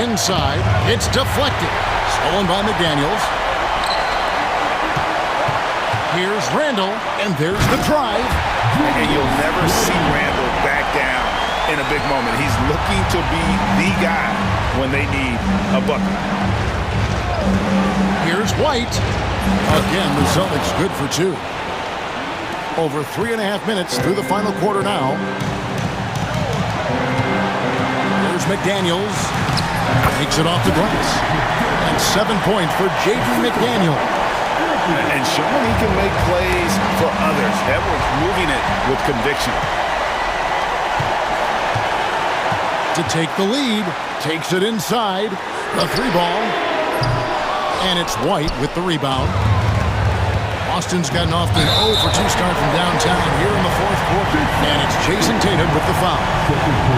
Inside, it's deflected. Stolen by McDaniels. Here's Randle, and there's the drive. And you'll never see Randle back down in a big moment. He's looking to be the guy when they need a bucket. Here's White. Again, the Celtics good for 2. Over 3.5 minutes through the final quarter now. There's McDaniels. Takes it off the glass. And 7 points for J.D. McDaniel. And showing he can make plays for others. Edwards moving it with conviction. To take the lead. Takes it inside. The 3 ball. And it's White with the rebound. Boston Boston's gotten off to an 0 for 2 start from downtown here in the fourth quarter. And it's Jason Tatum with the foul.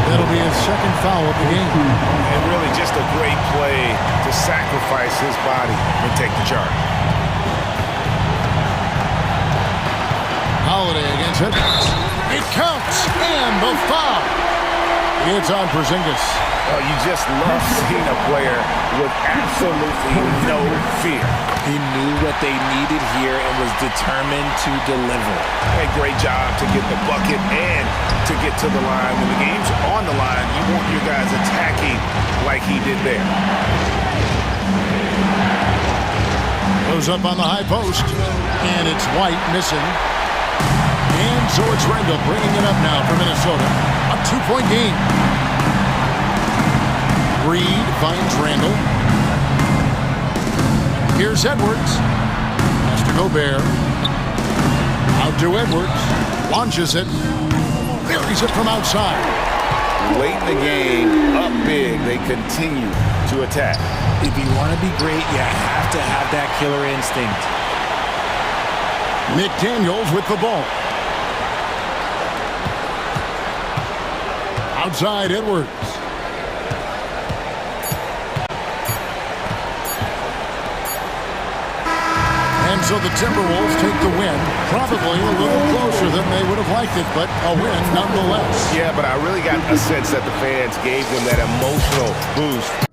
That'll be his second foul of the game. And really just a great play to sacrifice his body and take the charge. Holiday against Edwards. It counts, and the foul. It's on Porzingis. Oh, you just love seeing a player with absolutely no fear. He knew what they needed here and was determined to deliver. A great job to get the bucket and to get to the line. When the game's on the line, you want your guys attacking like he did there. Goes up on the high post, and it's White missing. And so it's Randall bringing it up now for Minnesota. A 2-point game. Reed finds Randall. Here's Edwards. Has to Gobert. Out to Edwards. Launches it. Buries it from outside. Late in the game, up big, they continue to attack. If you want to be great, you have to have that killer instinct. McDaniels with the ball. Outside Edwards. And so the Timberwolves take the win. Probably a little closer than they would have liked it, but a win nonetheless. Yeah, but I really got a sense that the fans gave them that emotional boost.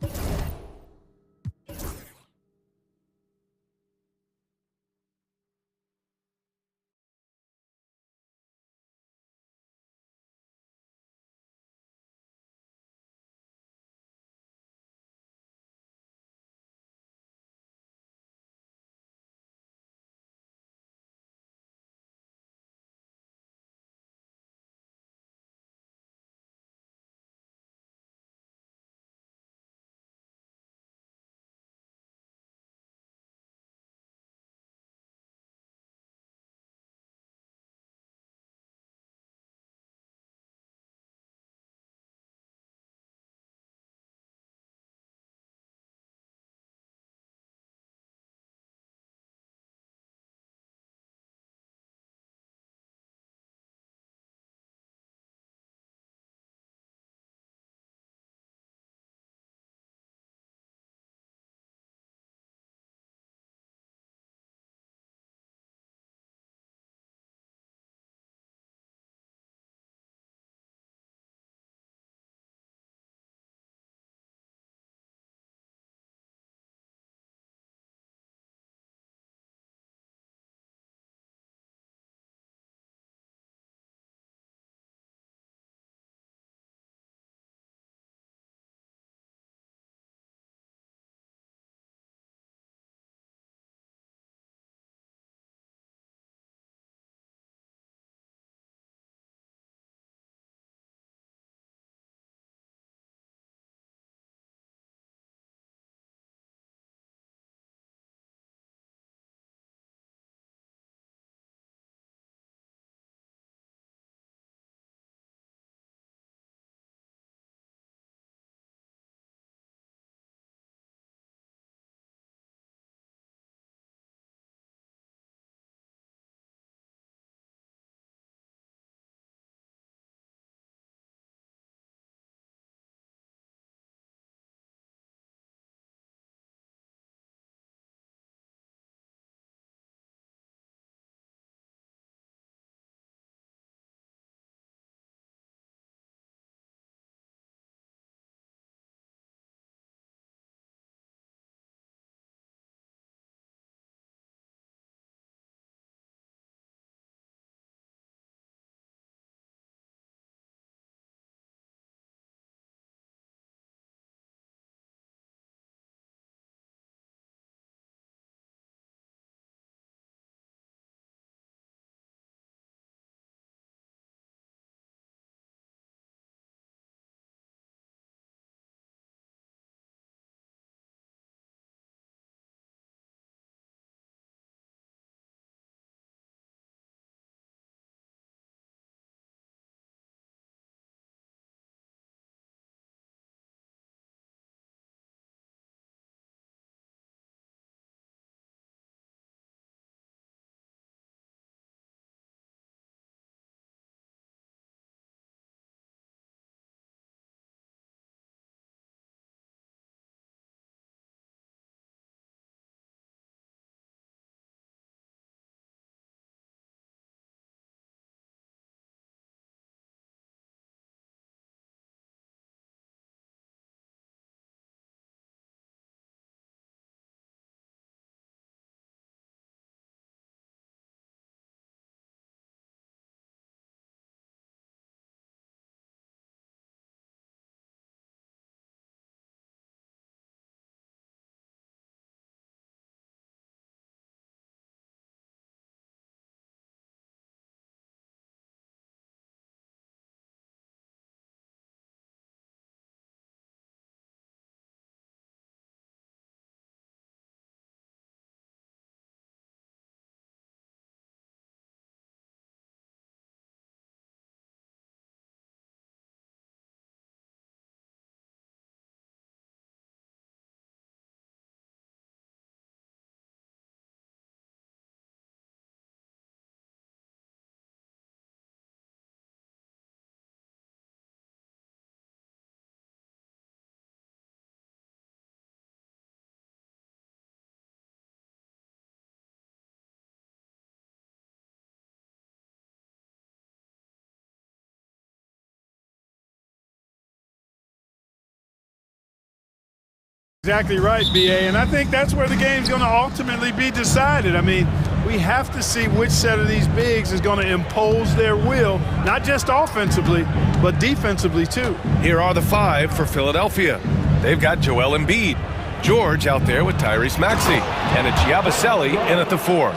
Exactly right, B.A., and I think that's where the game's going to ultimately be decided. I mean, we have to see which set of these bigs is going to impose their will, not just offensively, but defensively, too. Here are the 5 for Philadelphia. They've got Joel Embiid, George out there with Tyrese Maxey, and it's Yabusele in at the 4.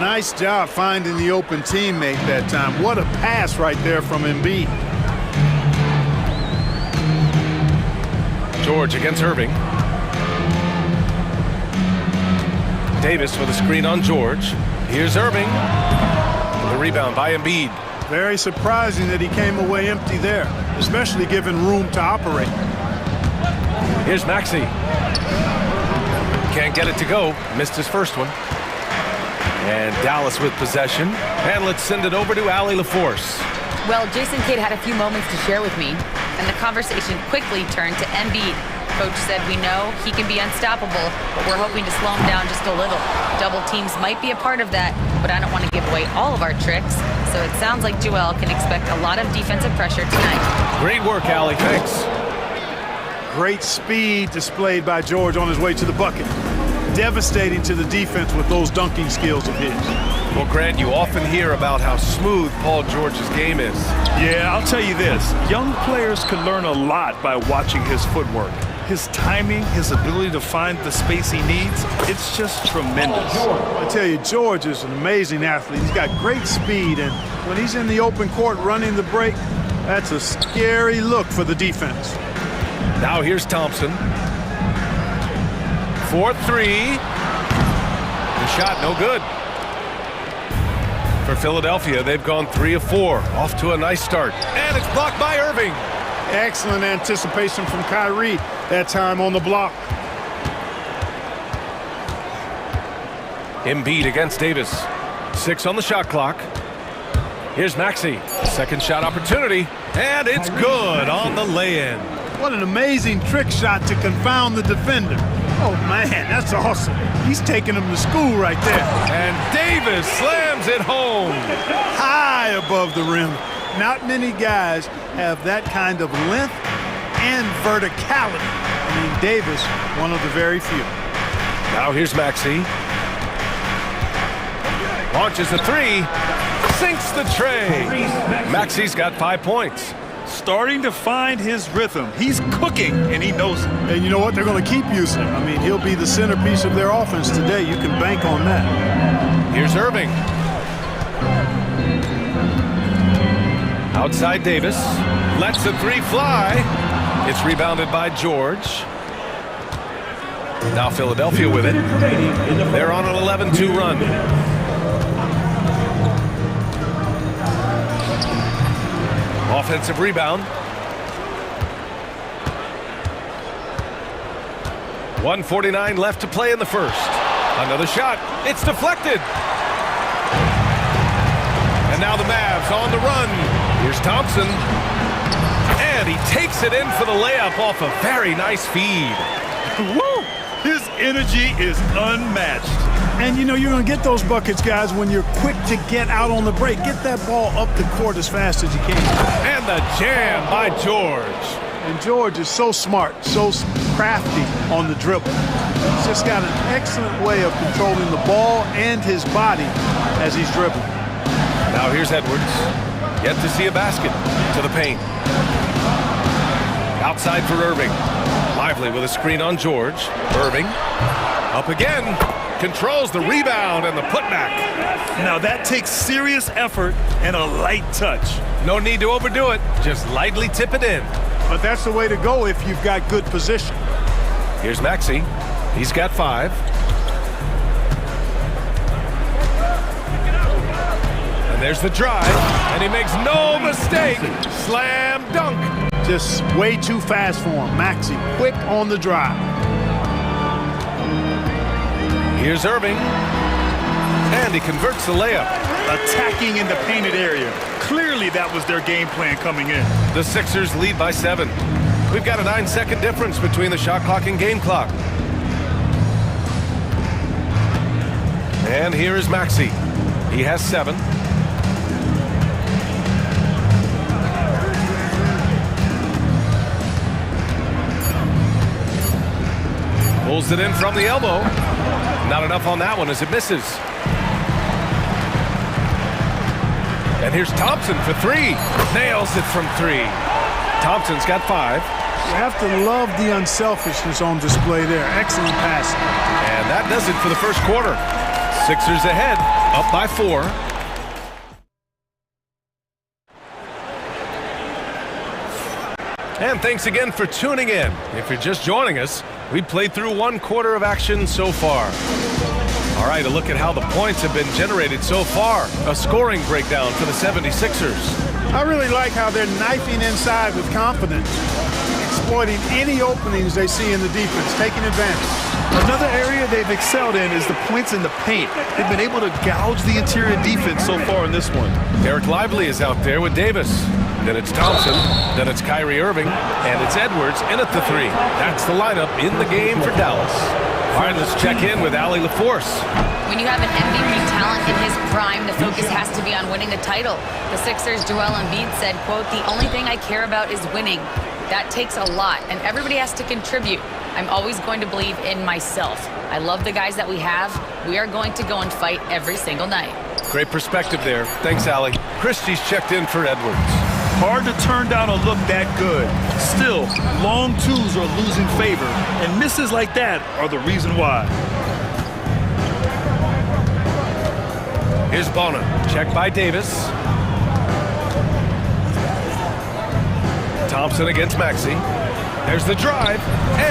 Nice job finding the open teammate that time. What a pass right there from Embiid. George against Irving. Davis with a screen on George. Here's Irving. The rebound by Embiid. Very surprising that he came away empty there, especially given room to operate. Here's Maxey. Can't get it to go. Missed his first one. And Dallas with possession. And let's send it over to Allie LaForce. Well, Jason Kidd had a few moments to share with me, and the conversation quickly turned to Embiid. Coach said we know he can be unstoppable, but we're hoping to slow him down just a little. Double teams might be a part of that, but I don't want to give away all of our tricks. So it sounds like Joel can expect a lot of defensive pressure tonight. Great work, Allie. Thanks. Great speed displayed by George on his way to the bucket. Devastating to the defense with those dunking skills of his. Well, Grant, you often hear about how smooth Paul George's game is. Yeah, I'll tell you this. Young players can learn a lot by watching his footwork. His timing, his ability to find the space he needs, it's just tremendous. I tell you, George is an amazing athlete. He's got great speed, and when he's in the open court running the break, that's a scary look for the defense. Now here's Thompson. 4-3. The shot no good. For Philadelphia, they've gone 3 of 4. Off to a nice start. And it's blocked by Irving. Excellent anticipation from Kyrie that time on the block. Embiid against Davis. 6 on the shot clock. Here's Maxey. Second shot opportunity. And it's good on the lay-in. What an amazing trick shot to confound the defender. Oh, man, that's awesome. He's taking him to school right there. And Davis slams it home. High above the rim. Not many guys have that kind of length and verticality. I mean, Davis, one of the very few. Now here's Maxey. Launches a 3. Sinks the tray. Maxey's got 5 points. Starting to find his rhythm. He's cooking, and he knows it. And you know what? They're going to keep using him. I mean, he'll be the centerpiece of their offense today. You can bank on that. Here's Irving. Outside Davis. Lets the 3 fly. It's rebounded by George. Now Philadelphia with it. They're on an 11-2 run. Offensive rebound. 1:49 left to play in the first. Another shot. It's deflected. And now the Mavs on the run. Here's Thompson. And he takes it in for the layup off a very nice feed. Woo! His energy is unmatched. And you know, you're going to get those buckets, guys, when you're quick to get out on the break. Get that ball up the court as fast as you can. And the jam by George. And George is so smart, so crafty on the dribble. He's just got an excellent way of controlling the ball and his body as he's dribbling. Now here's Edwards. Yet to see a basket. To the paint. Outside for Irving. Lively with a screen on George. Irving. Up again. Controls the rebound and the putback. Now that takes serious effort and a light touch. No need to overdo it. Just lightly tip it in. But that's the way to go if you've got good position. Here's Maxey. He's got 5. And there's the drive. And he makes no mistake. Slam dunk. Just way too fast for him. Maxey, quick on the drive. Here's Irving. And he converts the layup. Attacking in the painted area. Clearly that was their game plan coming in. The Sixers lead by 7. We've got a 9-second difference between the shot clock and game clock. And here is Maxey. He has 7. Pulls it in from the elbow. Not enough on that one as it misses. And here's Thompson for three. Nails it from three. Thompson's got 5. You have to love the unselfishness on display there. Excellent passing. And that does it for the first quarter. Sixers ahead, up by 4. And thanks again for tuning in. If you're just joining us, we played through 1 quarter of action so far. All right, a look at how the points have been generated so far. A scoring breakdown for the 76ers. I really like how they're knifing inside with confidence, exploiting any openings they see in the defense, taking advantage. Another area they've excelled in is the points in the paint. They've been able to gouge the interior defense so far in this one. Eric Lively is out there with Davis. Then it's Thompson. Then it's Kyrie Irving. And it's Edwards in at the 3. That's the lineup in the game for Dallas. All right, let's check in with Allie LaForce. When you have an MVP talent in his prime, the focus has to be on winning the title. The Sixers' Joel Embiid said, quote, "The only thing I care about is winning. That takes a lot, and everybody has to contribute. I'm always going to believe in myself. I love the guys that we have. We are going to go and fight every single night." Great perspective there. Thanks, Allie. Christie's checked in for Edwards. Hard to turn down a look that good. Still, long twos are losing favor, and misses like that are the reason why. Here's Bona. Check by Davis. Thompson against Maxey. There's the drive,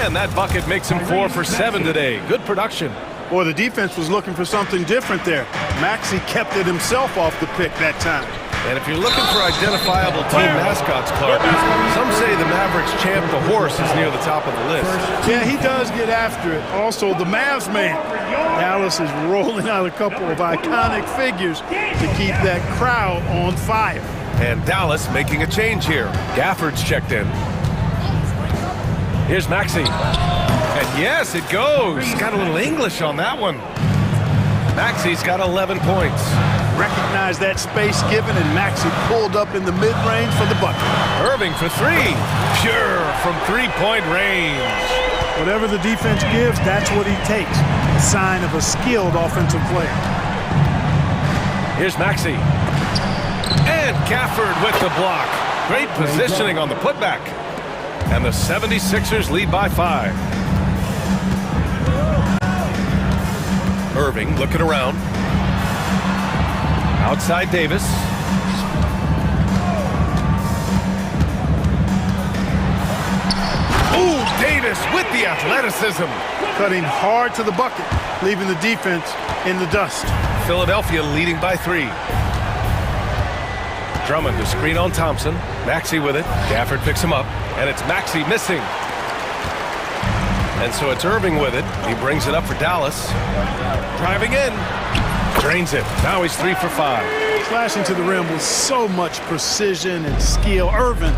and that bucket makes him 4 for 7 today. Good production. Boy, the defense was looking for something different there. Maxey kept it himself off the pick that time. And if you're looking for identifiable team mascots, Clark, some say the Mavericks champ, the horse, is near the top of the list. Yeah, he does get after it. Also, the Mavs man. Dallas is rolling out a couple of iconic figures to keep that crowd on fire. And Dallas making a change here. Gafford's checked in. Here's Maxey. And yes, it goes. Got a little English on that one. Maxey's got 11 points. Recognized that space given, and Maxey pulled up in the mid-range for the bucket. Irving for 3. Pure from 3-point range. Whatever the defense gives, that's what he takes. A sign of a skilled offensive player. Here's Maxey. And Gafford with the block. Great positioning on the putback. And the 76ers lead by 5. Irving looking around. Outside Davis. Ooh, Davis with the athleticism. Cutting hard to the bucket, leaving the defense in the dust. Philadelphia leading by 3. Drummond to screen on Thompson. Maxey with it. Gafford picks him up. And it's Maxey missing. And so it's Irving with it. He brings it up for Dallas. Driving in. Drains it. Now he's 3 for 5. Slashing to the rim with so much precision and skill. Irving,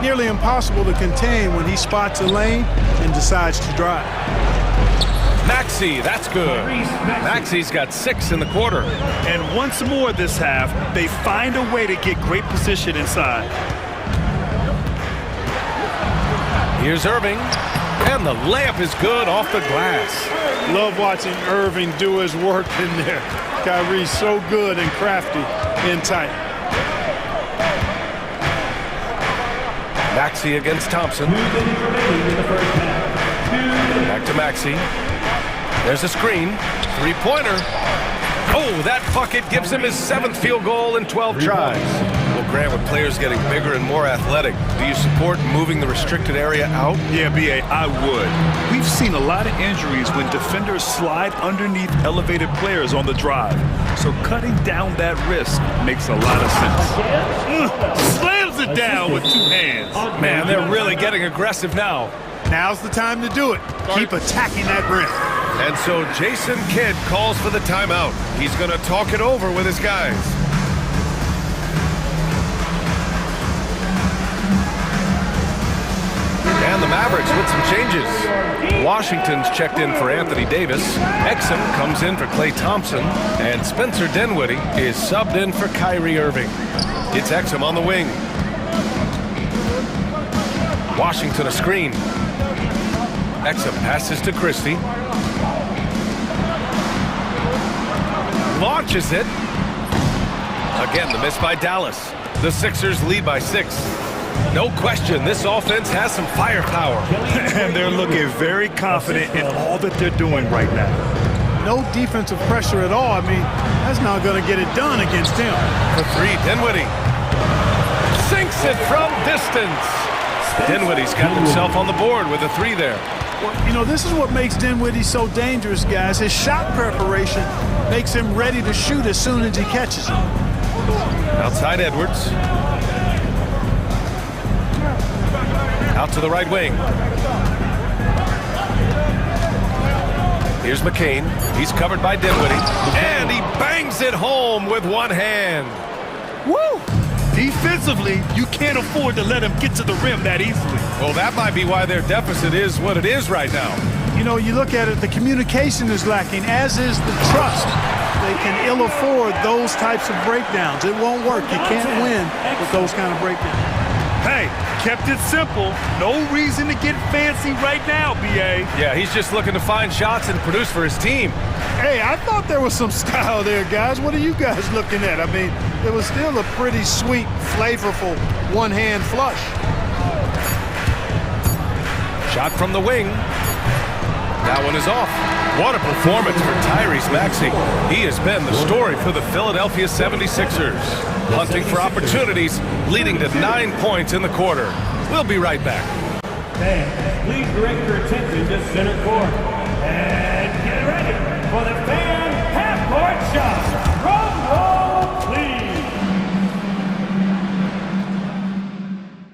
nearly impossible to contain when he spots a lane and decides to drive. Maxey, that's good. Maxey's got 6 in the quarter. And once more this half, they find a way to get great position inside. Here's Irving. And the layup is good off the glass. Love watching Irving do his work in there. Kyrie's so good and crafty in tight. Maxey against Thompson. Back to Maxey. There's a screen. 3-pointer. Oh, that bucket gives him his 7th field goal in 12 tries. Well, Grant, with players getting bigger and more athletic, do you support moving the restricted area out? Yeah, B.A., I would. We've seen a lot of injuries when defenders slide underneath elevated players on the drive. So cutting down that risk makes a lot of sense. Slams it down with 2 hands. Man, they're really getting aggressive now. Now's the time to do it. Keep attacking that rim. And so Jason Kidd calls for the timeout. He's going to talk it over with his guys. And the Mavericks with some changes. Washington's checked in for Anthony Davis. Exum comes in for Klay Thompson. And Spencer Dinwiddie is subbed in for Kyrie Irving. It's Exum on the wing. Washington a screen. Exum passes to Christie. Launches it. Again, the miss by Dallas. The Sixers lead by 6. No question, this offense has some firepower. And they're looking very confident in all that they're doing right now. No defensive pressure at all. I mean, that's not going to get it done against him. For 3, Dinwiddie. Sinks it from distance. Dinwiddie's got himself on the board with a 3 there. Well, you know, this is what makes Dinwiddie so dangerous, guys. His shot preparation makes him ready to shoot as soon as he catches it. Outside Edwards. Out to the right wing. Here's McCain. He's covered by Dinwiddie. And he bangs it home with one hand. Woo! Defensively, you can't afford to let him get to the rim that easily. Well, that might be why their deficit is what it is right now. You know, you look at it, the communication is lacking, as is the trust. They can ill afford those types of breakdowns. It won't work. You can't win with those kind of breakdowns. Hey, kept it simple. No reason to get fancy right now, B.A. Yeah, he's just looking to find shots and produce for his team. Hey, I thought there was some style there, guys. What are you guys looking at? I mean, it was still a pretty sweet, flavorful one-hand flush. Shot from the wing. That one is off. What a performance for Tyrese Maxey. He has been the story for the Philadelphia 76ers. Hunting for opportunities, leading to 9 points in the quarter. We'll be right back. Fans, please direct your attention to center court. And get ready for the fan half-court shot. Drum roll,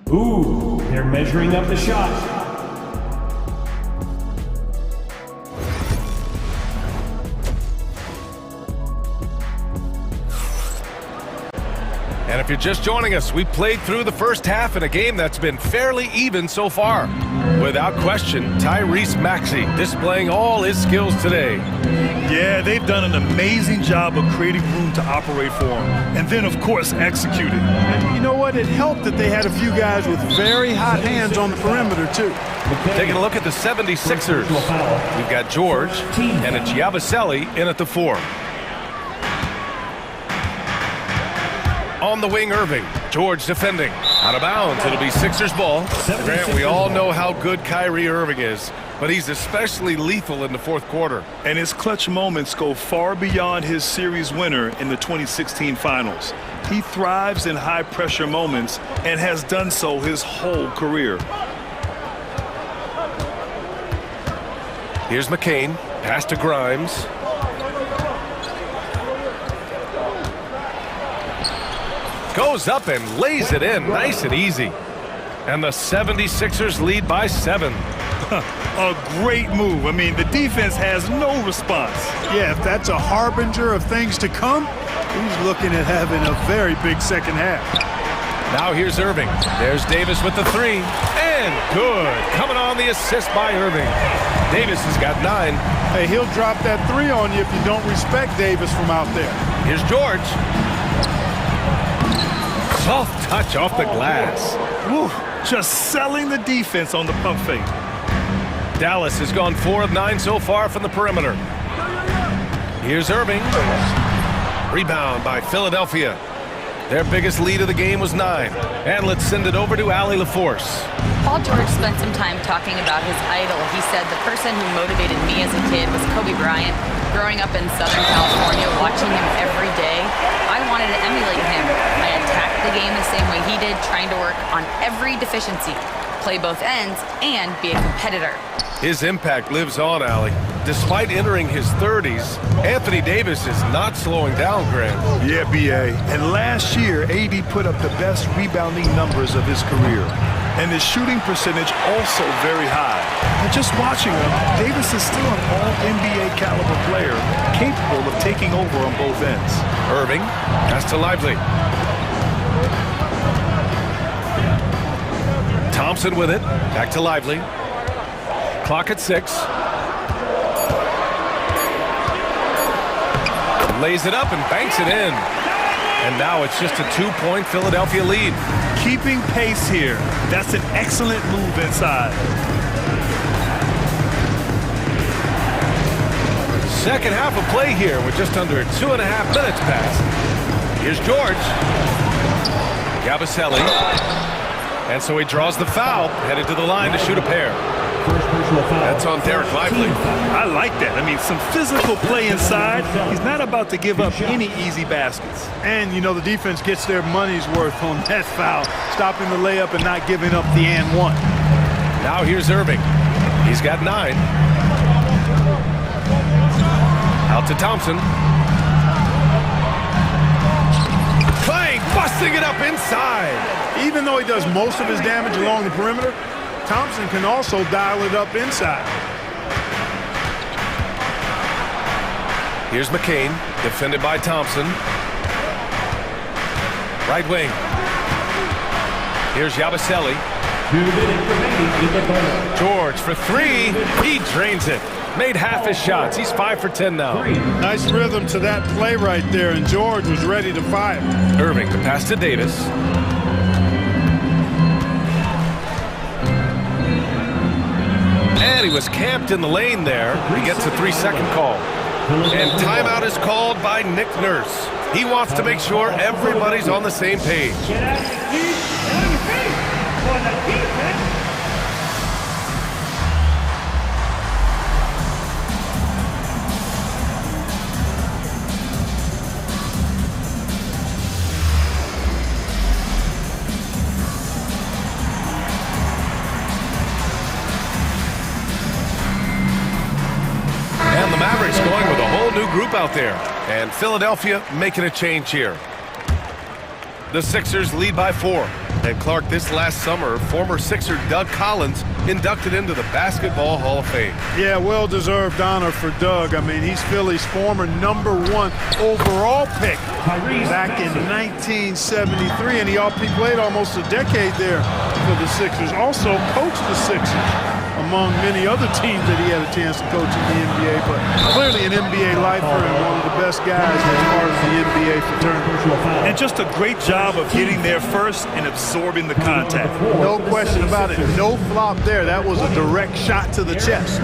please. Ooh, they're measuring up the shot. And if you're just joining us, we played through the first half in a game that's been fairly even so far. Without question, Tyrese Maxey displaying all his skills today. Yeah, they've done an amazing job of creating room to operate for him. And then, of course, executing. And you know what? It helped that they had a few guys with very hot hands on the perimeter, too. Taking a look at the 76ers. We've got George and it's Yabusele in at the 4. On the wing, Irving. George defending. Out of bounds. It'll be Sixers ball. Grant, we all know how good Kyrie Irving is, but he's especially lethal in the fourth quarter. And his clutch moments go far beyond his series winner in the 2016 finals. He thrives in high-pressure moments and has done so his whole career. Here's McCain. Pass to Grimes. Goes up and lays it in nice and easy. And the 76ers lead by 7. A great move. I mean, the defense has no response. Yeah, if that's a harbinger of things to come, he's looking at having a very big second half. Now here's Irving. There's Davis with the 3. And good. Coming on the assist by Irving. Davis has got 9. Hey, he'll drop that 3 on you if you don't respect Davis from out there. Here's George. Soft touch off the glass. Woo, just selling the defense on the pump fake. Dallas has gone 4 of 9 so far from the perimeter. Here's Irving. Rebound by Philadelphia. Their biggest lead of the game was 9. And let's send it over to Allie LaForce. Paul George spent some time talking about his idol. He said, the person who motivated me as a kid was Kobe Bryant. Growing up in Southern California, watching him every day, I wanted to emulate him. I attacked the game the same way he did, trying to work on every deficiency, play both ends, and be a competitor. His impact lives on, Allie. Despite entering his 30s, Anthony Davis is not slowing down, Grant. Yeah, B.A. And last year, AD put up the best rebounding numbers of his career. And his shooting percentage also very high. And just watching him, Davis is still an all-NBA caliber player, capable of taking over on both ends. Irving, pass to Lively. Thompson with it, back to Lively. Clock at 6. Lays it up and banks it in. And now it's just a 2-point Philadelphia lead. Keeping pace here. That's an excellent move inside. Second half of play here with just under 2.5 minutes passed. Here's George. Yabusele. And so he draws the foul, headed to the line to shoot a pair. That's on Derek Lively. I like that. I mean, some physical play inside. He's not about to give up any easy baskets. And, you know, the defense gets their money's worth on that foul, stopping the layup and not giving up the and one. Now here's Irving. He's got 9. Out to Thompson. Clang, busting it up inside. Even though he does most of his damage along the perimeter, Thompson can also dial it up inside. Here's McCain, defended by Thompson. Right wing. Here's Yabusele. 2 minutes remaining in the quarter. George for 3. He drains it. Made half his shots. He's 5 for 10 now. Nice rhythm to that play right there, and George was ready to fire. Irving, the pass to Davis. And he was camped in the lane there. He gets a 3-second call. And timeout is called by Nick Nurse. He wants to make sure everybody's on the same page. Get out of your seat and on your feet for the defense. And the Mavericks going with a whole new group out there. And Philadelphia making a change here. The Sixers lead by 4. And Clark, this last summer, former Sixer Doug Collins inducted into the Basketball Hall of Fame. Yeah, well-deserved honor for Doug. I mean, he's Philly's former #1 overall pick back in 1973, and he played almost a decade there for the Sixers. Also coached the Sixers, among many other teams that he had a chance to coach in the NBA, but clearly an NBA lifer and one of the best guys as far as the NBA fraternity. And just a great job of getting there first and absorbing the contact. No question about it. No flop there. That was a direct shot to the chest.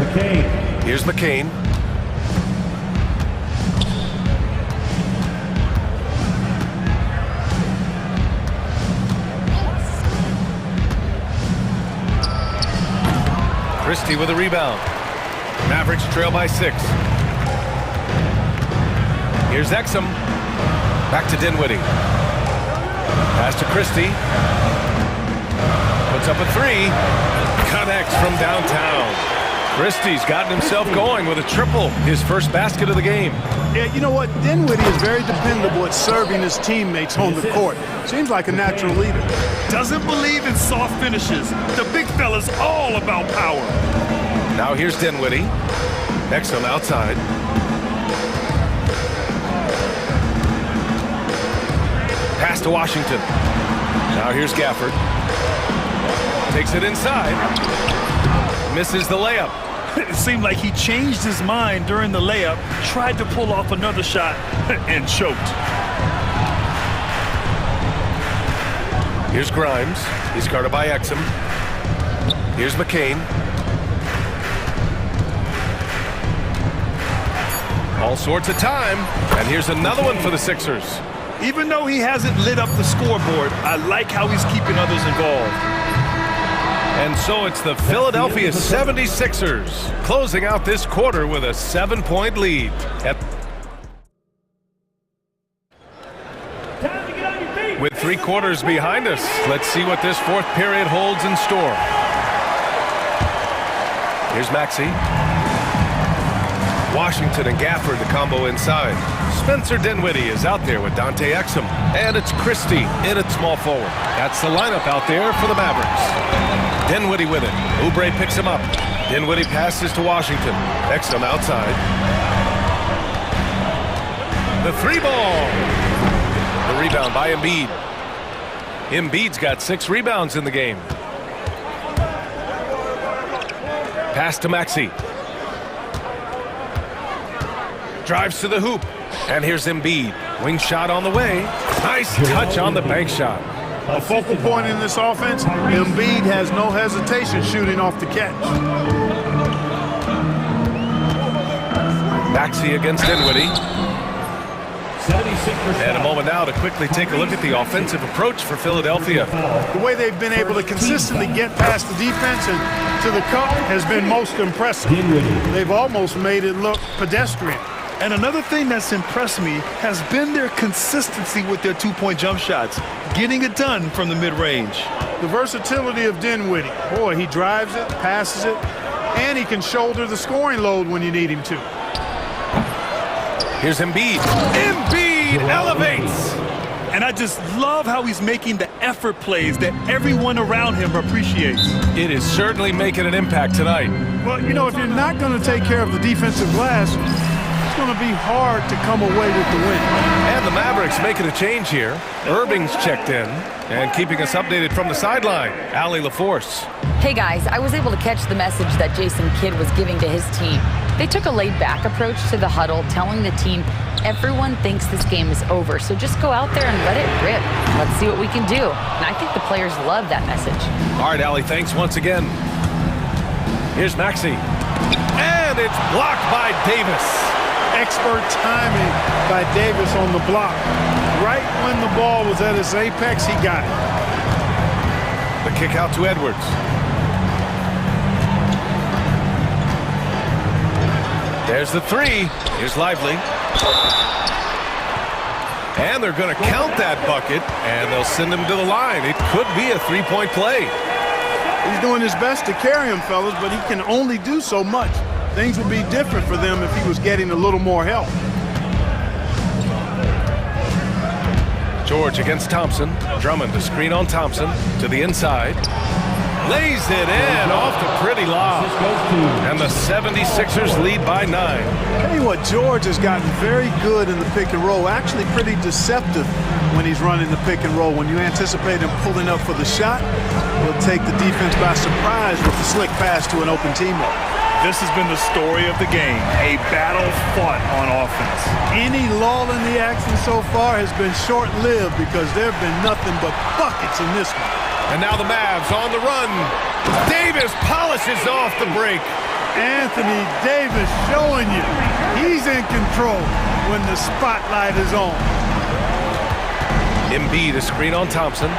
Here's McCain. Christie with a rebound. Mavericks trail by 6. Here's Exum. Back to Dinwiddie. Pass to Christie. Puts up a 3. Connects from downtown. Christie's gotten himself going with a triple. His first basket of the game. Yeah, you know what? Dinwiddie is very dependable at serving his teammates on the court. Seems like a natural leader. Doesn't believe in soft finishes. The big fella's all about power. Now here's Dinwiddie. Exum outside. Pass to Washington. Now here's Gafford. Takes it inside. Misses the layup. It seemed like he changed his mind during the layup, tried to pull off another shot, and choked. Here's Grimes. He's guarded by Exum. Here's McCain. All sorts of time. And here's another one for the Sixers. Even though he hasn't lit up the scoreboard, I like how he's keeping others involved. And so it's the Philadelphia 76ers closing out this quarter with a 7-point lead. With 3 quarters behind us, let's see what this 4th period holds in store. Here's Maxey. Washington and Gafford, the combo inside. Spencer Dinwiddie is out there with Dante Exum. And it's Christie in at small forward. That's the lineup out there for the Mavericks. Dinwiddie with it. Oubre picks him up. Dinwiddie passes to Washington. Exum outside. The 3-ball. The rebound by Embiid. Embiid's got 6 rebounds in the game. Pass to Maxey. Drives to the hoop. And here's Embiid. Wing shot on the way. Nice touch on the bank shot. A focal point in this offense, Embiid has no hesitation shooting off the catch. Maxey against Dinwiddie. And a moment now to quickly take a look at the offensive approach for Philadelphia. The way they've been able to consistently get past the defense and to the cup has been most impressive. They've almost made it look pedestrian. And another thing that's impressed me has been their consistency with their two-point jump shots, getting it done from the mid-range. The versatility of Dinwiddie. Boy, he drives it, passes it, and he can shoulder the scoring load when you need him to. Here's Embiid. Embiid elevates! And I just love how he's making the effort plays that everyone around him appreciates. It is certainly making an impact tonight. Well, you know, if you're not going to take care of the defensive glass, it's going to be hard to come away with the win. And the Mavericks making a change here. Irving's checked in and keeping us updated from the sideline. Allie LaForce. Hey guys, I was able to catch the message that Jason Kidd was giving to his team. They took a laid-back approach to the huddle, telling the team everyone thinks this game is over, so just go out there and let it rip. Let's see what we can do. And I think the players love that message. All right, Allie, thanks once again. Here's Maxey. And it's blocked by Davis. Expert timing by Davis on the block. Right when the ball was at its apex, he got it. The kick out to Edwards. There's the three. Here's Lively. And they're going to count that bucket, and they'll send him to the line. It could be a three-point play. He's doing his best to carry him, fellas, but he can only do so much. Things would be different for them if he was getting a little more help. George against Thompson. Drummond to screen on Thompson to the inside. Lays it in off the pretty lob. And the 76ers lead by 9. Tell you what, George has gotten very good in the pick and roll. Actually pretty deceptive when he's running the pick and roll. When you anticipate him pulling up for the shot, he'll take the defense by surprise with the slick pass to an open teammate. This has been the story of the game, a battle fought on offense. Any lull in the action so far has been short-lived because there have been nothing but buckets in this one. And now the Mavs on the run. Davis polishes off the break. Anthony Davis showing you he's in control when the spotlight is on. Embiid a screen on Thompson.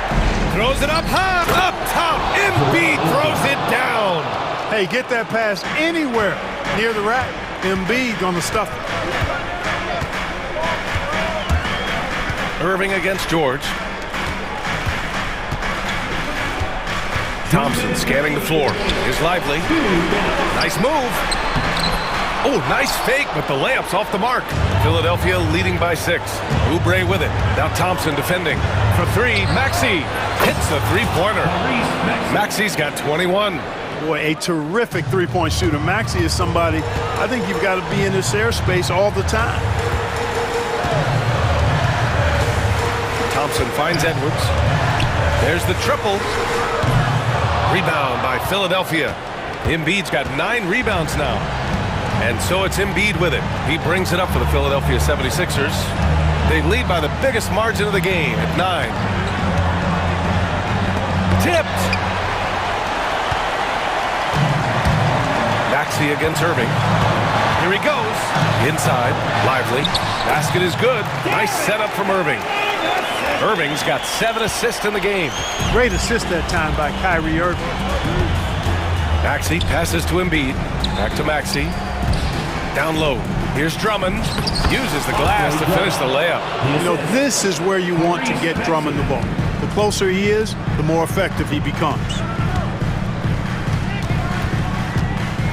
Throws it up high, up top. Embiid throws it down. Hey, get that pass anywhere near the rack. Embiid on the stuff. Irving against George. Thompson scanning the floor. Here's Lively. Nice move. Oh, nice fake, but the layup's off the mark. Philadelphia leading by 6. Oubre with it. Now Thompson defending. For 3, Maxey hits the three-pointer. Maxey's got 21. Boy, a terrific three-point shooter. Maxey is somebody, I think you've got to be in this airspace all the time. Thompson finds Edwards. There's the triple. Rebound by Philadelphia. Embiid's got 9 rebounds now. And so it's Embiid with it. He brings it up for the Philadelphia 76ers. They lead by the biggest margin of the game at 9. Tipped. Maxey against Irving. Here he goes. Inside. Lively. Basket is good. Nice setup from Irving. Irving's got 7 assists in the game. Great assist that time by Kyrie Irving. Maxey passes to Embiid. Back to Maxey. Down low. Here's Drummond. Uses the glass to finish the layup. You know, this is where you want to get Drummond the ball. The closer he is, the more effective he becomes.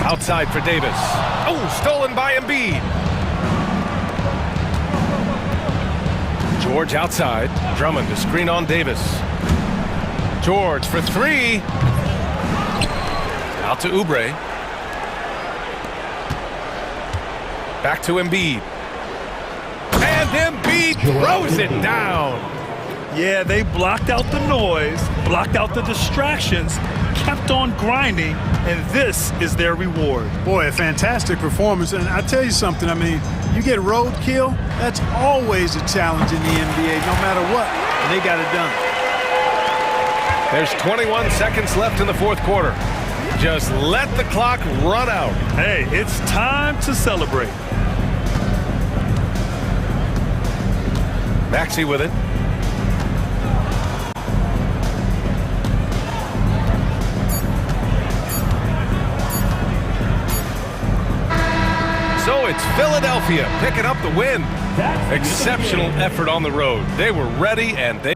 Outside for Davis. Oh, stolen by Embiid. George outside. Drummond to screen on Davis. George for 3. Out to Oubre. Back to Embiid. And Embiid throws it down. Yeah, they blocked out the noise, blocked out the distractions, kept on grinding, and this is their reward. Boy, a fantastic performance. And I tell you something, I mean, you get roadkill, that's always a challenge in the NBA, no matter what. And they got it done. There's 21 seconds left in the fourth quarter. Just let the clock run out. Hey, it's time to celebrate. Maxey with it. So it's Philadelphia picking up the win. Exceptional effort on the road. They were ready and they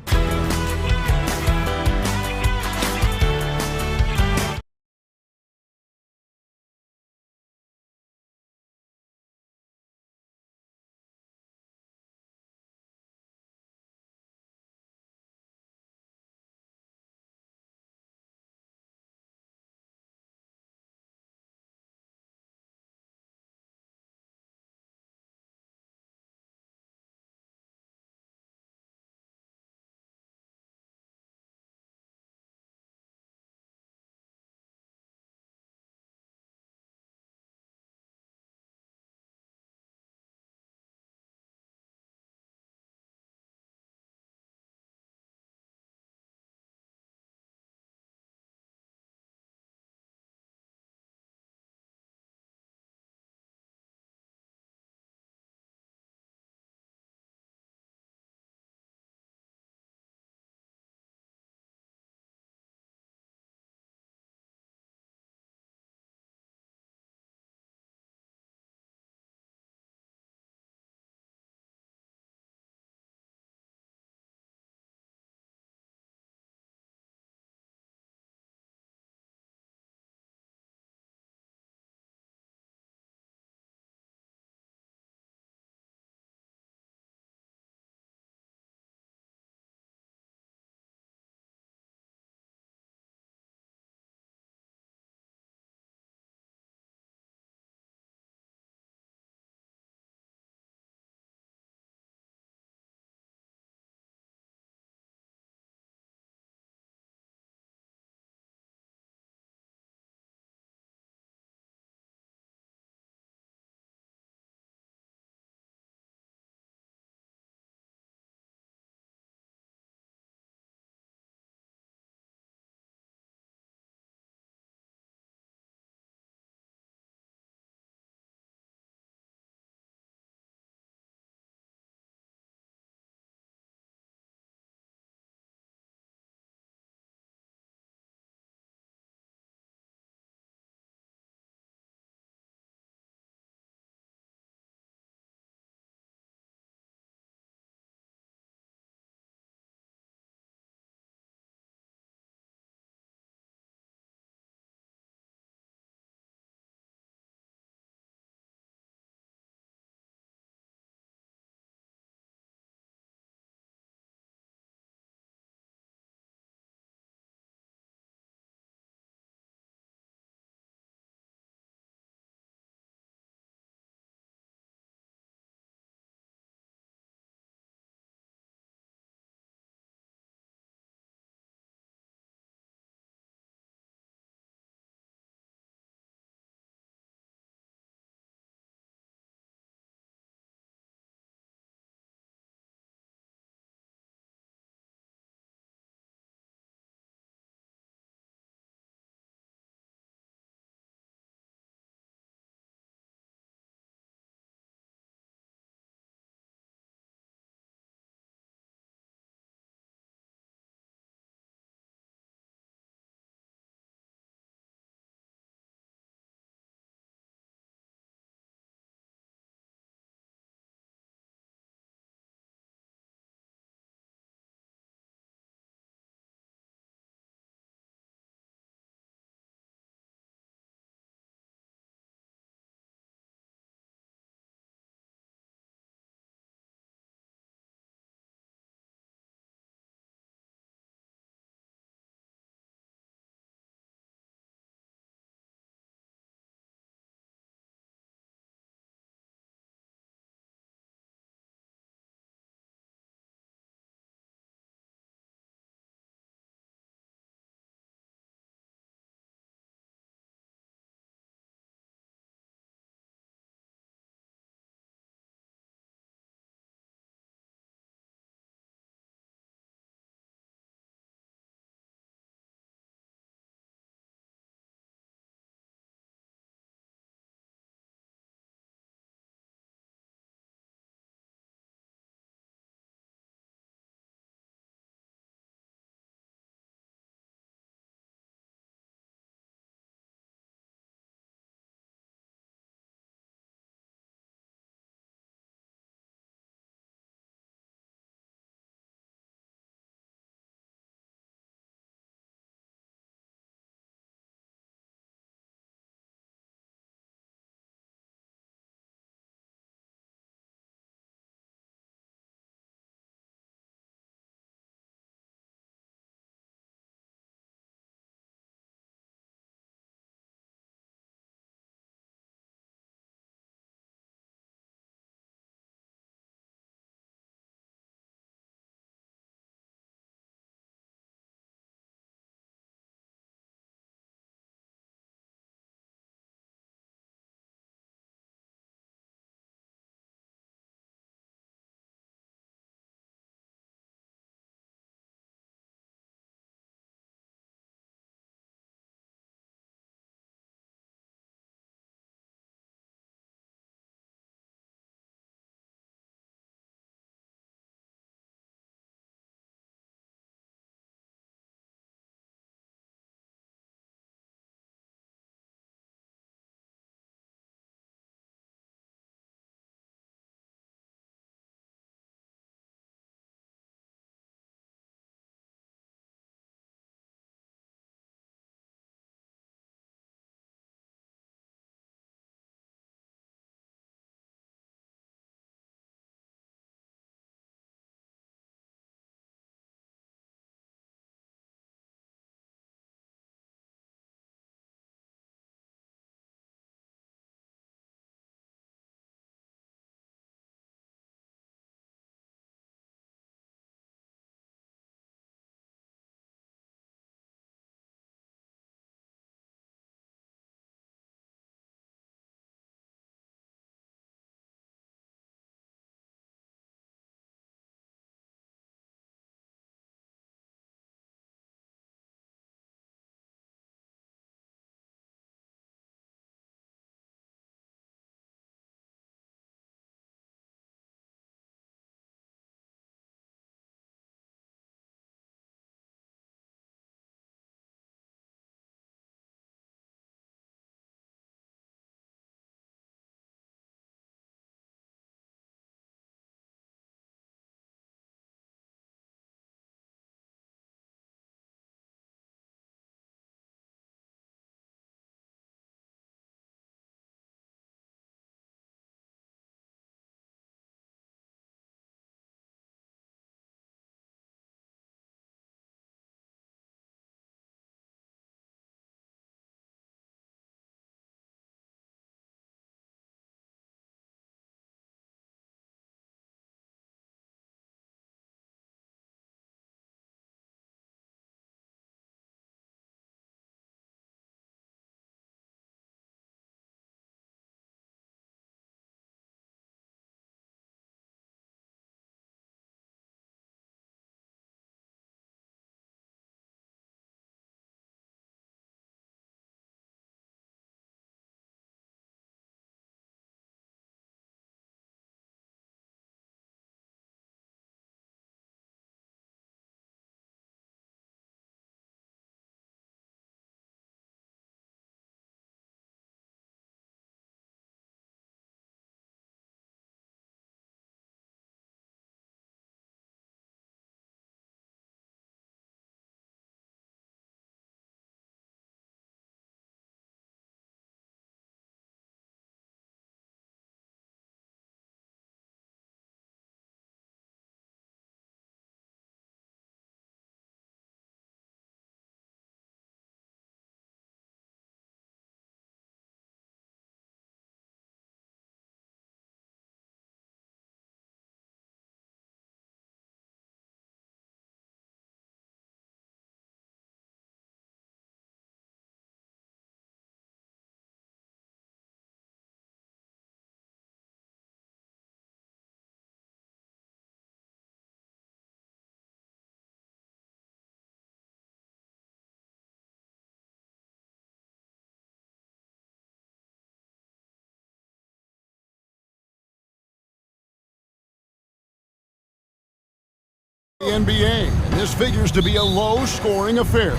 NBA, and this figures to be a low-scoring affair.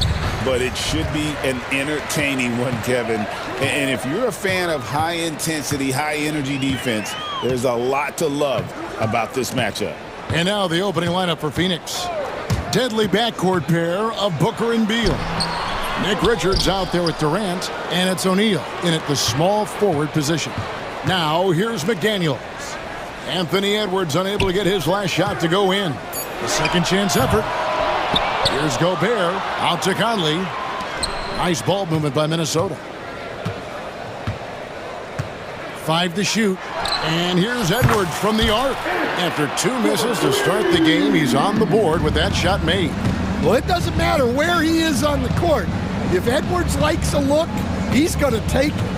But it should be an entertaining one, Kevin. And if you're a fan of high-intensity, high-energy defense, there's a lot to love about this matchup. And now the opening lineup for Phoenix. Deadly backcourt pair of Booker and Beal. Nick Richards out there with Durant, and it's O'Neal in at the small forward position. Now here's McDaniels. Anthony Edwards unable to get his last shot to go in. The second chance effort. Here's Gobert out to Conley. Nice ball movement by Minnesota. 5 to shoot. And here's Edwards from the arc. After 2 misses to start the game, he's on the board with that shot made. Well, it doesn't matter where he is on the court. If Edwards likes a look, he's going to take it.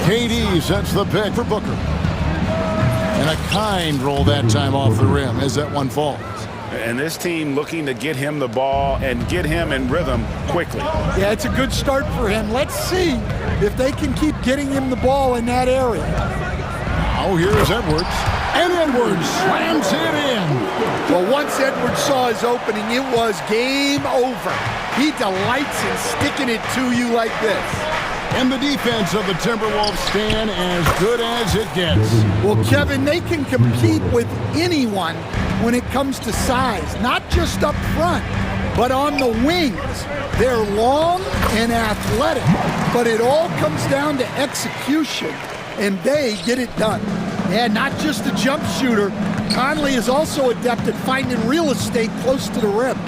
KD sets the pick for Booker. And a kind roll that time off the rim as that one falls. And this team looking to get him the ball and get him in rhythm quickly. Yeah, it's a good start for him. Let's see if they can keep getting him the ball in that area. Now here's Edwards. And Edwards slams it in. Well, once Edwards saw his opening, it was game over. He delights in sticking it to you like this. And the defense of the Timberwolves stand as good as it gets. Well, Kevin, they can compete with anyone when it comes to size, not just up front, but on the wings. They're long and athletic, but it all comes down to execution, and they get it done. And not just a jump shooter, Conley is also adept at finding real estate close to the rim.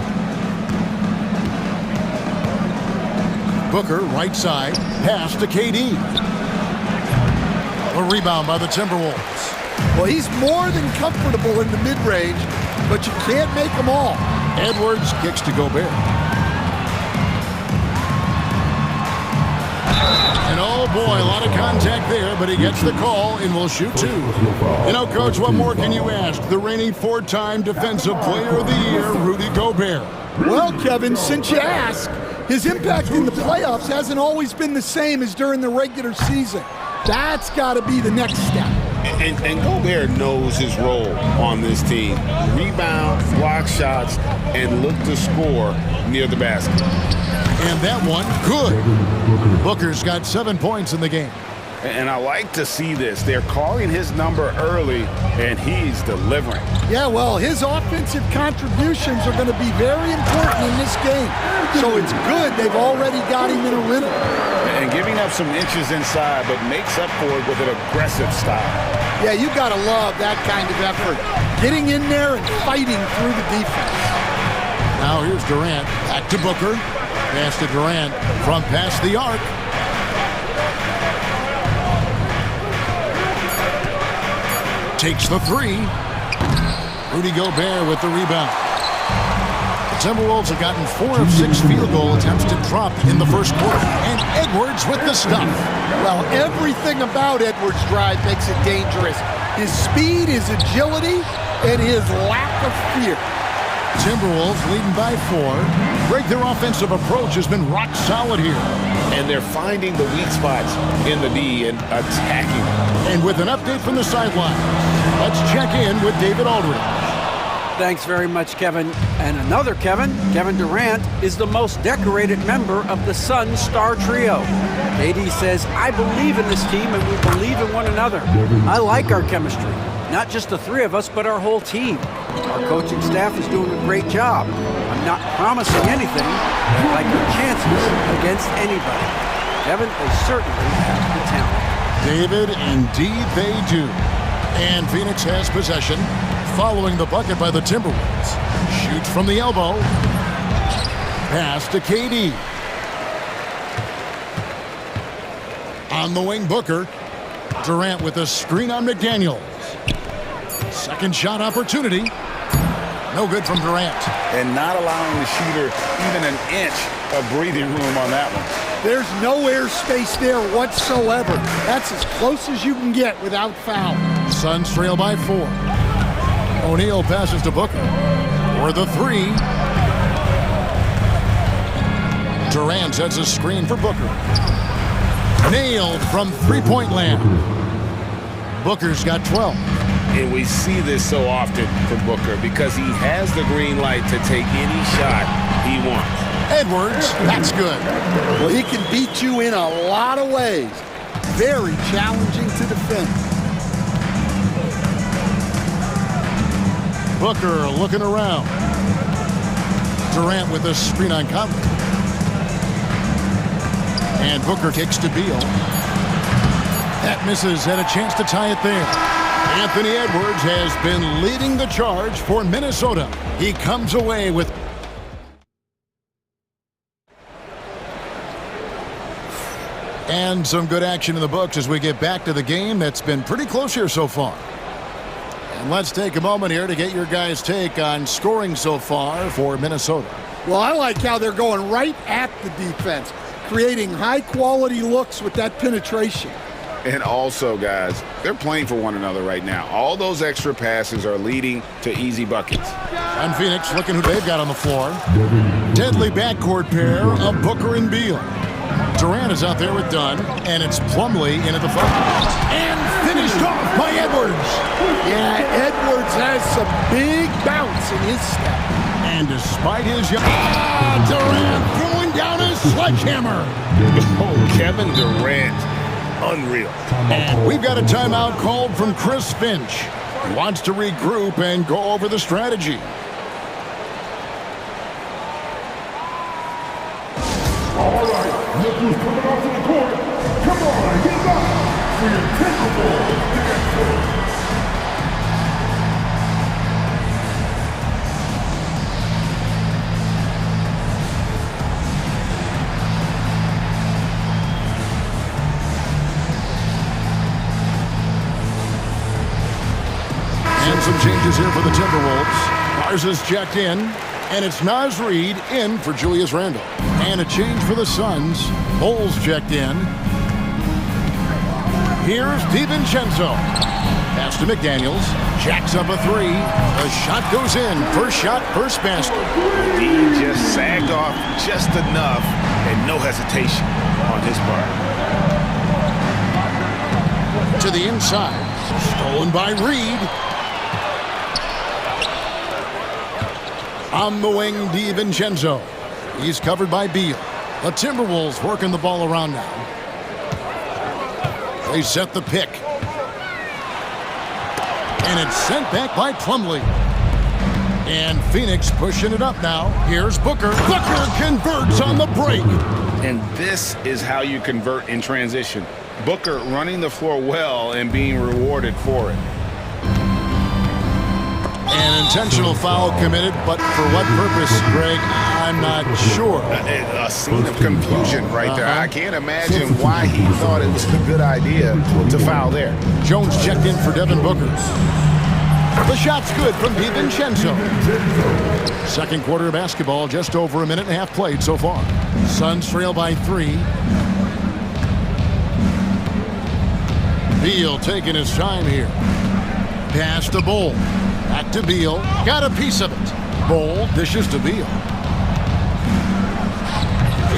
Booker, right side, pass to KD. A rebound by the Timberwolves. Well, he's more than comfortable in the mid-range, but you can't make them all. Edwards kicks to Gobert. And oh boy, a lot of contact there, but he gets the call and will shoot 2. You know, Coach, what more can you ask? The reigning 4-time Defensive Player of the Year, Rudy Gobert. Well, Kevin, since you ask, his impact in the playoffs hasn't always been the same as during the regular season. That's got to be the next step. And Gobert knows his role on this team. Rebound, block shots, and look to score near the basket. And that one, good. Booker's got 7 points in the game. And I like to see this. They're calling his number early, and he's delivering. Yeah, well, his offensive contributions are going to be very important in this game. So it's good they've already got him in a rhythm. And giving up some inches inside, but makes up for it with an aggressive style. Yeah, you got to love that kind of effort. Getting in there and fighting through the defense. Now here's Durant. Back to Booker. Pass to Durant from past the arc. Takes the 3. Rudy Gobert with the rebound. The Timberwolves have gotten 4 of 6 field goal attempts to drop in the first quarter. And Edwards with the stuff. Well, everything about Edwards' drive makes it dangerous. His speed, his agility, and his lack of fear. Timberwolves leading by 4. Greg, their offensive approach has been rock solid here. And they're finding the weak spots in the D and attacking. And with an update from the sideline, let's check in with David Aldridge. Thanks very much, Kevin. And another Kevin, Kevin Durant, is the most decorated member of the Suns star trio. KD says, I believe in this team and we believe in one another. I like our chemistry. Not just the 3 of us, but our whole team. Our coaching staff is doing a great job. I'm not promising anything, but I like our chances against anybody. Kevin, they certainly have the talent. David, indeed they do. And Phoenix has possession, following the bucket by the Timberwolves. Shoots from the elbow. Pass to KD. On the wing, Booker. Durant with a screen on McDaniels. Second shot opportunity. No good from Durant. And not allowing the shooter even an inch of breathing room on that one. There's no airspace there whatsoever. That's as close as you can get without foul. Suns trail by 4. O'Neal passes to Booker for the 3. Durant sets a screen for Booker. Nailed from three-point land. Booker's got 12. And we see this so often from Booker because he has the green light to take any shot he wants. Edwards, that's good. Well, he can beat you in a lot of ways. Very challenging to defend. Booker looking around. Durant with a screen on Conley. And Booker kicks to Beal. That misses, and a chance to tie it there. Anthony Edwards has been leading the charge for Minnesota. He comes away with... And some good action in the books as we get back to the game that's been pretty close here so far. And let's take a moment here to get your guys' take on scoring so far for Minnesota. Well, I like how they're going right at the defense, creating high-quality looks with that penetration. And also, guys, they're playing for one another right now. All those extra passes are leading to easy buckets. And Phoenix looking who they've got on the floor. Deadly backcourt pair of Booker and Beal. Durant is out there with Dunn, and it's Plumlee in at the front. And finished off by Edwards. Yeah, Edwards has some big bounce in his step. And despite his young... Durant throwing down his sledgehammer. Oh, Kevin Durant. Unreal. And we've got a timeout called from Chris Finch. He wants to regroup and go over the strategy. All right, look who's coming off to the court. Come on, get back. For your pickleball dancer. And some changes here for the Timberwolves. Mars is checked in, and it's Naz Reid in for Julius Randle. And a change for the Suns. Bowles checked in. Here's DiVincenzo. Pass to McDaniels. Jacks up a three. The shot goes in. First shot, first basket. He just sagged off just enough and no hesitation on his part. To the inside. Stolen by Reid. On the wing, DiVincenzo. He's covered by Beal. The Timberwolves working the ball around now. They set the pick. And it's sent back by Plumlee. And Phoenix pushing it up now. Here's Booker. Booker converts on the break. And this is how you convert in transition. Booker running the floor well and being rewarded for it. An intentional foul committed, but for what purpose, Greg? I'm not sure. A scene of confusion right there. I can't imagine why he thought it was a good idea to foul there. Jones checked in for Devin Booker. The shot's good from DiVincenzo. Second quarter of basketball, just over a minute and a half played so far. Suns trail by 3. Beal taking his time here. Pass to Bol. Back to Beal. Got a piece of it. Bol dishes to Beal.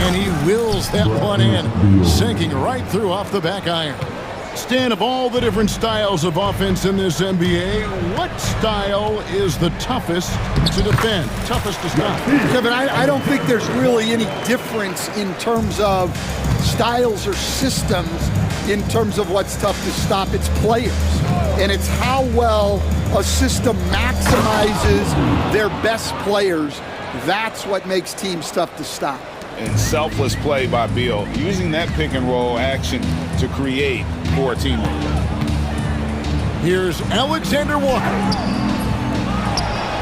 And he wills that one in, sinking right through off the back iron. Stan, of all the different styles of offense in this NBA, what style is the toughest to defend, toughest to stop? Kevin, I don't think there's really any difference in terms of styles or systems in terms of what's tough to stop. It's players. And it's how well a system maximizes their best players. That's what makes teams tough to stop. And selfless play by Beal, using that pick and roll action to create for a teammate. Here's Alexander Walker.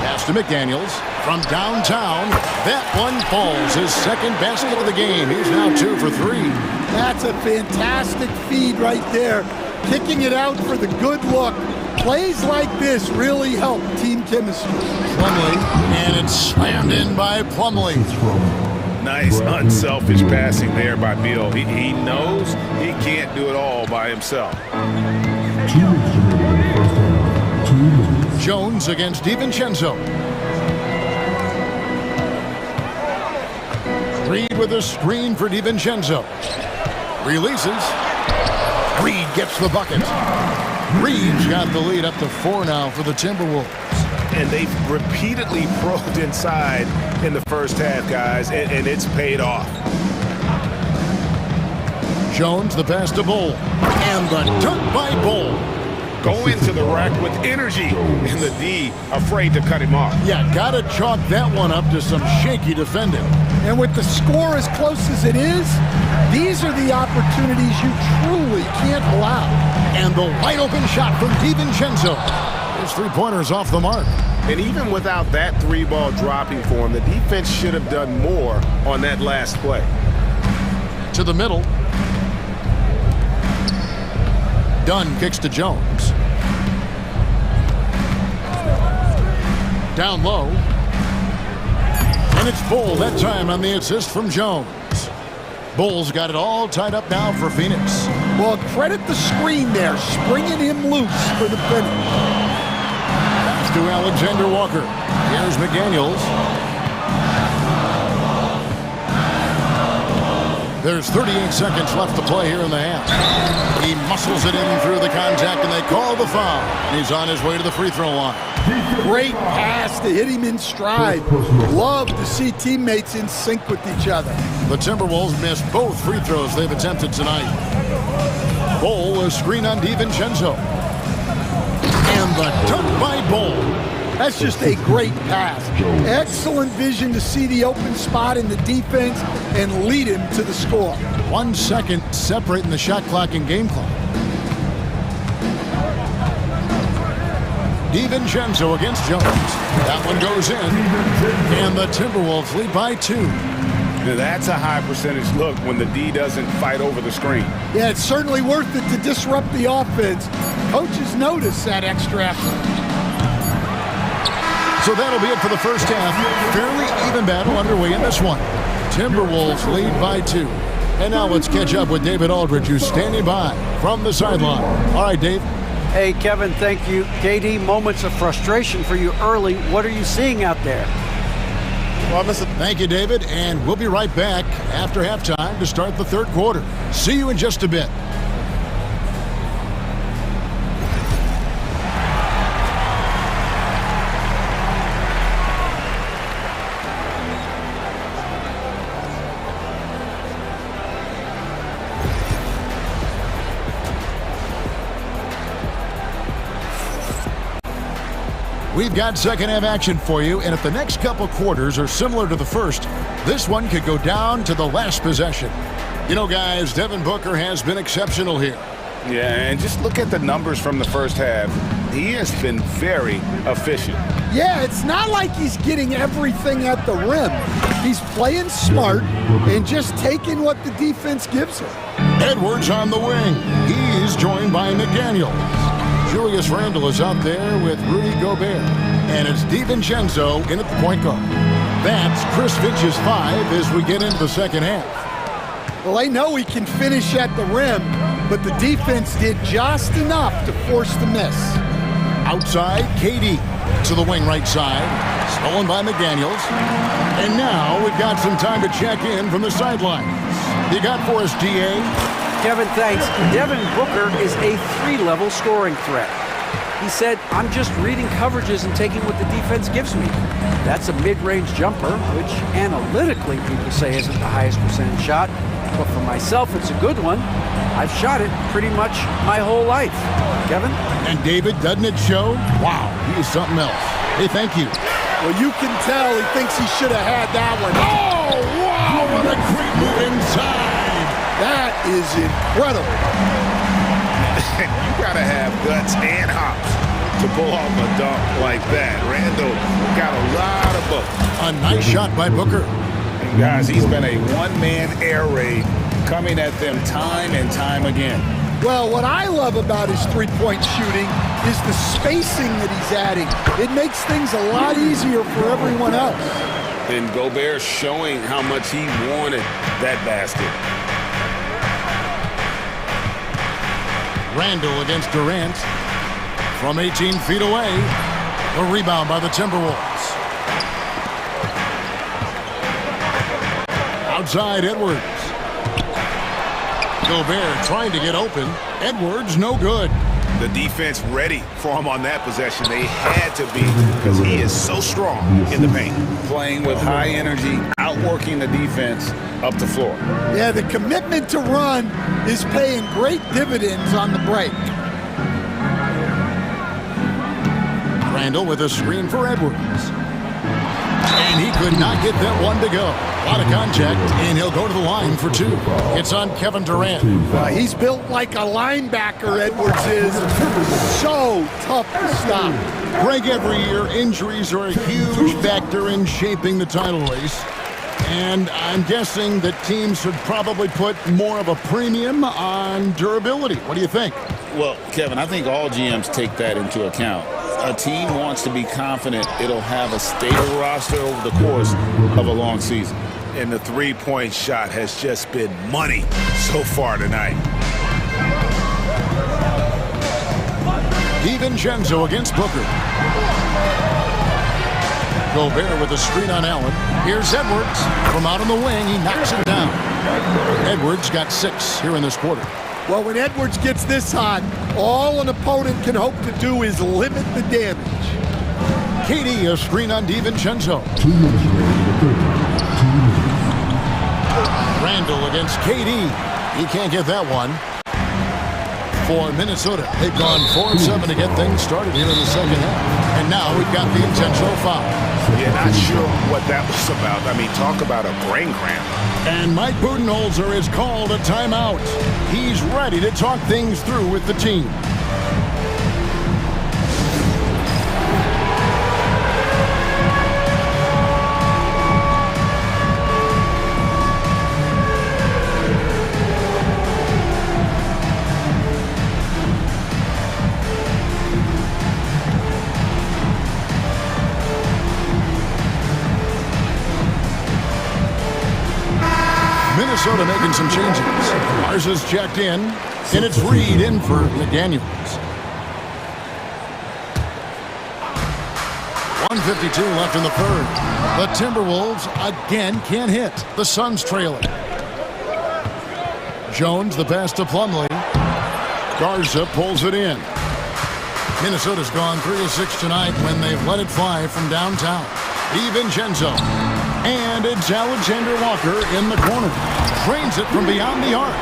Pass to McDaniels from downtown. That one falls. His second basket of the game. He's now 2 for 3. That's a fantastic feed right there. Kicking it out for the good look. Plays like this really help team chemistry. Plumlee, and it's slammed in by Plumlee. Nice, unselfish passing there by Beal. He knows he can't do it all by himself. Jones against DiVincenzo. Reid with a screen for DiVincenzo. Releases. Reid gets the bucket. Reeves got the lead up to 4 now for the Timberwolves. And they've repeatedly probed inside in the first half, guys, and it's paid off. Jones, the pass to Bull. And the dunk by Bull. Go into the rack with energy, and the D afraid to cut him off. Yeah, gotta chalk that one up to some shaky defending. And with the score as close as it is, these are the opportunities you truly can't allow. And the wide open shot from DiVincenzo. His three-pointer's off the mark. And even without that three-ball dropping for him, the defense should have done more on that last play. To the middle. Dunn kicks to Jones. Down low. And it's Bull that time on the assist from Jones. Bull's got it all tied up now for Phoenix. Well, credit the screen there, springing him loose for the finish. Pass to Alexander Walker. Here's McDaniels. There's 38 seconds left to play here in the half. He muscles it in through the contact, and they call the foul. He's on his way to the free throw line. Great pass to hit him in stride. Love to see teammates in sync with each other. The Timberwolves missed both free throws they've attempted tonight. Bull is screen on DiVincenzo. And the dunk by Bull. That's just a great pass. Excellent vision to see the open spot in the defense and lead him to the score. 1 second separating the shot clock and game clock. DiVincenzo against Jones. That one goes in. And the Timberwolves lead by 2. That's a high percentage look when the D doesn't fight over the screen. Yeah, it's certainly worth it to disrupt the offense. Coaches notice that extra effort. So that'll be it for the first half. Fairly even battle underway in this one. Timberwolves lead by 2. And now let's catch up with David Aldridge, who's standing by from the sideline. All right, Dave. Hey, Kevin, thank you. KD, moments of frustration for you early. What are you seeing out there? Well, thank you, David, and we'll be right back after halftime to start the third quarter. See you in just a bit. We've got second half action for you, and if the next couple quarters are similar to the first, this one could go down to the last possession. You know, guys, Devin Booker has been exceptional here. Yeah, and just look at the numbers from the first half. He has been very efficient. Yeah, it's not like he's getting everything at the rim. He's playing smart and just taking what the defense gives him. Edwards on the wing. He's joined by McDaniels. Julius Randle is out there with Rudy Gobert. And it's DiVincenzo in at the point guard. That's Chris Finch's 5 as we get into the second half. Well, they know he can finish at the rim, but the defense did just enough to force the miss. Outside, KD to the wing right side. Stolen by McDaniels. And now we've got some time to check in from the sidelines. You got for us, DA? Kevin, thanks. Devin Booker is a 3-level scoring threat. He said, I'm just reading coverages and taking what the defense gives me. That's a mid-range jumper, which analytically people say isn't the highest percentage shot. But for myself, it's a good one. I've shot it pretty much my whole life. Kevin? And David, doesn't it show? Wow, he is something else. Hey, thank you. Well, you can tell he thinks he should have had that one. Oh, wow, what a great move inside. That is incredible. You got to have guts and hops to pull off a dunk like that. Randle got a lot of both. A nice shot by Booker. And guys, he's been a one-man air raid coming at them time and time again. Well, what I love about his three-point shooting is the spacing that he's adding. It makes things a lot easier for everyone else. And Gobert showing how much he wanted that basket. Randle against Durant from 18 feet away. A rebound by the Timberwolves. Outside, Edwards. Gobert trying to get open. Edwards, no good. The defense ready for him on that possession. They had to be because he is so strong in the paint. Playing with high energy, outworking the defense up the floor. Yeah, the commitment to run is paying great dividends on the break. Randall with a screen for Edwards. And he could not get that one to go. A lot of contact, and he'll go to the line for two. It's on Kevin Durant. He's built like a linebacker, Edwards is. So tough to stop. Greg, every year, injuries are a huge factor in shaping the title race. And I'm guessing that teams should probably put more of a premium on durability. What do you think? Well, Kevin, I think all GMs take that into account. A team wants to be confident it'll have a stable roster over the course of a long season. And the three-point shot has just been money so far tonight. DiVincenzo against Booker. Gobert with a screen on Allen. Here's Edwards. From out on the wing, he knocks it down. Edwards got 6 here in this quarter. Well, when Edwards gets this hot, all an opponent can hope to do is limit the damage. KD, a screen on DiVincenzo. Randall against KD. He can't get that one. For Minnesota, they've gone 4 of 7 to get things started here in the second half. And now we've got the intentional foul. Yeah, not sure what that was about. I mean, talk about a brain cramp. And Mike Budenholzer has called a timeout. He's ready to talk things through with the team. Minnesota making some changes. Garza's checked in, and it's Reed in for McDaniels. 1:52 left in the third. The Timberwolves again can't hit. The Suns trailing. Jones the pass to Plumlee. Garza pulls it in. Minnesota's gone 3 of 6 tonight when they've let it fly from downtown. DiVincenzo. And it's Alexander Walker in the corner. Drains it from beyond the arc.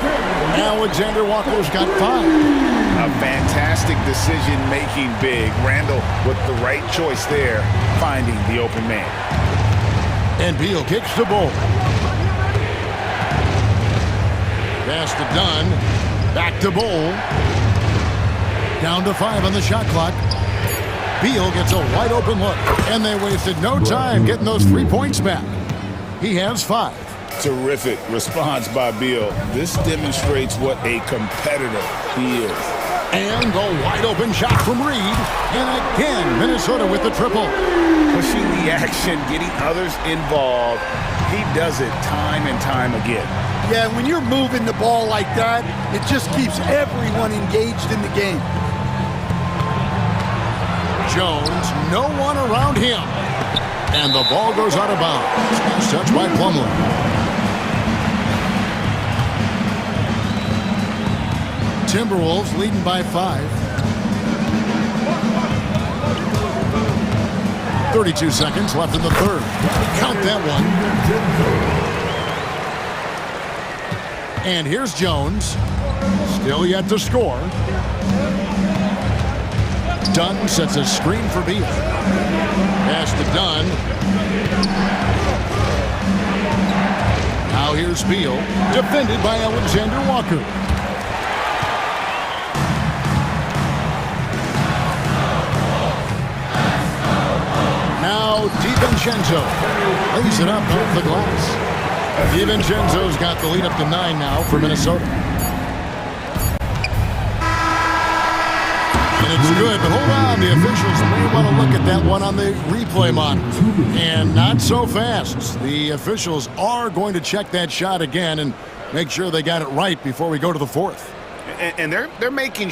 Alexander Walker's got 5. A fantastic decision-making big. Randall with the right choice there, finding the open man. And Beal kicks the ball. Pass to Dunn. Back to Bull. Down to 5 on the shot clock. Beal gets a wide open look, and they wasted no time getting those 3 points back. He has 5. Terrific response by Beal. This demonstrates what a competitor he is. And the wide open shot from Reed. And again, Minnesota with the triple. Pushing the action, getting others involved. He does it time and time again. Yeah, when you're moving the ball like that, it just keeps everyone engaged in the game. Jones, no one around him. And the ball goes out of bounds. Nice touch by Plumlee. Timberwolves leading by 5. 32 seconds left in the third. Count that one. And here's Jones. Still yet to score. Dunn sets a screen for Beal. Pass to Dunn. Now here's Beal, defended by Alexander Walker. Now DiVincenzo lays it up off the glass. DiVincenzo's got the lead up to 9 now for Minnesota. And it's good, but hold on. The officials may want to look at that one on the replay monitor. And not so fast. The officials are going to check that shot again and make sure they got it right before we go to the fourth. And they're making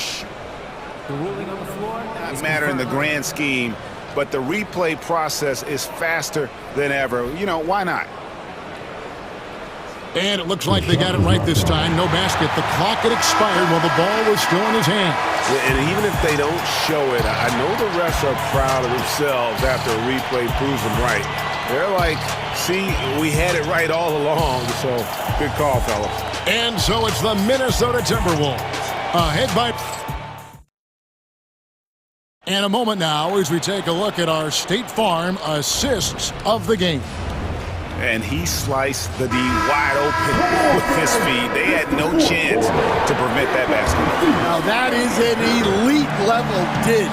the ruling on the floor not matter in the grand scheme, but the replay process is faster than ever. You know, why not? And it looks like they got it right this time. No basket. The clock had expired while the ball was still in his hand. And even if they don't show it, I know the refs are proud of themselves after a replay proves them right. They're like, see, we had it right all along. So good call, fellas. And so it's the Minnesota Timberwolves ahead by... And a moment now as we take a look at our State Farm assists of the game. And he sliced the D wide open with his feet. They had no chance to prevent that basket. Now that is an elite level dish.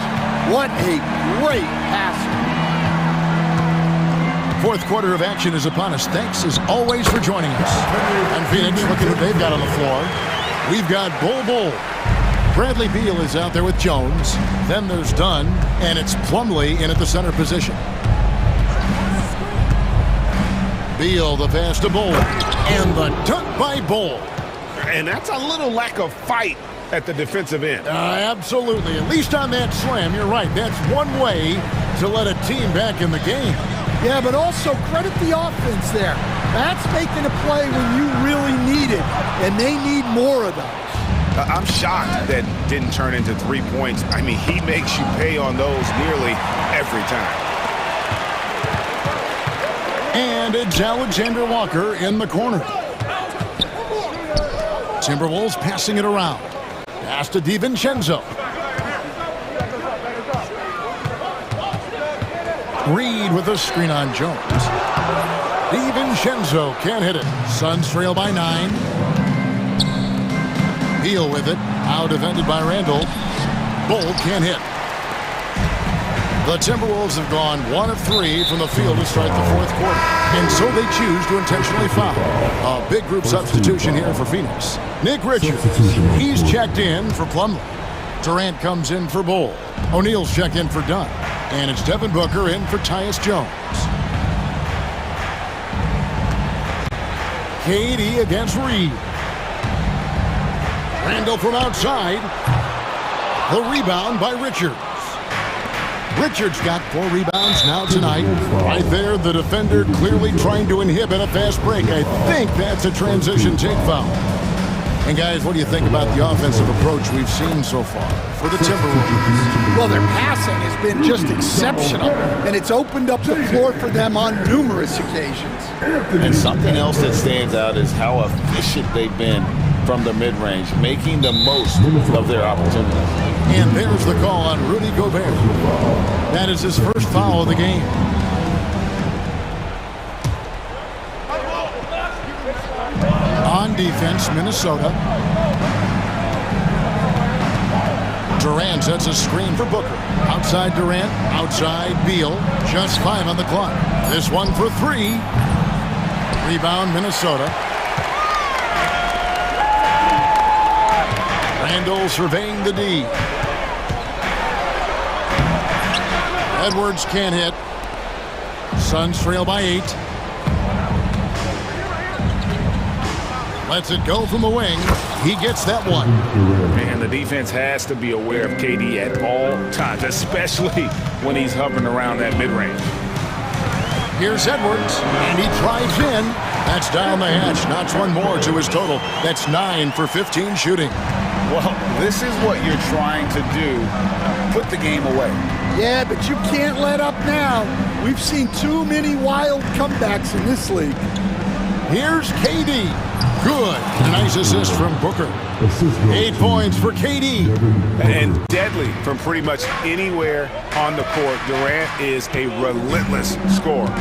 What a great passer. Fourth quarter of action is upon us. Thanks as always for joining us. And Phoenix, look at what they've got on the floor. We've got Bull. Bradley Beal is out there with Jones. Then there's Dunn, and it's Plumlee in at the center position. Beal, the pass to Bull, and the dunk by Bull. And that's a little lack of fight at the defensive end. Absolutely. At least on that slam, you're right. That's one way to let a team back in the game. Yeah, but also credit the offense there. That's making a play when you really need it, and they need more of those. I'm shocked that didn't turn into 3 points. I mean, he makes you pay on those nearly every time. And it's Alexander Walker in the corner. Timberwolves passing it around. Pass to DiVincenzo. Reed with a screen on Jones. DiVincenzo can't hit it. Suns trail by 9. Beal with it. Out defended by Randall. Bull can't hit. The Timberwolves have gone 1 of 3 from the field to start the fourth quarter. And so they choose to intentionally foul. A big group substitution here for Phoenix. Nick Richards, he's checked in for Plumlee. Durant comes in for Bull. O'Neal's checked in for Dunn. And it's Devin Booker in for Tyus Jones. KD against Reed. Randall from outside. The rebound by Richards. Richards got 4 rebounds now tonight. Right there, the defender clearly trying to inhibit a fast break. I think that's a transition take foul. And guys, what do you think about the offensive approach we've seen so far for the Timberwolves? Well, their passing has been just exceptional, and it's opened up the floor for them on numerous occasions. And something else that stands out is how efficient they've been from the mid-range, making the most of their opportunities. And there's the call on Rudy Gobert. That is his first foul of the game. On defense, Minnesota. Durant sets a screen for Booker. Outside Durant, outside Beal. Just 5 on the clock. This one for 3. Rebound, Minnesota. Randall surveying the D. Edwards can't hit. Suns trail by 8. Lets it go from the wing. He gets that one. Man, the defense has to be aware of KD at all times, especially when he's hovering around that mid-range. Here's Edwards, and he drives in. That's down the hatch. Knocks one more to his total. That's 9 for 15 shooting. Well, this is what you're trying to do. Put the game away. Yeah, but you can't let up now. We've seen too many wild comebacks in this league. Here's KD. Good. A nice assist from Booker. 8 points for KD. And deadly from pretty much anywhere on the court. Durant is a relentless scorer.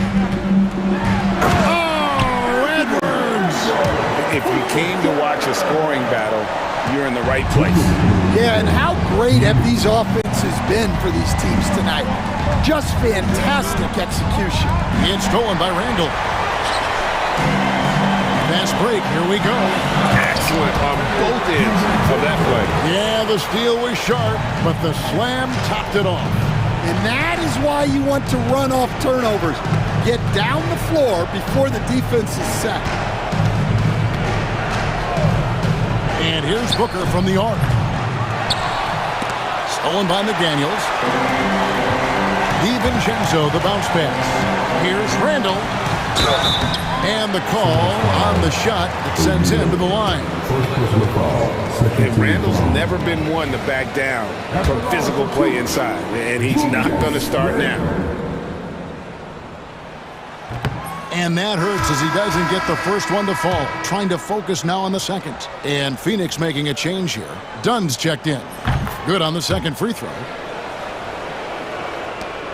Oh, Edwards! If you came to watch a scoring battle, you're in the right place. Yeah, and how great have these offenses been for these teams tonight? Just fantastic execution. It's stolen by Randall. Fast break, here we go. Excellent on both ends of that play. Yeah, the steal was sharp, but the slam topped it off. And that is why you want to run off turnovers. Get down the floor before the defense is set. And here's Booker from the arc. Stolen by McDaniels. DiVincenzo, the bounce pass. Here's Randall. And the call on the shot that sends him to the line. And Randall's never been one to back down from physical play inside, and he's not going to start now. And that hurts as he doesn't get the first one to fall. Trying to focus now on the second. And Phoenix making a change here. Dunn's checked in. Good on the second free throw.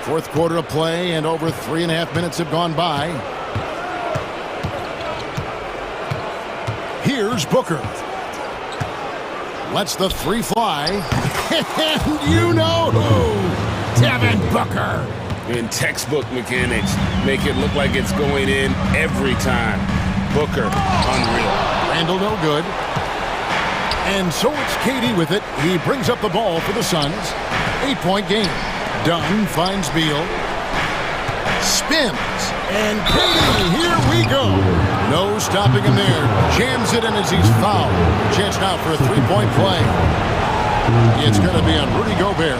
Fourth quarter of play, and over 3.5 minutes have gone by. Here's Booker. Lets the three fly. And you know who? Devin Booker. In textbook mechanics, make it look like it's going in every time. Booker, unreal. Randall no good. And so it's KD with it. He brings up the ball for the Suns. 8-point game. Dunn finds Beal. Spins. And KD, here we go. No stopping him there. Jams it in as he's fouled. Chance now for a three-point play. It's going to be on Rudy Gobert.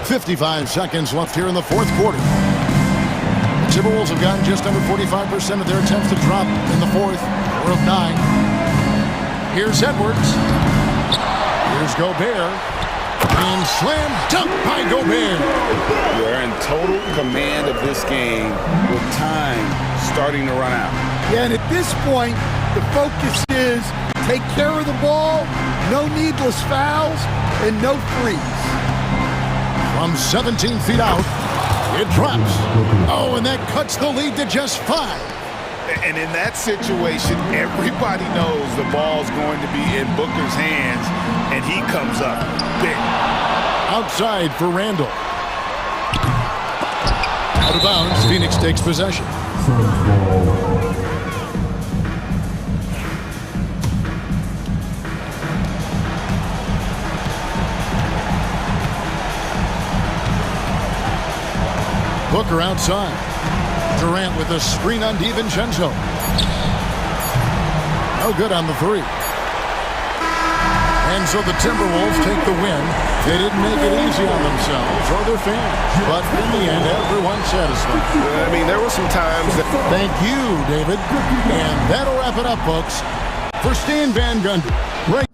55 seconds left here in the fourth quarter. The Timberwolves have gotten just under 45% of their attempts to drop in the fourth. 4 of 9. Here's Edwards. Here's Gobert. And slam dunk by Gobert. We're in total command of this game with time starting to run out. Yeah, and at this point, the focus is take care of the ball, no needless fouls, and no threes. From 17 feet out, it drops. Oh, and that cuts the lead to just 5. And in that situation, everybody knows the ball's going to be in Booker's hands, and he comes up big. Outside for Randall. Out of bounds, Phoenix takes possession. Booker outside. Durant with a screen on DiVincenzo. No good on the three. And so the Timberwolves take the win. They didn't make it easy on themselves or their fans. But in the end, everyone's satisfied. I mean, there were some times that... Thank you, David. And that'll wrap it up, folks. For Stan Van Gundy. Right.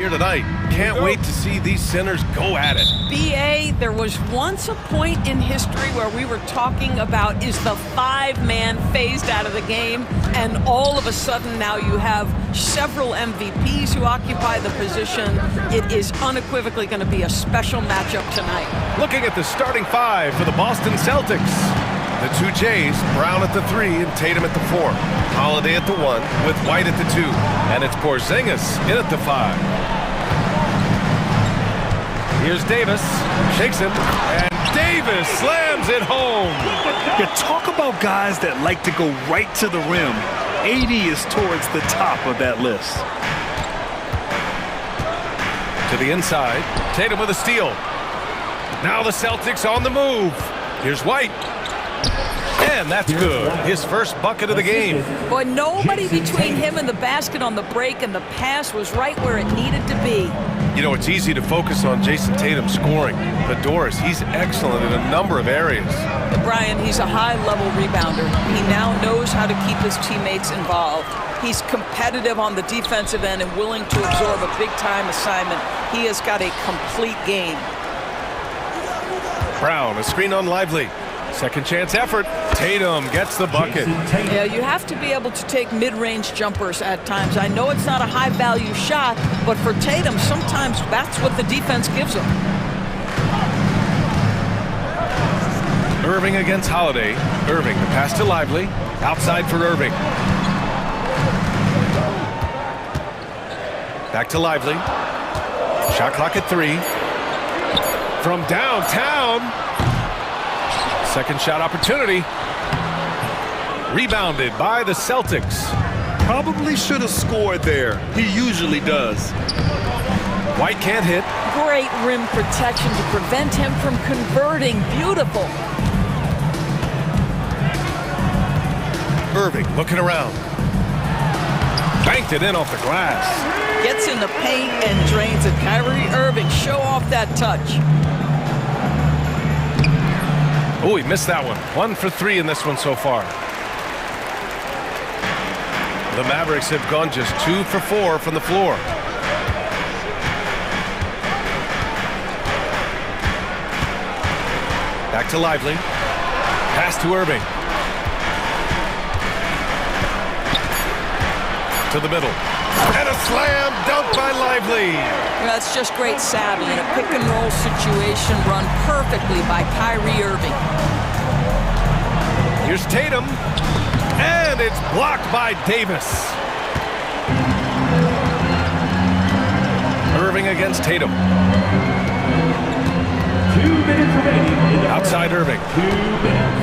here tonight. Can't wait to see these centers go at it. BA, there was once a point in history where we were talking about, is the five-man phased out of the game? And all of a sudden now you have several MVPs who occupy the position. It is unequivocally going to be a special matchup tonight. Looking at the starting five for the Boston Celtics. The two Jays, Brown at the 3 and Tatum at the 4. Holiday at the 1 with White at the 2. And it's Porzingis in at the 5. Here's Davis, shakes him, and Davis slams it home. You talk about guys that like to go right to the rim. AD is towards the top of that list. To the inside, Tatum with a steal. Now the Celtics on the move. Here's White. And that's good. His first bucket of the game. Boy, nobody between him and the basket on the break, and the pass was right where it needed to be. You know, it's easy to focus on Jason Tatum scoring. But Doris, he's excellent in a number of areas. Brian, he's a high-level rebounder. He now knows how to keep his teammates involved. He's competitive on the defensive end and willing to absorb a big-time assignment. He has got a complete game. Brown, a screen on Lively. Second chance effort. Tatum gets the bucket. Yeah, you have to be able to take mid-range jumpers at times. I know it's not a high-value shot, but for Tatum, sometimes that's what the defense gives him. Irving against Holiday. Irving, the pass to Lively. Outside for Irving. Back to Lively. Shot clock at 3. From downtown. Second shot opportunity. Rebounded by the Celtics. Probably should have scored there. He usually does. White can't hit. Great rim protection to prevent him from converting. Beautiful. Irving looking around. Banked it in off the glass. Gets in the paint and drains it. Kyrie Irving, show off that touch. Oh, he missed that one. 1 for 3 in this one so far. The Mavericks have gone just 2 for 4 from the floor. Back to Lively. Pass to Irving. To the middle. And a slam dunk by Lively. That's just great savvy in a pick-and-roll situation run perfectly by Kyrie Irving. Here's Tatum. And it's blocked by Davis. Irving against Tatum. 2 minutes remaining. Outside Irving. 2 minutes.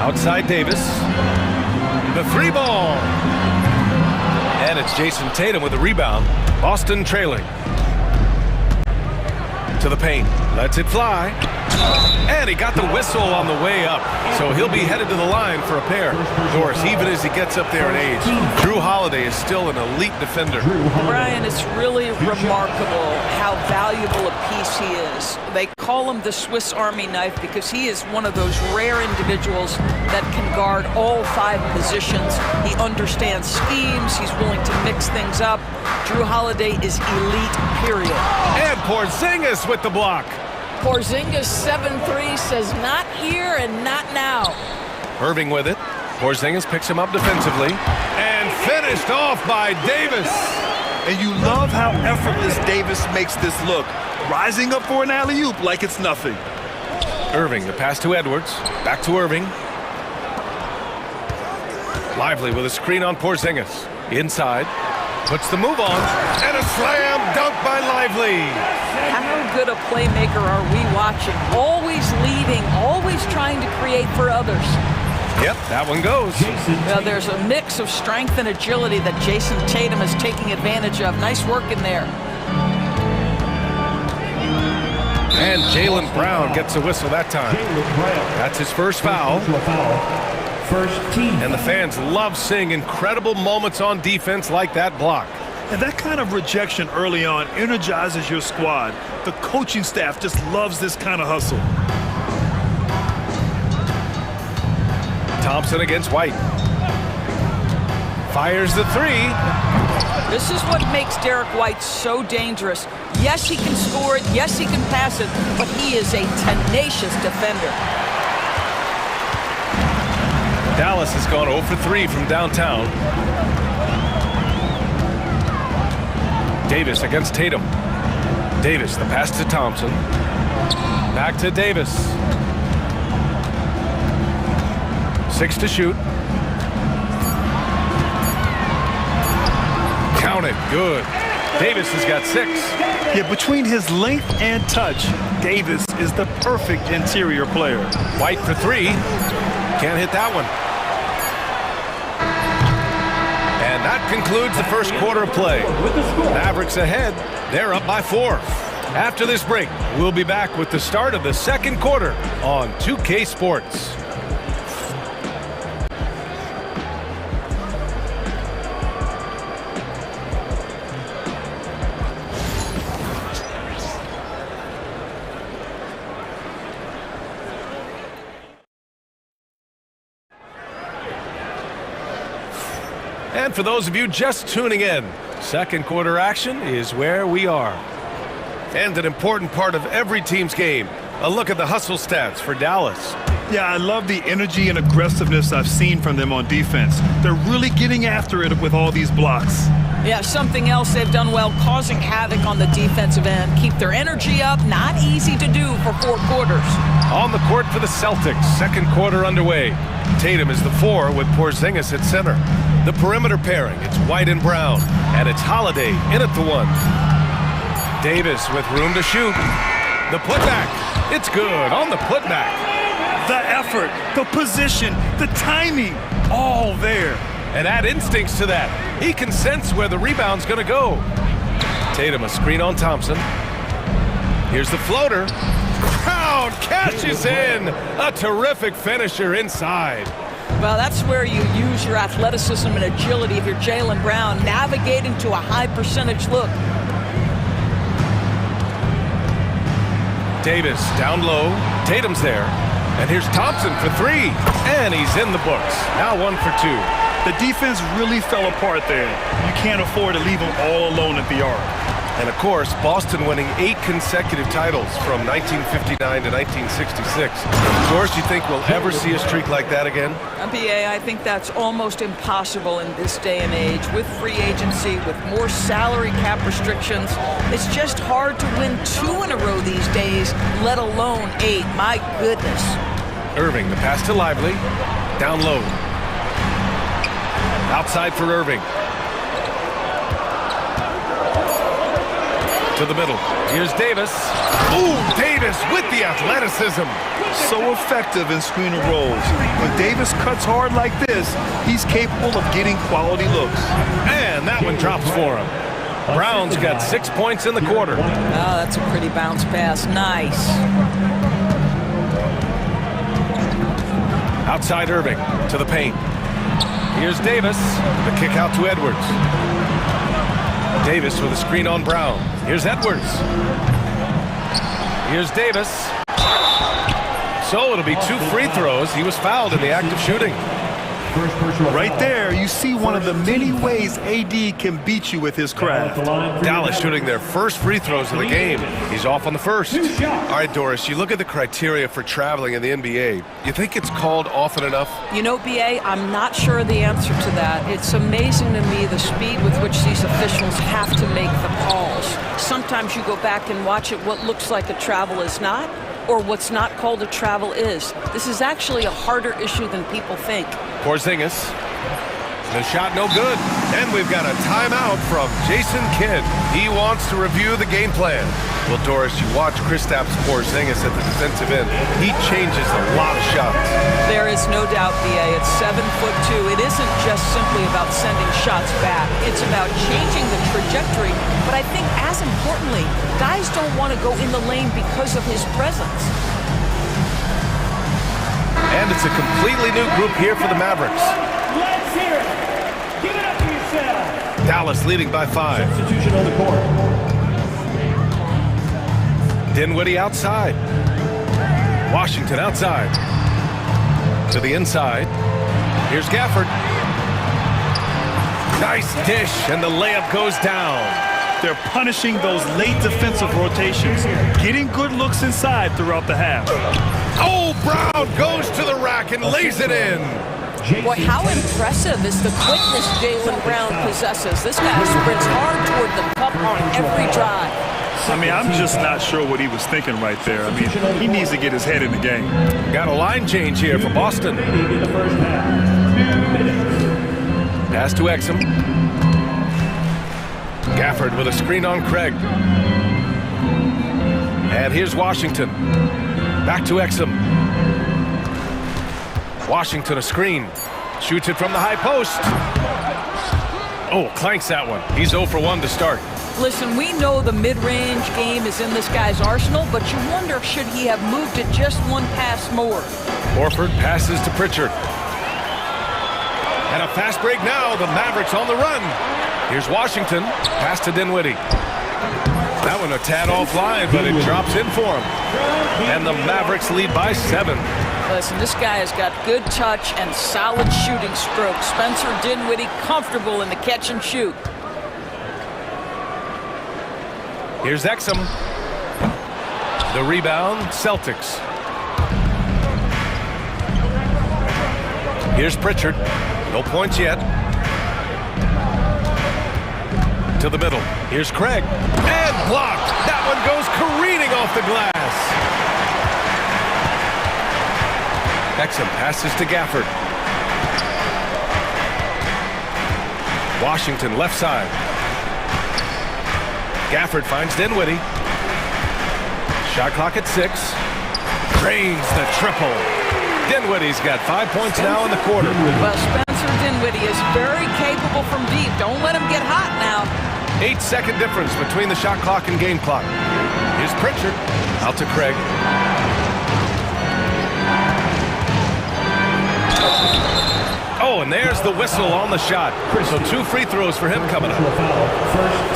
Outside Davis. The 3 ball. And it's Jason Tatum with the rebound. Boston trailing. To the paint. Lets it fly. And he got the whistle on the way up. So he'll be headed to the line for a pair. Doris, even as he gets up there in age, Drew Holiday is still an elite defender. Brian, it's really remarkable how valuable a piece he is. They call him the Swiss Army knife because he is one of those rare individuals that can guard all 5 positions. He understands schemes. He's willing to mix things up. Drew Holiday is elite, period. And Porzingis with the block. Porzingis 7-3 says not here and not now. Irving with it. Porzingis picks him up defensively. And finished off by Davis. And you love how effortless Davis makes this look. Rising up for an alley-oop like it's nothing. Irving, the pass to Edwards. Back to Irving. Lively with a screen on Porzingis. Inside. Puts the move on. And a slam dunk by Lively. How good a playmaker are we watching? Always leading, always trying to create for others. Yep, that one goes. Well, there's a mix of strength and agility that Jason Tatum is taking advantage of. Nice work in there. And Jaylen Brown gets a whistle that time. That's his first foul. First team. And the fans love seeing incredible moments on defense like that block. And that kind of rejection early on energizes your squad. The coaching staff just loves this kind of hustle. Thompson against White. Fires the three. This is what makes Derek White so dangerous. Yes, he can score it. Yes, he can pass it. But he is a tenacious defender. Dallas has gone 0 for 3 from downtown. Davis against Tatum. Davis, the pass to Thompson. Back to Davis. 6 to shoot. Count it. Good. Davis has got 6. Yeah, between his length and touch, Davis is the perfect interior player. White for 3. Can't hit that one. And that concludes the first quarter of play. Mavericks ahead. They're up by 4. After this break, we'll be back with the start of the second quarter on 2K Sports. And for those of you just tuning in, second quarter action is where we are. And an important part of every team's game, a look at the hustle stats for Dallas. Yeah, I love the energy and aggressiveness I've seen from them on defense. They're really getting after it with all these blocks. Yeah, something else they've done well, causing havoc on the defensive end. Keep their energy up, not easy to do for 4 quarters. On the court for the Celtics, second quarter underway. Tatum is the 4 with Porzingis at center. The perimeter pairing, it's White and Brown, and it's Holiday in at the 1. Davis with room to shoot. The putback, it's good on the putback. The effort, the position, the timing, all there. And add instincts to that. He can sense where the rebound's gonna go. Tatum a screen on Thompson. Here's the floater. Crowd catches in. A terrific finisher inside. Well, that's where you use your athleticism and agility if you're Jaylen Brown, navigating to a high percentage look. Davis down low. Tatum's there. And here's Thompson for 3. And he's in the books. Now 1 for 2. The defense really fell apart there. You can't afford to leave them all alone at the arc. And of course, Boston winning 8 consecutive titles from 1959 to 1966. Doris, you think we'll ever see a streak like that again? BA, I think that's almost impossible in this day and age. With free agency, with more salary cap restrictions, it's just hard to win 2 in a row these days, let alone 8. My goodness. Irving, the pass to Lively. Down low. Outside for Irving. To the middle. Here's Davis. Ooh, Davis with the athleticism. So effective in screen and rolls. When Davis cuts hard like this, he's capable of getting quality looks. And that one drops for him. Brown's got 6 points in the quarter. Oh, that's a pretty bounce pass. Nice. Outside Irving to the paint. Here's Davis. The kick out to Edwards. Davis with a screen on Brown. Here's Edwards. Here's Davis. So it'll be 2 free throws. He was fouled in the act of shooting. Right there, you see one of the many ways AD can beat you with his craft. Dallas shooting their first free throws of the game. He's off on the first. All right, Doris, you look at the criteria for traveling in the NBA. You think it's called often enough? You know, BA, I'm not sure the answer to that. It's amazing to me the speed with which these officials have to make the calls. Sometimes you go back and watch it, what looks like a travel is not, or what's not called a travel is. This is actually a harder issue than people think. Porzingis. The shot no good. And we've got a timeout from Jason Kidd. He wants to review the game plan. Well, Doris, you watch Kristaps Porzingis at the defensive end. He changes a lot of shots. There is no doubt, BA. It's 7'2". It isn't just simply about sending shots back. It's about changing the trajectory. But I think as importantly, guys don't want to go in the lane because of his presence. And it's a completely new group here for the Mavericks. Let's hear it. Give it up for yourself. Dallas leading by 5. Substitution on the court. Dinwiddie outside. Washington outside. To the inside. Here's Gafford. Nice dish, and the layup goes down. They're punishing those late defensive rotations, getting good looks inside throughout the half. Oh, Brown goes to the rack and lays it in. Boy, how impressive is the quickness Jaylen Brown possesses. This guy sprints hard toward the cup on every drive. I mean, I'm just not sure what he was thinking right there. I mean, he needs to get his head in the game. Got a line change here for Boston. Pass to Exum. Gafford with a screen on Craig. And here's Washington. Back to Exum. Washington a screen. Shoots it from the high post. Oh, clanks that one. He's 0 for 1 to start. Listen, we know the mid-range game is in this guy's arsenal, but you wonder, should he have moved it just one pass more? Horford passes to Pritchard. And a fast break now. The Mavericks on the run. Here's Washington. Pass to Dinwiddie. That one a tad offline, but it drops in for him. And the Mavericks lead by 7. Listen, this guy has got good touch and solid shooting stroke. Spencer Dinwiddie comfortable in the catch and shoot. Here's Exum. The rebound, Celtics. Here's Pritchard. No points yet. To the middle. Here's Craig. And blocked. That one goes careening off the glass. Exum passes to Gafford. Washington left side. Gafford finds Dinwiddie. Shot clock at 6. Drains the triple. Dinwiddie's got 5 points now in the quarter. Well, Spencer Dinwiddie is very capable from deep. Don't let him get hot now. 8-second difference between the shot clock and game clock. Here's Pritchard. Out to Craig. Oh, and there's the whistle on the shot. So 2 free throws for him coming up.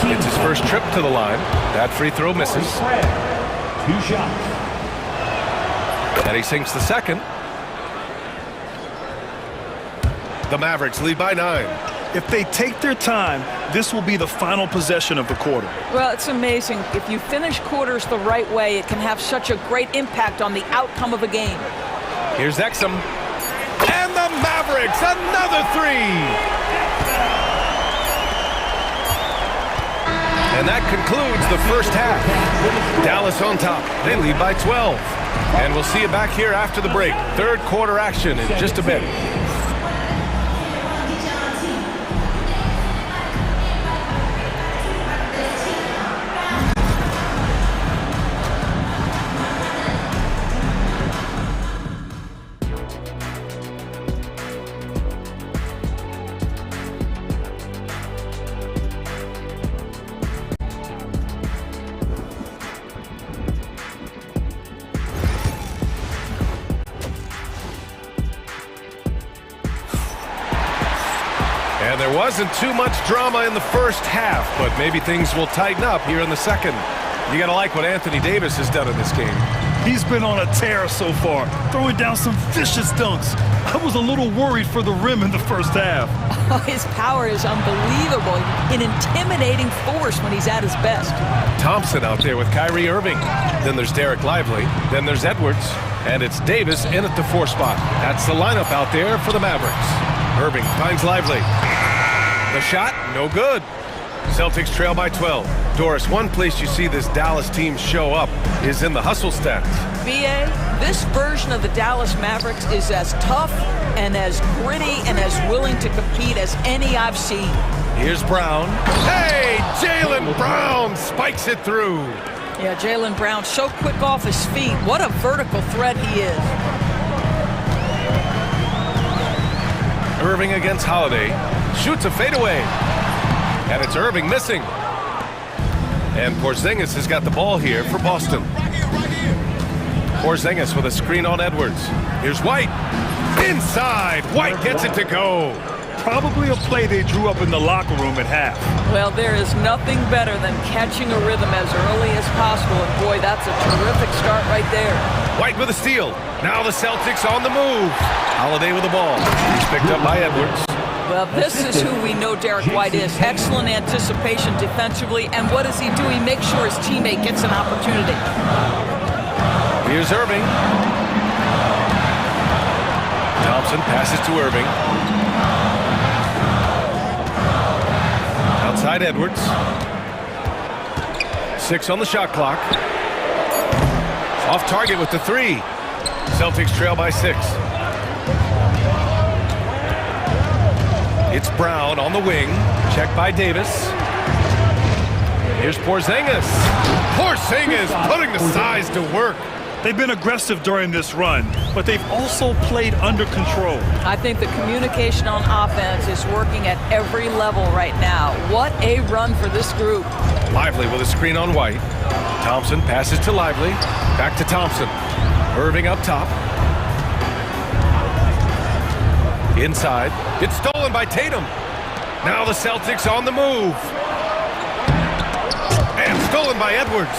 It's his first trip to the line. That free throw misses. 2 shots. And he sinks the second. The Mavericks lead by 9. If they take their time, this will be the final possession of the quarter. Well, it's amazing. If you finish quarters the right way, it can have such a great impact on the outcome of a game. Here's Exum. And the Mavericks, another 3. And that concludes the first half. Dallas on top. They lead by 12. And we'll see you back here after the break. Third quarter action in just a bit. And there wasn't too much drama in the first half, but maybe things will tighten up here in the second. You got to like what Anthony Davis has done in this game. He's been on a tear so far, throwing down some vicious dunks. I was a little worried for the rim in the first half. His power is unbelievable. An intimidating force when he's at his best. Thompson out there with Kyrie Irving. Then there's Derek Lively. Then there's Edwards. And it's Davis in at the 4 spot. That's the lineup out there for the Mavericks. Irving finds Lively. The shot, no good. Celtics trail by 12. Doris, one place you see this Dallas team show up is in the hustle stats. B.A., this version of the Dallas Mavericks is as tough and as gritty and as willing to compete as any I've seen. Here's Brown. Hey, Jaylen Brown spikes it through. Yeah, Jaylen Brown so quick off his feet. What a vertical threat he is. Irving against Holiday. Shoots a fadeaway. And it's Irving missing. And Porzingis has got the ball here for Boston. Porzingis with a screen on Edwards. Here's White. Inside. White gets it to go. Probably a play they drew up in the locker room at half. Well, there is nothing better than catching a rhythm as early as possible. And boy, that's a terrific start right there. White with a steal. Now the Celtics on the move. Holiday with the ball. He's picked up by Edwards. Well, this is who we know Derek White is. Excellent anticipation defensively. And what does he do? He makes sure his teammate gets an opportunity. Here's Irving. Thompson passes to Irving. Outside Edwards. 6 on the shot clock. Off target with the 3. Celtics trail by 6. It's Brown on the wing. Checked by Davis. Here's Porzingis. Porzingis putting the size to work. They've been aggressive during this run, but they've also played under control. I think the communication on offense is working at every level right now. What a run for this group. Lively with a screen on White. Thompson passes to Lively. Back to Thompson. Irving up top. Inside. It's stolen by Tatum. Now the Celtics on the move. And stolen by Edwards.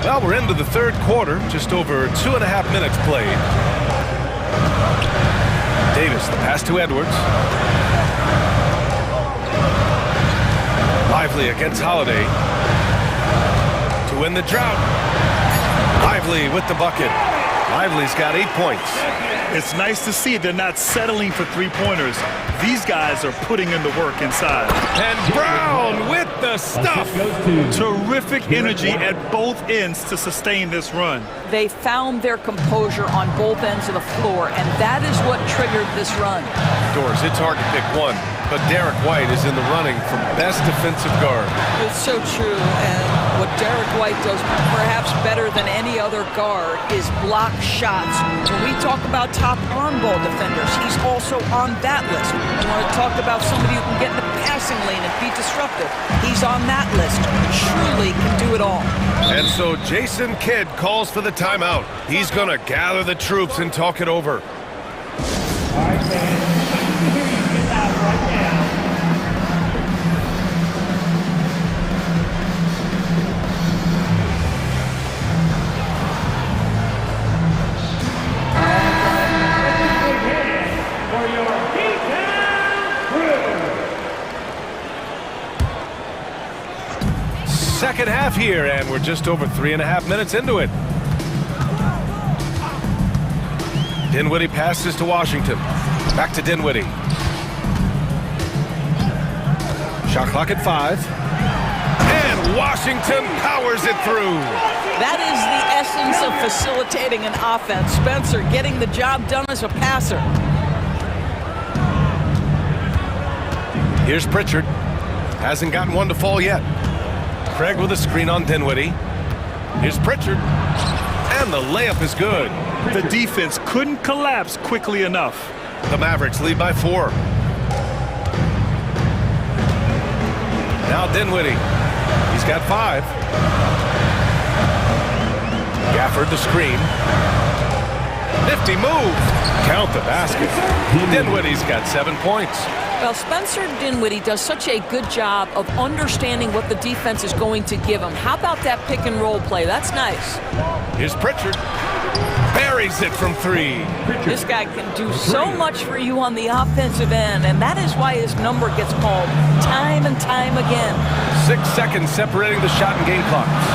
Well, we're into the third quarter. Just over 2.5 minutes played. Davis, the pass to Edwards. Lively against Holiday. To win the drought. Lively with the bucket. Lively's got 8 points. It's nice to see they're not settling for three-pointers. These guys are putting in the work inside. And Brown with the stuff. Terrific energy at both ends to sustain this run. They found their composure on both ends of the floor, and that is what triggered this run. Doors, it's hard to pick one, but Derek White is in the running for best defensive guard. It's so true, and what Derek White does perhaps better than any other guard is block shots. When we talk about top on-ball defenders, he's also on that list. We want to talk about somebody who can get in the passing lane and be disruptive. He's on that list. Truly can do it all. And so Jason Kidd calls for the timeout. He's going to gather the troops and talk it over. All right, fans. I need to hear you get out right now. For your beatdown crew. Second half here, and we're just over 3.5 minutes into it. Dinwiddie passes to Washington. Back to Dinwiddie. Shot clock at 5. And Washington powers it through. That is the essence of facilitating an offense. Spencer getting the job done as a passer. Here's Pritchard. Hasn't gotten one to fall yet. Craig with a screen on Dinwiddie. Here's Pritchard. And the layup is good. The defense couldn't collapse quickly enough. The Mavericks lead by 4. Now Dinwiddie. He's got 5. Gafford the screen. Nifty move. Count the basket. Dinwiddie's got 7 points. Well, Spencer Dinwiddie does such a good job of understanding what the defense is going to give him. How about that pick and roll play? That's nice. Here's Pritchard. Buries it from 3. This guy can do so much for you on the offensive end, and that is why his number gets called time and time again. 6 seconds separating the shot and game clocks.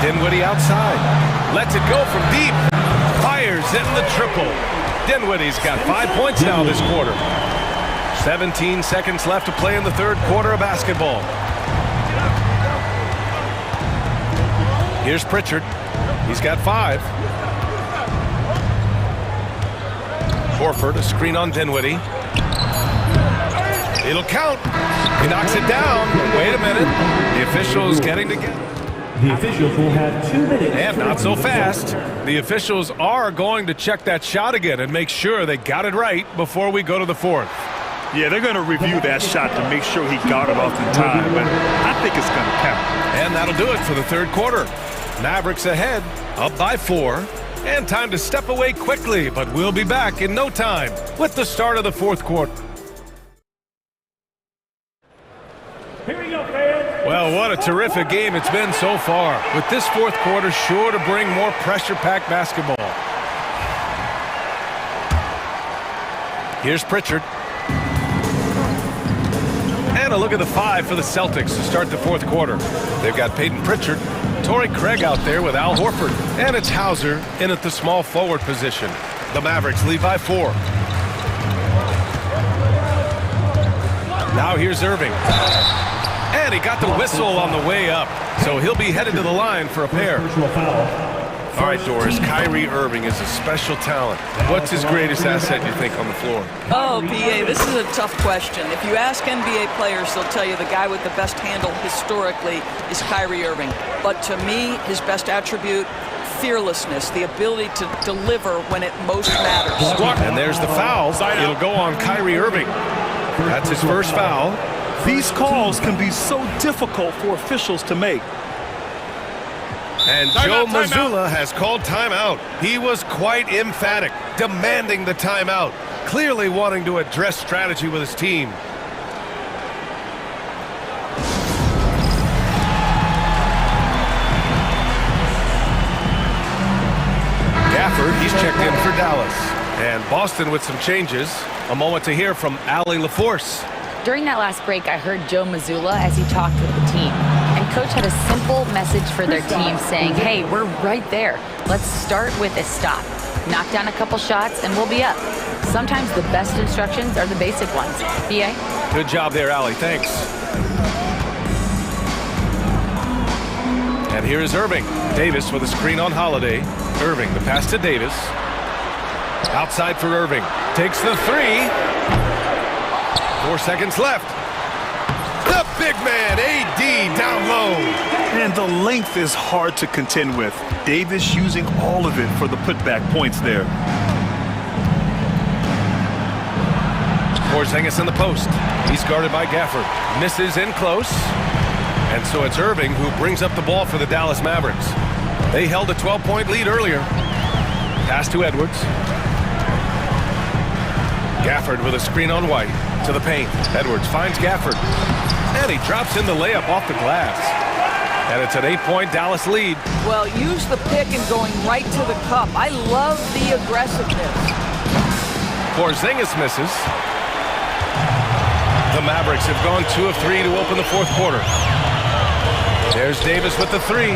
Dinwiddie outside. Lets it go from deep. Fires in the triple. Dinwiddie's got 5 points now this quarter. 17 seconds left to play in the third quarter of basketball. Here's Pritchard. He's got 5. Horford, a screen on Dinwiddie. It'll count. He knocks it down. Wait a minute. The officials getting together. The officials will have 2 minutes. And not so fast. The officials are going to check that shot again and make sure they got it right before we go to the fourth. Yeah, they're going to review that shot to make sure he got it off in time, but I think it's going to count. And that'll do it for the third quarter. Mavericks ahead, up by 4, and time to step away quickly, but we'll be back in no time with the start of the fourth quarter. Here we go, fans. Well, what a terrific game it's been so far. With this fourth quarter sure to bring more pressure-packed basketball. Here's Pritchard. And a look at the 5 for the Celtics to start the fourth quarter. They've got Peyton Pritchard, Torrey Craig out there with Al Horford. And it's Hauser in at the small forward position. The Mavericks lead by 4. Now here's Irving. And he got the whistle on the way up. So he'll be headed to the line for a pair. All right, Doris, Kyrie Irving is a special talent. What's his greatest asset, you think, on the floor? Oh, PA, this is a tough question. If you ask NBA players, they'll tell you the guy with the best handle historically is Kyrie Irving. But to me, his best attribute, fearlessness, the ability to deliver when it most matters. And there's the foul. It'll go on Kyrie Irving. That's his first foul. These calls can be so difficult for officials to make. And Joe Mazzulla has called timeout. He was quite emphatic, demanding the timeout, clearly wanting to address strategy with his team. Gafford, he's checked in for Dallas. And Boston with some changes. A moment to hear from Allie LaForce. During that last break, I heard Joe Mazzulla as he talked with the team. And Coach had a simple message for their team saying, hey, we're right there. Let's start with a stop. Knock down a couple shots and we'll be up. Sometimes the best instructions are the basic ones. BA? Good job there, Allie. Thanks. And here is Irving. Davis with a screen on Holiday. Irving, the pass to Davis. Outside for Irving. Takes the 3. 4 seconds left. The big man, AD, down low. And the length is hard to contend with. Davis using all of it for the putback points there. Porzingis in the post. He's guarded by Gafford. Misses in close. And so it's Irving who brings up the ball for the Dallas Mavericks. They held a 12-point lead earlier. Pass to Edwards. Gafford with a screen on White. To the paint. Edwards finds Gafford. And he drops in the layup off the glass. And it's an 8-point Dallas lead. Well, use the pick and going right to the cup. I love the aggressiveness. Porzingis misses. The Mavericks have gone 2 of 3 to open the fourth quarter. There's Davis with the 3.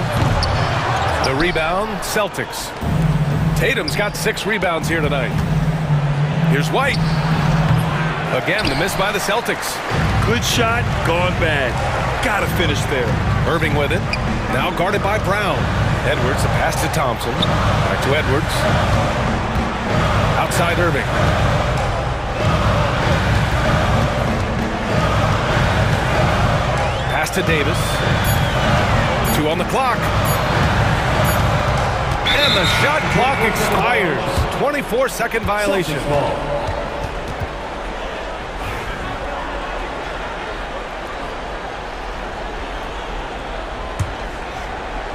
The rebound, Celtics. Tatum's got 6 rebounds here tonight. Here's White. Again, the miss by the Celtics. Good shot, gone bad. Gotta finish there. Irving with it. Now guarded by Brown. Edwards, a pass to Thompson. Back to Edwards. Outside Irving. Pass to Davis. 2 on the clock. And the shot clock expires. 24-second violation.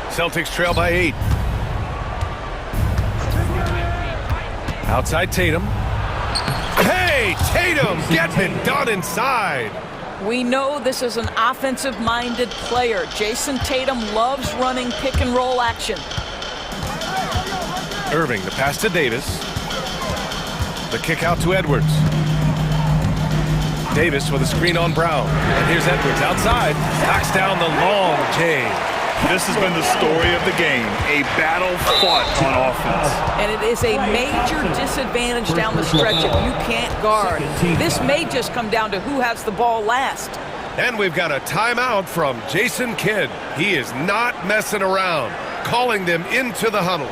Celtics trail by 8. Outside Tatum. Hey, Tatum getting it done inside. We know this is an offensive-minded player. Jason Tatum loves running pick-and-roll action. Irving, the pass to Davis. The kick out to Edwards. Davis with a screen on Brown. And here's Edwards outside. Knocks down the long J. This has been the story of the game. A battle fought on offense. And it is a major disadvantage down the stretch if you can't guard. This may just come down to who has the ball last. And we've got a timeout from Jason Kidd. He is not messing around. Calling them into the huddle.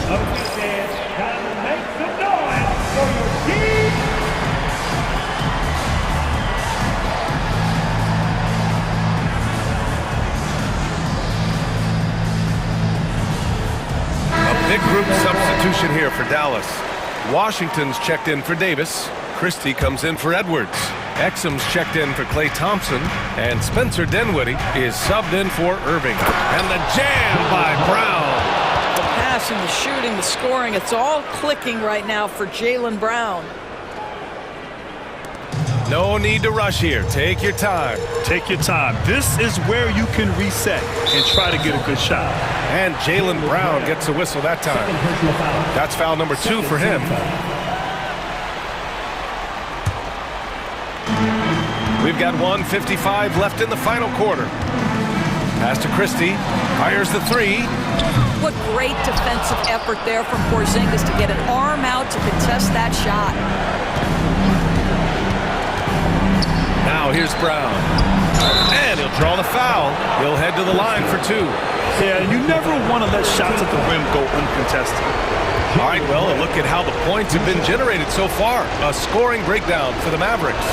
Okay, fans, time to make some noise for your team. A big group substitution here for Dallas. Washington's checked in for Davis. Christie comes in for Edwards. Exum's checked in for Klay Thompson. And Spencer Dinwiddie is subbed in for Irving. And the jam by Brown. The passing, the shooting, the scoring, it's all clicking right now for Jaylen Brown. No need to rush here. Take your time. Take your time. This is where you can reset and try to get a good shot. And Jaylen Brown gets a whistle that time. That's foul number 2 for him. We've got 1:55 left in the final quarter. Pass to Christie. Fires the 3. What great defensive effort there from Porzingis to get an arm out to contest that shot. Now here's Brown. And he'll draw the foul. He'll head to the line for 2. Yeah, you never want to let shots at the rim go uncontested. All right, well, look at how the points have been generated so far. A scoring breakdown for the Mavericks.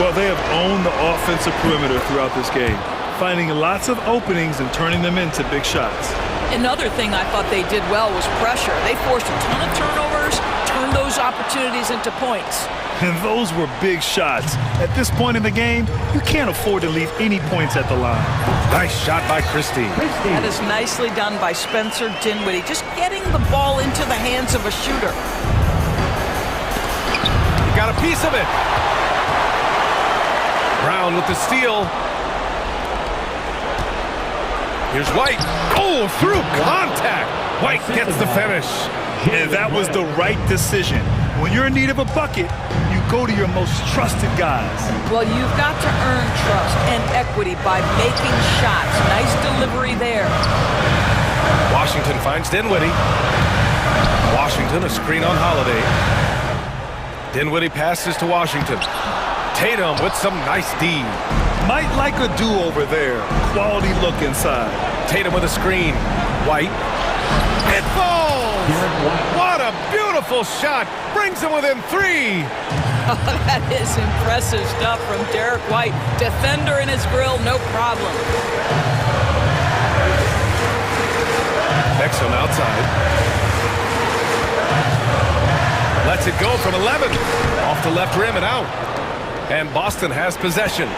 Well, they have owned the offensive perimeter throughout this game, finding lots of openings and turning them into big shots. Another thing I thought they did well was pressure. They forced a ton of turnovers, turned those opportunities into points. And those were big shots. At this point in the game, you can't afford to leave any points at the line. Nice shot by Christie. That is nicely done by Spencer Dinwiddie, just getting the ball into the hands of a shooter. He got a piece of it. Brown with the steal. Here's White. Oh, through contact. White gets the finish. And that was the right decision. When you're in need of a bucket, you go to your most trusted guys. Well, you've got to earn trust and equity by making shots. Nice delivery there. Washington finds Dinwiddie. Washington, a screen on Holiday. Dinwiddie passes to Washington. Tatum with some nice D. Might like a do-over there. Quality look inside. Tatum with a screen. White. It falls! What a beautiful shot! Brings him within 3. That is impressive stuff from Derek White. Defender in his grill, no problem. Exum outside. Lets it go from 11. Off the left rim and out. And Boston has possession.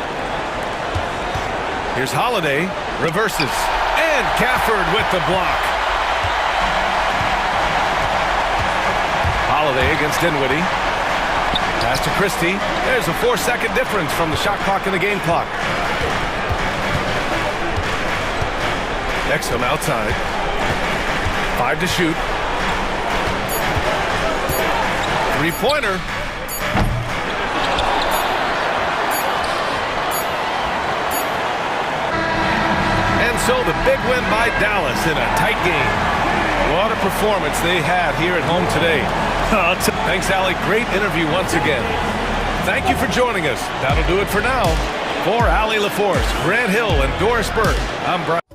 Here's Holiday. Reverses. And Gafford with the block. Holiday against Dinwiddie. Pass to Christie. There's a 4-second difference from the shot clock and the game clock. Exum outside. 5 to shoot. 3-pointer. And so the big win by Dallas in a tight game. What a performance they had here at home today. Thanks, Allie. Great interview once again. Thank you for joining us. That'll do it for now. For Allie LaForce, Grant Hill, and Doris Burke, I'm Brian.